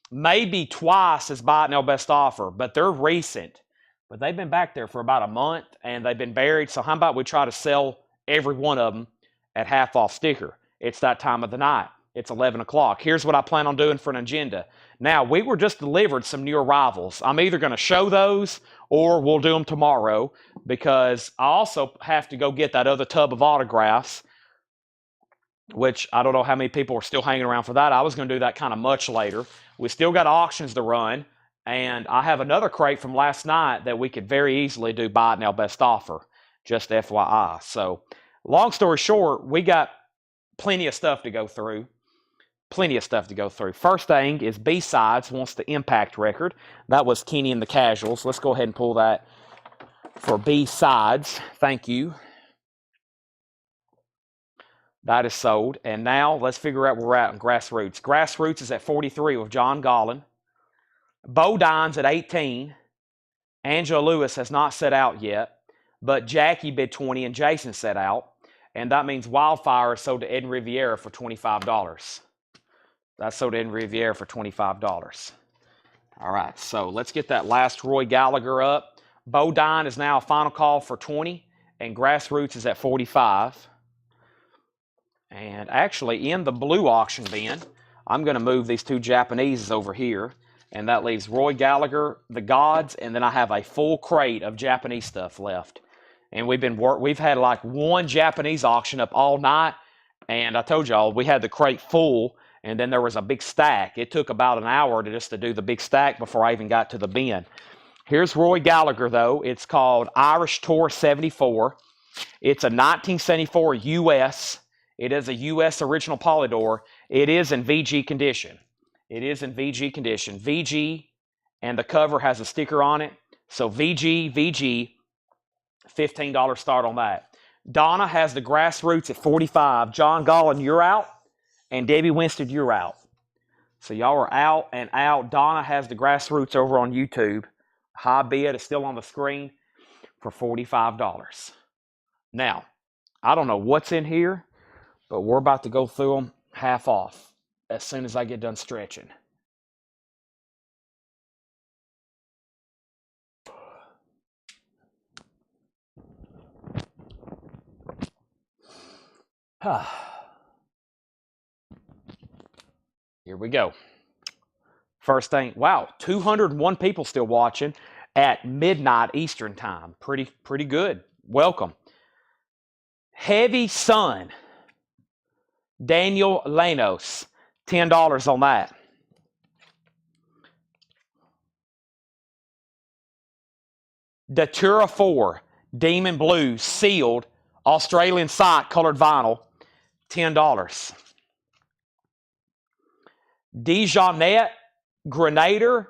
maybe twice as buy it now best offer, but they're recent. But they've been back there for about a month, and they've been buried. So how about we try to sell every one of them at half off sticker? It's that time of the night. It's 11 o'clock. Here's what I plan on doing for an agenda. Now, we were just delivered some new arrivals. I'm either going to show those or we'll do them tomorrow, because I also have to go get that other tub of autographs, which I don't know how many people are still hanging around for that. I was going to do that kind of much later. We still got auctions to run, and I have another crate from last night that we could very easily do buy it now best offer, just FYI. So long story short, we got plenty of stuff to go through. First thing is B-Sides wants the Impact record. That was Kenny and the Casuals. Let's go ahead and pull that for B-Sides. Thank you. That is sold. And now let's figure out where we're at in Grassroots. Grassroots is at 43 with John Gollin. Bodine's at 18. Angela Lewis has not set out yet, but Jackie bid 20 and Jason set out. And that means Wildfire is sold to Ed Riviera for $25. That's sold to Ed Riviera for $25. All right, so let's get that last Roy Gallagher up. Bodine is now a final call for 20, and Grassroots is at 45. And actually, in the blue auction bin, I'm going to move these two Japaneses over here, and that leaves Roy Gallagher, the Gods, and then I have a full crate of Japanese stuff left. And we've had like one Japanese auction up all night, and I told y'all we had the crate full, and then there was a big stack. It took about an hour to do the big stack before I even got to the bin. Here's Roy Gallagher, though. It's called Irish Tour 74. It's a 1974 U.S. It is a U.S. original Polydor. It is in VG condition. VG, and the cover has a sticker on it. So VG, $15 start on that. Donna has the Grassroots at 45. John Gollin, you're out. And Debbie Winstead, you're out. So y'all are out and out. Donna has the Grassroots over on YouTube. High bid is still on the screen for $45. Now, I don't know what's in here, but we're about to go through them half off as soon as I get done stretching. Here we go. First thing, wow, 201 people still watching at midnight Eastern time. Pretty good. Welcome. Heavy Sun. Daniel Lanos, $10 on that. Datura 4, Demon Blue, sealed, Australian sock, colored vinyl, $10. Dijonette, Grenader,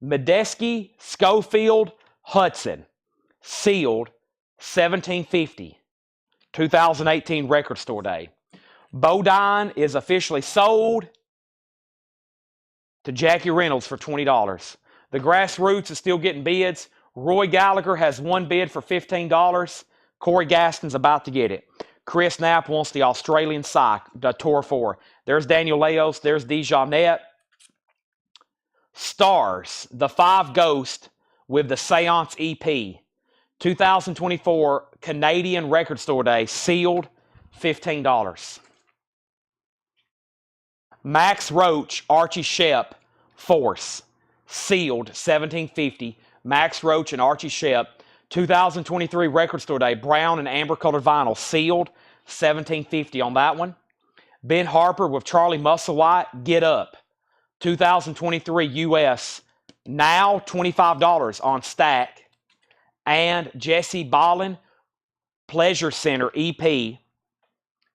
Medeski, Schofield, Hudson, sealed, $17.50, 2018 record store day. Bodine is officially sold to Jackie Reynolds for $20. The Grassroots is still getting bids. Roy Gallagher has one bid for $15. Corey Gaston's about to get it. Chris Knapp wants the Australian sock, the Tour 4. There's Daniel Leos. There's Dijonette. Stars, the 5 Ghost with the Seance EP. 2024 Canadian Record Store Day, sealed, $15. Max Roach, Archie Shep, Force, sealed, $17.50. Max Roach and Archie Shep, 2023 Record Store Day, brown and amber colored vinyl, sealed, $17.50 on that one. Ben Harper with Charlie Musselwhite, Get Up, 2023 US, now $25 on stack. And Jesse Ballin, Pleasure Center EP,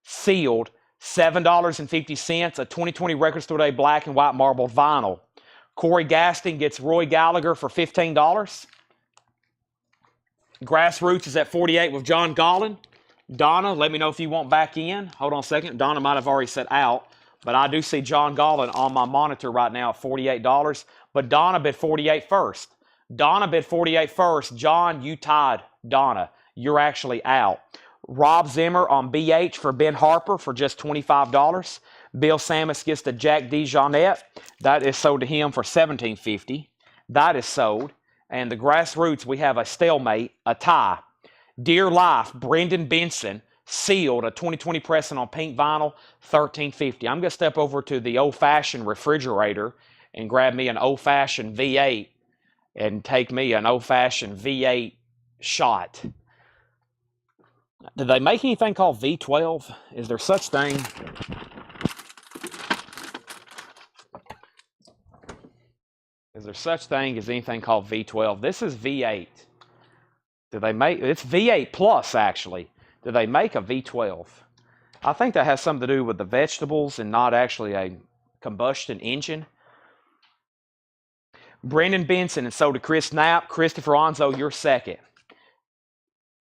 sealed, $7.50, a 2020 Record Store Day black and white marble vinyl. Corey Gaston gets Roy Gallagher for $15. Grassroots is at 48 with John Gollin. Donna, let me know if you want back in. Hold on a second. Donna might have already said out, but I do see John Gollin on my monitor right now at $48. But Donna bid 48 first. Donna bid 48 first. John, you tied Donna. You're actually out. Rob Zimmer on BH for Ben Harper for just $25. Bill Samus gets the Jack DeJohnette. That is sold to him for $17.50. That is sold. And the Grassroots, we have a stalemate, a tie. Dear Life, Brendan Benson, sealed, a 2020 pressing on pink vinyl, $13.50. I'm going to step over to the old-fashioned refrigerator and grab me an old-fashioned V8 and take me an old-fashioned V8 shot. Did they make anything called V12? Is there such thing? Is there such thing as anything called V12? This is V8. Did they make, it's V8 Plus actually. Did they make a V12? I think that has something to do with the vegetables and not actually a combustion engine. Brendan Benson and so to Chris Knapp. Christopher Onzo, you're second.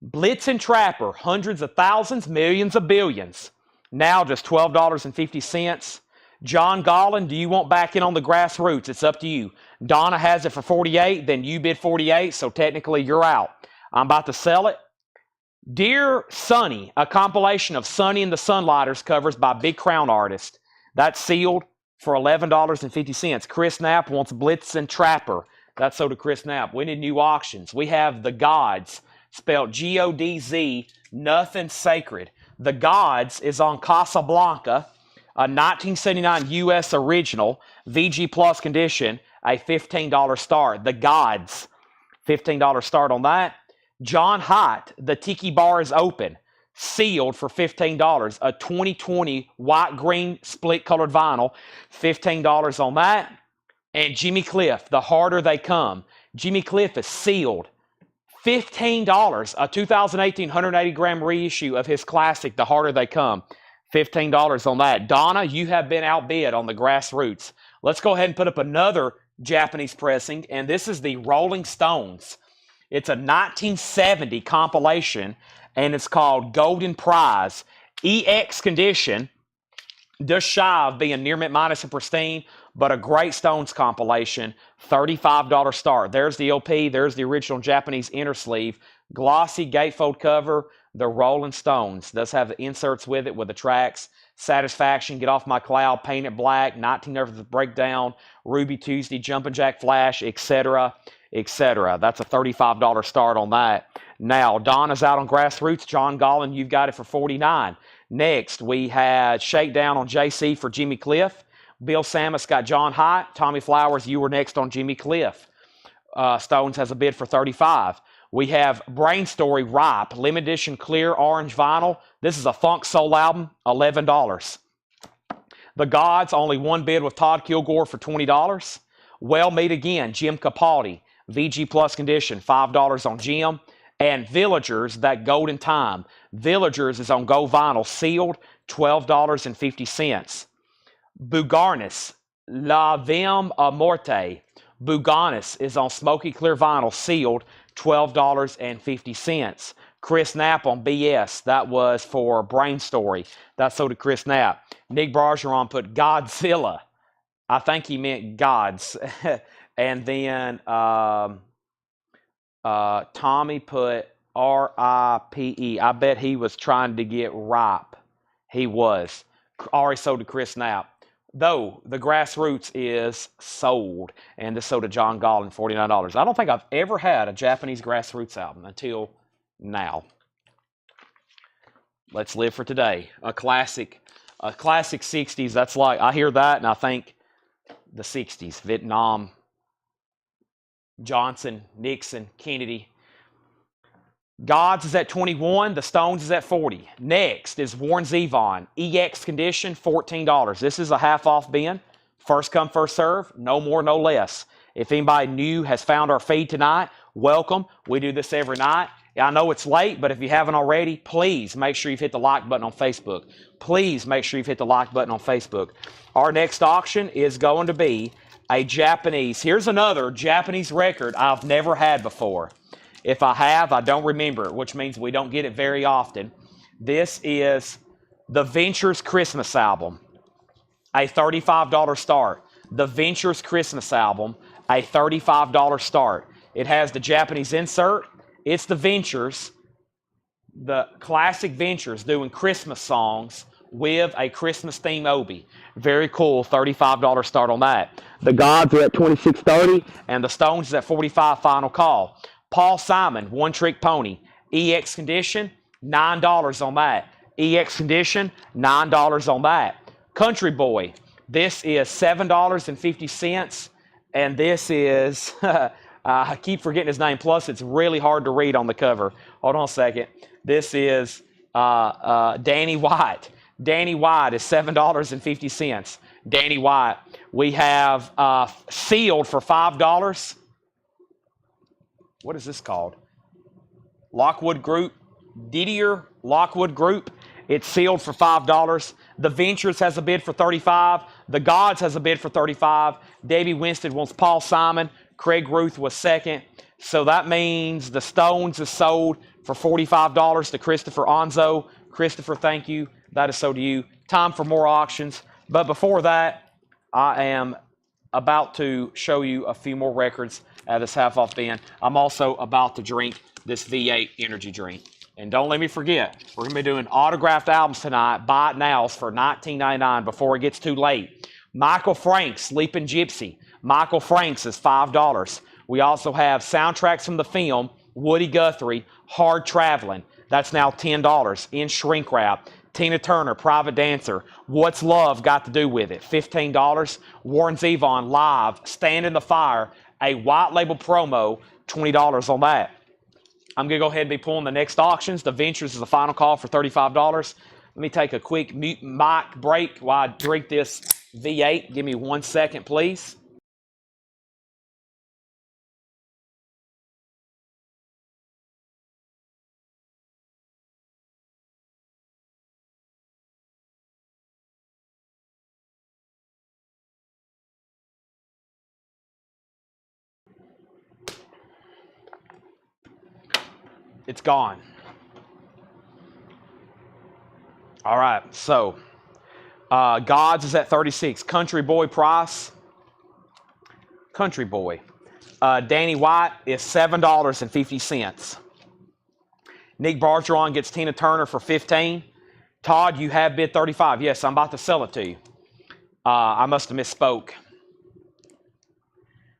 Blitz and Trapper, hundreds of thousands, millions of billions. Now just $12.50. John Gollin, do you want back in on the Grassroots? It's up to you. Donna has it for 48, then you bid 48, so technically you're out. I'm about to sell it. Dear Sonny, a compilation of Sonny and the Sunlighters covers by Big Crown Artist. That's sealed for $11.50. Chris Knapp wants Blitz and Trapper. That's so to Chris Knapp. We need new auctions. We have The Gods, spelled G-O-D-Z, Nothing Sacred. The Gods is on Casablanca, a 1979 U.S. original, VG Plus condition, a $15 start. The Gods, $15 start on that. John Haidt, The Tiki Bar is Open, sealed for $15. A 2020 white-green split-colored vinyl, $15 on that. And Jimmy Cliff, The Harder They Come. Jimmy Cliff is sealed. $15, a 2018 180-gram reissue of his classic, The Harder They Come. $15 on that. Donna, you have been outbid on the Grassroots. Let's go ahead and put up another Japanese pressing, and this is the Rolling Stones. It's a 1970 compilation, and it's called Golden Prize. EX condition, just shy of being near mint minus and pristine, but a great Stones compilation, $35 start. There's the LP, there's the original Japanese inner sleeve, glossy gatefold cover, the Rolling Stones. Does have the inserts with it with the tracks. Satisfaction, Get Off My Cloud, Paint It Black, 19 Nerves Breakdown, Ruby Tuesday, Jumpin' Jack Flash, etc., etc. That's a $35 start on that. Now, Donna's out on Grassroots. John Gollin, you've got it for $49. Next, we had Shakedown on JC for Jimmy Cliff. Bill Samus got John Haidt. Tommy Flowers, you were next on Jimmy Cliff. Stones has a bid for $35. We have Brain Story Ripe, limited edition clear orange vinyl. This is a funk soul album, $11. The Gods, only one bid with Todd Kilgore for $20. Well Meet Again, Jim Capaldi, VG Plus condition, $5 on Jim. And Villagers, that Golden Time. Villagers is on Gold Vinyl, sealed, $12.50. Bugarnis, La Vim a Morte. Bugarnis is on Smoky Clear Vinyl, sealed, $12.50. Chris Knapp on BS. That was for Brain Story. That's so to Chris Knapp. Nick Bergeron put Godzilla. I think he meant gods. And then Tommy put R-I-P-E. I bet he was trying to get ripe. He was. Already sold to Chris Knapp. Though the Grassroots is sold, and this sold to John Gollin, $49. I don't think I've ever had a Japanese Grassroots album until now. Let's live for today. A classic 60s. That's like, I hear that and I think the 60s. Vietnam, Johnson, Nixon, Kennedy. Gods is at 21. The Stones is at 40. Next is Warren Zevon. EX condition, $14. This is a half off bin. First come, first serve. No more, no less. If anybody new has found our feed tonight, welcome. We do this every night. I know it's late, but if you haven't already, please make sure you've hit the like button on Facebook. Please make sure you've hit the like button on Facebook. Our next auction is going to be a Japanese. Here's another Japanese record I've never had before. If I have, I don't remember it, which means we don't get it very often. This is the Ventures Christmas album, a $35 start. The Ventures Christmas album, a $35 start. It has the Japanese insert. It's the Ventures, the classic Ventures doing Christmas songs with a Christmas theme obi. Very cool, $35 start on that. The Gods are at $26.30 and the Stones is at $45 final call. Paul Simon, One Trick Pony, EX condition, $9 on that. EX condition, $9 on that. Country Boy, this is $7.50 and this is I keep forgetting his name, plus it's really hard to read on the cover. Hold on a second. This is Danny White. Danny White is $7.50. Danny White. We have sealed for $5. What is this called? Lockwood Group. Didier Lockwood Group. It's sealed for $5. The Ventures has a bid for $35. The Gods has a bid for $35. Debbie Winston wants Paul Simon. Craig Ruth was second. So that means the Stones is sold for $45 to Christopher Onzo. Christopher, thank you. That is so to you. Time for more auctions. But before that, I am about to show you a few more records at this half-off bin. I'm also about to drink this V8 energy drink. And don't let me forget, we're going to be doing autographed albums tonight. Buy it nows for $19.99 before it gets too late. Michael Frank's Sleeping Gypsy. Michael Frank's is $5. We also have soundtracks from the film, Woody Guthrie, Hard Traveling. That's now $10 in shrink wrap. Tina Turner, Private Dancer. What's Love Got to Do with It? $15. Warren Zevon, Live, Stand in the Fire, a white label promo, $20 on that. I'm going to go ahead and be pulling the next auctions. The Ventures is the final call for $35. Let me take a quick mic break while I drink this V8. Give me 1 second, please. It's gone. All right, so Gods is at $36. Country Boy price. Country Boy. Danny White is $7.50. Nick Bargeron gets Tina Turner for $15. Todd, you have bid $35. Yes, I'm about to sell it to you. I must have misspoke.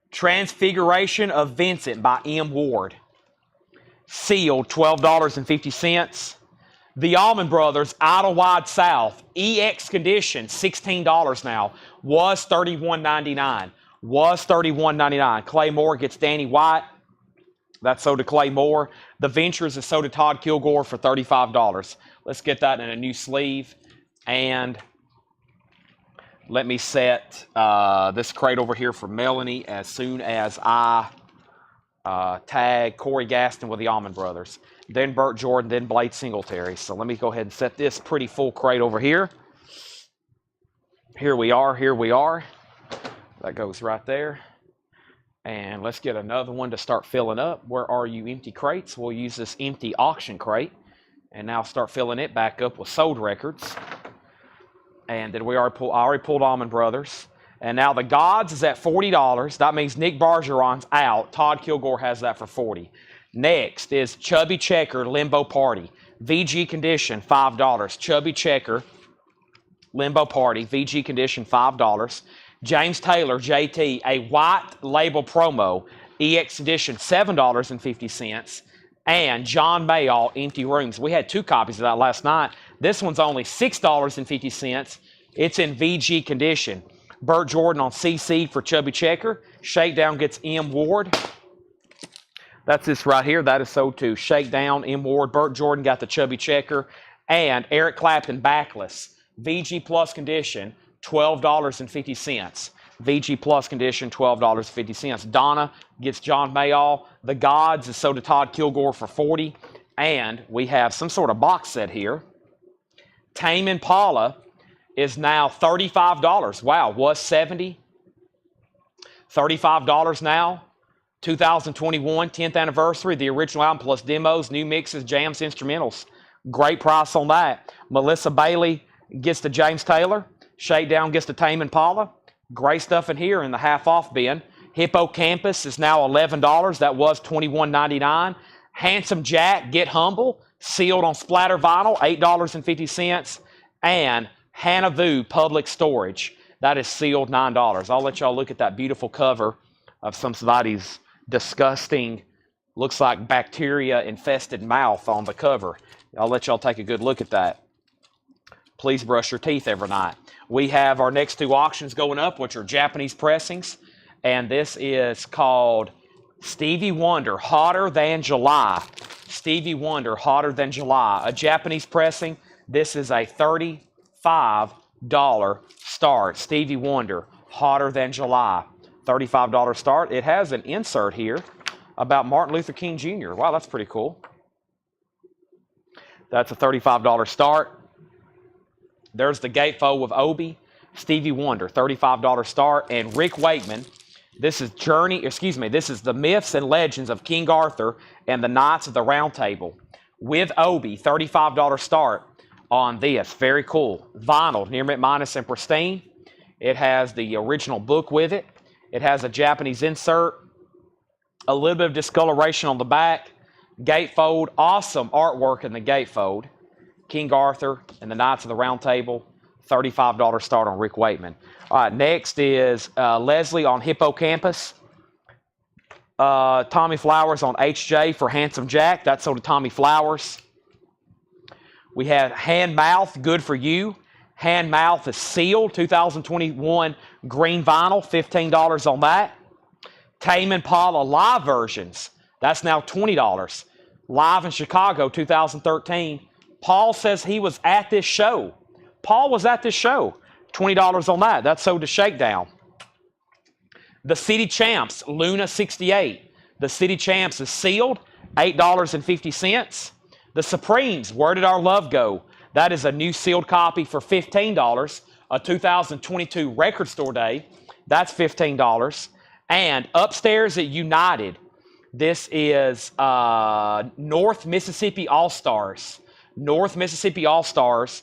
Transfiguration of Vincent by M. Ward. Sealed, $12.50. The Allman Brothers, Idlewild South, EX condition, $16 now. Was $31.99. Was $31.99. Clay Moore gets Danny White. That's sold to Clay Moore. The Ventures is sold to Todd Kilgore for $35. Let's get that in a new sleeve. And let me set this crate over here for Melanie as soon as I tag Corey Gaston with the Allman Brothers. Then Burt Jordan, then Blade Singletary. So let me go ahead and set this pretty full crate over here. Here we are, here we are. That goes right there. And let's get another one to start filling up. Where are you, empty crates? We'll use this empty auction crate. And now start filling it back up with sold records. And then I already pulled Allman Brothers. And now the Gods is at $40. That means Nick Bargeron's out. Todd Kilgore has that for $40. Next is Chubby Checker Limbo Party. VG condition, $5. Chubby Checker Limbo Party. VG condition, $5. James Taylor, JT, a white label promo. EX edition, $7.50. And John Mayall, Empty Rooms. We had 2 copies of that last night. This one's only $6.50. It's in VG condition. Burt Jordan on CC for Chubby Checker. Shakedown gets M. Ward. That's this right here. That is sold to Shakedown, M. Ward. Burt Jordan got the Chubby Checker. And Eric Clapton, Backless. VG Plus condition, $12.50. VG Plus condition, $12.50. Donna gets John Mayall. The Gods is sold to Todd Kilgore for $40. And we have some sort of box set here. Tame Impala is now $35. Wow, was $70. $35 now. 2021, 10th anniversary, the original album plus demos, new mixes, jams, instrumentals. Great price on that. Melissa Bailey gets to James Taylor. Shakedown gets to Tame Impala. Great stuff in here in the half-off bin. Hippocampus is now $11. That was $21.99. Handsome Jack, Get Humble, sealed on splatter vinyl, $8.50. And Hannah Vu Public Storage, that is sealed $9. I'll let y'all look at that beautiful cover of somebody's disgusting, looks like bacteria-infested mouth on the cover. I'll let y'all take a good look at that. Please brush your teeth every night. We have our next two auctions going up, which are Japanese pressings. And this is called Stevie Wonder, Hotter Than July. Stevie Wonder, Hotter Than July. A Japanese pressing. This is a $35 start. Stevie Wonder, Hotter Than July. $35 start. It has an insert here about Martin Luther King Jr. Wow, that's pretty cool. That's a $35 start. There's the gatefold with Obi. Stevie Wonder, $35 start. And Rick Wakeman, this is this is the Myths and Legends of King Arthur and the Knights of the Round Table with Obi, $35 start on this. Very cool. Vinyl, near mint minus and pristine. It has the original book with it. It has a Japanese insert, a little bit of discoloration on the back. Gatefold, awesome artwork in the gatefold. King Arthur and the Knights of the Round Table, $35 start on Rick Wakeman. All right, next is Leslie on Hippocampus. Tommy Flowers on HJ for Handsome Jack. That's sold to Tommy Flowers. We have Hand Mouth, Good For You. Hand Mouth is sealed, 2021 green vinyl, $15 on that. Tame Impala live versions, that's now $20. Live in Chicago, 2013. Paul says he was at this show. Paul was at this show. $20 on that. That's sold to Shakedown. The City Champs, Luna 68. The City Champs is sealed, $8.50. The Supremes, Where Did Our Love Go? That is a new sealed copy for $15. A 2022 Record Store Day. That's $15. And upstairs at United, this is North Mississippi All-Stars. North Mississippi All-Stars,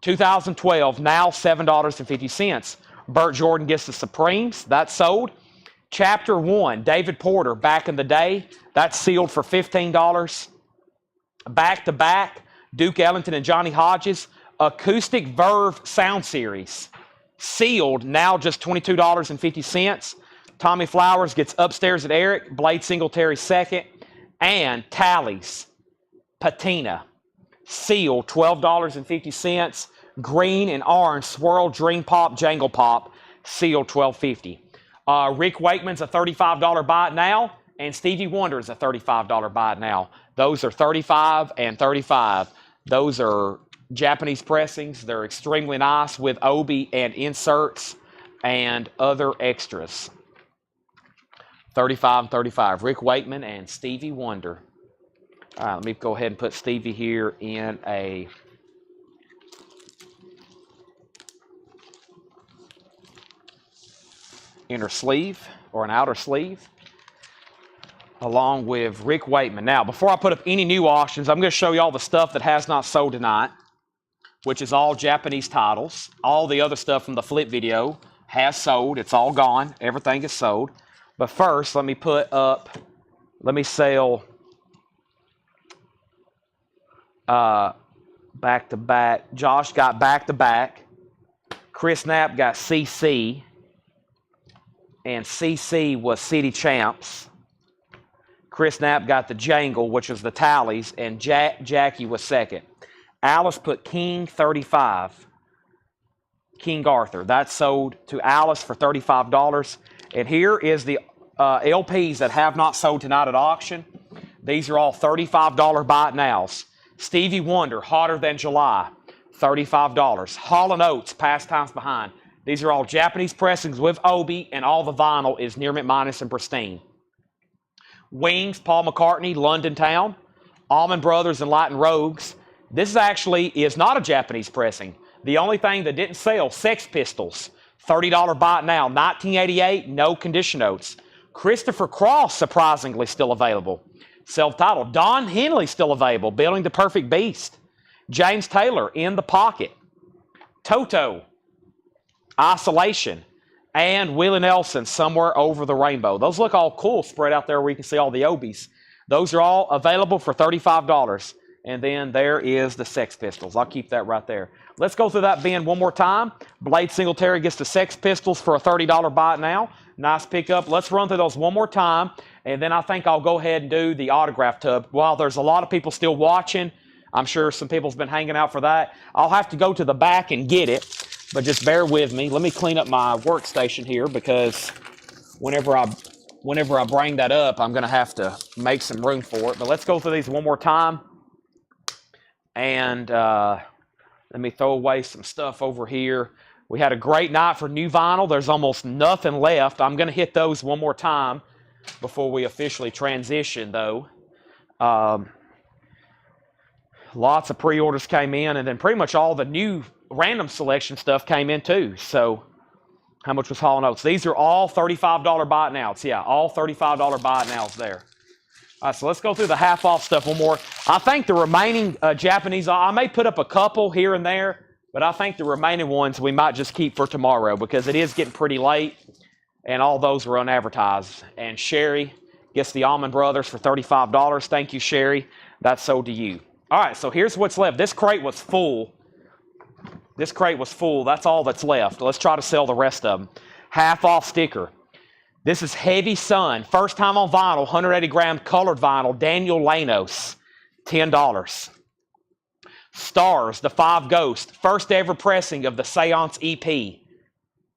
2012, now $7.50. Burt Jordan gets the Supremes. That's sold. Chapter 1, David Porter, Back in the Day. That's sealed for $15. Back to Back, Duke Ellington and Johnny Hodges. Acoustic Verve Sound Series. Sealed, now just $22.50. Tommy Flowers gets Upstairs at Eric. Blade Singletary second. And Tallies, Patina. Sealed, $12.50. Green and orange, Swirl, Dream Pop, Jangle Pop. Sealed, $12.50. Rick Wakeman's a $35 buy it now. And Stevie Wonder is a $35 buy it now. Those are $35 and $35. Those are Japanese pressings. They're extremely nice with Obi and inserts and other extras. $35 and $35. Rick Wakeman and Stevie Wonder. All right, let me go ahead and put Stevie here in a inner sleeve or an outer sleeve, along with Rick Wakeman. Now, before I put up any new auctions, I'm going to show you all the stuff that has not sold tonight, which is all Japanese titles. All the other stuff from the flip video has sold. It's all gone. Everything is sold. But first, let me sell back to back. Josh got back to back. Chris Knapp got CC. And CC was City Champs. Chris Knapp got the Jangle, which was the Tallies, and Jackie was second. Alice put King 35. King Arthur. That sold to Alice for $35. And here is the LPs that have not sold tonight at auction. These are all $35 buy it nows. Stevie Wonder, Hotter Than July, $35. Hall & Oates, Pastimes Behind. These are all Japanese pressings with Obi, and all the vinyl is near mint minus and pristine. Wings, Paul McCartney, London Town. Allman Brothers and Latin Rogues. This is not a Japanese pressing. The only thing that didn't sell, Sex Pistols. $30 buy it now. 1988, no condition notes. Christopher Cross, surprisingly, still available. Self-titled. Don Henley, still available. Building the Perfect Beast. James Taylor, In the Pocket. Toto, Isolation. And Willie Nelson, Somewhere Over the Rainbow. Those look all cool spread out there where you can see all the Obies. Those are all available for $35. And then there is the Sex Pistols. I'll keep that right there. Let's go through that bin one more time. Blade Singletary gets the Sex Pistols for a $30 buy it now. Nice pickup. Let's run through those one more time. And then I think I'll go ahead and do the autograph tub. While there's a lot of people still watching, I'm sure some people's been hanging out for that. I'll have to go to the back and get it. But just bear with me. Let me clean up my workstation here because whenever I bring that up, I'm going to have to make some room for it. But let's go through these one more time. And let me throw away some stuff over here. We had a great night for new vinyl. There's almost nothing left. I'm going to hit those one more time before we officially transition, though. Lots of pre-orders came in, and then pretty much all the new random selection stuff came in too. So how much was Hall & Oates? These are all $35 buy it nows. Yeah, all $35 buy it nows there. All right, so let's go through the half off stuff one more. I think the remaining Japanese, I may put up a couple here and there, but I think the remaining ones we might just keep for tomorrow because it is getting pretty late and all those were unadvertised. And Sherry gets the Allman Brothers for $35. Thank you, Sherry. That's sold to you. All right, so here's what's left. This crate was full. This crate was full. That's all that's left. Let's try to sell the rest of them. Half off sticker. This is Heavy Sun. First time on vinyl, 180 gram colored vinyl. Daniel Lanos, $10. Stars, The Five Ghosts. First ever pressing of the Seance EP.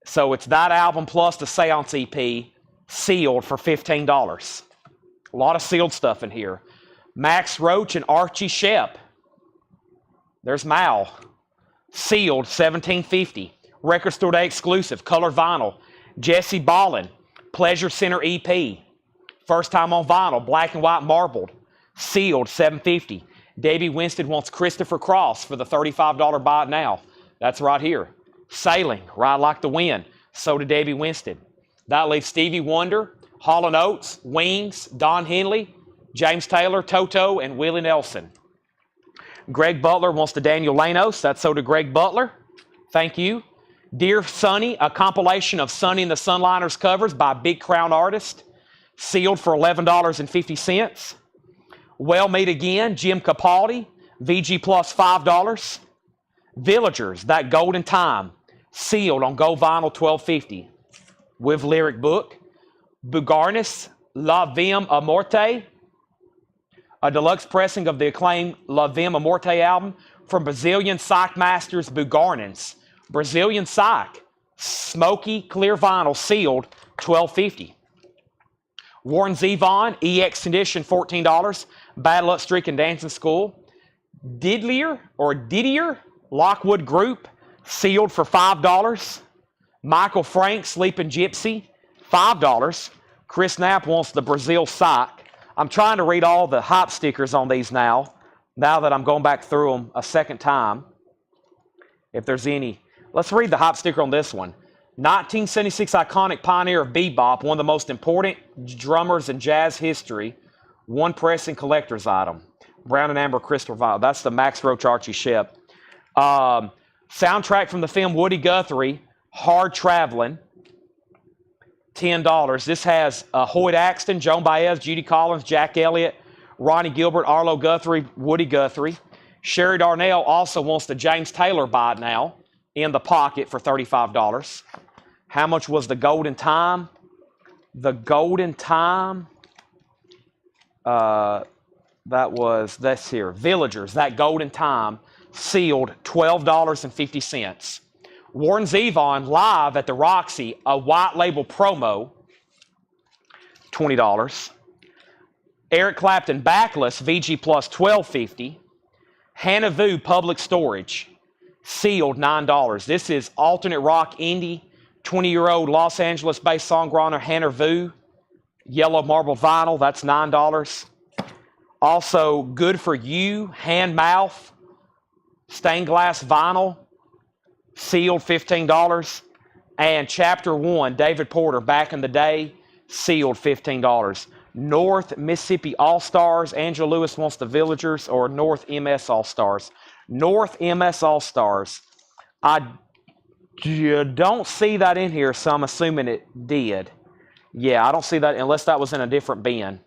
So it's that album plus the Seance EP, sealed for $15. A lot of sealed stuff in here. Max Roach and Archie Shepp. There's Mal. Sealed, $17.50. Record Store Day exclusive, colored vinyl. Jesse Ballin, Pleasure Center EP. First time on vinyl, black and white marbled. Sealed, $7.50. Debbie Winston wants Christopher Cross for the $35 buy it now. That's right here. Sailing, Ride Like the Wind. So did Debbie Winston. That leaves Stevie Wonder, Hall & Oates, Wings, Don Henley, James Taylor, Toto, and Willie Nelson. Greg Butler wants the Daniel Lanos. That's so did Greg Butler. Thank you. Dear Sonny, a compilation of Sonny and the Sunliners covers by Big Crown Artist. Sealed for $11.50. Well Meet Again, Jim Capaldi. VG plus $5. Villagers, That Golden Time. Sealed on gold vinyl, $12.50. With lyric book. Bugarnis, La Vim Amorte. A deluxe pressing of the acclaimed La Vim Amorte album from Brazilian Psych Masters Bugarnins. Brazilian Psych, smoky, clear vinyl, sealed, $12.50. Warren Zevon, EX Condition, $14. Bad Luck Streak and Dancing School. Didier, Lockwood Group, sealed for $5. Michael Frank, Sleeping Gypsy, $5. Chris Knapp wants the Brazil Psych. I'm trying to read all the hype stickers on these now that I'm going back through them a second time. If there's any. Let's read the hype sticker on this one. 1976 iconic pioneer of bebop, one of the most important drummers in jazz history. One pressing collector's item. Brown and Amber Crystal Vinyl. That's the Max Roach Archie Shepp. Soundtrack from the film Woody Guthrie, Hard Traveling. $10. This has Hoyt Axton, Joan Baez, Judy Collins, Jack Elliott, Ronnie Gilbert, Arlo Guthrie, Woody Guthrie. Sherry Darnell also wants the James Taylor buy it now. In the Pocket for $35. How much was the Golden Time? The Golden Time, that's here. Villagers, That Golden Time, sealed, $12.50. Warren Zevon, live at the Roxy, a white label promo, $20. Eric Clapton, Backless, VG plus $12.50. Hannah Vu, Public Storage. sealed $9. This is alternate rock indie, 20-year-old Los Angeles-based songwriter Hannah Vu. Yellow marble vinyl, that's $9. Also, Good For You, hand mouth, stained glass vinyl, sealed $15. And Chapter 1, David Porter, back in the day, sealed $15. North Mississippi All-Stars, Angela Lewis wants the Villagers, or North MS All-Stars. North MS All-Stars. I don't see that in here, so I'm assuming it did. Yeah, I don't see that unless that was in a different bin.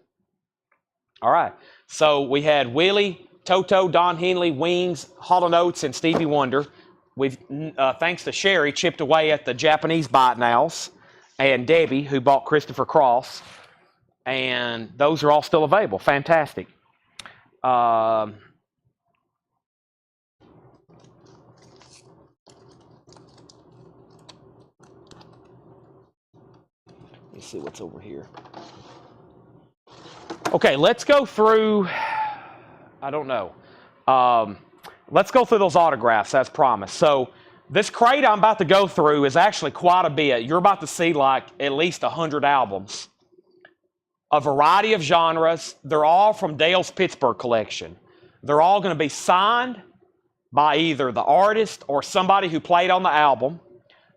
All right. So we had Willie, Toto, Don Henley, Wings, Hall & Oates, and Stevie Wonder. We've, thanks to Sherry, chipped away at the Japanese Bite Nows, and Debbie, who bought Christopher Cross. And those are all still available. Fantastic. Let's see what's over here. Okay, let's go through, I don't know. Let's go through those autographs as promised. So this crate I'm about to go through is actually quite a bit. You're about to see like at least 100 albums. A variety of genres. They're all from Dale's Pittsburgh collection. They're all going to be signed by either the artist or somebody who played on the album.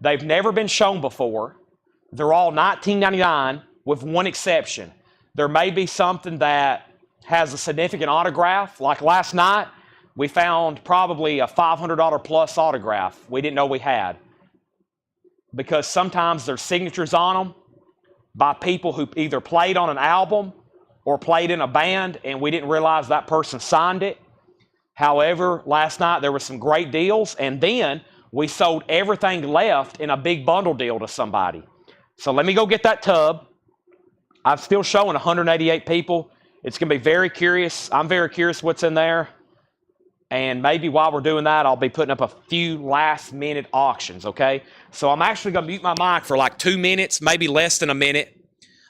They've never been shown before. They're all $19.99 with one exception. There may be something that has a significant autograph. Like last night, we found probably a $500 plus autograph we didn't know we had. Because sometimes there's signatures on them by people who either played on an album or played in a band, and we didn't realize that person signed it. However, last night there were some great deals, and then we sold everything left in a big bundle deal to somebody. So let me go get that tub. I'm still showing 188 people. It's going to be very curious. I'm very curious what's in there. And maybe while we're doing that, I'll be putting up a few last-minute auctions, okay? So I'm actually going to mute my mic for like 2 minutes, maybe less than a minute.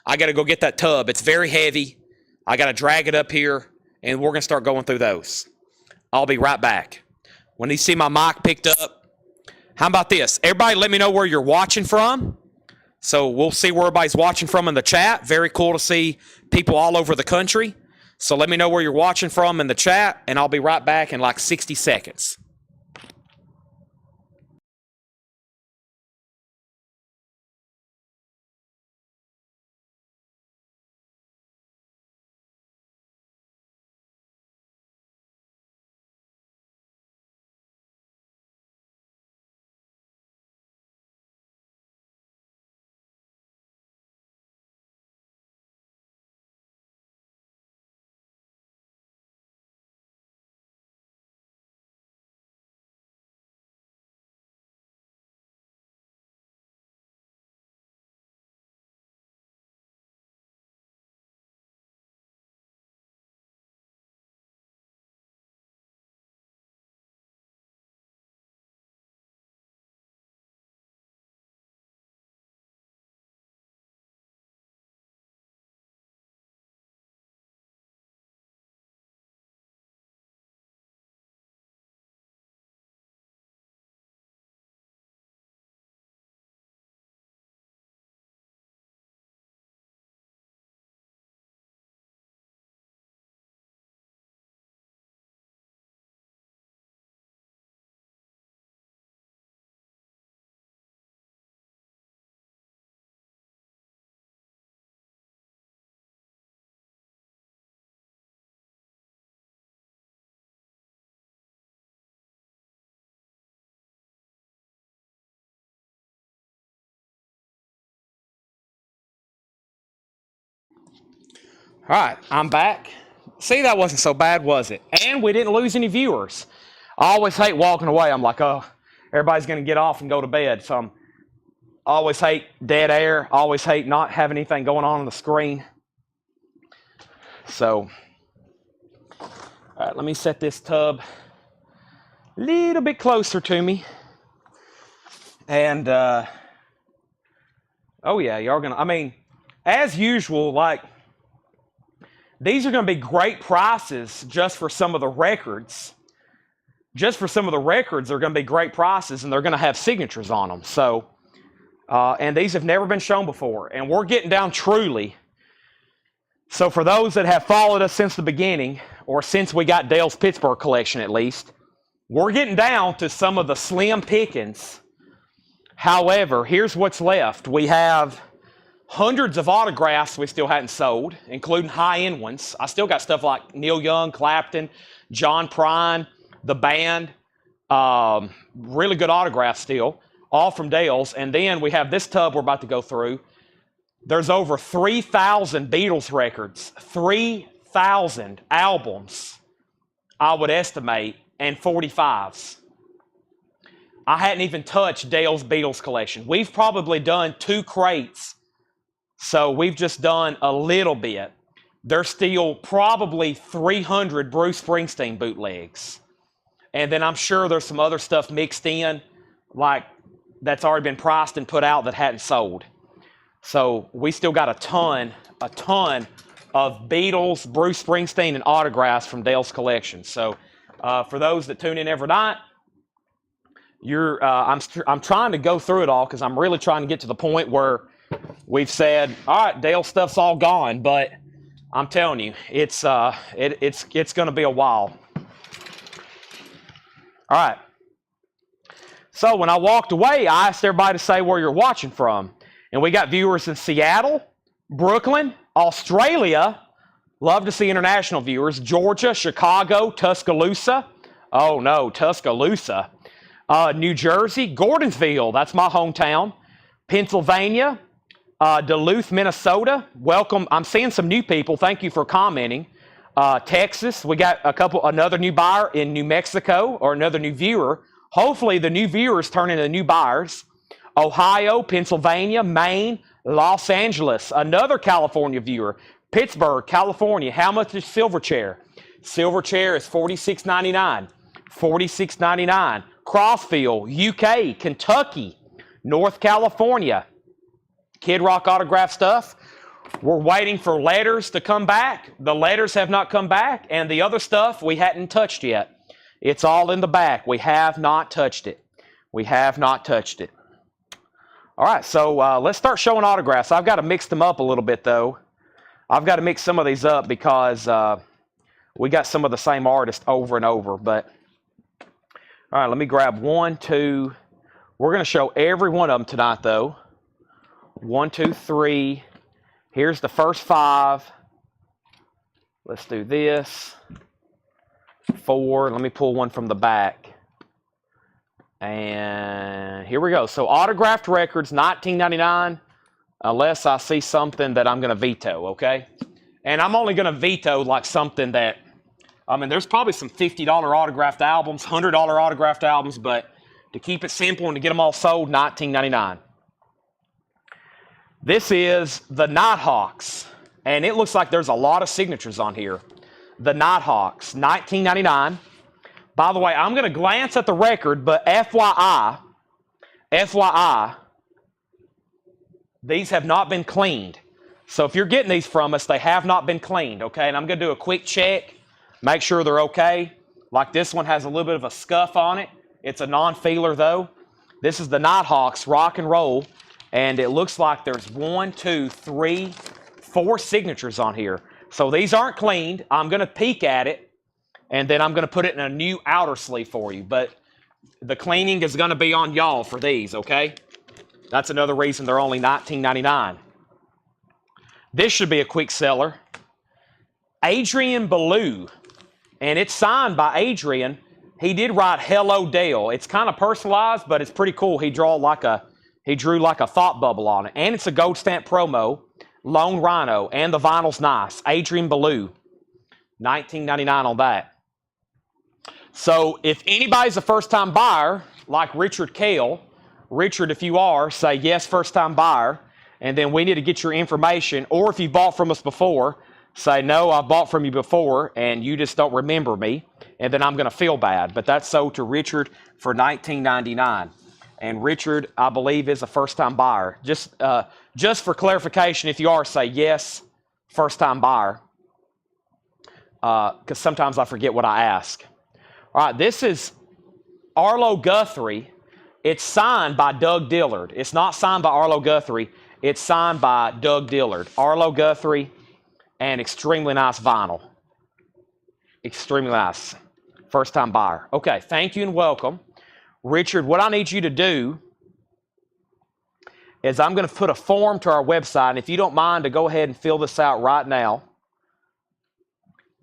I got to go get that tub. It's very heavy. I got to drag it up here, and we're going to start going through those. I'll be right back. When you see my mic picked up, how about this? Everybody let me know where you're watching from. So we'll see where everybody's watching from in the chat. Very cool to see people all over the country. So let me know where you're watching from in the chat, and I'll be right back in like 60 seconds. All right, I'm back. See, that wasn't so bad, was it? And we didn't lose any viewers. I always hate walking away. I'm like, oh, everybody's going to get off and go to bed. So I always hate dead air. I always hate not having anything going on the screen. So, all right, let me set this tub a little bit closer to me. And, oh yeah, y'all going to, I mean, as usual, like, these are going to be great prices just for some of the records. just for some of the records, they're going to be great prices, and they're going to have signatures on them. So, and these have never been shown before, and we're getting down truly. So for those that have followed us since the beginning, or since we got Dale's Pittsburgh collection at least, we're getting down to some of the slim pickings. However, here's what's left. We have hundreds of autographs we still hadn't sold, including high-end ones. I still got stuff like Neil Young, Clapton, John Prine, the band. Really good autographs still, all from Dale's. And then we have this tub we're about to go through. There's over 3,000 Beatles records, 3,000 albums, I would estimate, and 45s. I hadn't even touched Dale's Beatles collection. We've probably done 2 crates, so we've just done a little bit. There's still probably 300 Bruce Springsteen bootlegs. And then I'm sure there's some other stuff mixed in, like that's already been priced and put out that hadn't sold. So we still got a ton of Beatles, Bruce Springsteen, and autographs from Dale's collection. So for those that tune in every night, I'm trying to go through it all because I'm really trying to get to the point where we've said, all right, Dale stuff's all gone, but I'm telling you, it's going to be a while. All right. So when I walked away, I asked everybody to say where you're watching from. And we got viewers in Seattle, Brooklyn, Australia. Love to see international viewers. Georgia, Chicago, Tuscaloosa. Oh, no, Tuscaloosa. New Jersey, Gordonsville. That's my hometown. Pennsylvania, Duluth, Minnesota. Welcome. I'm seeing some new people. Thank you for commenting. Texas. We got another new buyer in New Mexico, or another new viewer. Hopefully the new viewers turn into new buyers. Ohio, Pennsylvania, Maine, Los Angeles, another California viewer. Pittsburgh, California. How much is Silverchair? Silverchair is $46.99. $46.99. Crossville, UK, Kentucky, North California. Kid Rock autograph stuff. We're waiting for letters to come back. The letters have not come back, and the other stuff we hadn't touched yet. It's all in the back. We have not touched it. We have not touched it. All right, so let's start showing autographs. I've got to mix them up a little bit, though. I've got to mix some of these up because we got some of the same artists over and over. But all right, let me grab 1, 2. We're going to show every one of them tonight, though. 1, 2, 3. Here's the first 5. Let's do this. 4. Let me pull one from the back. And here we go. So autographed records, $19.99, unless I see something that I'm going to veto, okay? And I'm only going to veto like something that, I mean, there's probably some $50 autographed albums, $100 autographed albums, but to keep it simple and to get them all sold, $19.99. This is the Nighthawks, and it looks like there's a lot of signatures on here. The Nighthawks, $19.99. By the way, I'm going to glance at the record, but FYI, these have not been cleaned. So if you're getting these from us, they have not been cleaned, okay? And I'm going to do a quick check, make sure they're okay. Like this one has a little bit of a scuff on it. It's a non-feeler, though. This is the Nighthawks Rock and Roll, and it looks like there's 1, 2, 3, 4 signatures on here. So these aren't cleaned. I'm going to peek at it. And then I'm going to put it in a new outer sleeve for you. But the cleaning is going to be on y'all for these, okay? That's another reason they're only $19.99. This should be a quick seller. Adrian Belew. And it's signed by Adrian. He did write Hello Dale. It's kind of personalized, but it's pretty cool. He drew like a thought bubble on it. And it's a gold stamp promo. Lone Rhino. And the vinyl's nice. Adrian Belew. $19.99 on that. So if anybody's a first-time buyer, like Richard Kale, Richard, if you are, say yes, first-time buyer, and then we need to get your information. Or if you bought from us before, say no, I bought from you before, and you just don't remember me, and then I'm going to feel bad. But that's sold to Richard for $19.99. And Richard, I believe, is a first-time buyer. Just for clarification, if you are, say yes, first-time buyer, because sometimes I forget what I ask. All right, this is Arlo Guthrie. It's signed by Doug Dillard. It's not signed by Arlo Guthrie. It's signed by Doug Dillard. Arlo Guthrie, and extremely nice vinyl. Extremely nice. First time buyer. Okay, thank you and welcome. Richard, what I need you to do is I'm going to put a form to our website, and if you don't mind to go ahead and fill this out right now.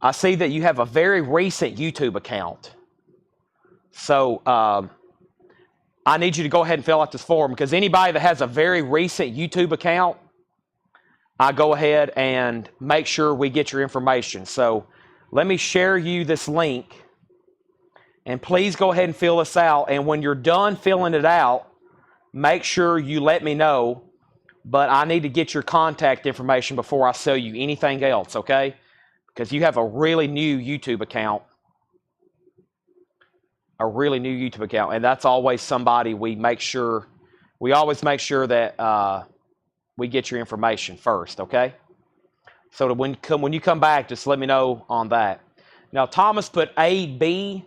I see that you have a very recent YouTube account. So I need you to go ahead and fill out this form, because anybody that has a very recent YouTube account, I go ahead and make sure we get your information. So let me share you this link, and please go ahead and fill this out. And when you're done filling it out, make sure you let me know, but I need to get your contact information before I sell you anything else, okay? Because you have a really new YouTube account. And that's always somebody we always make sure that we get your information first, okay? So that when you come back, just let me know on that. Now, Thomas put AB.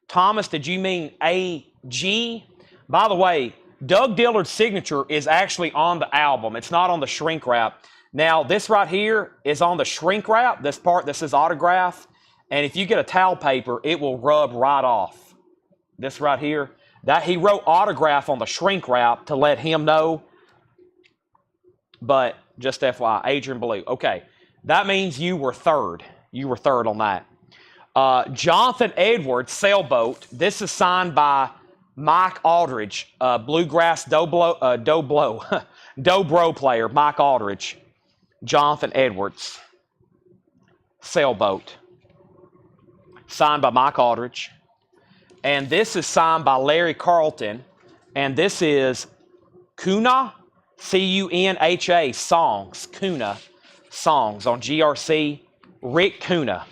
Thomas, did you mean AG? By the way, Doug Dillard's signature is actually on the album. It's not on the shrink wrap. Now, this right here is on the shrink wrap, this part that says autograph. And if you get a towel paper, it will rub right off. This right here, that he wrote autograph on the shrink wrap to let him know. But just FYI, Adrian Blue. Okay, that means you were third. You were third on that. Jonathan Edwards, Sailboat. This is signed by Mike Aldridge, Bluegrass Dobro player, Mike Aldridge. Jonathan Edwards, Sailboat. Signed by Mike Aldridge. And this is signed by Larry Carlton. And this is Cunha, C-U-N-H-A, Songs. Cunha, Songs on GRC. Rick Cunha.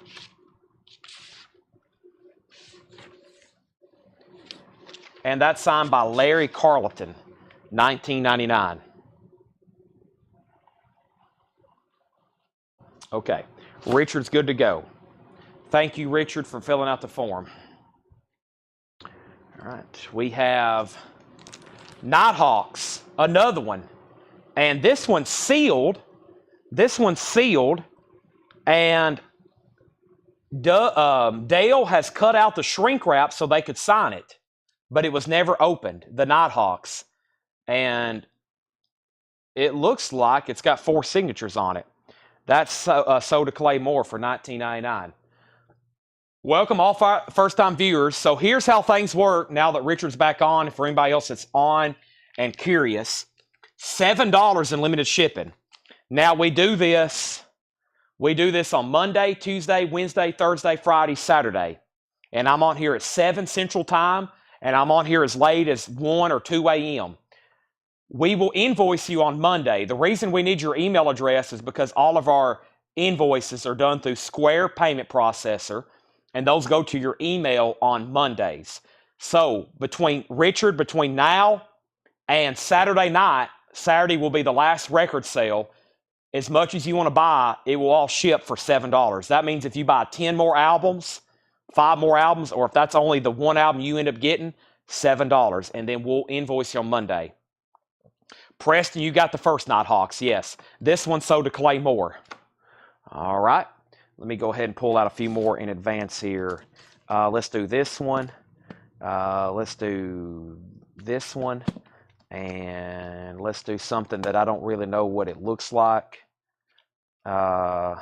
And that's signed by Larry Carlton, 1999. Okay, Richard's good to go. Thank you, Richard, for filling out the form. All right, we have Nighthawks, another one. And this one's sealed. And Dale has cut out the shrink wrap so they could sign it. But it was never opened, the Nighthawks. And it looks like it's got 4 signatures on it. That's Soda Clay Moore for $19.99. Welcome all first-time viewers. So here's how things work now that Richard's back on. And for anybody else that's on and curious, $7 in limited shipping. Now we do this on Monday, Tuesday, Wednesday, Thursday, Friday, Saturday. And I'm on here at 7 Central Time, and I'm on here as late as 1 or 2 a.m. We will invoice you on Monday. The reason we need your email address is because all of our invoices are done through Square Payment Processor, and those go to your email on Mondays. So between now and Saturday night, Saturday will be the last record sale. As much as you want to buy, it will all ship for $7. That means if you buy 10 more albums, 5 more albums, or if that's only the 1 album you end up getting, $7. And then we'll invoice you on Monday. Preston, you got the first Nighthawks, yes. This one's Soda Clay Moore. All right. Let me go ahead and pull out a few more in advance here. Let's do this one. Let's do this one. And let's do something that I don't really know what it looks like. That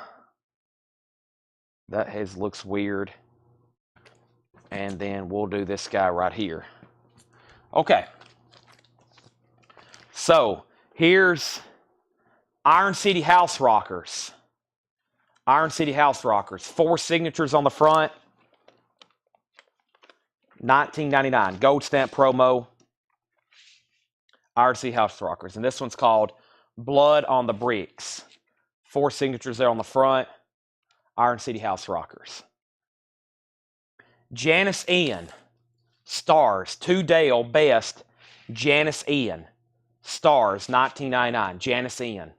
looks weird. And then we'll do this guy right here. Okay. So here's Iron City House Rockers. Iron City House Rockers. 4 signatures on the front. $19.99. Gold stamp promo. Iron City House Rockers. And this one's called Blood on the Bricks. 4 signatures there on the front. Iron City House Rockers. Janice Ian. Stars. 2 Dale Best. Janice Ian. Stars. $19.99. Janice Ian.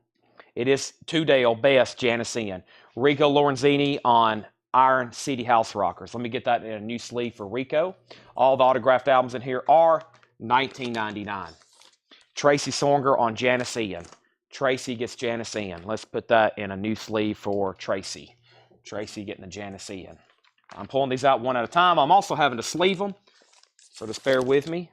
It is 2 Dale Best. Janice Ian. Rico Lorenzini on Iron City House Rockers. Let me get that in a new sleeve for Rico. All the autographed albums in here are $19.99. Tracy Songer on Janice Ian. Tracy gets Janice Ian. Let's put that in a new sleeve for Tracy. Tracy getting the Janice Ian. I'm pulling these out one at a time. I'm also having to sleeve them, so just bear with me.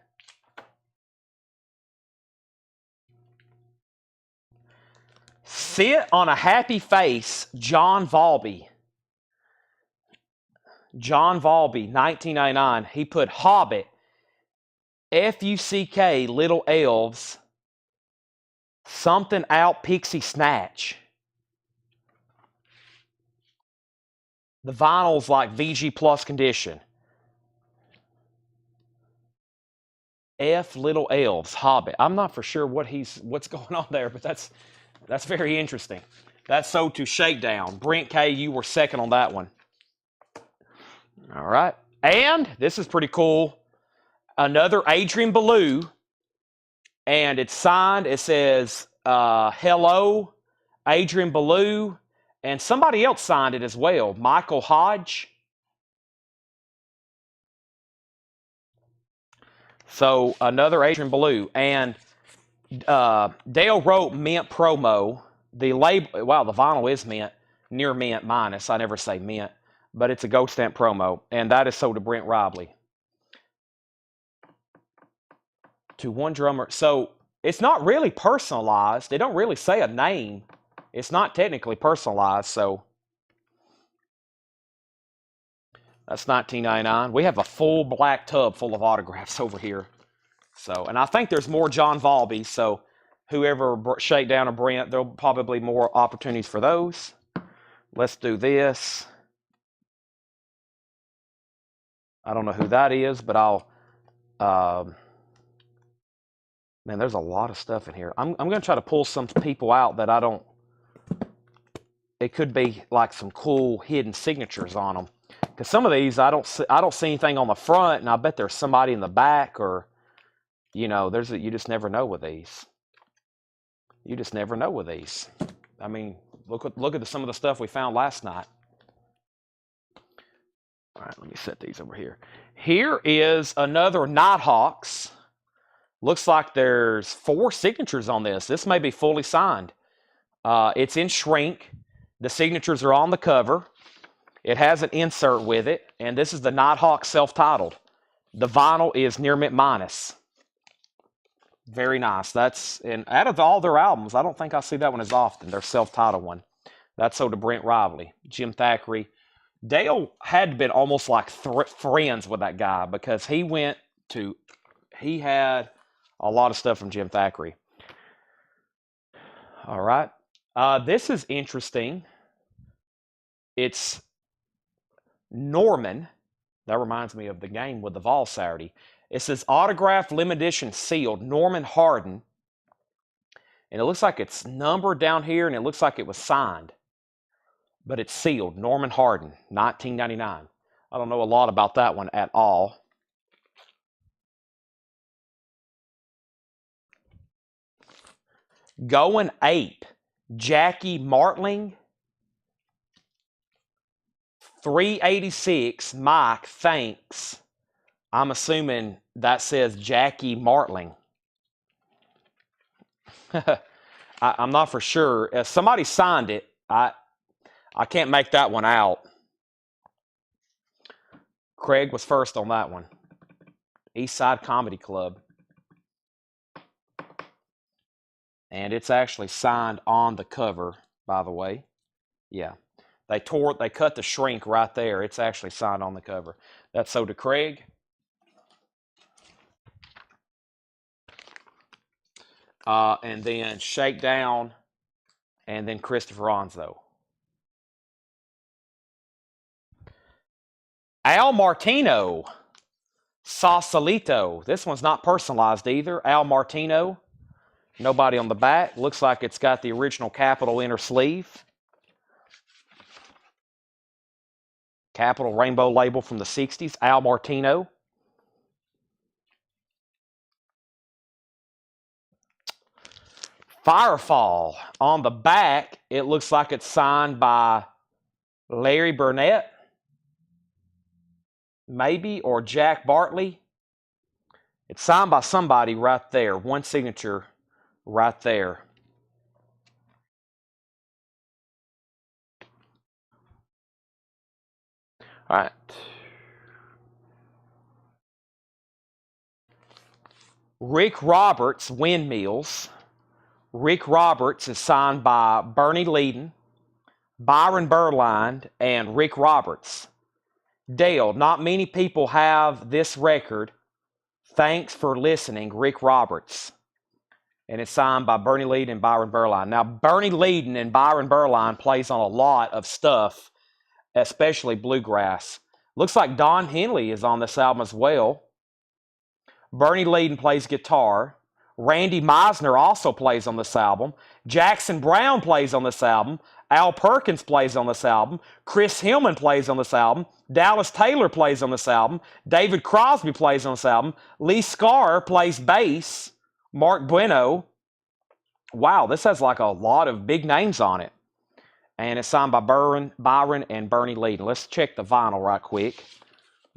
Sit on a Happy Face, John Valby. John Valby, 1999. He put Hobbit, F-U-C-K, Little Elves, something out Pixie Snatch. The vinyl's like VG Plus condition. F Little Elves, Hobbit. I'm not for sure what's going on there, but that's very interesting. That's sold to Shakedown. Brent K, you were second on that one. All right. And this is pretty cool. Another Adrian Belew. And it's signed. It says, hello, Adrian Belew. And somebody else signed it as well. Michael Hodge. So another Adrian Belew. And Dale wrote mint promo. The label, wow, the vinyl is mint, near mint minus. I never say mint, but it's a gold stamp promo, and that is sold to Brent Robley. To one drummer. So it's not really personalized. They don't really say a name. It's not technically personalized, so that's $19.99. We have a full black tub full of autographs over here. So, and I think there's more John Valby, so whoever Shakedown or Brent, there'll probably be more opportunities for those. Let's do this. I don't know who that is, but I'll... man, there's a lot of stuff in here. I'm going to try to pull some people out that I don't... It could be like some cool hidden signatures on them. Because some of these, I don't see anything on the front, and I bet there's somebody in the back, or, you know, you just never know with these. You just never know with these. I mean, look at some of the stuff we found last night. All right, let me set these over here. Here is another Nighthawks. Looks like there's 4 signatures on this. This may be fully signed. It's in shrink. The signatures are on the cover. It has an insert with it, and this is the Nighthawks self-titled. The vinyl is near mint minus. Very nice. And out of all their albums, I don't think I see that one as often. Their self-titled one. That's sold to Brent Robley. Jim Thackeray. Dale had been almost like friends with that guy, because he had a lot of stuff from Jim Thackeray. All right. This is interesting. It's Norman. That reminds me of the game with the Vol Saturday. It says autographed limited edition sealed Norman Harden. And it looks like it's numbered down here, and it looks like it was signed. But it's sealed. Norman Harden, $19.99. I don't know a lot about that one at all. Going Ape, Jackie Martling, 386, Mike, thanks. I'm assuming that says Jackie Martling. I'm not for sure. If somebody signed it, I can't make that one out. Craig was first on that one. East Side Comedy Club. And it's actually signed on the cover, by the way. Yeah. They cut the shrink right there. It's actually signed on the cover. That's sold to Craig. And then Shakedown, and then Christopher Ronzo. Al Martino, Sausalito. This one's not personalized either. Al Martino. Nobody on the back. Looks like it's got the original Capitol inner sleeve. Capitol rainbow label from the 60s. Al Martino. Firefall. On the back, it looks like it's signed by Larry Burnett. maybe, or Jack Bartley. It's signed by somebody right there. One signature right there. All right. Rick Roberts, Windmills. Rick Roberts is signed by Bernie Leadon, Byron Burline, and Rick Roberts. Dale, not many people have this record. Thanks for listening, Rick Roberts. And it's signed by Bernie Leadon and Byron Burline. Now, Bernie Leadon and Byron Burline plays on a lot of stuff, especially bluegrass. Looks like Don Henley is on this album as well. Bernie Leadon plays guitar. Randy Meisner also plays on this album. Jackson Brown plays on this album. Al Perkins plays on this album. Chris Hillman plays on this album. Dallas Taylor plays on this album. David Crosby plays on this album. Lee Scar plays bass. Mark Bueno. Wow, this has like a lot of big names on it. And it's signed by Byron and Bernie Leadon. Let's check the vinyl right quick.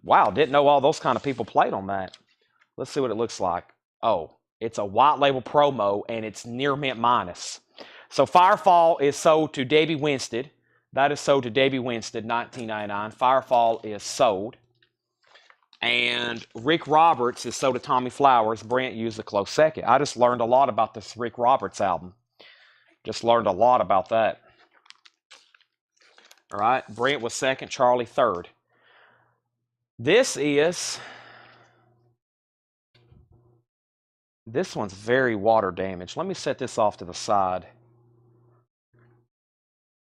Wow, didn't know all those kind of people played on that. Let's see what it looks like. Oh, it's a white label promo, and it's near mint minus. So Firefall is sold to Debbie Winstead. That is sold to Debbie Winstead, $19.99. Firefall is sold. And Rick Roberts is sold to Tommy Flowers. Brent used a close second. I just learned a lot about this Rick Roberts album. Just learned a lot about that. All right, Brent was second, Charlie third. This one's very water damaged. Let me set this off to the side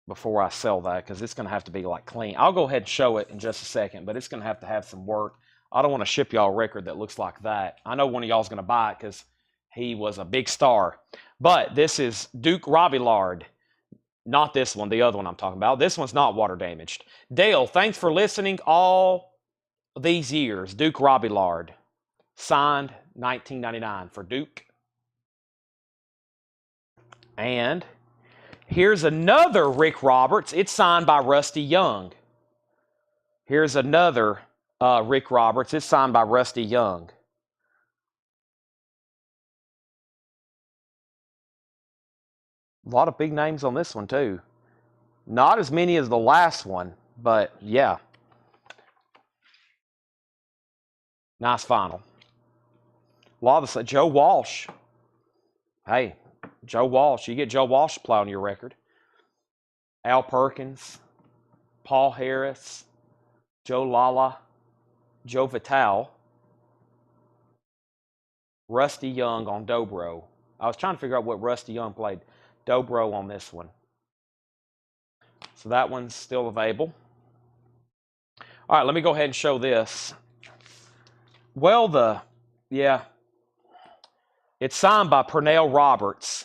before I sell that, because it's going to have to be like clean. I'll go ahead and show it in just a second, but it's going to have some work. I don't want to ship y'all a record that looks like that. I know one of y'all is going to buy it because he was a big star. But this is Duke Robillard. Not this one, the other one I'm talking about. This one's not water damaged. Dale, thanks for listening all these years. Duke Robillard. Signed $19.99 for Duke. And here's another Rick Roberts. It's signed by Rusty Young. Here's another Rick Roberts. It's signed by Rusty Young. A lot of big names on this one, too. Not as many as the last one, but yeah. Nice final. A lot of Joe Walsh. Hey, Joe Walsh. You get Joe Walsh to play on your record. Al Perkins, Paul Harris, Joe Lala, Joe Vitale, Rusty Young on dobro. I was trying to figure out what Rusty Young played. Dobro on this one. So that one's still available. All right, let me go ahead and show this. Well, it's signed by Pernell Roberts,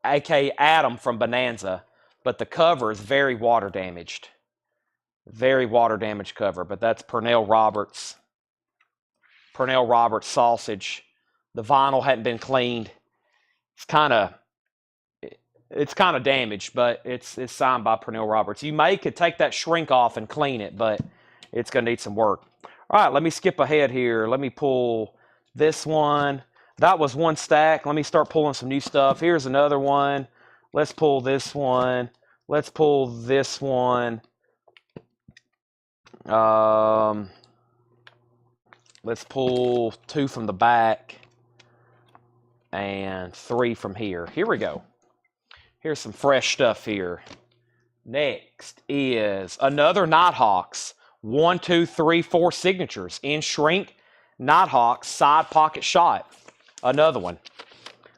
a.k.a. Adam from Bonanza, but the cover is very water damaged. Very water damaged cover, but that's Pernell Roberts. Pernell Roberts sausage. The vinyl hadn't been cleaned. It's kind of damaged, but it's signed by Pernell Roberts. You could take that shrink off and clean it, but it's going to need some work. All right, let me skip ahead here. Let me pull this one. That was one stack. Let me start pulling some new stuff. Here's another one. Let's pull this one. Let's pull this one. Let's pull 2 from the back and 3 from here. Here we go. Here's some fresh stuff here. Next is another Nighthawks. 1, 2, 3, 4 signatures in shrink. Nighthawks side pocket shot. Another one.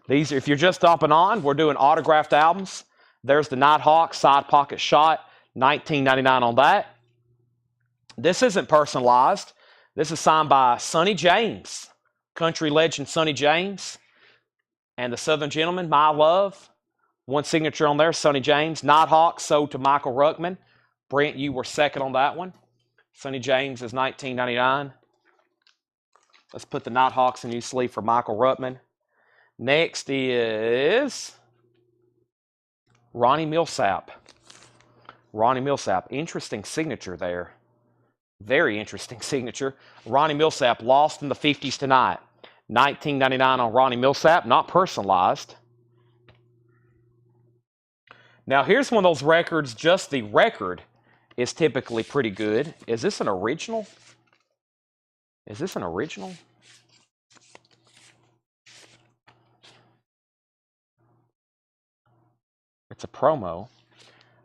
These, if you're just stopping on, we're doing autographed albums. There's the Nighthawks side pocket shot. $19.99 on that. This isn't personalized. This is signed by Sonny James, country legend Sonny James, and the Southern Gentleman, My Love. One signature on there, Sonny James. Nighthawks sold to Michael Ruckman. Brent, you were second on that one. Sonny James is $19.99. Let's put the Nighthawks in new sleeve for Michael Ruckman. Next is Ronnie Millsap. Ronnie Millsap. Interesting signature there. Very interesting signature. Ronnie Millsap, lost in the 50s tonight. 1999 on Ronnie Millsap, not personalized. Now here's one of those records, just the record is typically pretty good. Is this an original? Is this an original? It's a promo.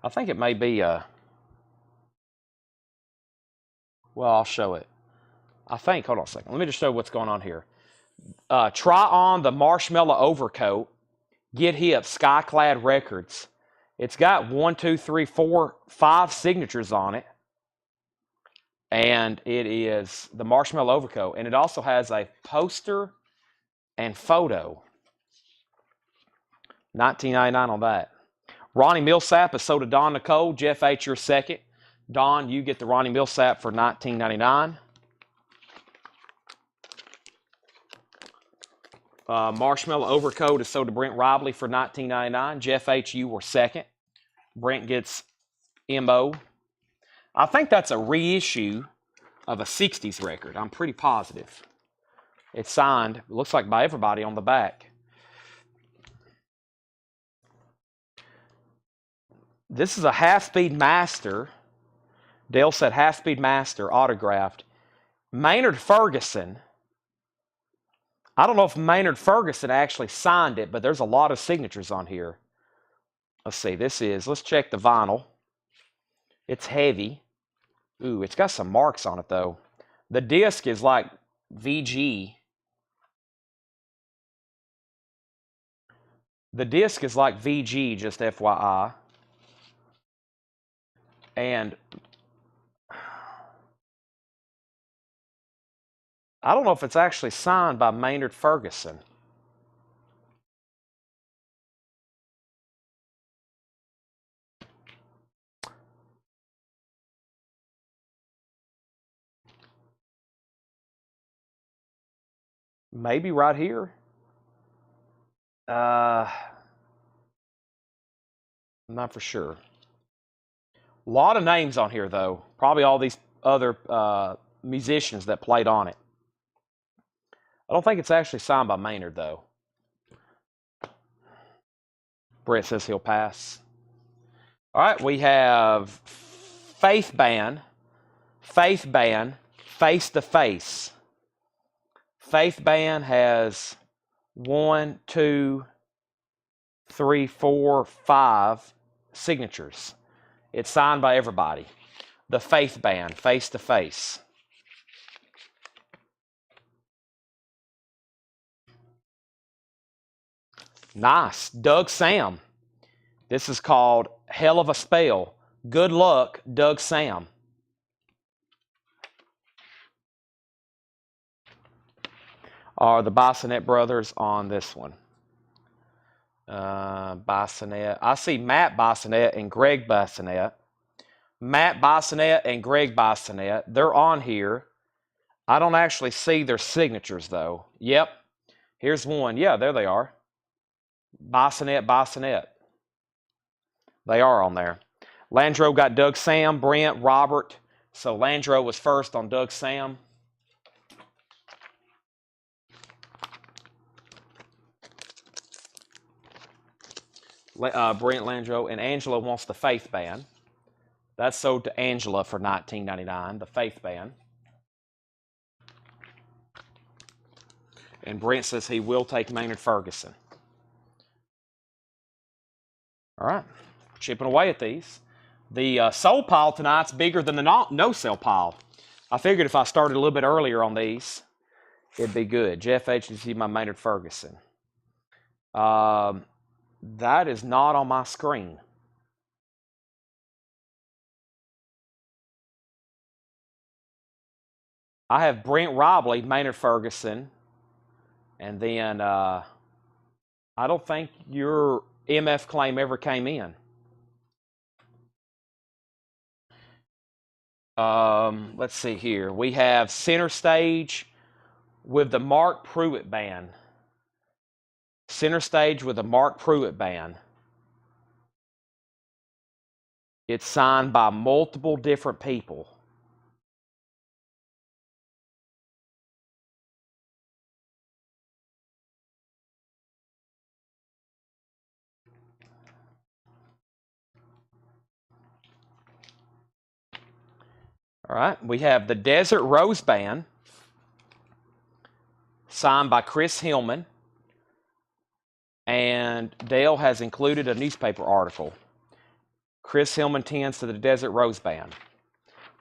I think it may be a... Well, I'll show it. I think, hold on a second. Let me just show what's going on here. Try on the Marshmallow Overcoat. Get Hip, Skyclad Records. It's got 1, 2, 3, 4, 5 signatures on it. And it is the Marshmallow Overcoat. And it also has a poster and photo. 1999 on that. Ronnie Millsap is sold to Don Nicole. Jeff H., you're second. Don, you get the Ronnie Millsap for $19.99. Marshmallow Overcoat is sold to Brent Robley for $19.99. Jeff H., you were second. Brent gets MO. I think that's a reissue of a 60s record. I'm pretty positive. It's signed, it looks like by everybody on the back. This is a half-speed master. Dale said half-speed master autographed. Maynard Ferguson. I don't know if Maynard Ferguson actually signed it, but there's a lot of signatures on here. Let's see, let's check the vinyl. It's heavy. Ooh, it's got some marks on it though. The disc is like VG. The disc is like VG, just FYI. And I don't know if it's actually signed by Maynard Ferguson. Maybe right here. I'm not for sure. A lot of names on here, though. Probably all these other musicians that played on it. I don't think it's actually signed by Maynard, though. Brett says he'll pass. All right, we have Faith Band, Face to Face. Faith Band has 1, 2, 3, 4, 5 signatures. It's signed by everybody. The Faith Band, Face to Face. Nice. Doug Sam. This is called Hell of a Spell. Good luck, Doug Sam. Are the Bassinet brothers on this one? Bassinet. I see Matt Bassinet and Greg Bassinet. Matt Bassinet and Greg Bassinet. They're on here. I don't actually see their signatures, though. Yep. Here's one. Yeah, there they are. Bassinet. They are on there. Landro got Doug Sam, Brent, Robert. So Landro was first on Doug Sam. Brent, Landro, and Angela wants the Faith Band. That's sold to Angela for $19.99, the Faith Band. And Brent says he will take Maynard Ferguson. All right, chipping away at these. The soul pile tonight's bigger than the no-sell pile. I figured if I started a little bit earlier on these, it'd be good. Jeff H. to see my Maynard Ferguson. That is not on my screen. I have Brent Robley, Maynard Ferguson, and then I don't think your MF claim ever came in. Let's see here. We have Center Stage with the Mark Pruitt Band. Center Stage with the Mark Pruitt Band. It's signed by multiple different people. All right, we have the Desert Rose Band, signed by Chris Hillman. And Dale has included a newspaper article. Chris Hillman tends to the Desert Rose Band,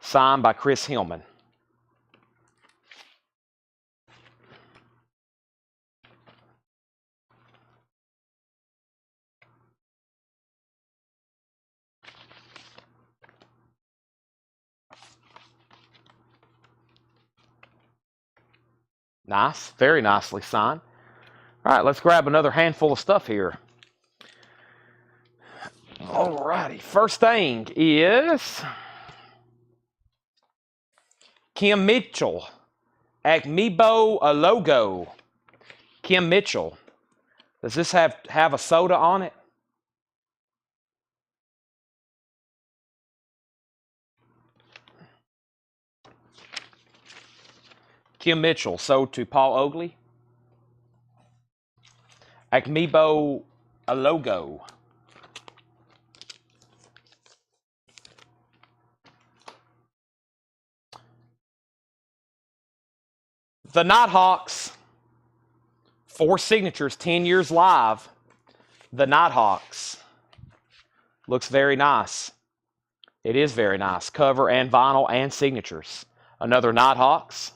signed by Chris Hillman. Nice, very nicely signed. All right, let's grab another handful of stuff here. All righty, first thing is Kim Mitchell, Acmebo a logo. Kim Mitchell. Does this have a soda on it? Kim Mitchell, sold to Paul Oakley. Acmebo a logo. The Nighthawks, 4 signatures, 10 years live. The Nighthawks. Looks very nice. It is very nice. Cover and vinyl and signatures. Another Nighthawks.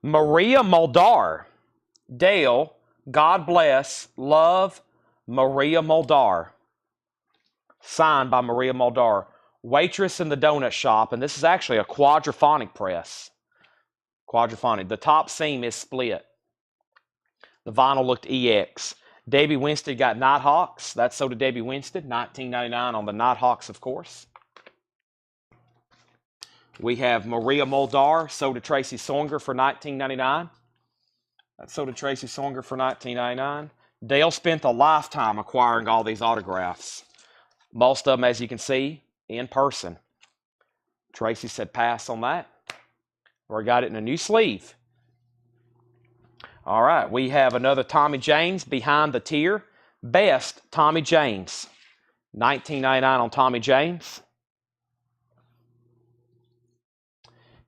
Maria Muldar. Dale, God bless, love, Maria Muldar. Signed by Maria Muldar. Waitress in the donut shop, and this is actually a quadraphonic press. Quadraphonic. The top seam is split. The vinyl looked EX. Debbie Winstead got Nighthawks. That's so did Debbie Winstead. $19.99 on the Nighthawks, of course. We have Maria Muldar, sold to Tracy Songer for $19.99. That's sold to Tracy Songer for $19.99. Dale spent a lifetime acquiring all these autographs. Most of them, as you can see, in person. Tracy said pass on that. Or got it in a new sleeve. All right, we have another Tommy James behind the tier. Best Tommy James. $19.99 on Tommy James.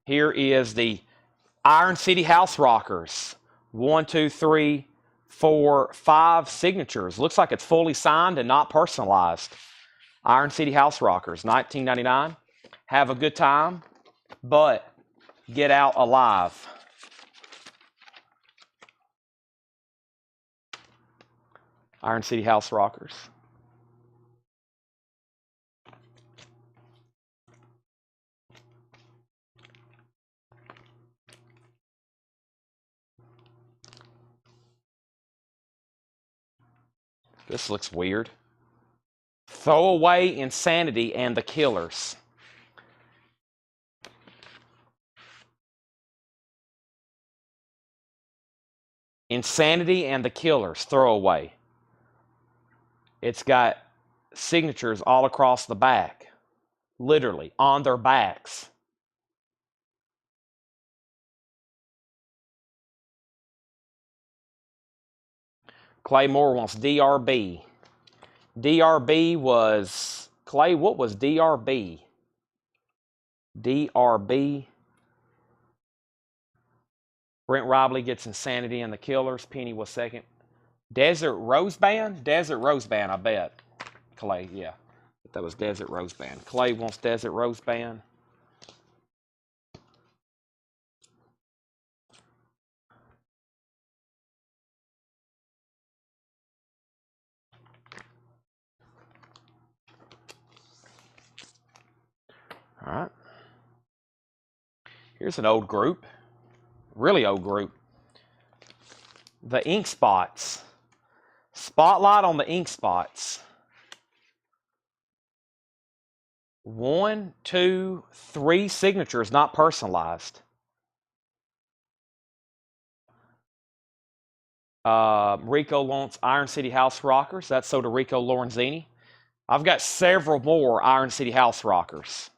Here is the Iron City House Rockers. 1, 2, 3, 4, 5 signatures. Looks like it's fully signed and not personalized. Iron City House Rockers, $19.99. Have a good time, but get out alive. Iron City House Rockers. This looks weird. Throwaway Insanity and the Killers. Insanity and the Killers, throwaway. It's got signatures all across the back. Literally, on their backs. Clay Moore wants DRB. DRB was, Clay, what was DRB? DRB. Brent Robley gets Insanity and the Killers. Penny was second. Desert Rose Band? Desert Rose Band, I bet. Clay, yeah. That was Desert Rose Band. Clay wants Desert Rose Band. All right. Here's an old group. Really old group. The Ink Spots. Spotlight on the Ink Spots. 1, 2, 3 signatures, not personalized. Rico wants Iron City House Rockers. That's so to Rico Lorenzini. I've got several more Iron City House Rockers.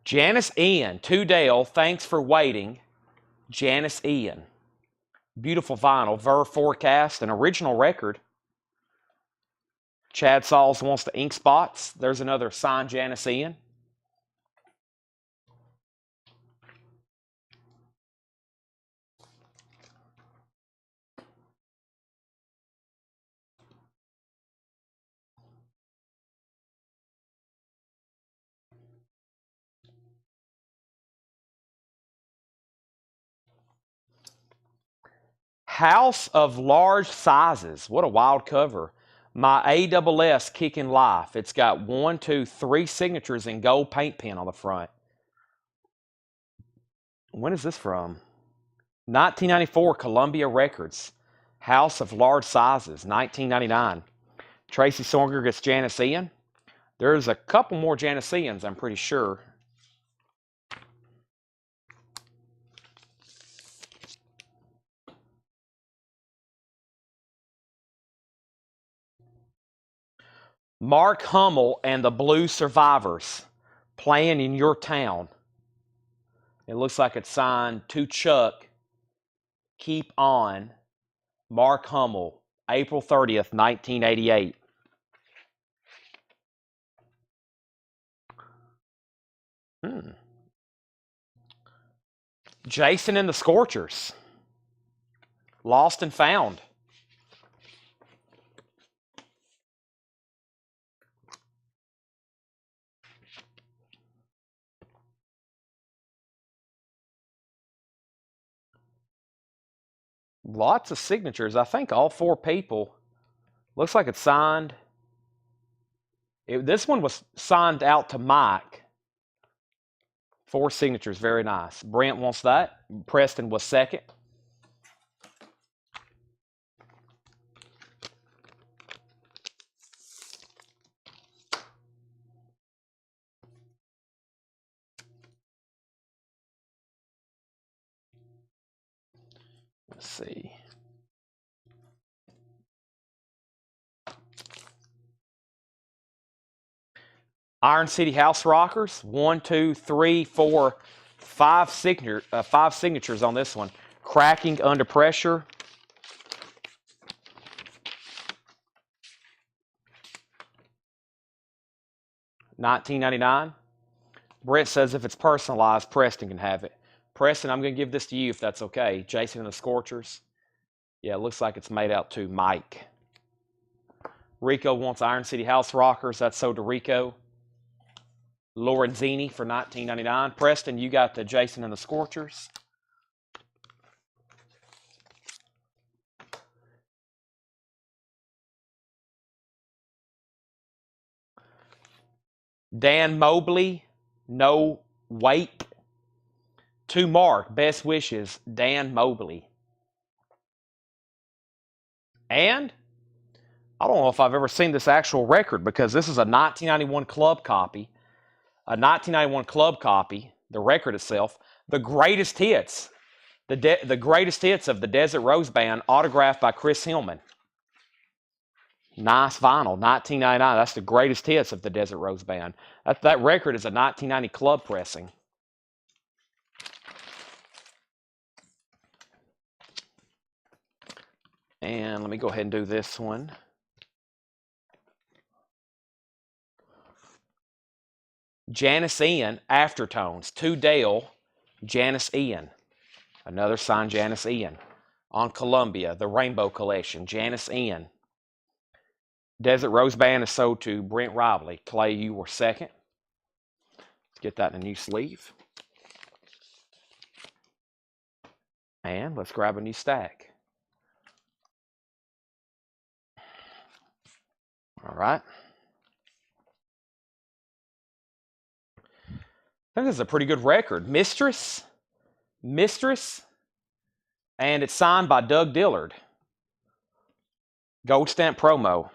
Janice Ian, to Dale, thanks for waiting. Janice Ian. Beautiful vinyl. Ver Forecast, an original record. Chad Sauls wants the ink spots. There's another signed Janice Ian. House of Large Sizes. What a wild cover. My ASS Kicking Life. It's got 1, 2, 3 signatures in gold paint pen on the front. When is this from? 1994, Columbia Records. House of Large Sizes, 1999. Tracy Songer gets Janice Ian. There's a couple more Janice Ians, I'm pretty sure. Mark Hummel and the Blues Survivors, Playing in Your Town. It looks like it's signed to Chuck. Keep On. Mark Hummel, April 30th, 1988. Jason and the Scorchers, Lost and Found. Lots of signatures. I think all 4 people. Looks like it's signed. This one was signed out to Mike. 4 signatures. Very nice. Brent wants that. Preston was second. Let's see. Iron City House Rockers. 1, 2, 3, 4, 5 signatures on this one. Cracking Under Pressure. $19.99. Brett says if it's personalized, Preston can have it. Preston, I'm going to give this to you if that's okay. Jason and the Scorchers. Yeah, it looks like it's made out to Mike. Rico wants Iron City House Rockers. That's sold to Rico. Lorenzini for $19.99. Preston, you got the Jason and the Scorchers. Dan Mobley, No Wait. To Mark, Best Wishes, Dan Mobley. And I don't know if I've ever seen this actual record because this is a 1991 club copy. A 1991 club copy, the record itself. The greatest hits. The greatest hits of the Desert Rose Band, autographed by Chris Hillman. Nice vinyl, 1999. That's the greatest hits of the Desert Rose Band. That record is a 1990 club pressing. And let me go ahead and do this one. Janice Ian, Aftertones. To Dale, Janice Ian. Another signed Janice Ian. On Columbia, the Rainbow Collection, Janice Ian. Desert Rose Band is sold to Brent Rively. Clay, you were second. Let's get that in a new sleeve. And let's grab a new stack. All right. I think this is a pretty good record. Mistress. And it's signed by Doug Dillard. Gold stamp promo.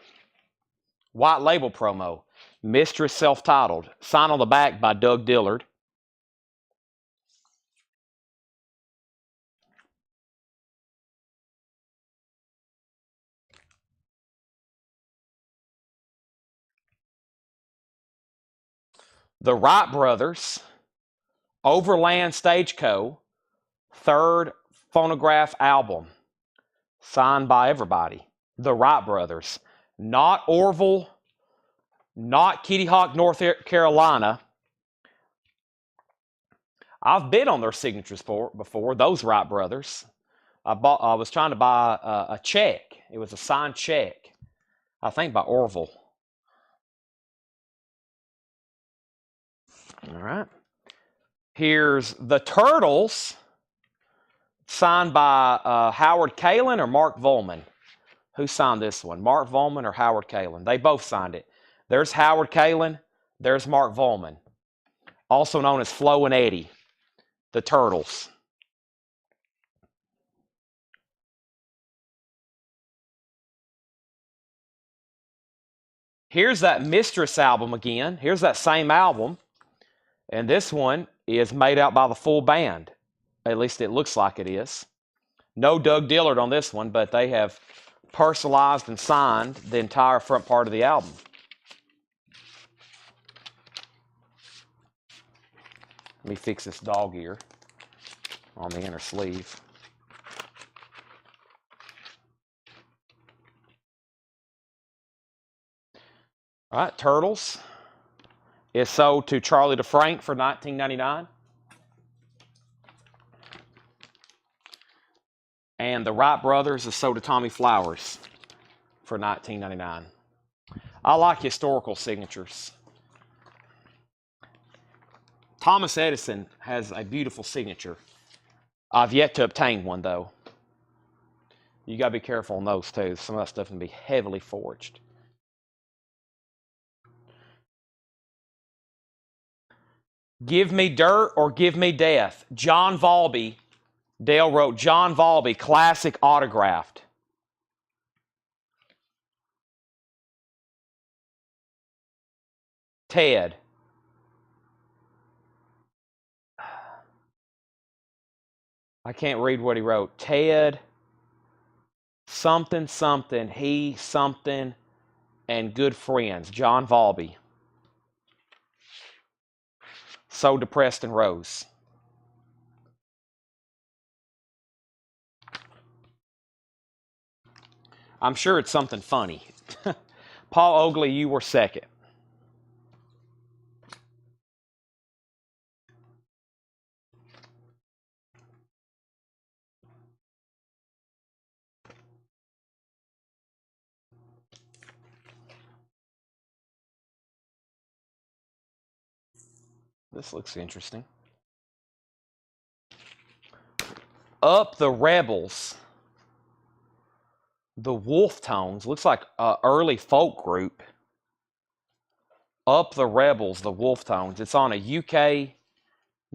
White label promo. Mistress self-titled. Sign on the back by Doug Dillard. The Wright Brothers. Overland Stage Co. third phonograph album, signed by everybody. The Wright brothers. Not Orville, not Kitty Hawk, North Carolina. I've bid on their signatures before, those Wright brothers. I was trying to buy a check. It was a signed check, I think by Orville. All right. Here's the Turtles, signed by Howard Kalin or Mark Volman. Who signed this one? Mark Volman or Howard Kalin? They both signed it. There's Howard Kalin. There's Mark Volman. Also known as Flo and Eddie. The Turtles. Here's that Mistress album again. Here's that same album. And this one is made out by the full band. At least it looks like it is. No Doug Dillard on this one, but they have personalized and signed the entire front part of the album. Let me fix this dog ear on the inner sleeve. All right, Turtles is sold to Charlie DeFrank for $19.99. And the Wright brothers is sold to Tommy Flowers for $19.99. I like historical signatures. Thomas Edison has a beautiful signature. I've yet to obtain one, though. You got to be careful on those, too. Some of that stuff can be heavily forged. Give me dirt or give me death. John Valby. Dale wrote John Valby, classic autographed. Ted. I can't read what he wrote. Ted, something, something, he, something, and good friends. John Valby. So depressed and Rose. I'm sure it's something funny. Paul Oakley, you were second. This looks interesting. Up the Rebels. The Wolf Tones. Looks like an early folk group. Up the Rebels, the Wolf Tones. It's on a UK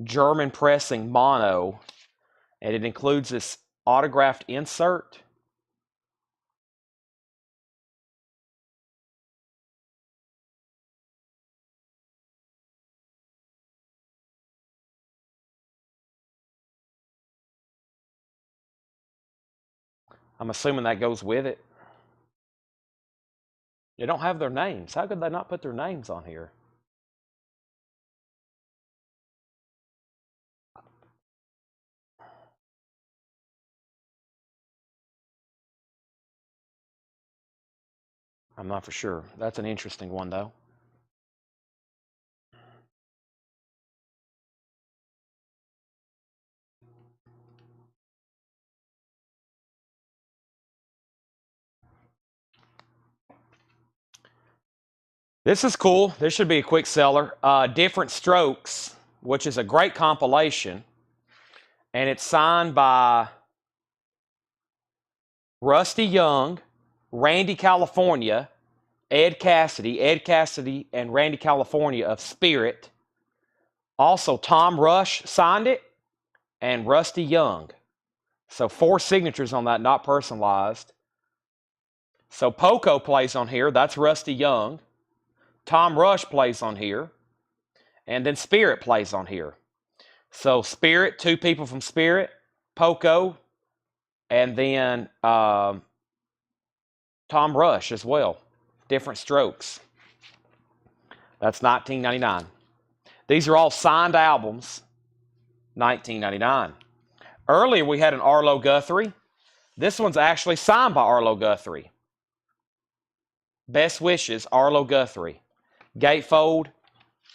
German pressing mono. And it includes this autographed insert. I'm assuming that goes with it. They don't have their names. How could they not put their names on here? I'm not for sure. That's an interesting one, though. This is cool. This should be a quick seller. Different Strokes, which is a great compilation. And it's signed by Rusty Young, Randy California, Ed Cassidy and Randy California of Spirit. Also, Tom Rush signed it, and Rusty Young. So 4 signatures on that, not personalized. So Poco plays on here. That's Rusty Young. Tom Rush plays on here. And then Spirit plays on here. So Spirit, 2 people from Spirit, Poco, and then Tom Rush as well. Different Strokes. That's $19.99. These are all signed albums. $19.99. Earlier, we had an Arlo Guthrie. This one's actually signed by Arlo Guthrie. Best wishes, Arlo Guthrie. Gatefold,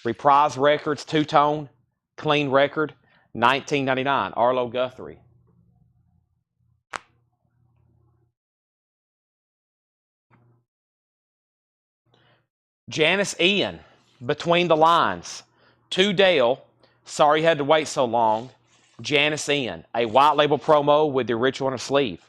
Reprise Records, two-tone, clean record, $19.99, Arlo Guthrie. Janice Ian, Between the Lines. To Dale, sorry you had to wait so long. Janice Ian, a white label promo with the original on a sleeve.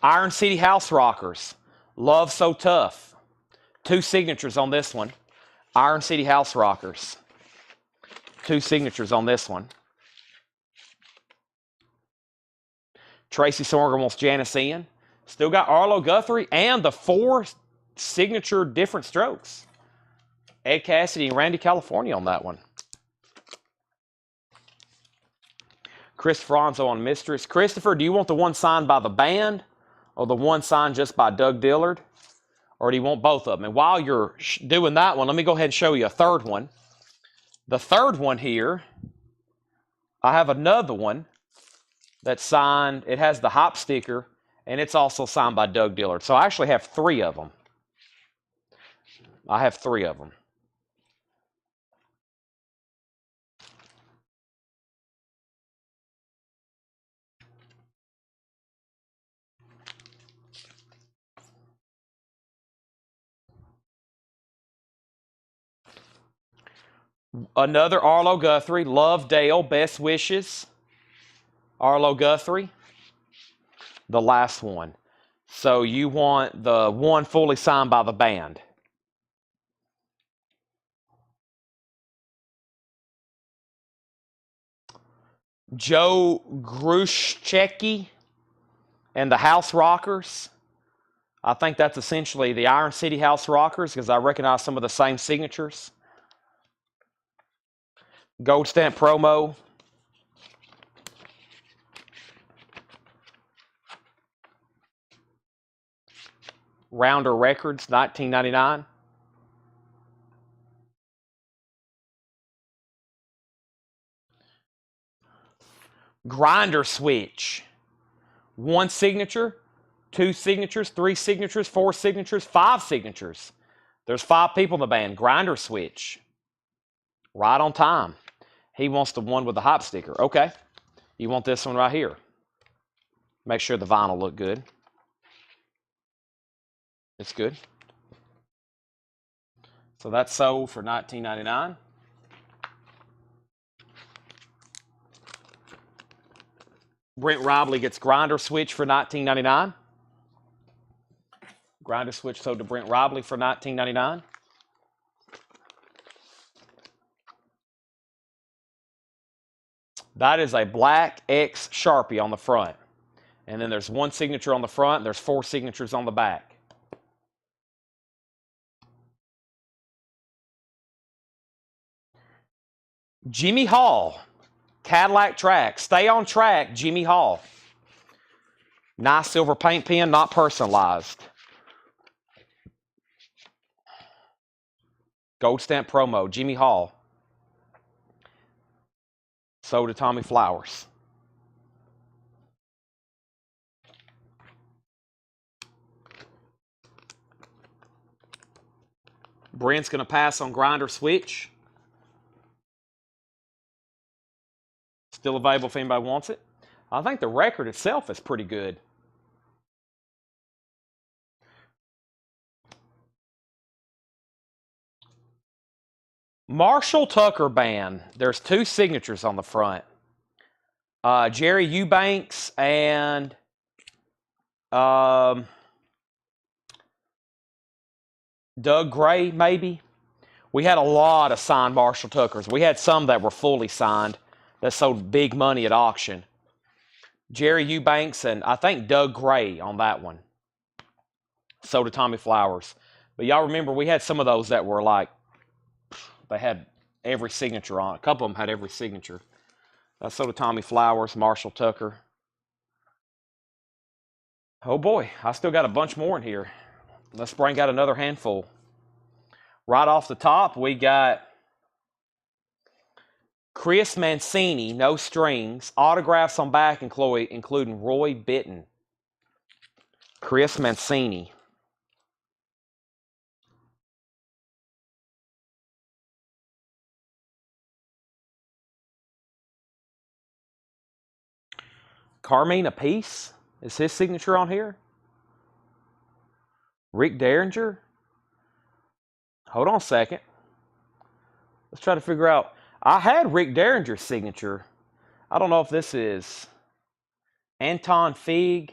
Iron City House Rockers, Love So Tough. 2 signatures on this one. Iron City House Rockers. 2 signatures on this one. Tracy Sorghum wants Janice Ian. Still got Arlo Guthrie and the 4 signature different strokes. Ed Cassidy and Randy California on that one. Chris Franzo on Mistress. Christopher, do you want the one signed by the band or the one signed just by Doug Dillard? Or do you want both of them? And while you're doing that one, let me go ahead and show you a third one. The third one here, I have another one that's signed. It has the hop sticker, and it's also signed by Doug Dillard. So I actually have 3 of them. I have 3 of them. Another Arlo Guthrie, Love Dale, Best Wishes. Arlo Guthrie, the last one. So you want the one fully signed by the band. Joe Gruszczycki and the House Rockers. I think that's essentially the Iron City House Rockers because I recognize some of the same signatures. Gold stamp promo. Rounder Records, $19.99. Grinder Switch. 1 signature, 2 signatures, 3 signatures, 4 signatures, 5 signatures. There's 5 people in the band. Grinder Switch. Right on time. He wants the one with the hop sticker. Okay. You want this one right here. Make sure the vinyl look good. It's good. So that's sold for $19.99. Brent Robley gets Grinder Switch for $19.99. Grinder Switch sold to Brent Robley for $19.99. That is a black X Sharpie on the front. And then there's 1 signature on the front, and there's 4 signatures on the back. Jimmy Hall, Cadillac Track. Stay on track, Jimmy Hall. Nice silver paint pen, not personalized. Gold stamp promo, Jimmy Hall. Sold to Tommy Flowers. Brent's going to pass on Grinder Switch. Still available if anybody wants it. I think the record itself is pretty good. Marshall Tucker Band. There's 2 signatures on the front. Jerry Eubanks and Doug Gray, maybe. We had a lot of signed Marshall Tuckers. We had some that were fully signed that sold big money at auction. Jerry Eubanks and I think Doug Gray on that one. Sold to Tommy Flowers. But y'all remember we had some of those that were like, they had every signature on it. A couple of them had every signature. Sold to Tommy Flowers, Marshall Tucker. Oh boy, I still got a bunch more in here. Let's bring out another handful. Right off the top, we got Chris Mancini, no strings, autographs on back, including Roy Bittan. Chris Mancini. Carmine Apiece, is his signature on here? Rick Derringer? Hold on a second. Let's try to figure out. I had Rick Derringer's signature. I don't know if this is Anton Fig.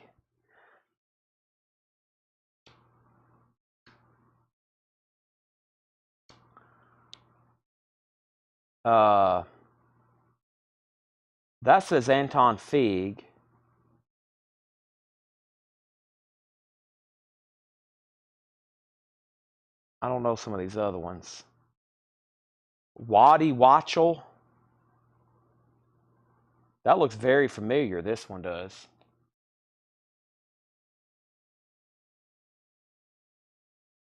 That says Anton Fig. I don't know some of these other ones. Waddy Watchell. That looks very familiar. This one does.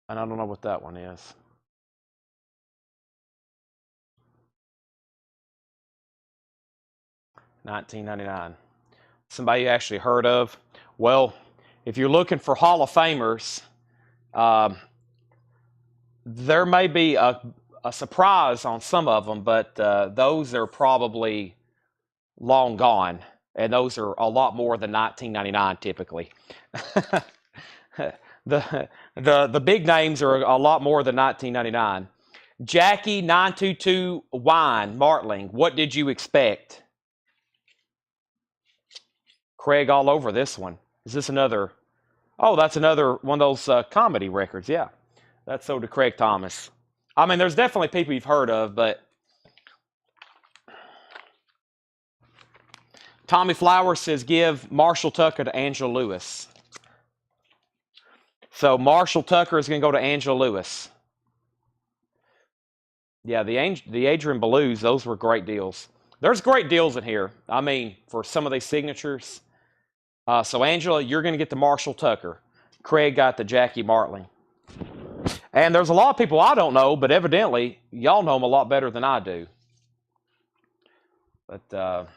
And I don't know what that one is. $19.99. Somebody you actually heard of? Well, if you're looking for Hall of Famers, there may be a surprise on some of them, but those are probably long gone, and those are a lot more than $19.99 typically. the big names are a lot more than $19.99. Jackie 922 Wine Martling. What did you expect? Craig all over this one. Is this another? Oh, that's another one of those comedy records. Yeah, that's sold to Craig Thomas. I mean, there's definitely people you've heard of, but Tommy Flowers says give Marshall Tucker to Angela Lewis. So Marshall Tucker is going to go to Angela Lewis. Yeah, the Adrian Blues, those were great deals. There's great deals in here. I mean, for some of these signatures. So Angela, you're going to get the Marshall Tucker. Craig got the Jackie Martling. And there's a lot of people I don't know, but evidently y'all know them a lot better than I do. But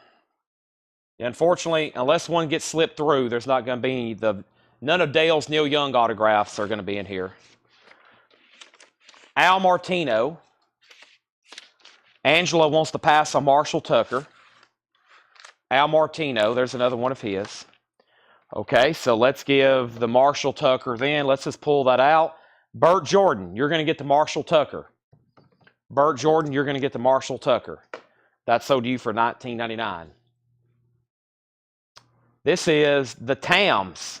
unfortunately, unless one gets slipped through, there's not going to be none of Dale's Neil Young autographs are going to be in here. Al Martino. Angela wants to pass on Marshall Tucker. Al Martino, there's another one of his. Okay, so let's give the Marshall Tucker then. Let's just pull that out. Burt Jordan, you're going to get the Marshall Tucker. Burt Jordan, you're going to get the Marshall Tucker. That's sold to you for $19.99. This is the Tams.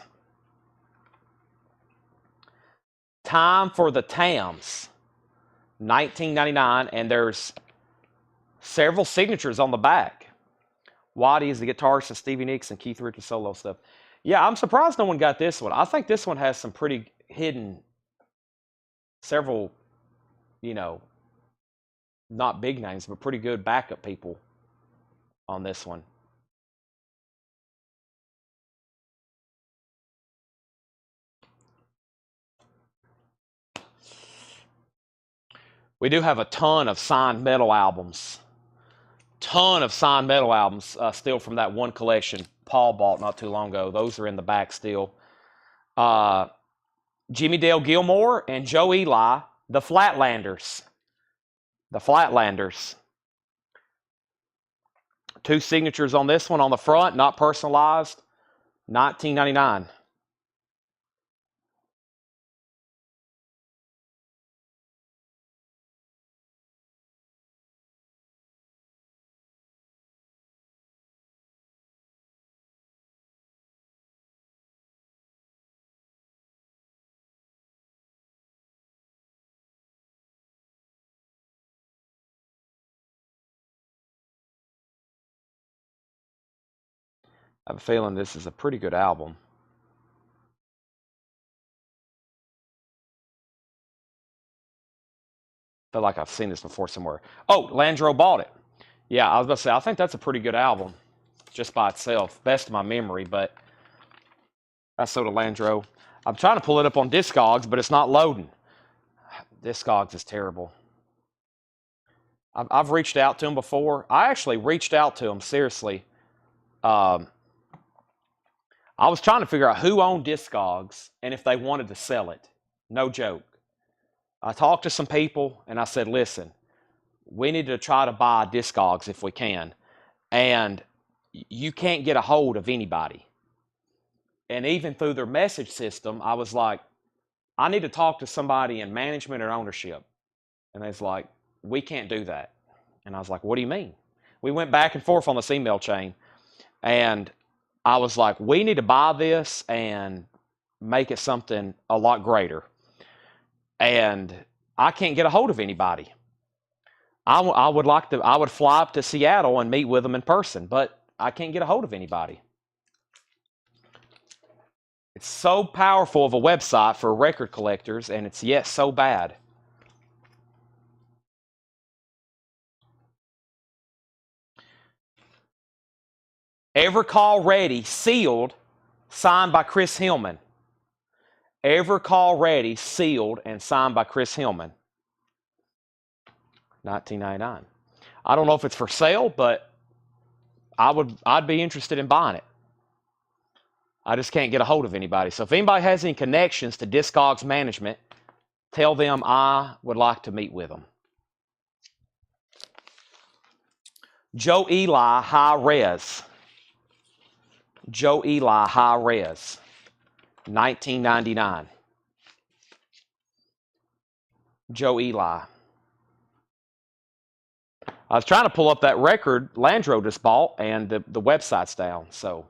Time for the Tams. $19.99, and there's several signatures on the back. Waddy is the guitarist, and Stevie Nicks and Keith Richards solo stuff. Yeah, I'm surprised no one got this one. I think this one has some pretty hidden, several, not big names, but pretty good backup people on this one. We do have a ton of signed metal albums. Ton of signed metal albums still from that one collection Paul bought not too long ago. Those are in the back still. Jimmy Dale Gilmore and Joe Eli, the Flatlanders. The Flatlanders. Two signatures on this one on the front, not personalized. $19.99. I have a feeling this is a pretty good album. I feel like I've seen this before somewhere. Oh, Landro bought it. Yeah, I was about to say, I think that's a pretty good album just by itself. Best of my memory, but That's Soda Landro. I'm trying to pull it up on Discogs, but it's not loading. Discogs is terrible. I've reached out to him before. I actually reached out to him, seriously. I was trying to figure out who owned Discogs and if they wanted to sell it. No joke. I talked to some people and I said, listen, we need to try to buy Discogs if we can. And you can't get a hold of anybody. And even through their message system, I was like, I need to talk to somebody in management or ownership. And they was like, we can't do that. And I was like, what do you mean? We went back and forth on this email chain. And I was like, we need to buy this and make it something a lot greater. And I can't get a hold of anybody. I would fly up to Seattle and meet with them in person, but I can't get a hold of anybody. It's so powerful of a website for record collectors, and it's yet so bad. Ever Call Ready, sealed, signed by Chris Hillman. Ever Call Ready, sealed, and signed by Chris Hillman. $19.99. I don't know if it's for sale, but I'd be interested in buying it. I just can't get a hold of anybody. So if anybody has any connections to Discogs management, tell them I would like to meet with them. Joe Eli High Res. Joe Eli High Res. $19.99. Joe Eli. I was trying to pull up that record Landro just bought, and the website's down. So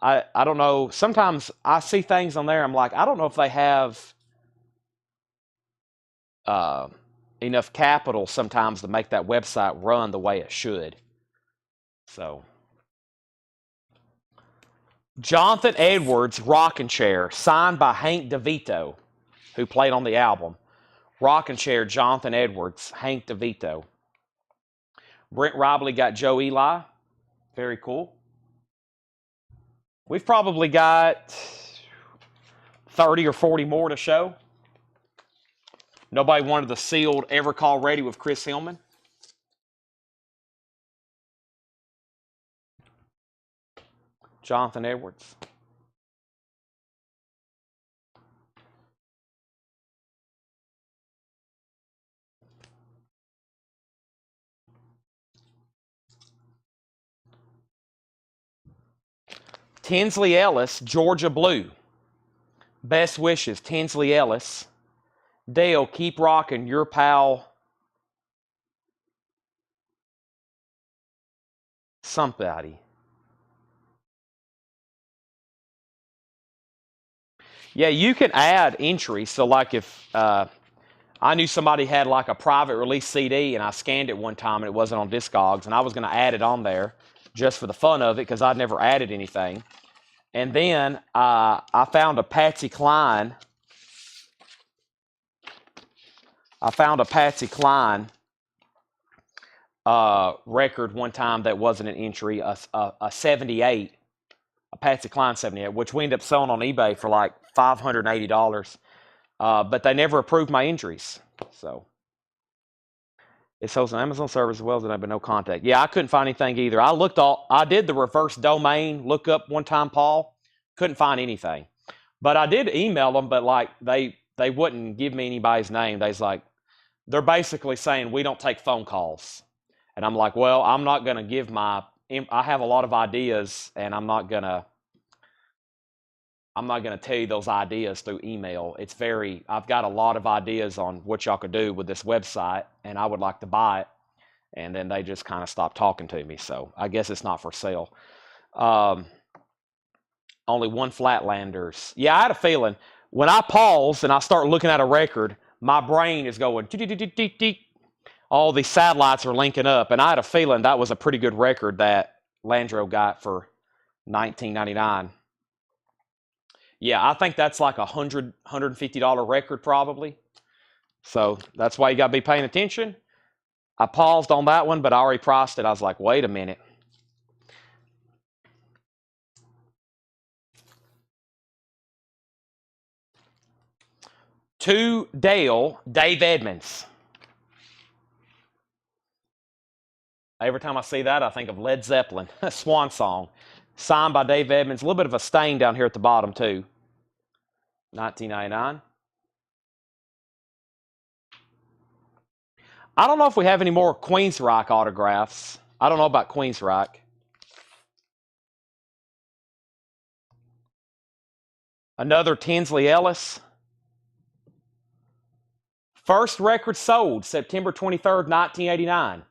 I don't know. Sometimes I see things on there. I'm like, I don't know if they have enough capital sometimes to make that website run the way it should. So Jonathan Edwards Rocking Chair, signed by Hank DeVito, who played on the album. Rocking Chair, Jonathan Edwards, Hank DeVito. Brent Robley got Joe Eli. Very cool. We've probably got 30 or 40 more to show. Nobody wanted the sealed Ever Call Ready with Chris Hillman. Jonathan Edwards. Tinsley Ellis, Georgia Blue. Best wishes, Tinsley Ellis. Dale, keep rocking, your pal. Somebody. Yeah, you can add entries. So like if I knew somebody had like a private release CD and I scanned it one time and it wasn't on Discogs, and I was going to add it on there just for the fun of it because I'd never added anything. And then I found a Patsy Cline. Record one time that wasn't an entry, a 78, a Patsy Cline 78, which we ended up selling on eBay for like $580. But they never approved my entries. So it sells on Amazon service as well as that, but no contact. Yeah, I couldn't find anything either. I did the reverse domain lookup one time, Paul. Couldn't find anything. But I did email them, but like they wouldn't give me anybody's name. They're basically saying we don't take phone calls. And I'm like, well, I'm not going to give I have a lot of ideas, and I'm not going to tell you those ideas through email. I've got a lot of ideas on what y'all could do with this website, and I would like to buy it. And then they just kind of stopped talking to me. So I guess it's not for sale. Only one Flatlanders. Yeah, I had a feeling when I pause and I start looking at a record, my brain is going, all these satellites are linking up. And I had a feeling that was a pretty good record that Landro got for $19.99. Yeah, I think that's like $150 record probably. So that's why you got to be paying attention. I paused on that one, but I already priced it. I was like, wait a minute. To Dale, Dave Edmonds. Every time I see that, I think of Led Zeppelin, Swan Song. Signed by Dave Edmonds. A little bit of a stain down here at the bottom, too. 1999. I don't know if we have any more Queensryche autographs. I don't know about Queensryche. Another Tinsley Ellis. First record sold, September 23rd, 1989.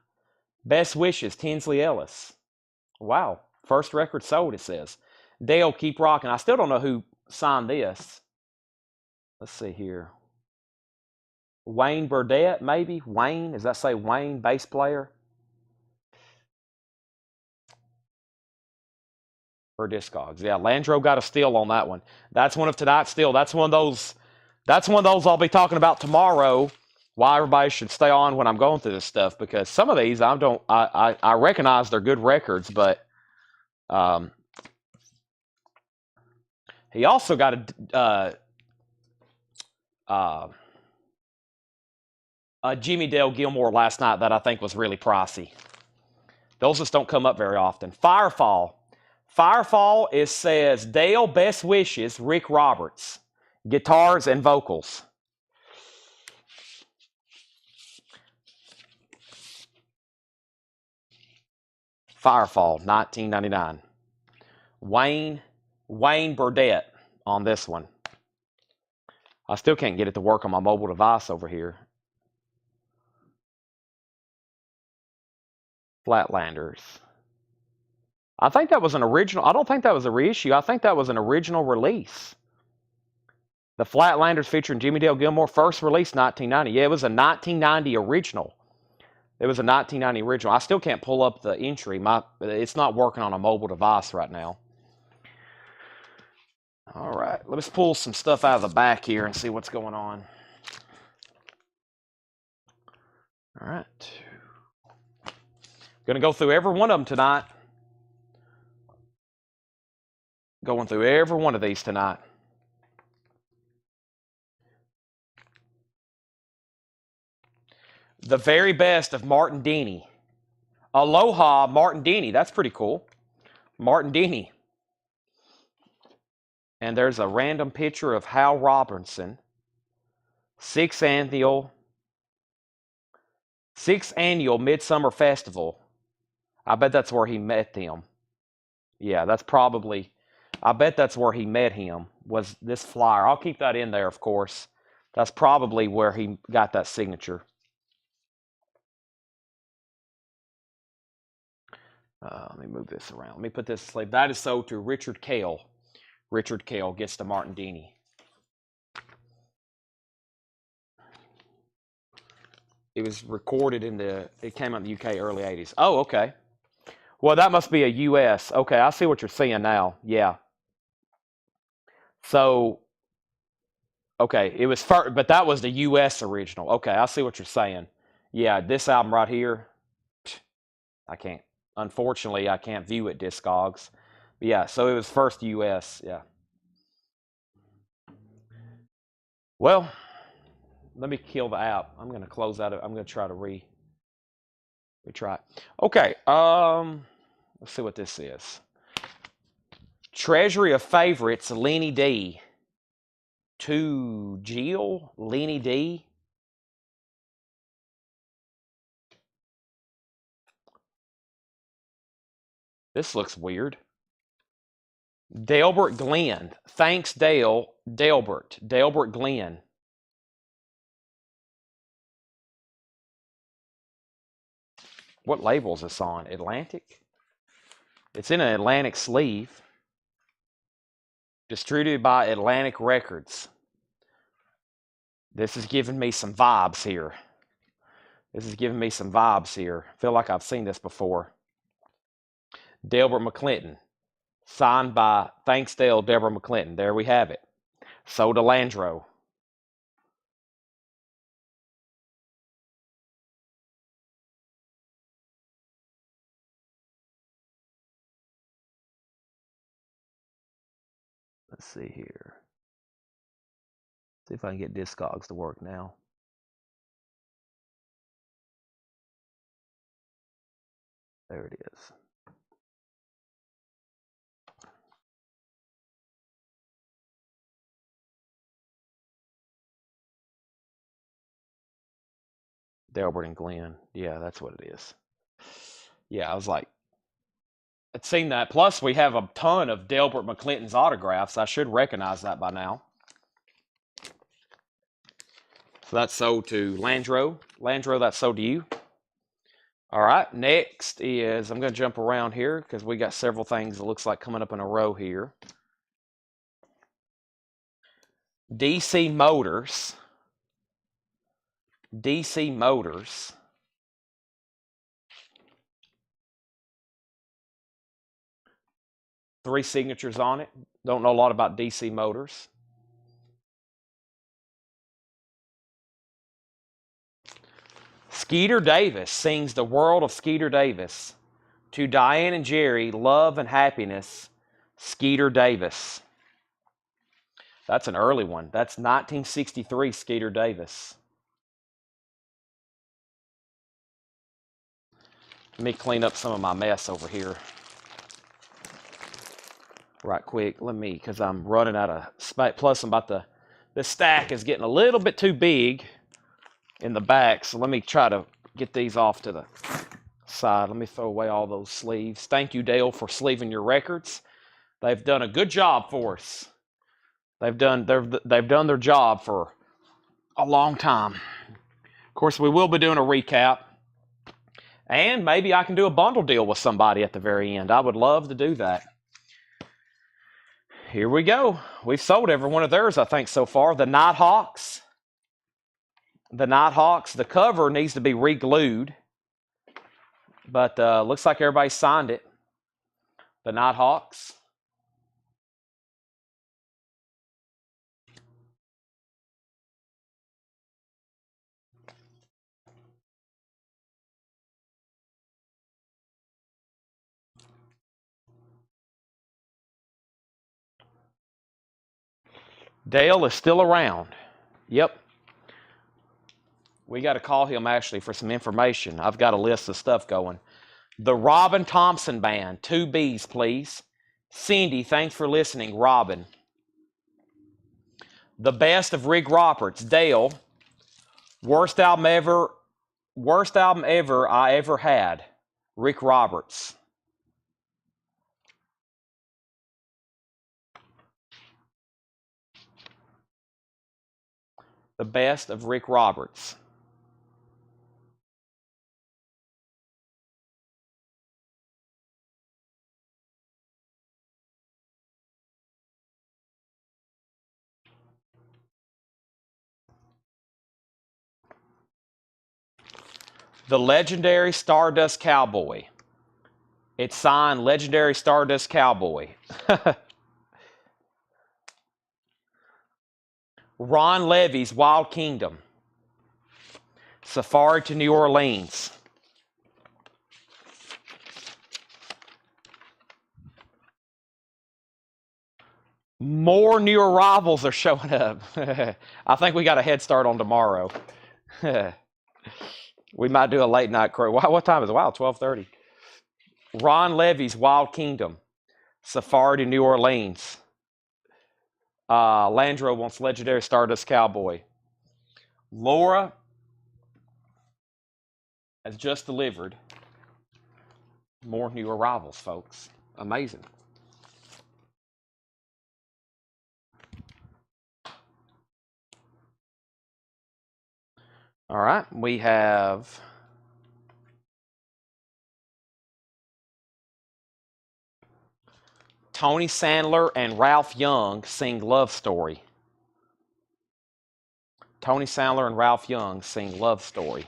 Best wishes, Tinsley Ellis. Wow. First record sold, it says. Dale, keep rocking. I still don't know who signed this. Let's see here. Wayne Burdette, maybe? Wayne? Does that say Wayne, bass player? For Discogs. Yeah, Landro got a steal on that one. That's one of tonight's steal. That's one of those I'll be talking about tomorrow. Why everybody should stay on when I'm going through this stuff, because some of these I recognize they're good records, but he also got a Jimmy Dale Gilmore last night that I think was really pricey. Those just don't come up very often. Firefall. Firefall, it says Dale, best wishes, Rick Roberts. Guitars and vocals. Firefall, 1999. Wayne Burdette on this one. I still can't get it to work on my mobile device over here. Flatlanders. I think that was an original. I don't think that was a reissue. I think that was an original release. The Flatlanders featuring Jimmy Dale Gilmore, first release 1990. Yeah, it was a 1990 original. It was a 1990 original. I still can't pull up the entry. It's not working on a mobile device right now. All right, let's pull some stuff out of the back here and see what's going on. All right. Going to go through every one of them tonight. Going through every one of these tonight. The very best of Martin Denny. Aloha Martin Denny. That's pretty cool. Martin Denny. And there's a random picture of Hal Robinson. Sixth annual Midsummer Festival. I bet that's where he met them. Yeah, that's probably, I bet that's where he met him, was this flyer. I'll keep that in there, of course. That's probably where he got that signature. Let me move this around. Let me put this slave. That is sold to Richard Cale. Richard Cale gets to Martin Denny. It was recorded it came out in the UK early 80s. Oh, okay. Well, that must be a US. Okay, I see what you're seeing now. Yeah. So, okay, it was first, but that was the US original. Okay, I see what you're saying. Yeah, this album right here, I can't. Unfortunately, I can't view it Discogs. But yeah, so it was first US. Yeah. Well, let me kill the app. I'm going to close out. I'm going to try to retry. Okay. Let's see what this is. Treasury of Favorites, Lenny D. To Jill, Lenny D. This looks weird. Delbert Glenn. Thanks, Dale. Delbert Glenn. What label is this on? Atlantic? It's in an Atlantic sleeve. Distributed by Atlantic Records. This is giving me some vibes here. Feel like I've seen this before. Delbert McClinton. Signed by Thanks Dale, Deborah McClinton. There we have it. Sold to Landro. Let's see here. See if I can get Discogs to work now. There it is. Delbert and Glenn. Yeah, that's what it is. Yeah, I was like, I'd seen that. Plus, we have a ton of Delbert McClinton's autographs. I should recognize that by now. So that's sold to Landro. Landro, that's sold to you. All right, next is, I'm going to jump around here because we got several things that looks like coming up in a row here. DC Motors. DC Motors. Three signatures on it. Don't know a lot about DC Motors. Skeeter Davis sings The World of Skeeter Davis. To Diane and Jerry, love and happiness, Skeeter Davis. That's an early one. That's 1963 Skeeter Davis. Let me clean up some of my mess over here right quick. Because I'm running out of space. Plus, this stack is getting a little bit too big in the back. So let me try to get these off to the side. Let me throw away all those sleeves. Thank you, Dale, for sleeving your records. They've done a good job for us. They've done their job for a long time. Of course, we will be doing a recap. And maybe I can do a bundle deal with somebody at the very end. I would love to do that. Here we go. We've sold every one of theirs, I think, so far. The Nighthawks. The Nighthawks. The cover needs to be re-glued. But looks like everybody signed it. The Nighthawks. Dale is still around. Yep. We got to call him, actually, for some information. I've got a list of stuff going. The Robin Thompson Band. 2 Bs, please. Cindy, thanks for listening. Robin. The Best of Rick Roberts. Dale. Worst album ever I ever had. Rick Roberts. The Best of Rick Roberts. The Legendary Stardust Cowboy. It's signed Legendary Stardust Cowboy. Ron Levy's Wild Kingdom. Safari to New Orleans. More new arrivals are showing up. I think we got a head start on tomorrow. We might do a late night crew. What time is it? Wow, 12:30. Ron Levy's Wild Kingdom. Safari to New Orleans. Landro wants Legendary Stardust Cowboy. Laura has just delivered more new arrivals, folks. Amazing. All right, we have Tony Sandler and Ralph Young sing Love Story. Tony Sandler and Ralph Young sing Love Story.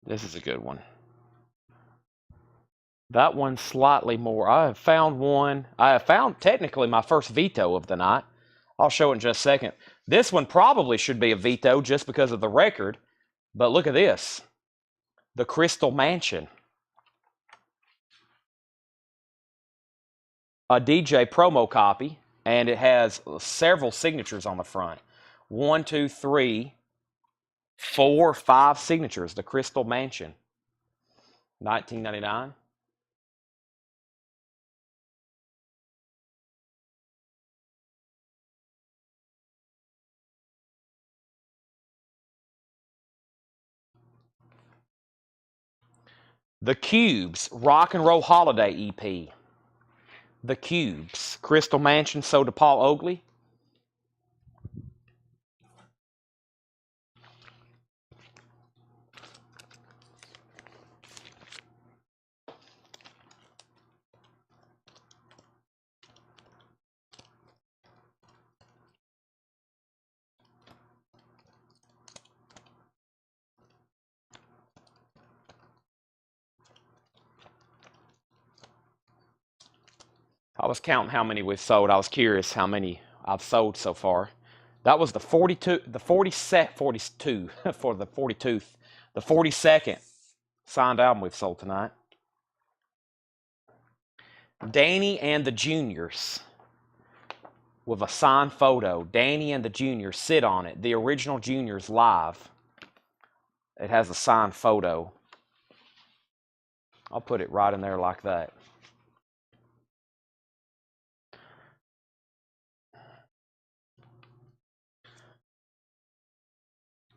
This is a good one. That one's slightly more. I have found technically my first veto of the night. I'll show it in just a second. This one probably should be a veto just because of the record. But look at this. The Crystal Mansion. A DJ promo copy, and it has several signatures on the front. 1, 2, 3, 4, 5 signatures. The Crystal Mansion. $19.99. The Cubes Rock and Roll Holiday EP. The Cubes Crystal Mansion sold to Paul Oakley. I was counting how many we've sold. I was curious how many I've sold so far. That was the 42 for the 42th, the 42nd signed album we've sold tonight. Danny and the Juniors with a signed photo. Danny and the Juniors sit on it. The original Juniors live. It has a signed photo. I'll put it right in there like that.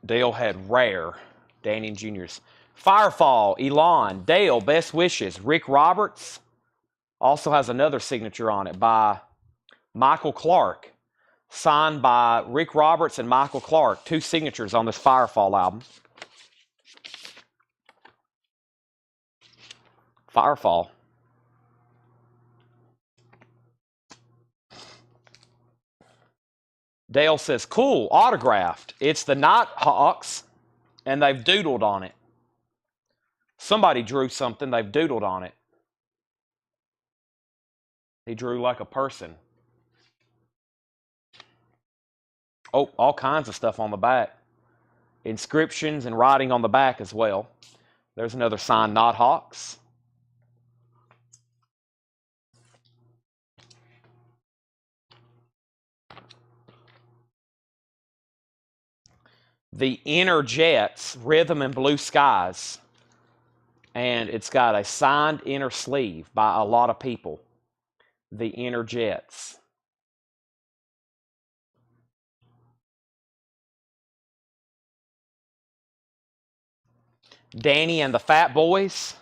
Dale had Rare, Danny and Juniors. Firefall, Elon, Dale, Best Wishes. Rick Roberts also has another signature on it by Michael Clark. Signed by Rick Roberts and Michael Clark. 2 signatures on this Firefall album. Firefall. Dale says, cool, autographed. It's the Nighthawks, and they've doodled on it. Somebody drew something, they've doodled on it. He drew like a person. Oh, all kinds of stuff on the back. Inscriptions and writing on the back as well. There's another signed Nighthawks. The Inner Jets, Rhythm and Blue Skies. And it's got a signed inner sleeve by a lot of people. The Inner Jets. Danny and the Fat Boys.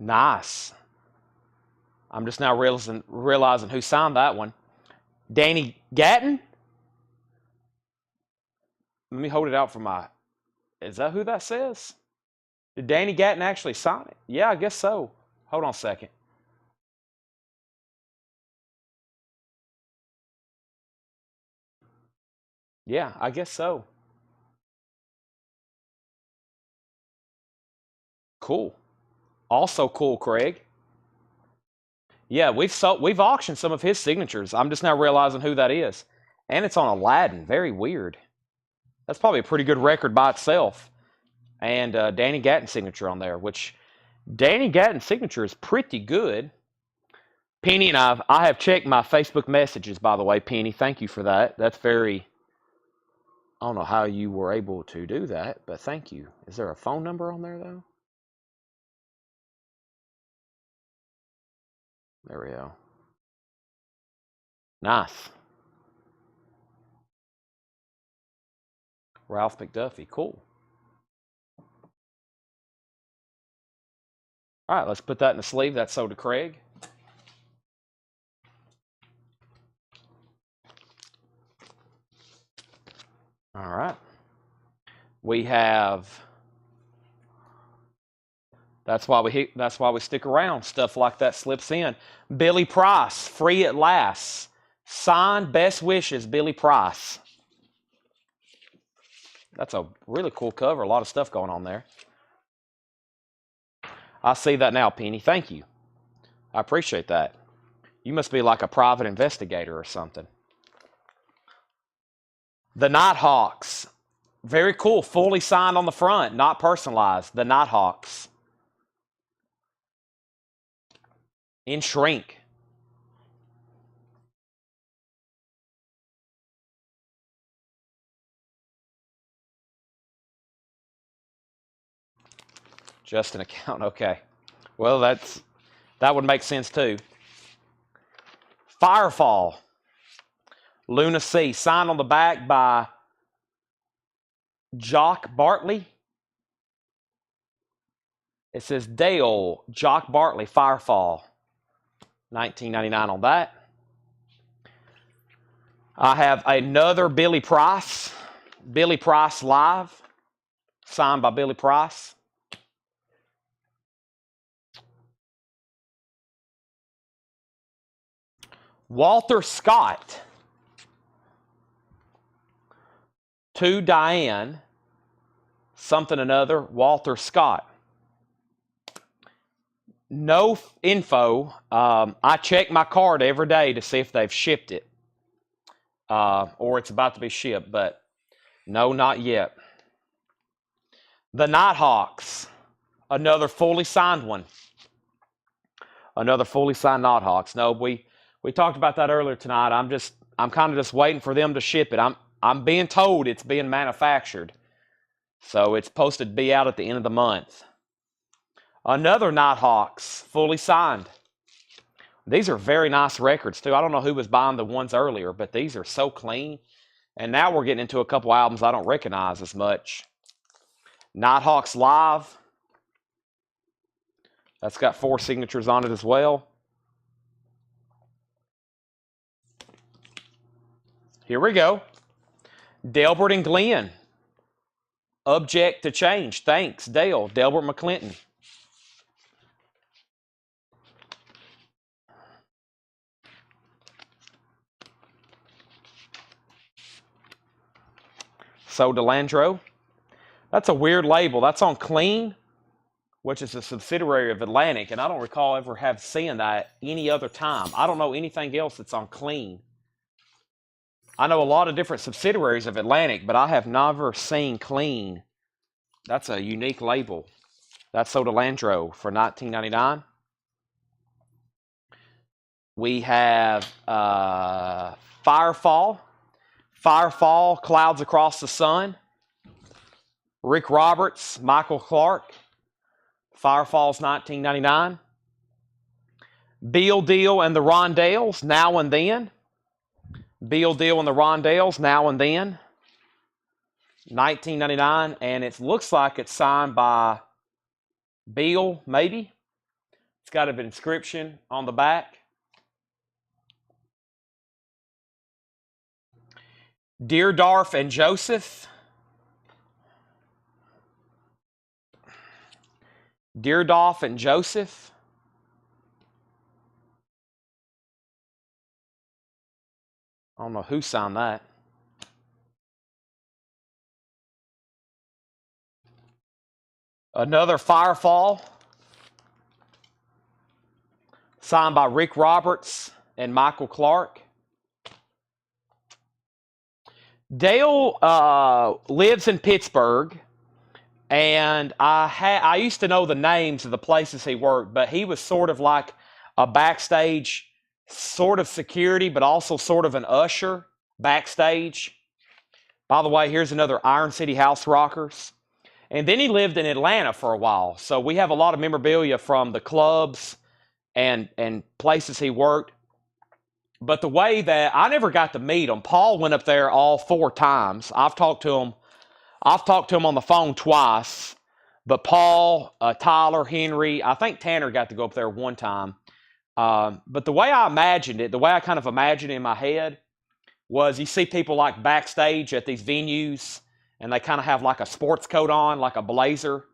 Nice. I'm just now realizing who signed that one. Danny Gatton. Let me hold it out for my... Is that who that says? Did Danny Gatton actually sign it? Yeah, I guess so. Hold on a second. Yeah, I guess so. Cool. Also cool, Craig. Yeah, we've auctioned some of his signatures. I'm just now realizing who that is. And it's on Aladdin. Very weird. That's probably a pretty good record by itself. And Danny Gatton's signature on there, which Danny Gatton's signature is pretty good. Penny and I have checked my Facebook messages, by the way, Penny. Thank you for that. That's very... I don't know how you were able to do that, but thank you. Is there a phone number on there, though? There we go. Nice. Ralph McDuffie. Cool. All right, let's put that in the sleeve. That's sold to Craig. All right. We have... That's why we stick around. Stuff like that slips in. Billy Price, Free at Last. Signed Best Wishes, Billy Price. That's a really cool cover. A lot of stuff going on there. I see that now, Penny. Thank you. I appreciate that. You must be like a private investigator or something. The Nighthawks. Very cool. Fully signed on the front, not personalized. The Nighthawks. In shrink. Just an account. Okay. Well, that would make sense too. Firefall. Luna C. Signed on the back by Jock Bartley. It says Dale Jock Bartley Firefall. $19.99 on that. I have another Billy Price. Billy Price Live. Signed by Billy Price. Walter Scott. To Diane. Something another. Walter Scott. No info. I check my card every day to see if they've shipped it. Or it's about to be shipped, but no, not yet. The Nighthawks. Another fully signed one. Another fully signed Nighthawks. No, we talked about that earlier tonight. I'm kind of just waiting for them to ship it. I'm being told it's being manufactured. So it's supposed to be out at the end of the month. Another Nighthawks, fully signed. These are very nice records, too. I don't know who was buying the ones earlier, but these are so clean. And now we're getting into a couple albums I don't recognize as much. Nighthawks Live. That's got 4 signatures on it as well. Here we go. Delbert and Glenn. Object to change. Thanks, Dale. Delbert McClinton. So DeLandro. That's a weird label. That's on Clean, which is a subsidiary of Atlantic, and I don't recall ever have seen that any other time. I don't know anything else that's on Clean. I know a lot of different subsidiaries of Atlantic, but I have never seen Clean. That's a unique label. That's So DeLandro for $19.99. We have Firefall. Firefall, Clouds Across the Sun. Rick Roberts, Michael Clark. Firefall's $19.99. Beal Deal and the Rondales, Now and Then. Beal Deal and the Rondales, Now and Then. $19.99, and it looks like it's signed by Beal, maybe. It's got an inscription on the back. Deardorff and Joseph. Deardorff and Joseph. I don't know who signed that. Another Firefall. Signed by Rick Roberts and Michael Clark. Dale lives in Pittsburgh, and I used to know the names of the places he worked, but he was sort of like a backstage sort of security, but also sort of an usher backstage. By the way, here's another Iron City House Rockers. And then he lived in Atlanta for a while, so we have a lot of memorabilia from the clubs and places he worked. But the way that I never got to meet him, Paul went up there all 4 times. I've talked to him on the phone twice. But Paul, Tyler, Henry, I think Tanner got to go up there one time. But the way I imagined it, the way I kind of imagined it in my head was you see people like backstage at these venues, and they kind of have like a sports coat on, like a blazer,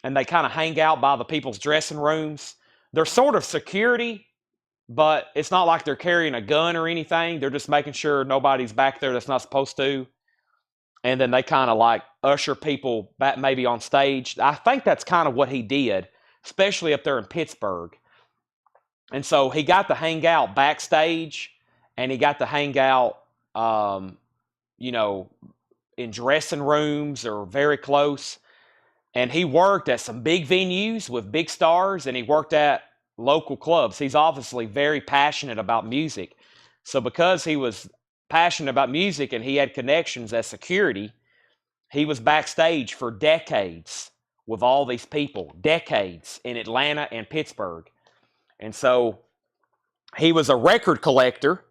and they kind of hang out by the people's dressing rooms. They're sort of security, but it's not like they're carrying a gun or anything. They're just making sure nobody's back there that's not supposed to. And then they kind of like usher people back maybe on stage. I think that's kind of what he did. especially up there in Pittsburgh. And so he got to hang out backstage, and he got to hang out, you know, in dressing rooms or very close. And he worked at some big venues with big stars, and he worked at local clubs. He's obviously very passionate about music. So because he was passionate about music and he had connections as security, he was backstage for decades with all these people, decades in Atlanta and Pittsburgh. And so he was a record collector.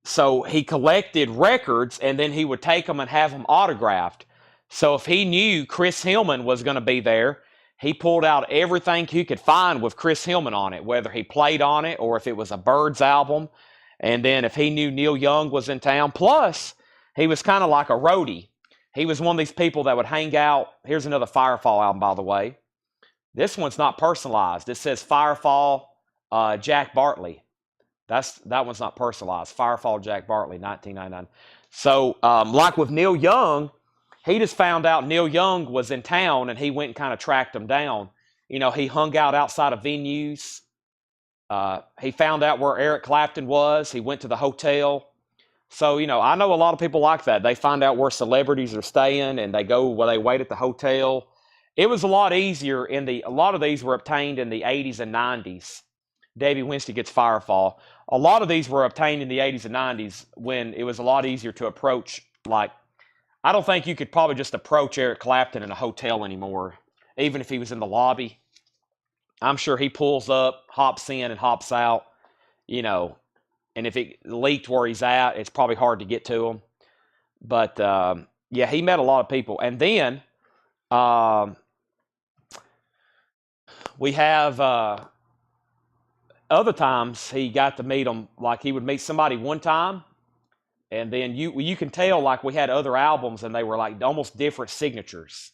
So he collected records, and then he would take them and have them autographed. So if he knew Chris Hillman was going to be there, he pulled out everything he could find with Chris Hillman on it, whether he played on it or if it was a Byrds album. And then if he knew Neil Young was in town, plus he was kind of like a roadie. He was one of these people that would hang out. Here's another Firefall album, by the way. This one's not personalized. It says Firefall Jack Bartley. That one's not personalized. Firefall Jack Bartley, 1999. So like with Neil Young, he just found out Neil Young was in town, and he went and kind of tracked him down. You know, he hung out outside of venues. He found out where Eric Clapton was. He went to the hotel. So, you know, I know a lot of people like that. They find out where celebrities are staying, and they go where they wait at the hotel. It was a lot easier a lot of these were obtained in the 80s and 90s. Davey Winston gets Firefall. A lot of these were obtained in the 80s and 90s when it was a lot easier to approach. Like, I don't think you could probably just approach Eric Clapton in a hotel anymore, even if he was in the lobby. I'm sure he pulls up, hops in, and hops out, you know. And if it leaked where he's at, it's probably hard to get to him. But, yeah, he met a lot of people. And then we have other times he got to meet them. Like, he would meet somebody one time, and then you can tell, like, we had other albums, and they were, like, almost different signatures.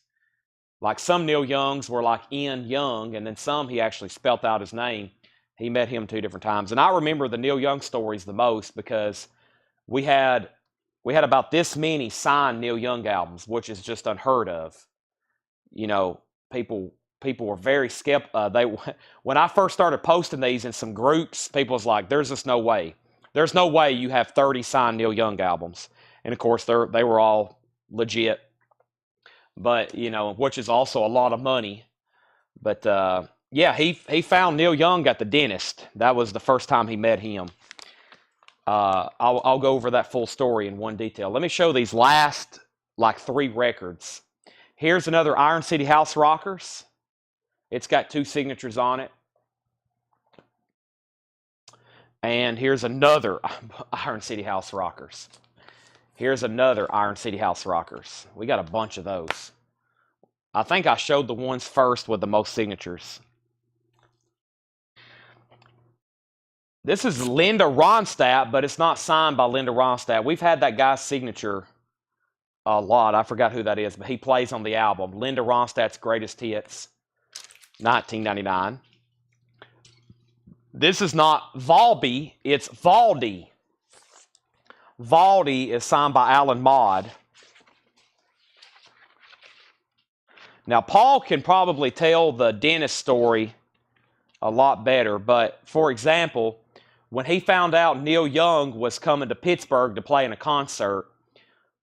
Like, some Neil Youngs were, like, N. Young, and then some he actually spelt out his name. He met him 2 different times. And I remember the Neil Young stories the most because we had about this many signed Neil Young albums, which is just unheard of. You know, people were very skeptical. When I first started posting these in some groups, people was like, "There's just no way. There's no way you have 30 signed Neil Young albums." And of course, they were all legit. But, you know, which is also a lot of money. But yeah, he found Neil Young at the dentist. That was the first time he met him. I'll go over that full story in one detail. Let me show these last, like, 3 records. Here's another Iron City House Rockers. It's got 2 signatures on it. And here's another Iron City House Rockers. Here's another Iron City House Rockers. We got a bunch of those. I think I showed the ones first with the most signatures. This is Linda Ronstadt, but it's not signed by Linda Ronstadt. We've had that guy's signature a lot. I forgot who that is, but he plays on the album. Linda Ronstadt's Greatest Hits, 1999. This is not Volby, it's Valdy. Valdy is signed by Alan Modd. Now, Paul can probably tell the dentist story a lot better, but for example, when he found out Neil Young was coming to Pittsburgh to play in a concert,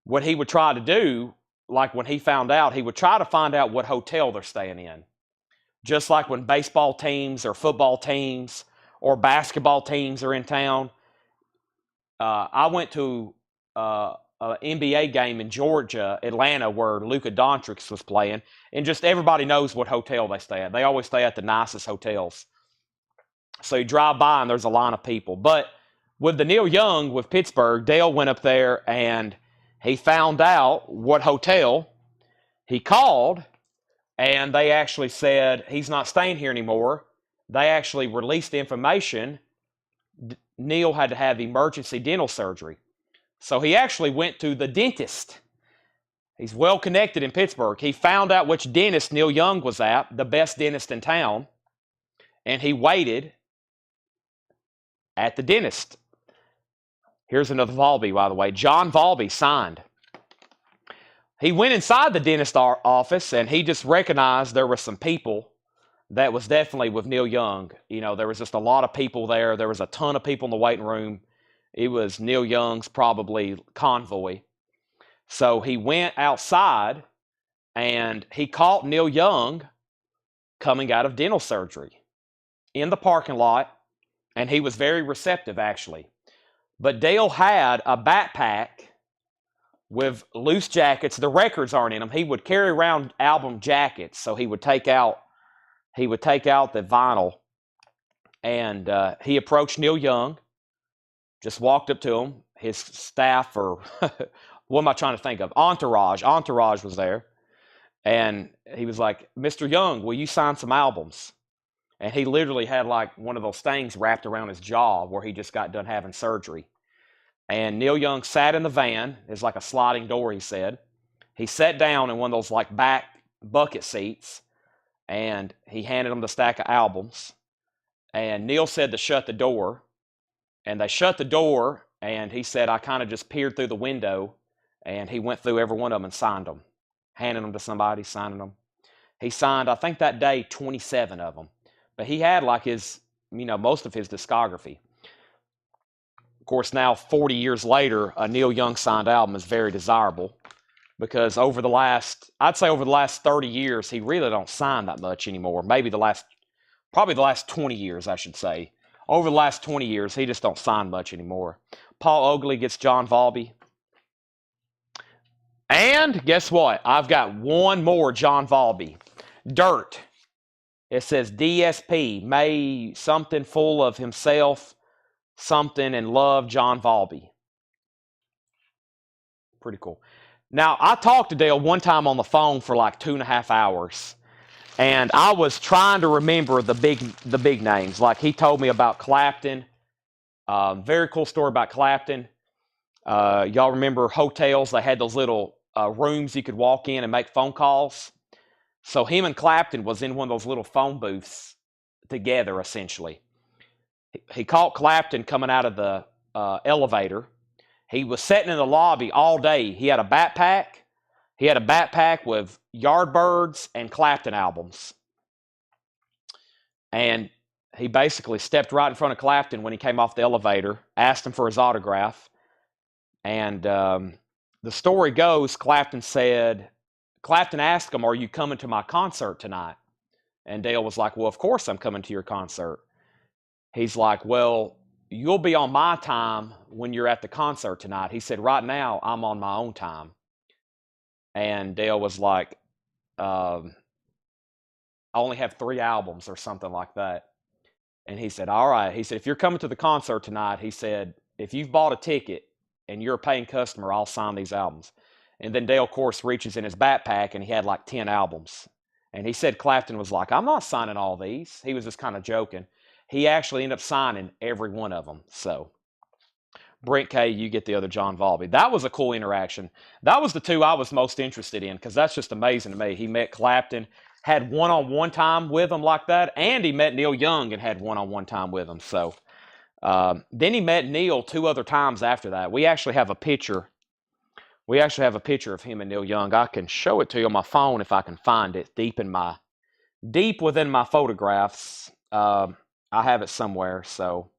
what he would try to do, like when he found out, he would try to find out what hotel they're staying in. Just like when baseball teams or football teams or basketball teams are in town. I went to an NBA game in Georgia, Atlanta, where Luka Doncic was playing, and just everybody knows what hotel they stay at. They always stay at the nicest hotels. So you drive by and there's a line of people. But with the Neil Young with Pittsburgh, Dale went up there and he found out what hotel. He called, and they actually said he's not staying here anymore. They actually released the information. Neil had to have emergency dental surgery. So he actually went to the dentist. He's well connected in Pittsburgh. He found out which dentist Neil Young was at, the best dentist in town, and he waited at the dentist. Here's another Volby, by the way. John Volby signed. He went inside the dentist office, and he just recognized there were some people that was definitely with Neil Young. You know, there was just a lot of people there. There was a ton of people in the waiting room. It was Neil Young's probably convoy. So he went outside and he caught Neil Young coming out of dental surgery in the parking lot, and he was very receptive, actually. But Dale had a backpack with loose jackets. The records aren't in them. He would carry around album jackets, so he would take out the vinyl, and he approached Neil Young, just walked up to him. His staff, or what am I trying to think of? Entourage was there, and he was like, "Mr. Young, will you sign some albums?" And he literally had like one of those things wrapped around his jaw where he just got done having surgery. And Neil Young sat in the van. It's like a sliding door, he said. He sat down in one of those like back bucket seats, and he handed him the stack of albums. And Neil said to shut the door. And they shut the door, and he said, I kind of just peered through the window, and he went through every one of them and signed them, handing them to somebody, signing them. He signed, I think that day, 27 of them. But he had like his, most of his discography. Of course, now 40 years later, a Neil Young signed album is very desirable because over the last 30 years, he really don't sign that much anymore. Probably the last 20 years, I should say. Over the last 20 years, he just don't sign much anymore. Paul Oakley gets John Valby. And guess what? I've got one more John Valby. Dirt. It says DSP, may something full of himself, something and love, John Valby. Pretty cool. Now, I talked to Dale one time on the phone for like 2.5 hours. And I was trying to remember the big names. Like he told me about Clapton. Very cool story about Clapton. Y'all remember hotels? They had those little rooms you could walk in and make phone calls. So him and Clapton was in one of those little phone booths together, essentially. He caught Clapton coming out of the elevator. He was sitting in the lobby all day. He had a backpack. He had a backpack with Yardbirds and Clapton albums. And he basically stepped right in front of Clapton when he came off the elevator, asked him for his autograph. And the story goes, Clapton asked him, are you coming to my concert tonight? And Dale was like, well, of course I'm coming to your concert. He's like, well, you'll be on my time when you're at the concert tonight. He said, right now, I'm on my own time. And Dale was like, I only have 3 albums or something like that. And he said, all right. He said, if you're coming to the concert tonight, he said, if you've bought a ticket and you're a paying customer, I'll sign these albums. And then Dale, of course, reaches in his backpack and he had like 10 albums. And he said Clapton was like, I'm not signing all these. He was just kind of joking. He actually ended up signing every one of them. So Brent K., you get the other John Valby. That was a cool interaction. That was the 2 I was most interested in because that's just amazing to me. He met Clapton, had one-on-one time with him like that, and he met Neil Young and had one-on-one time with him. So then he met Neil 2 other times after that. We actually have a picture. We actually have a picture of him and Neil Young. I can show it to you on my phone if I can find it deep within my photographs. I have it somewhere, so.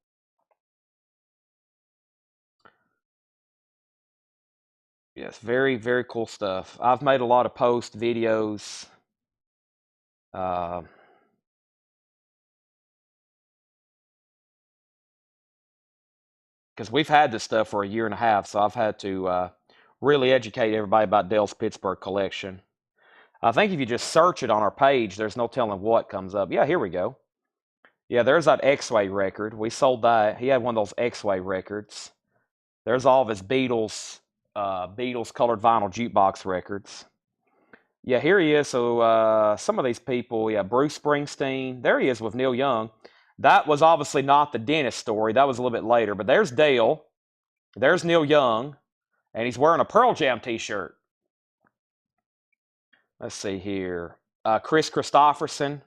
Yes, very, very cool stuff. I've made a lot of post videos. Because we've had this stuff for a year and a half, so I've had to really educate everybody about Dale's Pittsburgh collection. I think if you just search it on our page, there's no telling what comes up. Yeah, here we go. Yeah, there's that X-Way record. We sold that. He had one of those X-Way records. There's all of his Beatles colored vinyl jukebox records. Yeah, here he is. So some of these people, yeah, Bruce Springsteen. There he is with Neil Young. That was obviously not the dentist story. That was a little bit later. But there's Dale. There's Neil Young. And he's wearing a Pearl Jam t-shirt. Let's see here. Chris Christopherson.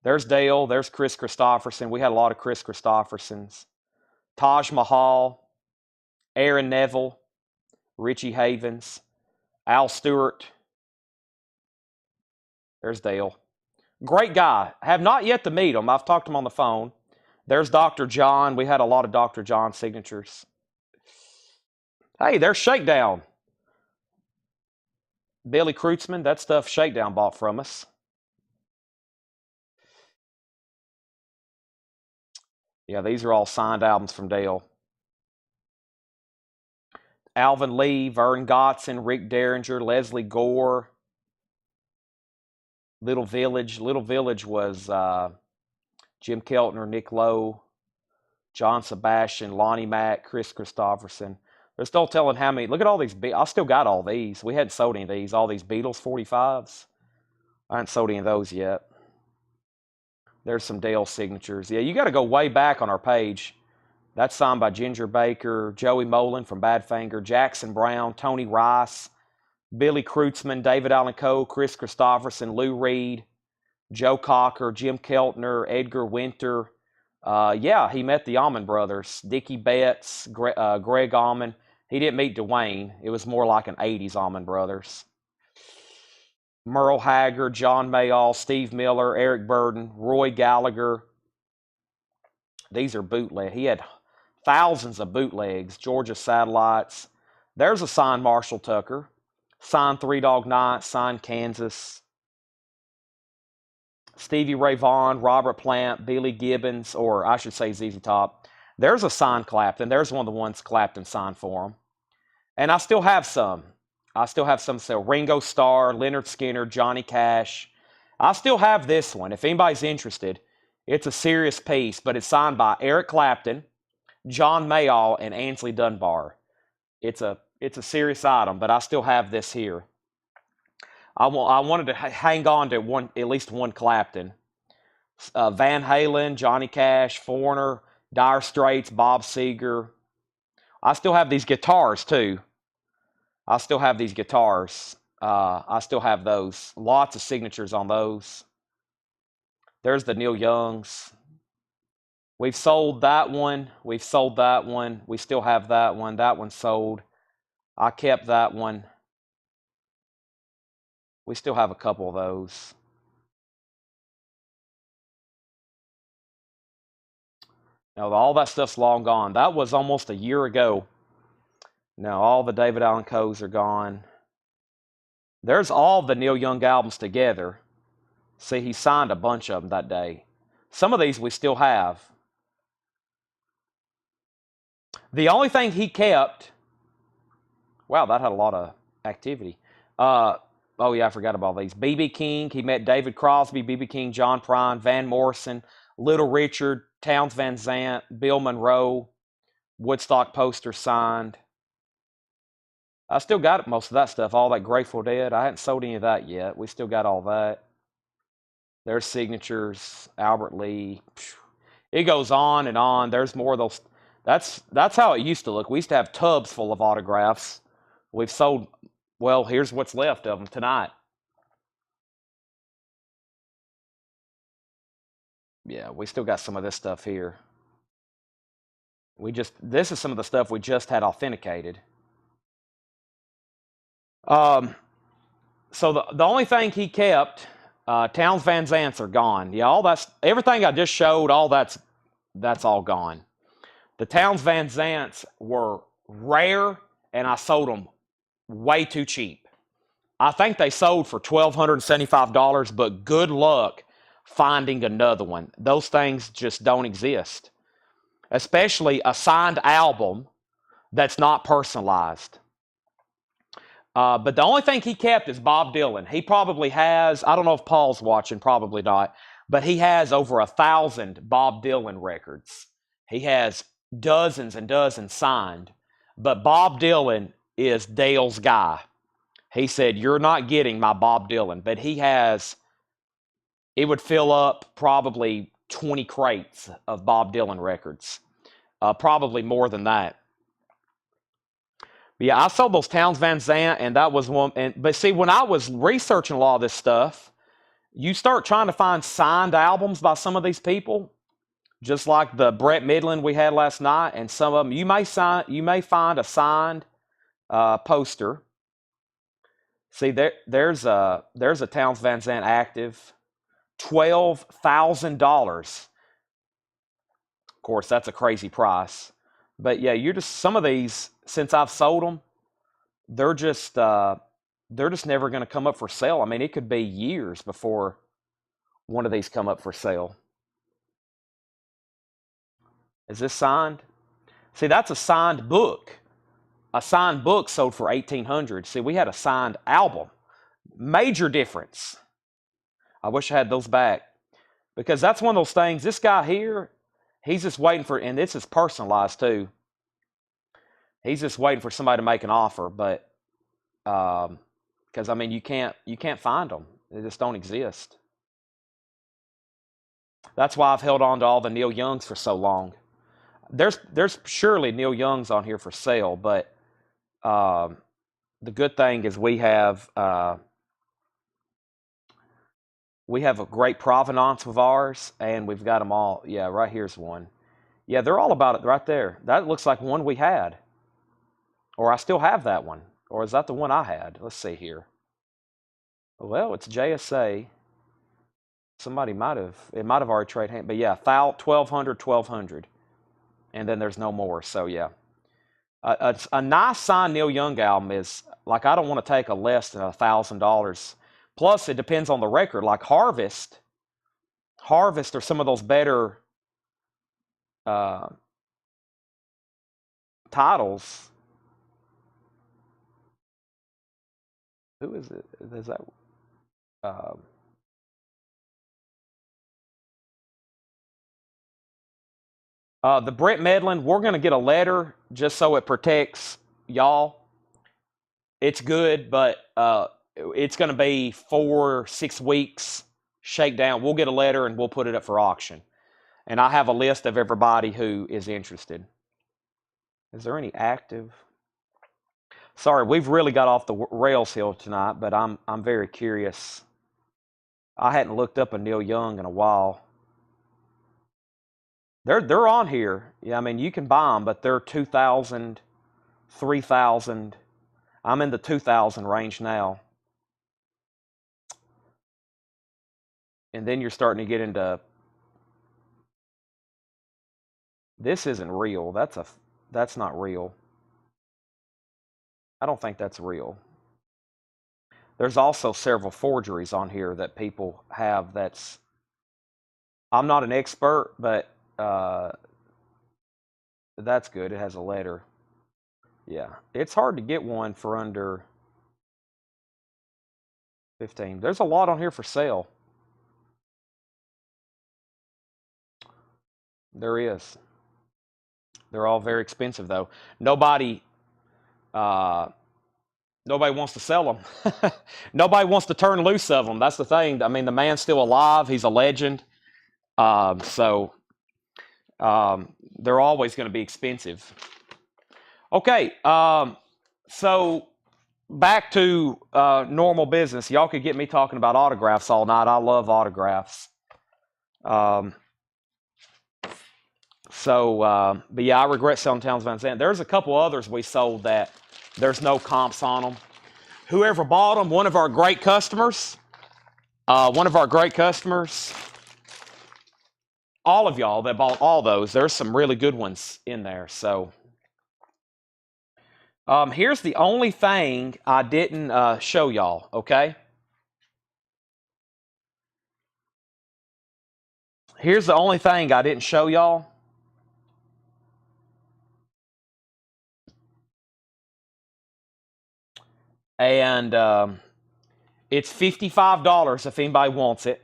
There's Dale. There's Chris Christopherson. We had a lot of Chris Christophersons. Taj Mahal. Aaron Neville. Richie Havens. Al Stewart. There's Dale. Great guy. Have not yet to meet him. I've talked to him on the phone. There's Dr. John. We had a lot of Dr. John signatures. Hey, there's Shakedown. Billy Kreutzmann. That stuff Shakedown bought from us. Yeah, these are all signed albums from Dale. Alvin Lee, Vern Gotson, Rick Derringer, Leslie Gore. Little Village. Little Village was Jim Keltner, Nick Lowe, John Sebastian, Lonnie Mack, Chris Christopherson. They're still telling how many. Look at all these. I still got all these. We hadn't sold any of these. All these Beatles 45s. I haven't sold any of those yet. There's some Dale signatures. Yeah, you got to go way back on our page. That's signed by Ginger Baker, Joey Molin from Badfinger, Jackson Brown, Tony Rice, Billy Kreutzmann, David Allen Coe, Chris Christopherson, Lou Reed, Joe Cocker, Jim Keltner, Edgar Winter. Yeah, he met the Allman Brothers, Dickie Betts, Greg Allman. He didn't meet Dwayne. It was more like an 80s Allman Brothers. Merle Haggard, John Mayall, Steve Miller, Eric Burden, Roy Gallagher. These are bootleg. He had thousands of bootlegs. Georgia Satellites. There's a signed Marshall Tucker. Signed Three Dog Night. Signed Kansas. Stevie Ray Vaughan, Robert Plant, Billy Gibbons, or I should say ZZ Top. There's a signed Clapton. There's one of the ones Clapton signed for him. And I still have some. So Ringo Starr, Leonard Skinner, Johnny Cash. I still have this one. If anybody's interested, it's a serious piece, but it's signed by Eric Clapton, John Mayall, and Ainsley Dunbar. It's a serious item, but I still have this here. I wanted to hang on to at least one Clapton. Van Halen, Johnny Cash, Foreigner, Dire Straits, Bob Seger. I still have these guitars too. I still have these guitars. I still have those. Lots of signatures on those. There's the Neil Youngs. We've sold that one. We've sold that one. We still have that one. That one's sold. I kept that one. We still have a couple of those. Now, all that stuff's long gone. That was almost a year ago. Now, all the David Allen Coes are gone. There's all the Neil Young albums together. See, he signed a bunch of them that day. Some of these we still have. The only thing he kept... Wow, that had a lot of activity. Oh, yeah, I forgot about these. B.B. King, he met David Crosby, B.B. King, John Prine, Van Morrison, Little Richard, Townes Van Zandt, Bill Monroe, Woodstock poster signed. I still got most of that stuff, all that Grateful Dead. I hadn't sold any of that yet. We still got all that. There's signatures, Albert Lee. It goes on and on. There's more of those. That's how it used to look. We used to have tubs full of autographs. We've sold, well, here's what's left of them tonight. Yeah, we still got some of this stuff here. This is some of the stuff we just had authenticated. So the only thing he kept, Townes Van Zandt's are gone. Yeah, everything I just showed, that's all gone. The Townes Van Zandt's were rare, and I sold them way too cheap. I think they sold for $1,275, but good luck finding another one. Those things just don't exist, especially a signed album that's not personalized. But the only thing he kept is Bob Dylan. He probably has, I don't know if Paul's watching, probably not, but he has over 1,000 Bob Dylan records. He has dozens and dozens signed. But Bob Dylan is Dale's guy. He said, you're not getting my Bob Dylan. But it would fill up probably 20 crates of Bob Dylan records. Probably more than that. But yeah, I sold those Townes Van Zandt, and that was one. But see, when I was researching a lot of this stuff, you start trying to find signed albums by some of these people, just like the Brett Midland we had last night, and some of them you may find a signed poster. See, there's a Townes Van Zandt active. $12,000. Of course, that's a crazy price. But yeah, some of these, since I've sold them, they're just never going to come up for sale. I mean, it could be years before one of these come up for sale. Is this signed? See, that's a signed book. A signed book sold for $1,800. See, we had a signed album. Major difference. I wish I had those back, because that's one of those things. This guy here, he's just waiting for, and this is personalized too. He's just waiting for somebody to make an offer, but because I mean, you can't find them. They just don't exist. That's why I've held on to all the Neil Youngs for so long. There's surely Neil Youngs on here for sale, but the good thing is we have a great provenance with ours, and we've got them all. Yeah, right here's one. Yeah, they're all about it right there. That looks like one we had, or I still have that one, or is that the one I had? Let's see here. Well, it's JSA. Somebody might have already traded hand, but yeah, 1,200, and then there's no more. So yeah, a nice signed Neil Young album is like, I don't want to take a less than $1,000. Plus, it depends on the record. Like Harvest are some of those better titles. Who is it? Is that the Brett Medlin? We're going to get a letter just so it protects y'all. It's good, but it's going to be 4-6 weeks shakedown. We'll get a letter and we'll put it up for auction. And I have a list of everybody who is interested. Is there any active? Sorry, we've really got off the rails here tonight, but I'm very curious. I hadn't looked up a Neil Young in a while. They're on here. Yeah, I mean, you can buy them, but they're 2,000, 3,000. I'm in the 2,000 range now. And then you're starting to get into, this isn't real. That's not real. I don't think that's real. There's also several forgeries on here that people have. I'm not an expert, but that's good. It has a letter. Yeah, it's hard to get one for under 15. There's a lot on here for sale. There is. They're all very expensive, though. Nobody wants to sell them. Nobody wants to turn loose of them. That's the thing. I mean, the man's still alive. He's a legend. So they're always going to be expensive. Okay, so back to normal business. Y'all could get me talking about autographs all night. I love autographs. But yeah, I regret selling Towns Van Zandt. There's a couple others we sold that there's no comps on them. Whoever bought them, one of our great customers, all of y'all that bought all those, there's some really good ones in there. So here's the only thing I didn't show y'all, okay? Here's the only thing I didn't show y'all. And it's $55 if anybody wants it.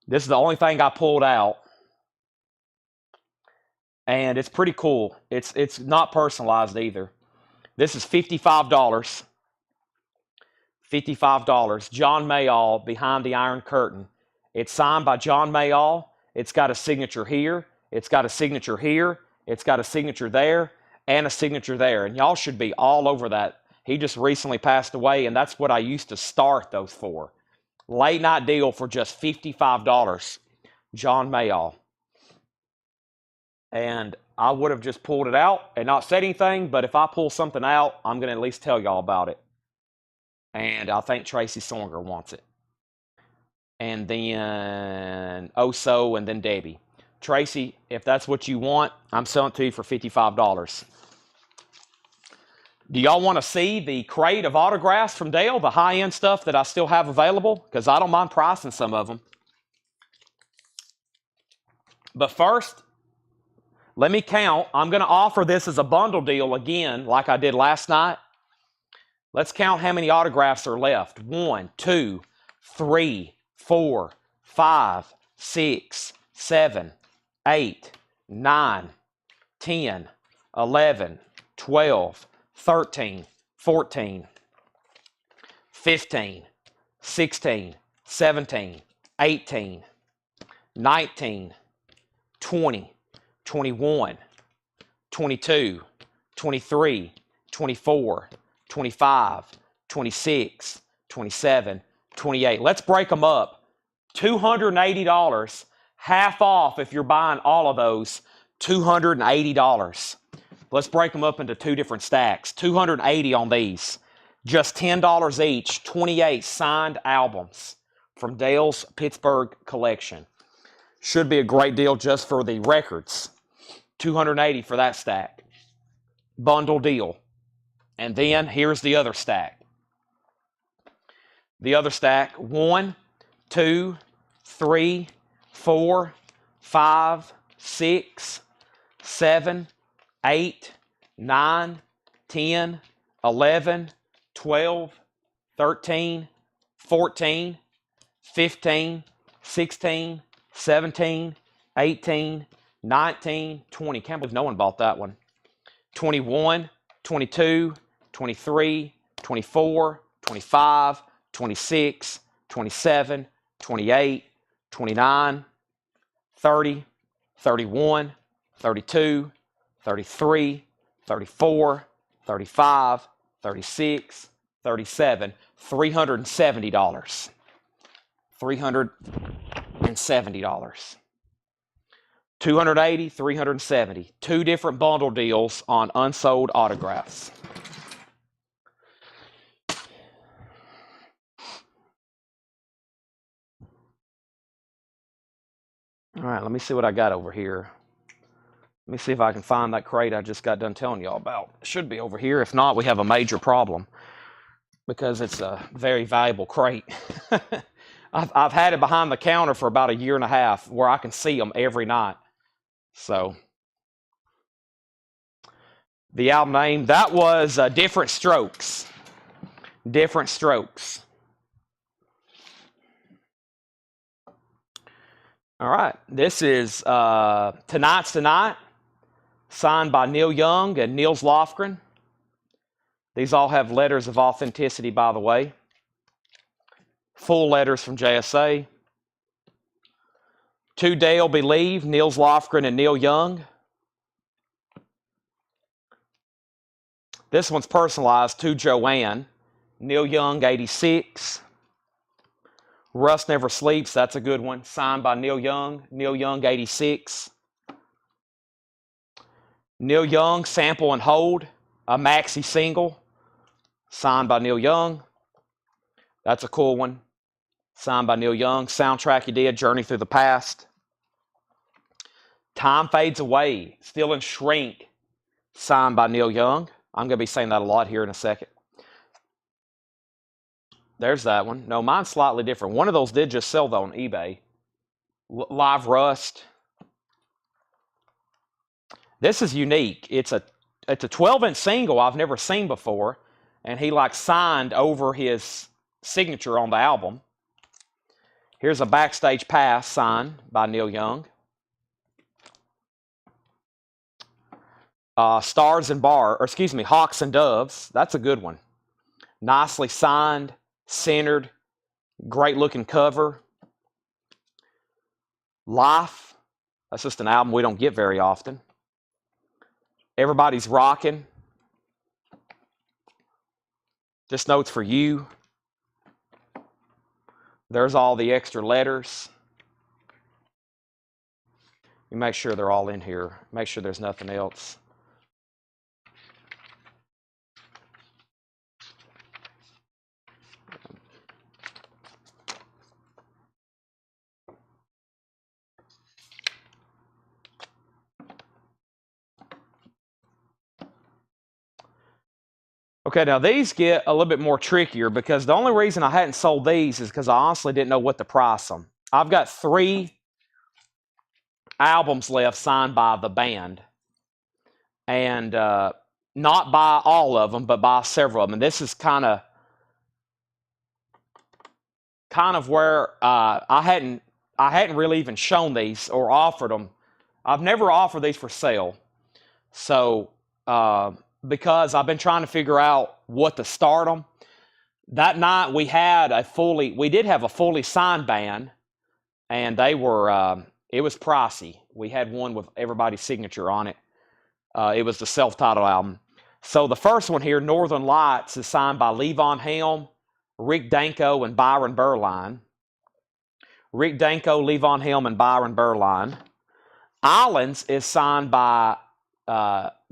This is the only thing I pulled out. And it's pretty cool. It's not personalized either. This is $55. $55. John Mayall, Behind the Iron Curtain. It's signed by John Mayall. It's got a signature here. It's got a signature here. It's got a signature there and a signature there. And y'all should be all over that. He just recently passed away, and that's what I used to start those for. Late night deal for just $55. John Mayall. And I would have just pulled it out and not said anything, but if I pull something out, I'm going to at least tell y'all about it. And I think Tracy Songer wants it. and then Oso, and then Debbie. Tracy, if that's what you want, I'm selling it to you for $55. Do y'all want to see the crate of autographs from Dale, the high-end stuff that I still have available? Because I don't mind pricing some of them. But first, let me count. I'm going to offer this as a bundle deal again, like I did last night. Let's count how many autographs are left. 1, 2, 3, 4, 5, 6, 7, 8, 9, 10, 11, 12, 13, 14, 15, 16, 17, 18, 19, 20, 21, 22, 23, 24, 25, 26, 27, 28. Let's break them up. $280, half off if you're buying all of those, $280. Let's break them up into two different stacks. $280 on these. Just $10 each, 28 signed albums from Dale's Pittsburgh collection. Should be a great deal just for the records. $280 for that stack. Bundle deal. And then here's the other stack. The other stack, 1, 2, 3, 4, 5, 6, 7, 8, 9, 10, 11, 12, 13, 14, 15, 16, 17, 18, 19, 20. Can't believe no one bought that one. 21, 22, 23, 24, 25, 26, 27, 28, 29, 30, 31, 32, 33, 34, 35, 36, 37, $370. $370. 280, 370. Two different bundle deals on unsold autographs. All right, let me see what I got over here. Let me see if I can find that crate I just got done telling y'all about. It should be over here. If not, we have a major problem because it's a very valuable crate. I've had it behind the counter for about a year and a half where I can see them every night. So, the album name, that was Different Strokes. Different Strokes. All right, this is Tonight's Tonight, signed by Neil Young and Niels Lofgren. These all have letters of authenticity, by the way. Full letters from JSA. To Dale Believe, Niels Lofgren and Neil Young. This one's personalized to Joanne. Neil Young, 86. Rust Never Sleeps, that's a good one. Signed by Neil Young. Neil Young, 86. Neil Young, Sample and Hold, a maxi single. Signed by Neil Young. That's a cool one. Signed by Neil Young. Soundtrack he did, Journey Through the Past. Time Fades Away, Still in Shrink. Signed by Neil Young. I'm going to be saying that a lot here in a second. There's that one. No, mine's slightly different. One of those did just sell, though, on eBay. Live Rust. This is unique. It's a 12-inch single I've never seen before, and he signed over his signature on the album. Here's a backstage pass signed by Neil Young. Hawks and Doves. That's a good one. Nicely signed, centered, great looking cover. Life. That's just an album we don't get very often. Everybody's Rocking. This note's for you. There's all the extra letters. You make sure they're all in here. Make sure there's nothing else. Okay, now these get a little bit more trickier because the only reason I hadn't sold these is because I honestly didn't know what to price them. I've got 3 albums left signed by the band, and not by all of them, but by several of them. And this is kind of where I hadn't really even shown these or offered them. I've never offered these for sale, so because I've been trying to figure out what to start them. That night we did have a fully signed band, and they were it was pricey. We had one with everybody's signature on it. It was the self-titled album. So the first one here, Northern Lights, is signed by Levon Helm, Rick Danko, and Byron Berline. Rick Danko, Levon Helm, and Byron Berline. Islands is signed by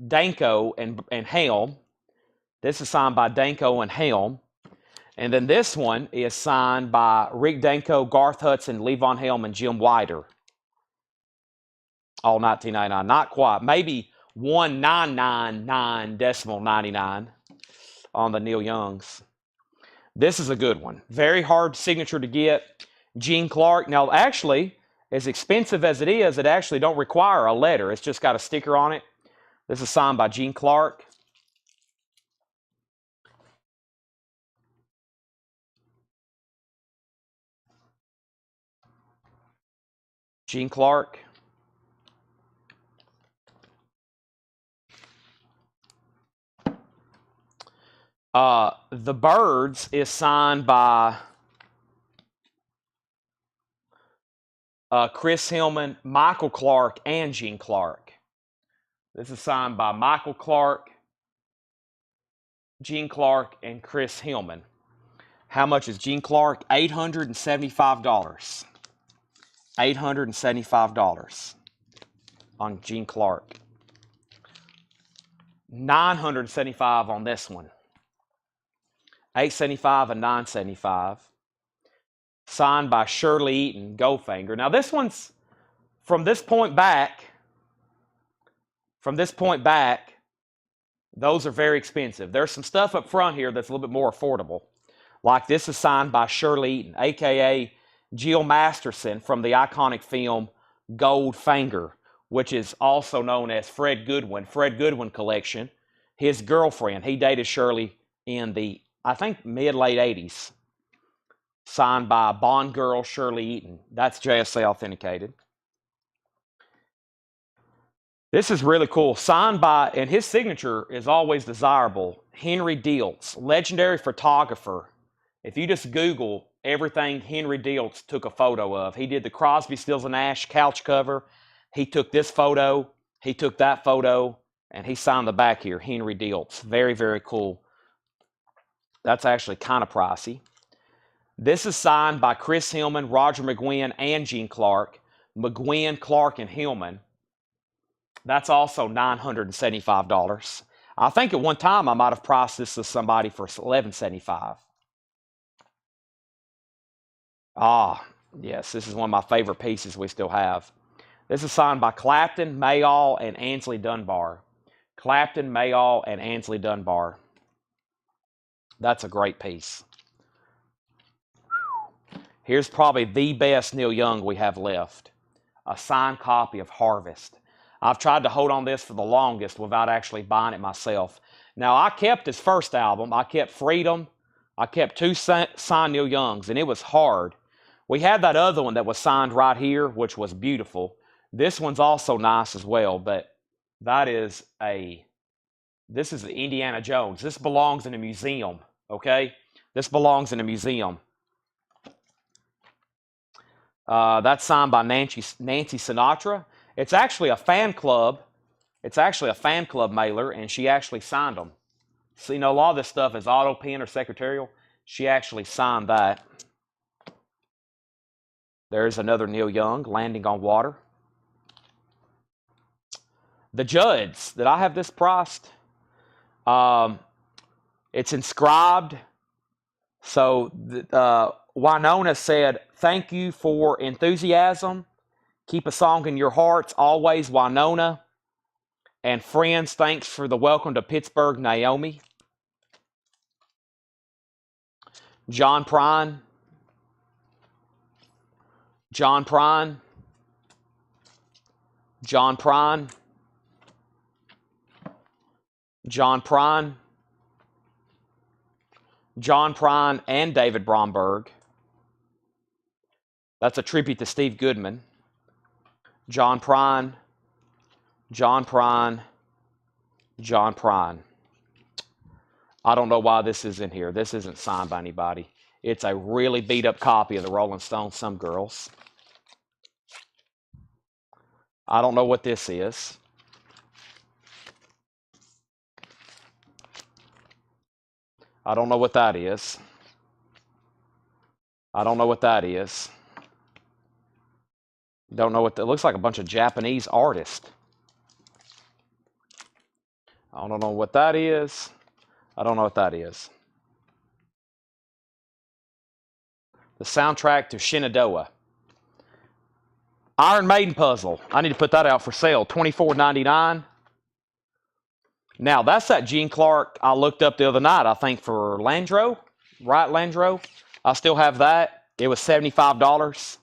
Danko and Helm. This is signed by Danko and Helm. And then this one is signed by Rick Danko, Garth Hudson, Levon Helm, and Jim Wider. All 1999. Not quite. Maybe 1999.99 on the Neil Youngs. This is a good one. Very hard signature to get. Gene Clark. Now, actually, as expensive as it is, it actually don't require a letter. It's just got a sticker on it. This is signed by Gene Clark. Gene Clark. The Birds is signed by Chris Hillman, Michael Clark, and Gene Clark. This is signed by Michael Clark, Gene Clark, and Chris Hillman. How much is Gene Clark? $875. $875 on Gene Clark. $975 on this one. $875 and $975. Signed by Shirley Eaton, Goldfinger. Now this one's from this point back. Those are very expensive. There's some stuff up front here that's a little bit more affordable. Like this is signed by Shirley Eaton, aka Jill Masterson from the iconic film Goldfinger, which is also known as Fred Goodwin collection. His girlfriend, he dated Shirley in the, I think, mid-late 80s. Signed by Bond girl Shirley Eaton. That's JSA authenticated. This is really cool. Signed by, and his signature is always desirable, Henry Dieltz, legendary photographer. If you just Google everything Henry Dieltz took a photo of, he did the Crosby, Stills, and Nash couch cover. He took this photo. He took that photo, and he signed the back here, Henry Dieltz. Very, very cool. That's actually kind of pricey. This is signed by Chris Hillman, Roger McGuinn, and Gene Clark. McGuinn, Clark, and Hillman. That's also $975. I think at one time I might have priced this to somebody for $1175. Ah, yes, this is one of my favorite pieces we still have. This is signed by Clapton, Mayall, and Ansley Dunbar. Clapton, Mayall, and Ansley Dunbar. That's a great piece. Here's probably the best Neil Young we have left. A signed copy of Harvest. I've tried to hold on this for the longest without actually buying it myself. Now, I kept his first album. I kept Freedom. I kept 2 signed Neil Youngs, and it was hard. We had that other one that was signed right here, which was beautiful. This one's also nice as well, but this is the Indiana Jones. This belongs in a museum, okay? This belongs in a museum. That's signed by Nancy Sinatra. It's actually a fan club. It's actually a fan club mailer, and she actually signed them. So, you know, a lot of this stuff is auto pen or secretarial. She actually signed that. There's another Neil Young, Landing on Water. The Judds, did I have this priced? It's inscribed. So Winona said, "Thank you for enthusiasm. Keep a song in your hearts, always, Winona. And friends, thanks for the welcome to Pittsburgh, Naomi." John Prine, John Prine, John Prine, John Prine, John Prine, and David Bromberg. That's a tribute to Steve Goodman. John Prine, John Prine, John Prine. I don't know why this is in here. This isn't signed by anybody. It's a really beat up copy of the Rolling Stones, Some Girls. I don't know what this is. I don't know what that is. I don't know what that is. Don't know what that looks like. A bunch of Japanese artists. I don't know what that is. I don't know what that is. The soundtrack to Shenandoah. Iron Maiden puzzle. I need to put that out for sale. $24.99. Now, that's that Gene Clark I looked up the other night, I think, for Landro. Right, Landro? I still have that. It was $75.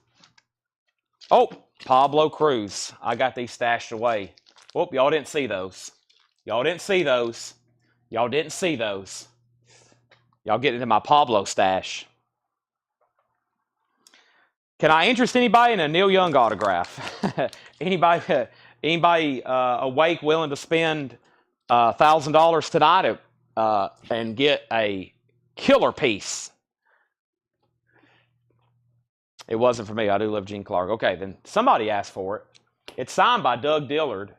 Oh, Pablo Cruz. I got these stashed away. Whoop, y'all didn't see those. Y'all didn't see those. Y'all didn't see those. Y'all get into my Pablo stash. Can I interest anybody in a Neil Young autograph? anybody awake, willing to spend $1,000 tonight and get a killer piece? It wasn't for me. I do love Gene Clark. Okay, then somebody asked for it. It's signed by Doug Dillard.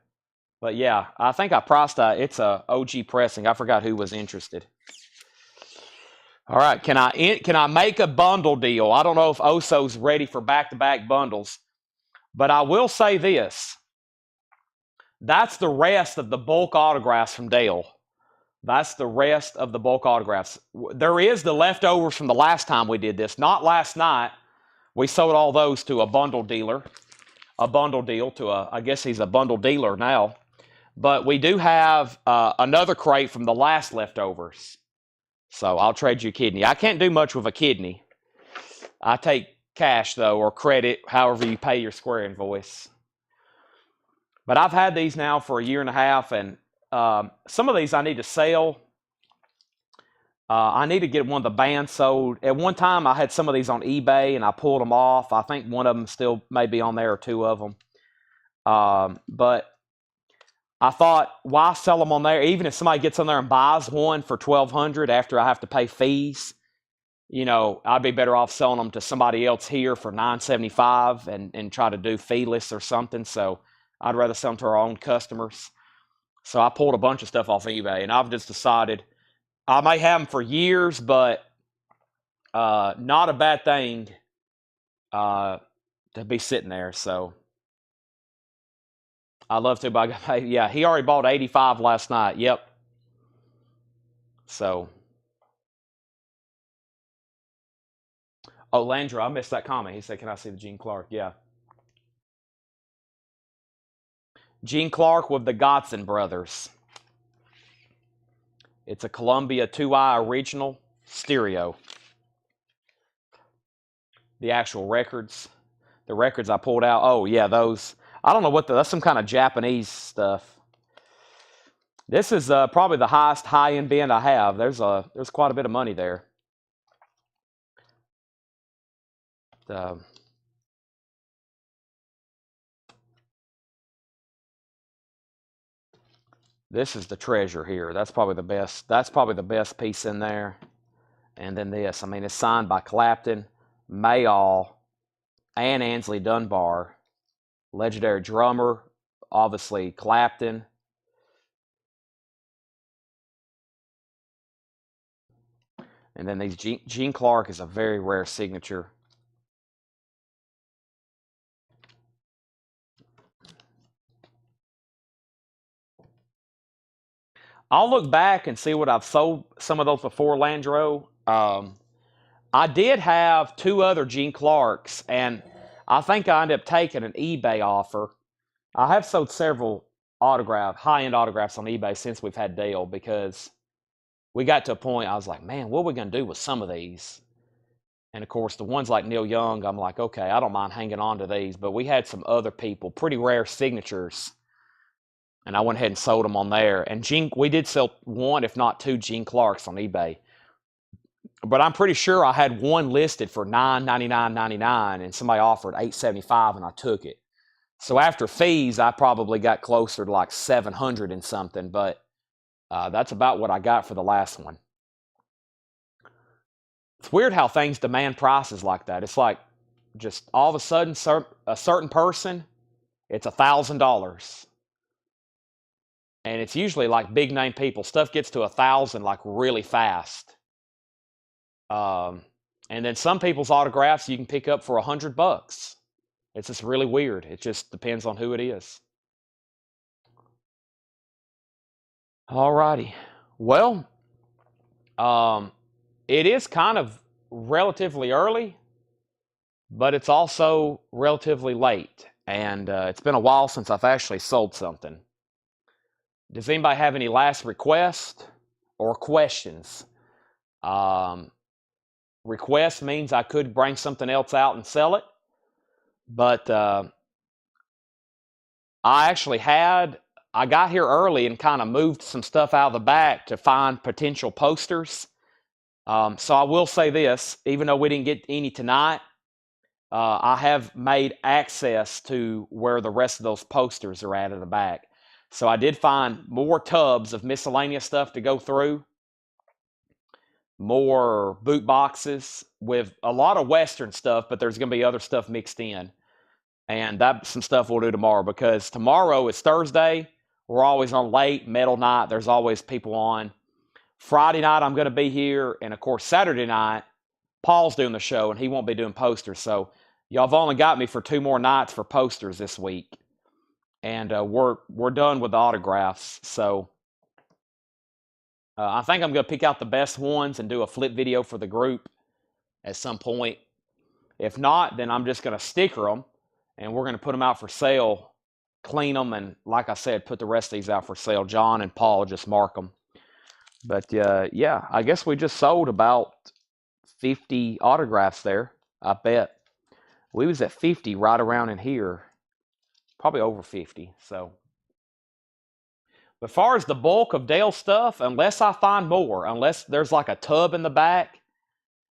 But yeah, I think I priced it's a OG pressing. I forgot who was interested. All right, can I make a bundle deal? I don't know if Oso's ready for back-to-back bundles, but I will say this. That's the rest of the bulk autographs from Dale. That's the rest of the bulk autographs. There is the leftovers from the last time we did this. Not last night. We sold all those to a bundle dealer. A bundle deal to I guess he's a bundle dealer now. But we do have another crate from the last leftovers. So I'll trade you a kidney. I can't do much with a kidney. I take cash, though, or credit, however you pay your Square invoice. But I've had these now for a year and a half, and some of these I need to sell. I need to get one of the bands sold. At one time, I had some of these on eBay, and I pulled them off. I think one of them still may be on there, or two of them. But I thought, why sell them on there? Even if somebody gets on there and buys one for $1,200 after I have to pay fees, you know, I'd be better off selling them to somebody else here for $9.75 and try to do feeless or something. So I'd rather sell them to our own customers. So I pulled a bunch of stuff off eBay, and I've just decided I may have them for years, but not a bad thing to be sitting there. So I love to, but yeah, he already bought 85 last night. Yep. So, oh, Landra, I missed that comment. He said, "Can I see the Gene Clark?" Yeah. Gene Clark with the Godson brothers. It's a Columbia 2i original stereo. The actual records. The records I pulled out. Oh, yeah, those. I don't know what that's some kind of Japanese stuff. This is probably the highest high-end band I have. There's quite a bit of money there. This is the treasure here. That's probably the best. That's probably the best piece in there. And then this. I mean, it's signed by Clapton, Mayall, and Ansley Dunbar. Legendary drummer, obviously Clapton. And then these Gene Clark is a very rare signature. I'll look back and see what I've sold some of those before, Landro. I did have two other Gene Clarks, and I think I ended up taking an eBay offer. I have sold several high-end autographs on eBay since we've had Dale, because we got to a point I was like, man, what are we going to do with some of these? And of course, the ones like Neil Young, I'm like, okay, I don't mind hanging on to these. But we had some other people, pretty rare signatures, and I went ahead and sold them on there. And we did sell one, if not two, Gene Clarks on eBay. But I'm pretty sure I had one listed for $999.99, and somebody offered $875, and I took it. So after fees, I probably got closer to like 700 and something. But that's about what I got for the last one. It's weird how things demand prices like that. It's like just all of a sudden, a certain person, it's $1,000. And it's usually like big name people. Stuff gets to 1,000 like really fast. And then some people's autographs you can pick up for $100. It's just really weird. It just depends on who it is. Alrighty. Well, it is kind of relatively early, but it's also relatively late. And it's been a while since I've actually sold something. Does anybody have any last requests or questions? Request means I could bring something else out and sell it. But I got here early and kind of moved some stuff out of the back to find potential posters. So I will say this, even though we didn't get any tonight, I have made access to where the rest of those posters are at the back. So I did find more tubs of miscellaneous stuff to go through, more boot boxes with a lot of Western stuff, but there's going to be other stuff mixed in. And that's some stuff we'll do tomorrow, because tomorrow is Thursday. We're always on late metal night. There's always people on. Friday night I'm going to be here, and of course Saturday night Paul's doing the show, and he won't be doing posters. So y'all have only got me for 2 more nights for posters this week, and we're done with the autographs. So I think I'm going to pick out the best ones and do a flip video for the group at some point. If not, then I'm just going to sticker them, and we're going to put them out for sale, clean them, and like I said, put the rest of these out for sale. John and Paul just mark them. But yeah, I guess we just sold about 50 autographs there. I bet we was at 50 right around in here, probably over 50. So, but as far as the bulk of Dale's stuff, unless I find more, unless there's like a tub in the back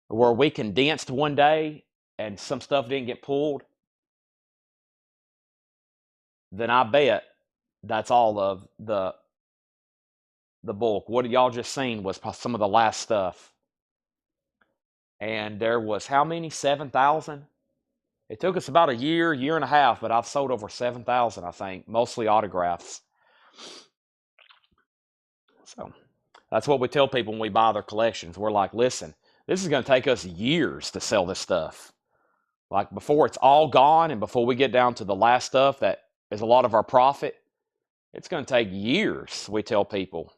where we condensed one day and some stuff didn't get pulled, then I bet that's all of the bulk. What y'all just seen was some of the last stuff. And there was how many? 7,000? It took us about a year and a half, but I've sold over 7,000, I think, mostly autographs. So that's what we tell people when we buy their collections. We're like, listen, this is going to take us years to sell this stuff. Like before it's all gone, and before we get down to the last stuff that is a lot of our profit, it's going to take years, we tell people.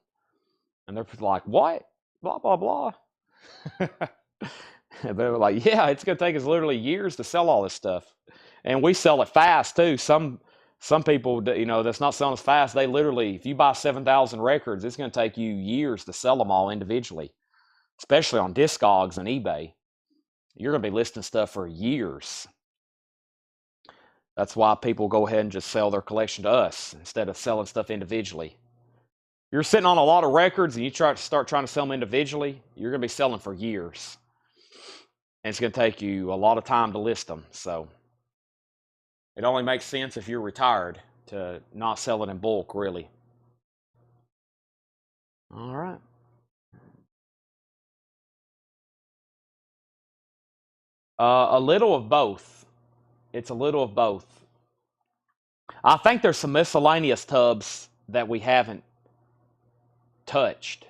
And they're like, what? Blah, blah, blah. And they're like, yeah, it's going to take us literally years to sell all this stuff. And we sell it fast, too. Some people, that's not selling as fast, they literally, if you buy 7,000 records, it's going to take you years to sell them all individually, especially on Discogs and eBay. You're going to be listing stuff for years. That's why people go ahead and just sell their collection to us instead of selling stuff individually. You're sitting on a lot of records and you start trying to sell them individually, you're going to be selling for years. And it's going to take you a lot of time to list them. So it only makes sense if you're retired to not sell it in bulk, really. All right. A little of both. It's a little of both. I think there's some miscellaneous tubs that we haven't touched.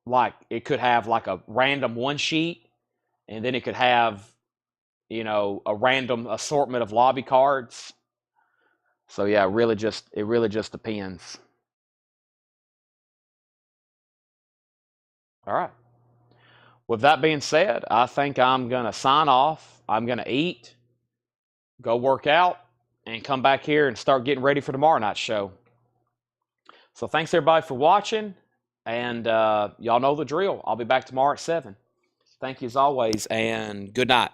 Like it could have like a random one sheet, and then it could have, a random assortment of lobby cards. So yeah, it really just depends. All right. With that being said, I think I'm going to sign off. I'm going to eat, go work out, and come back here and start getting ready for tomorrow night's show. So thanks everybody for watching, and y'all know the drill. I'll be back tomorrow at 7. Thank you as always, and good night.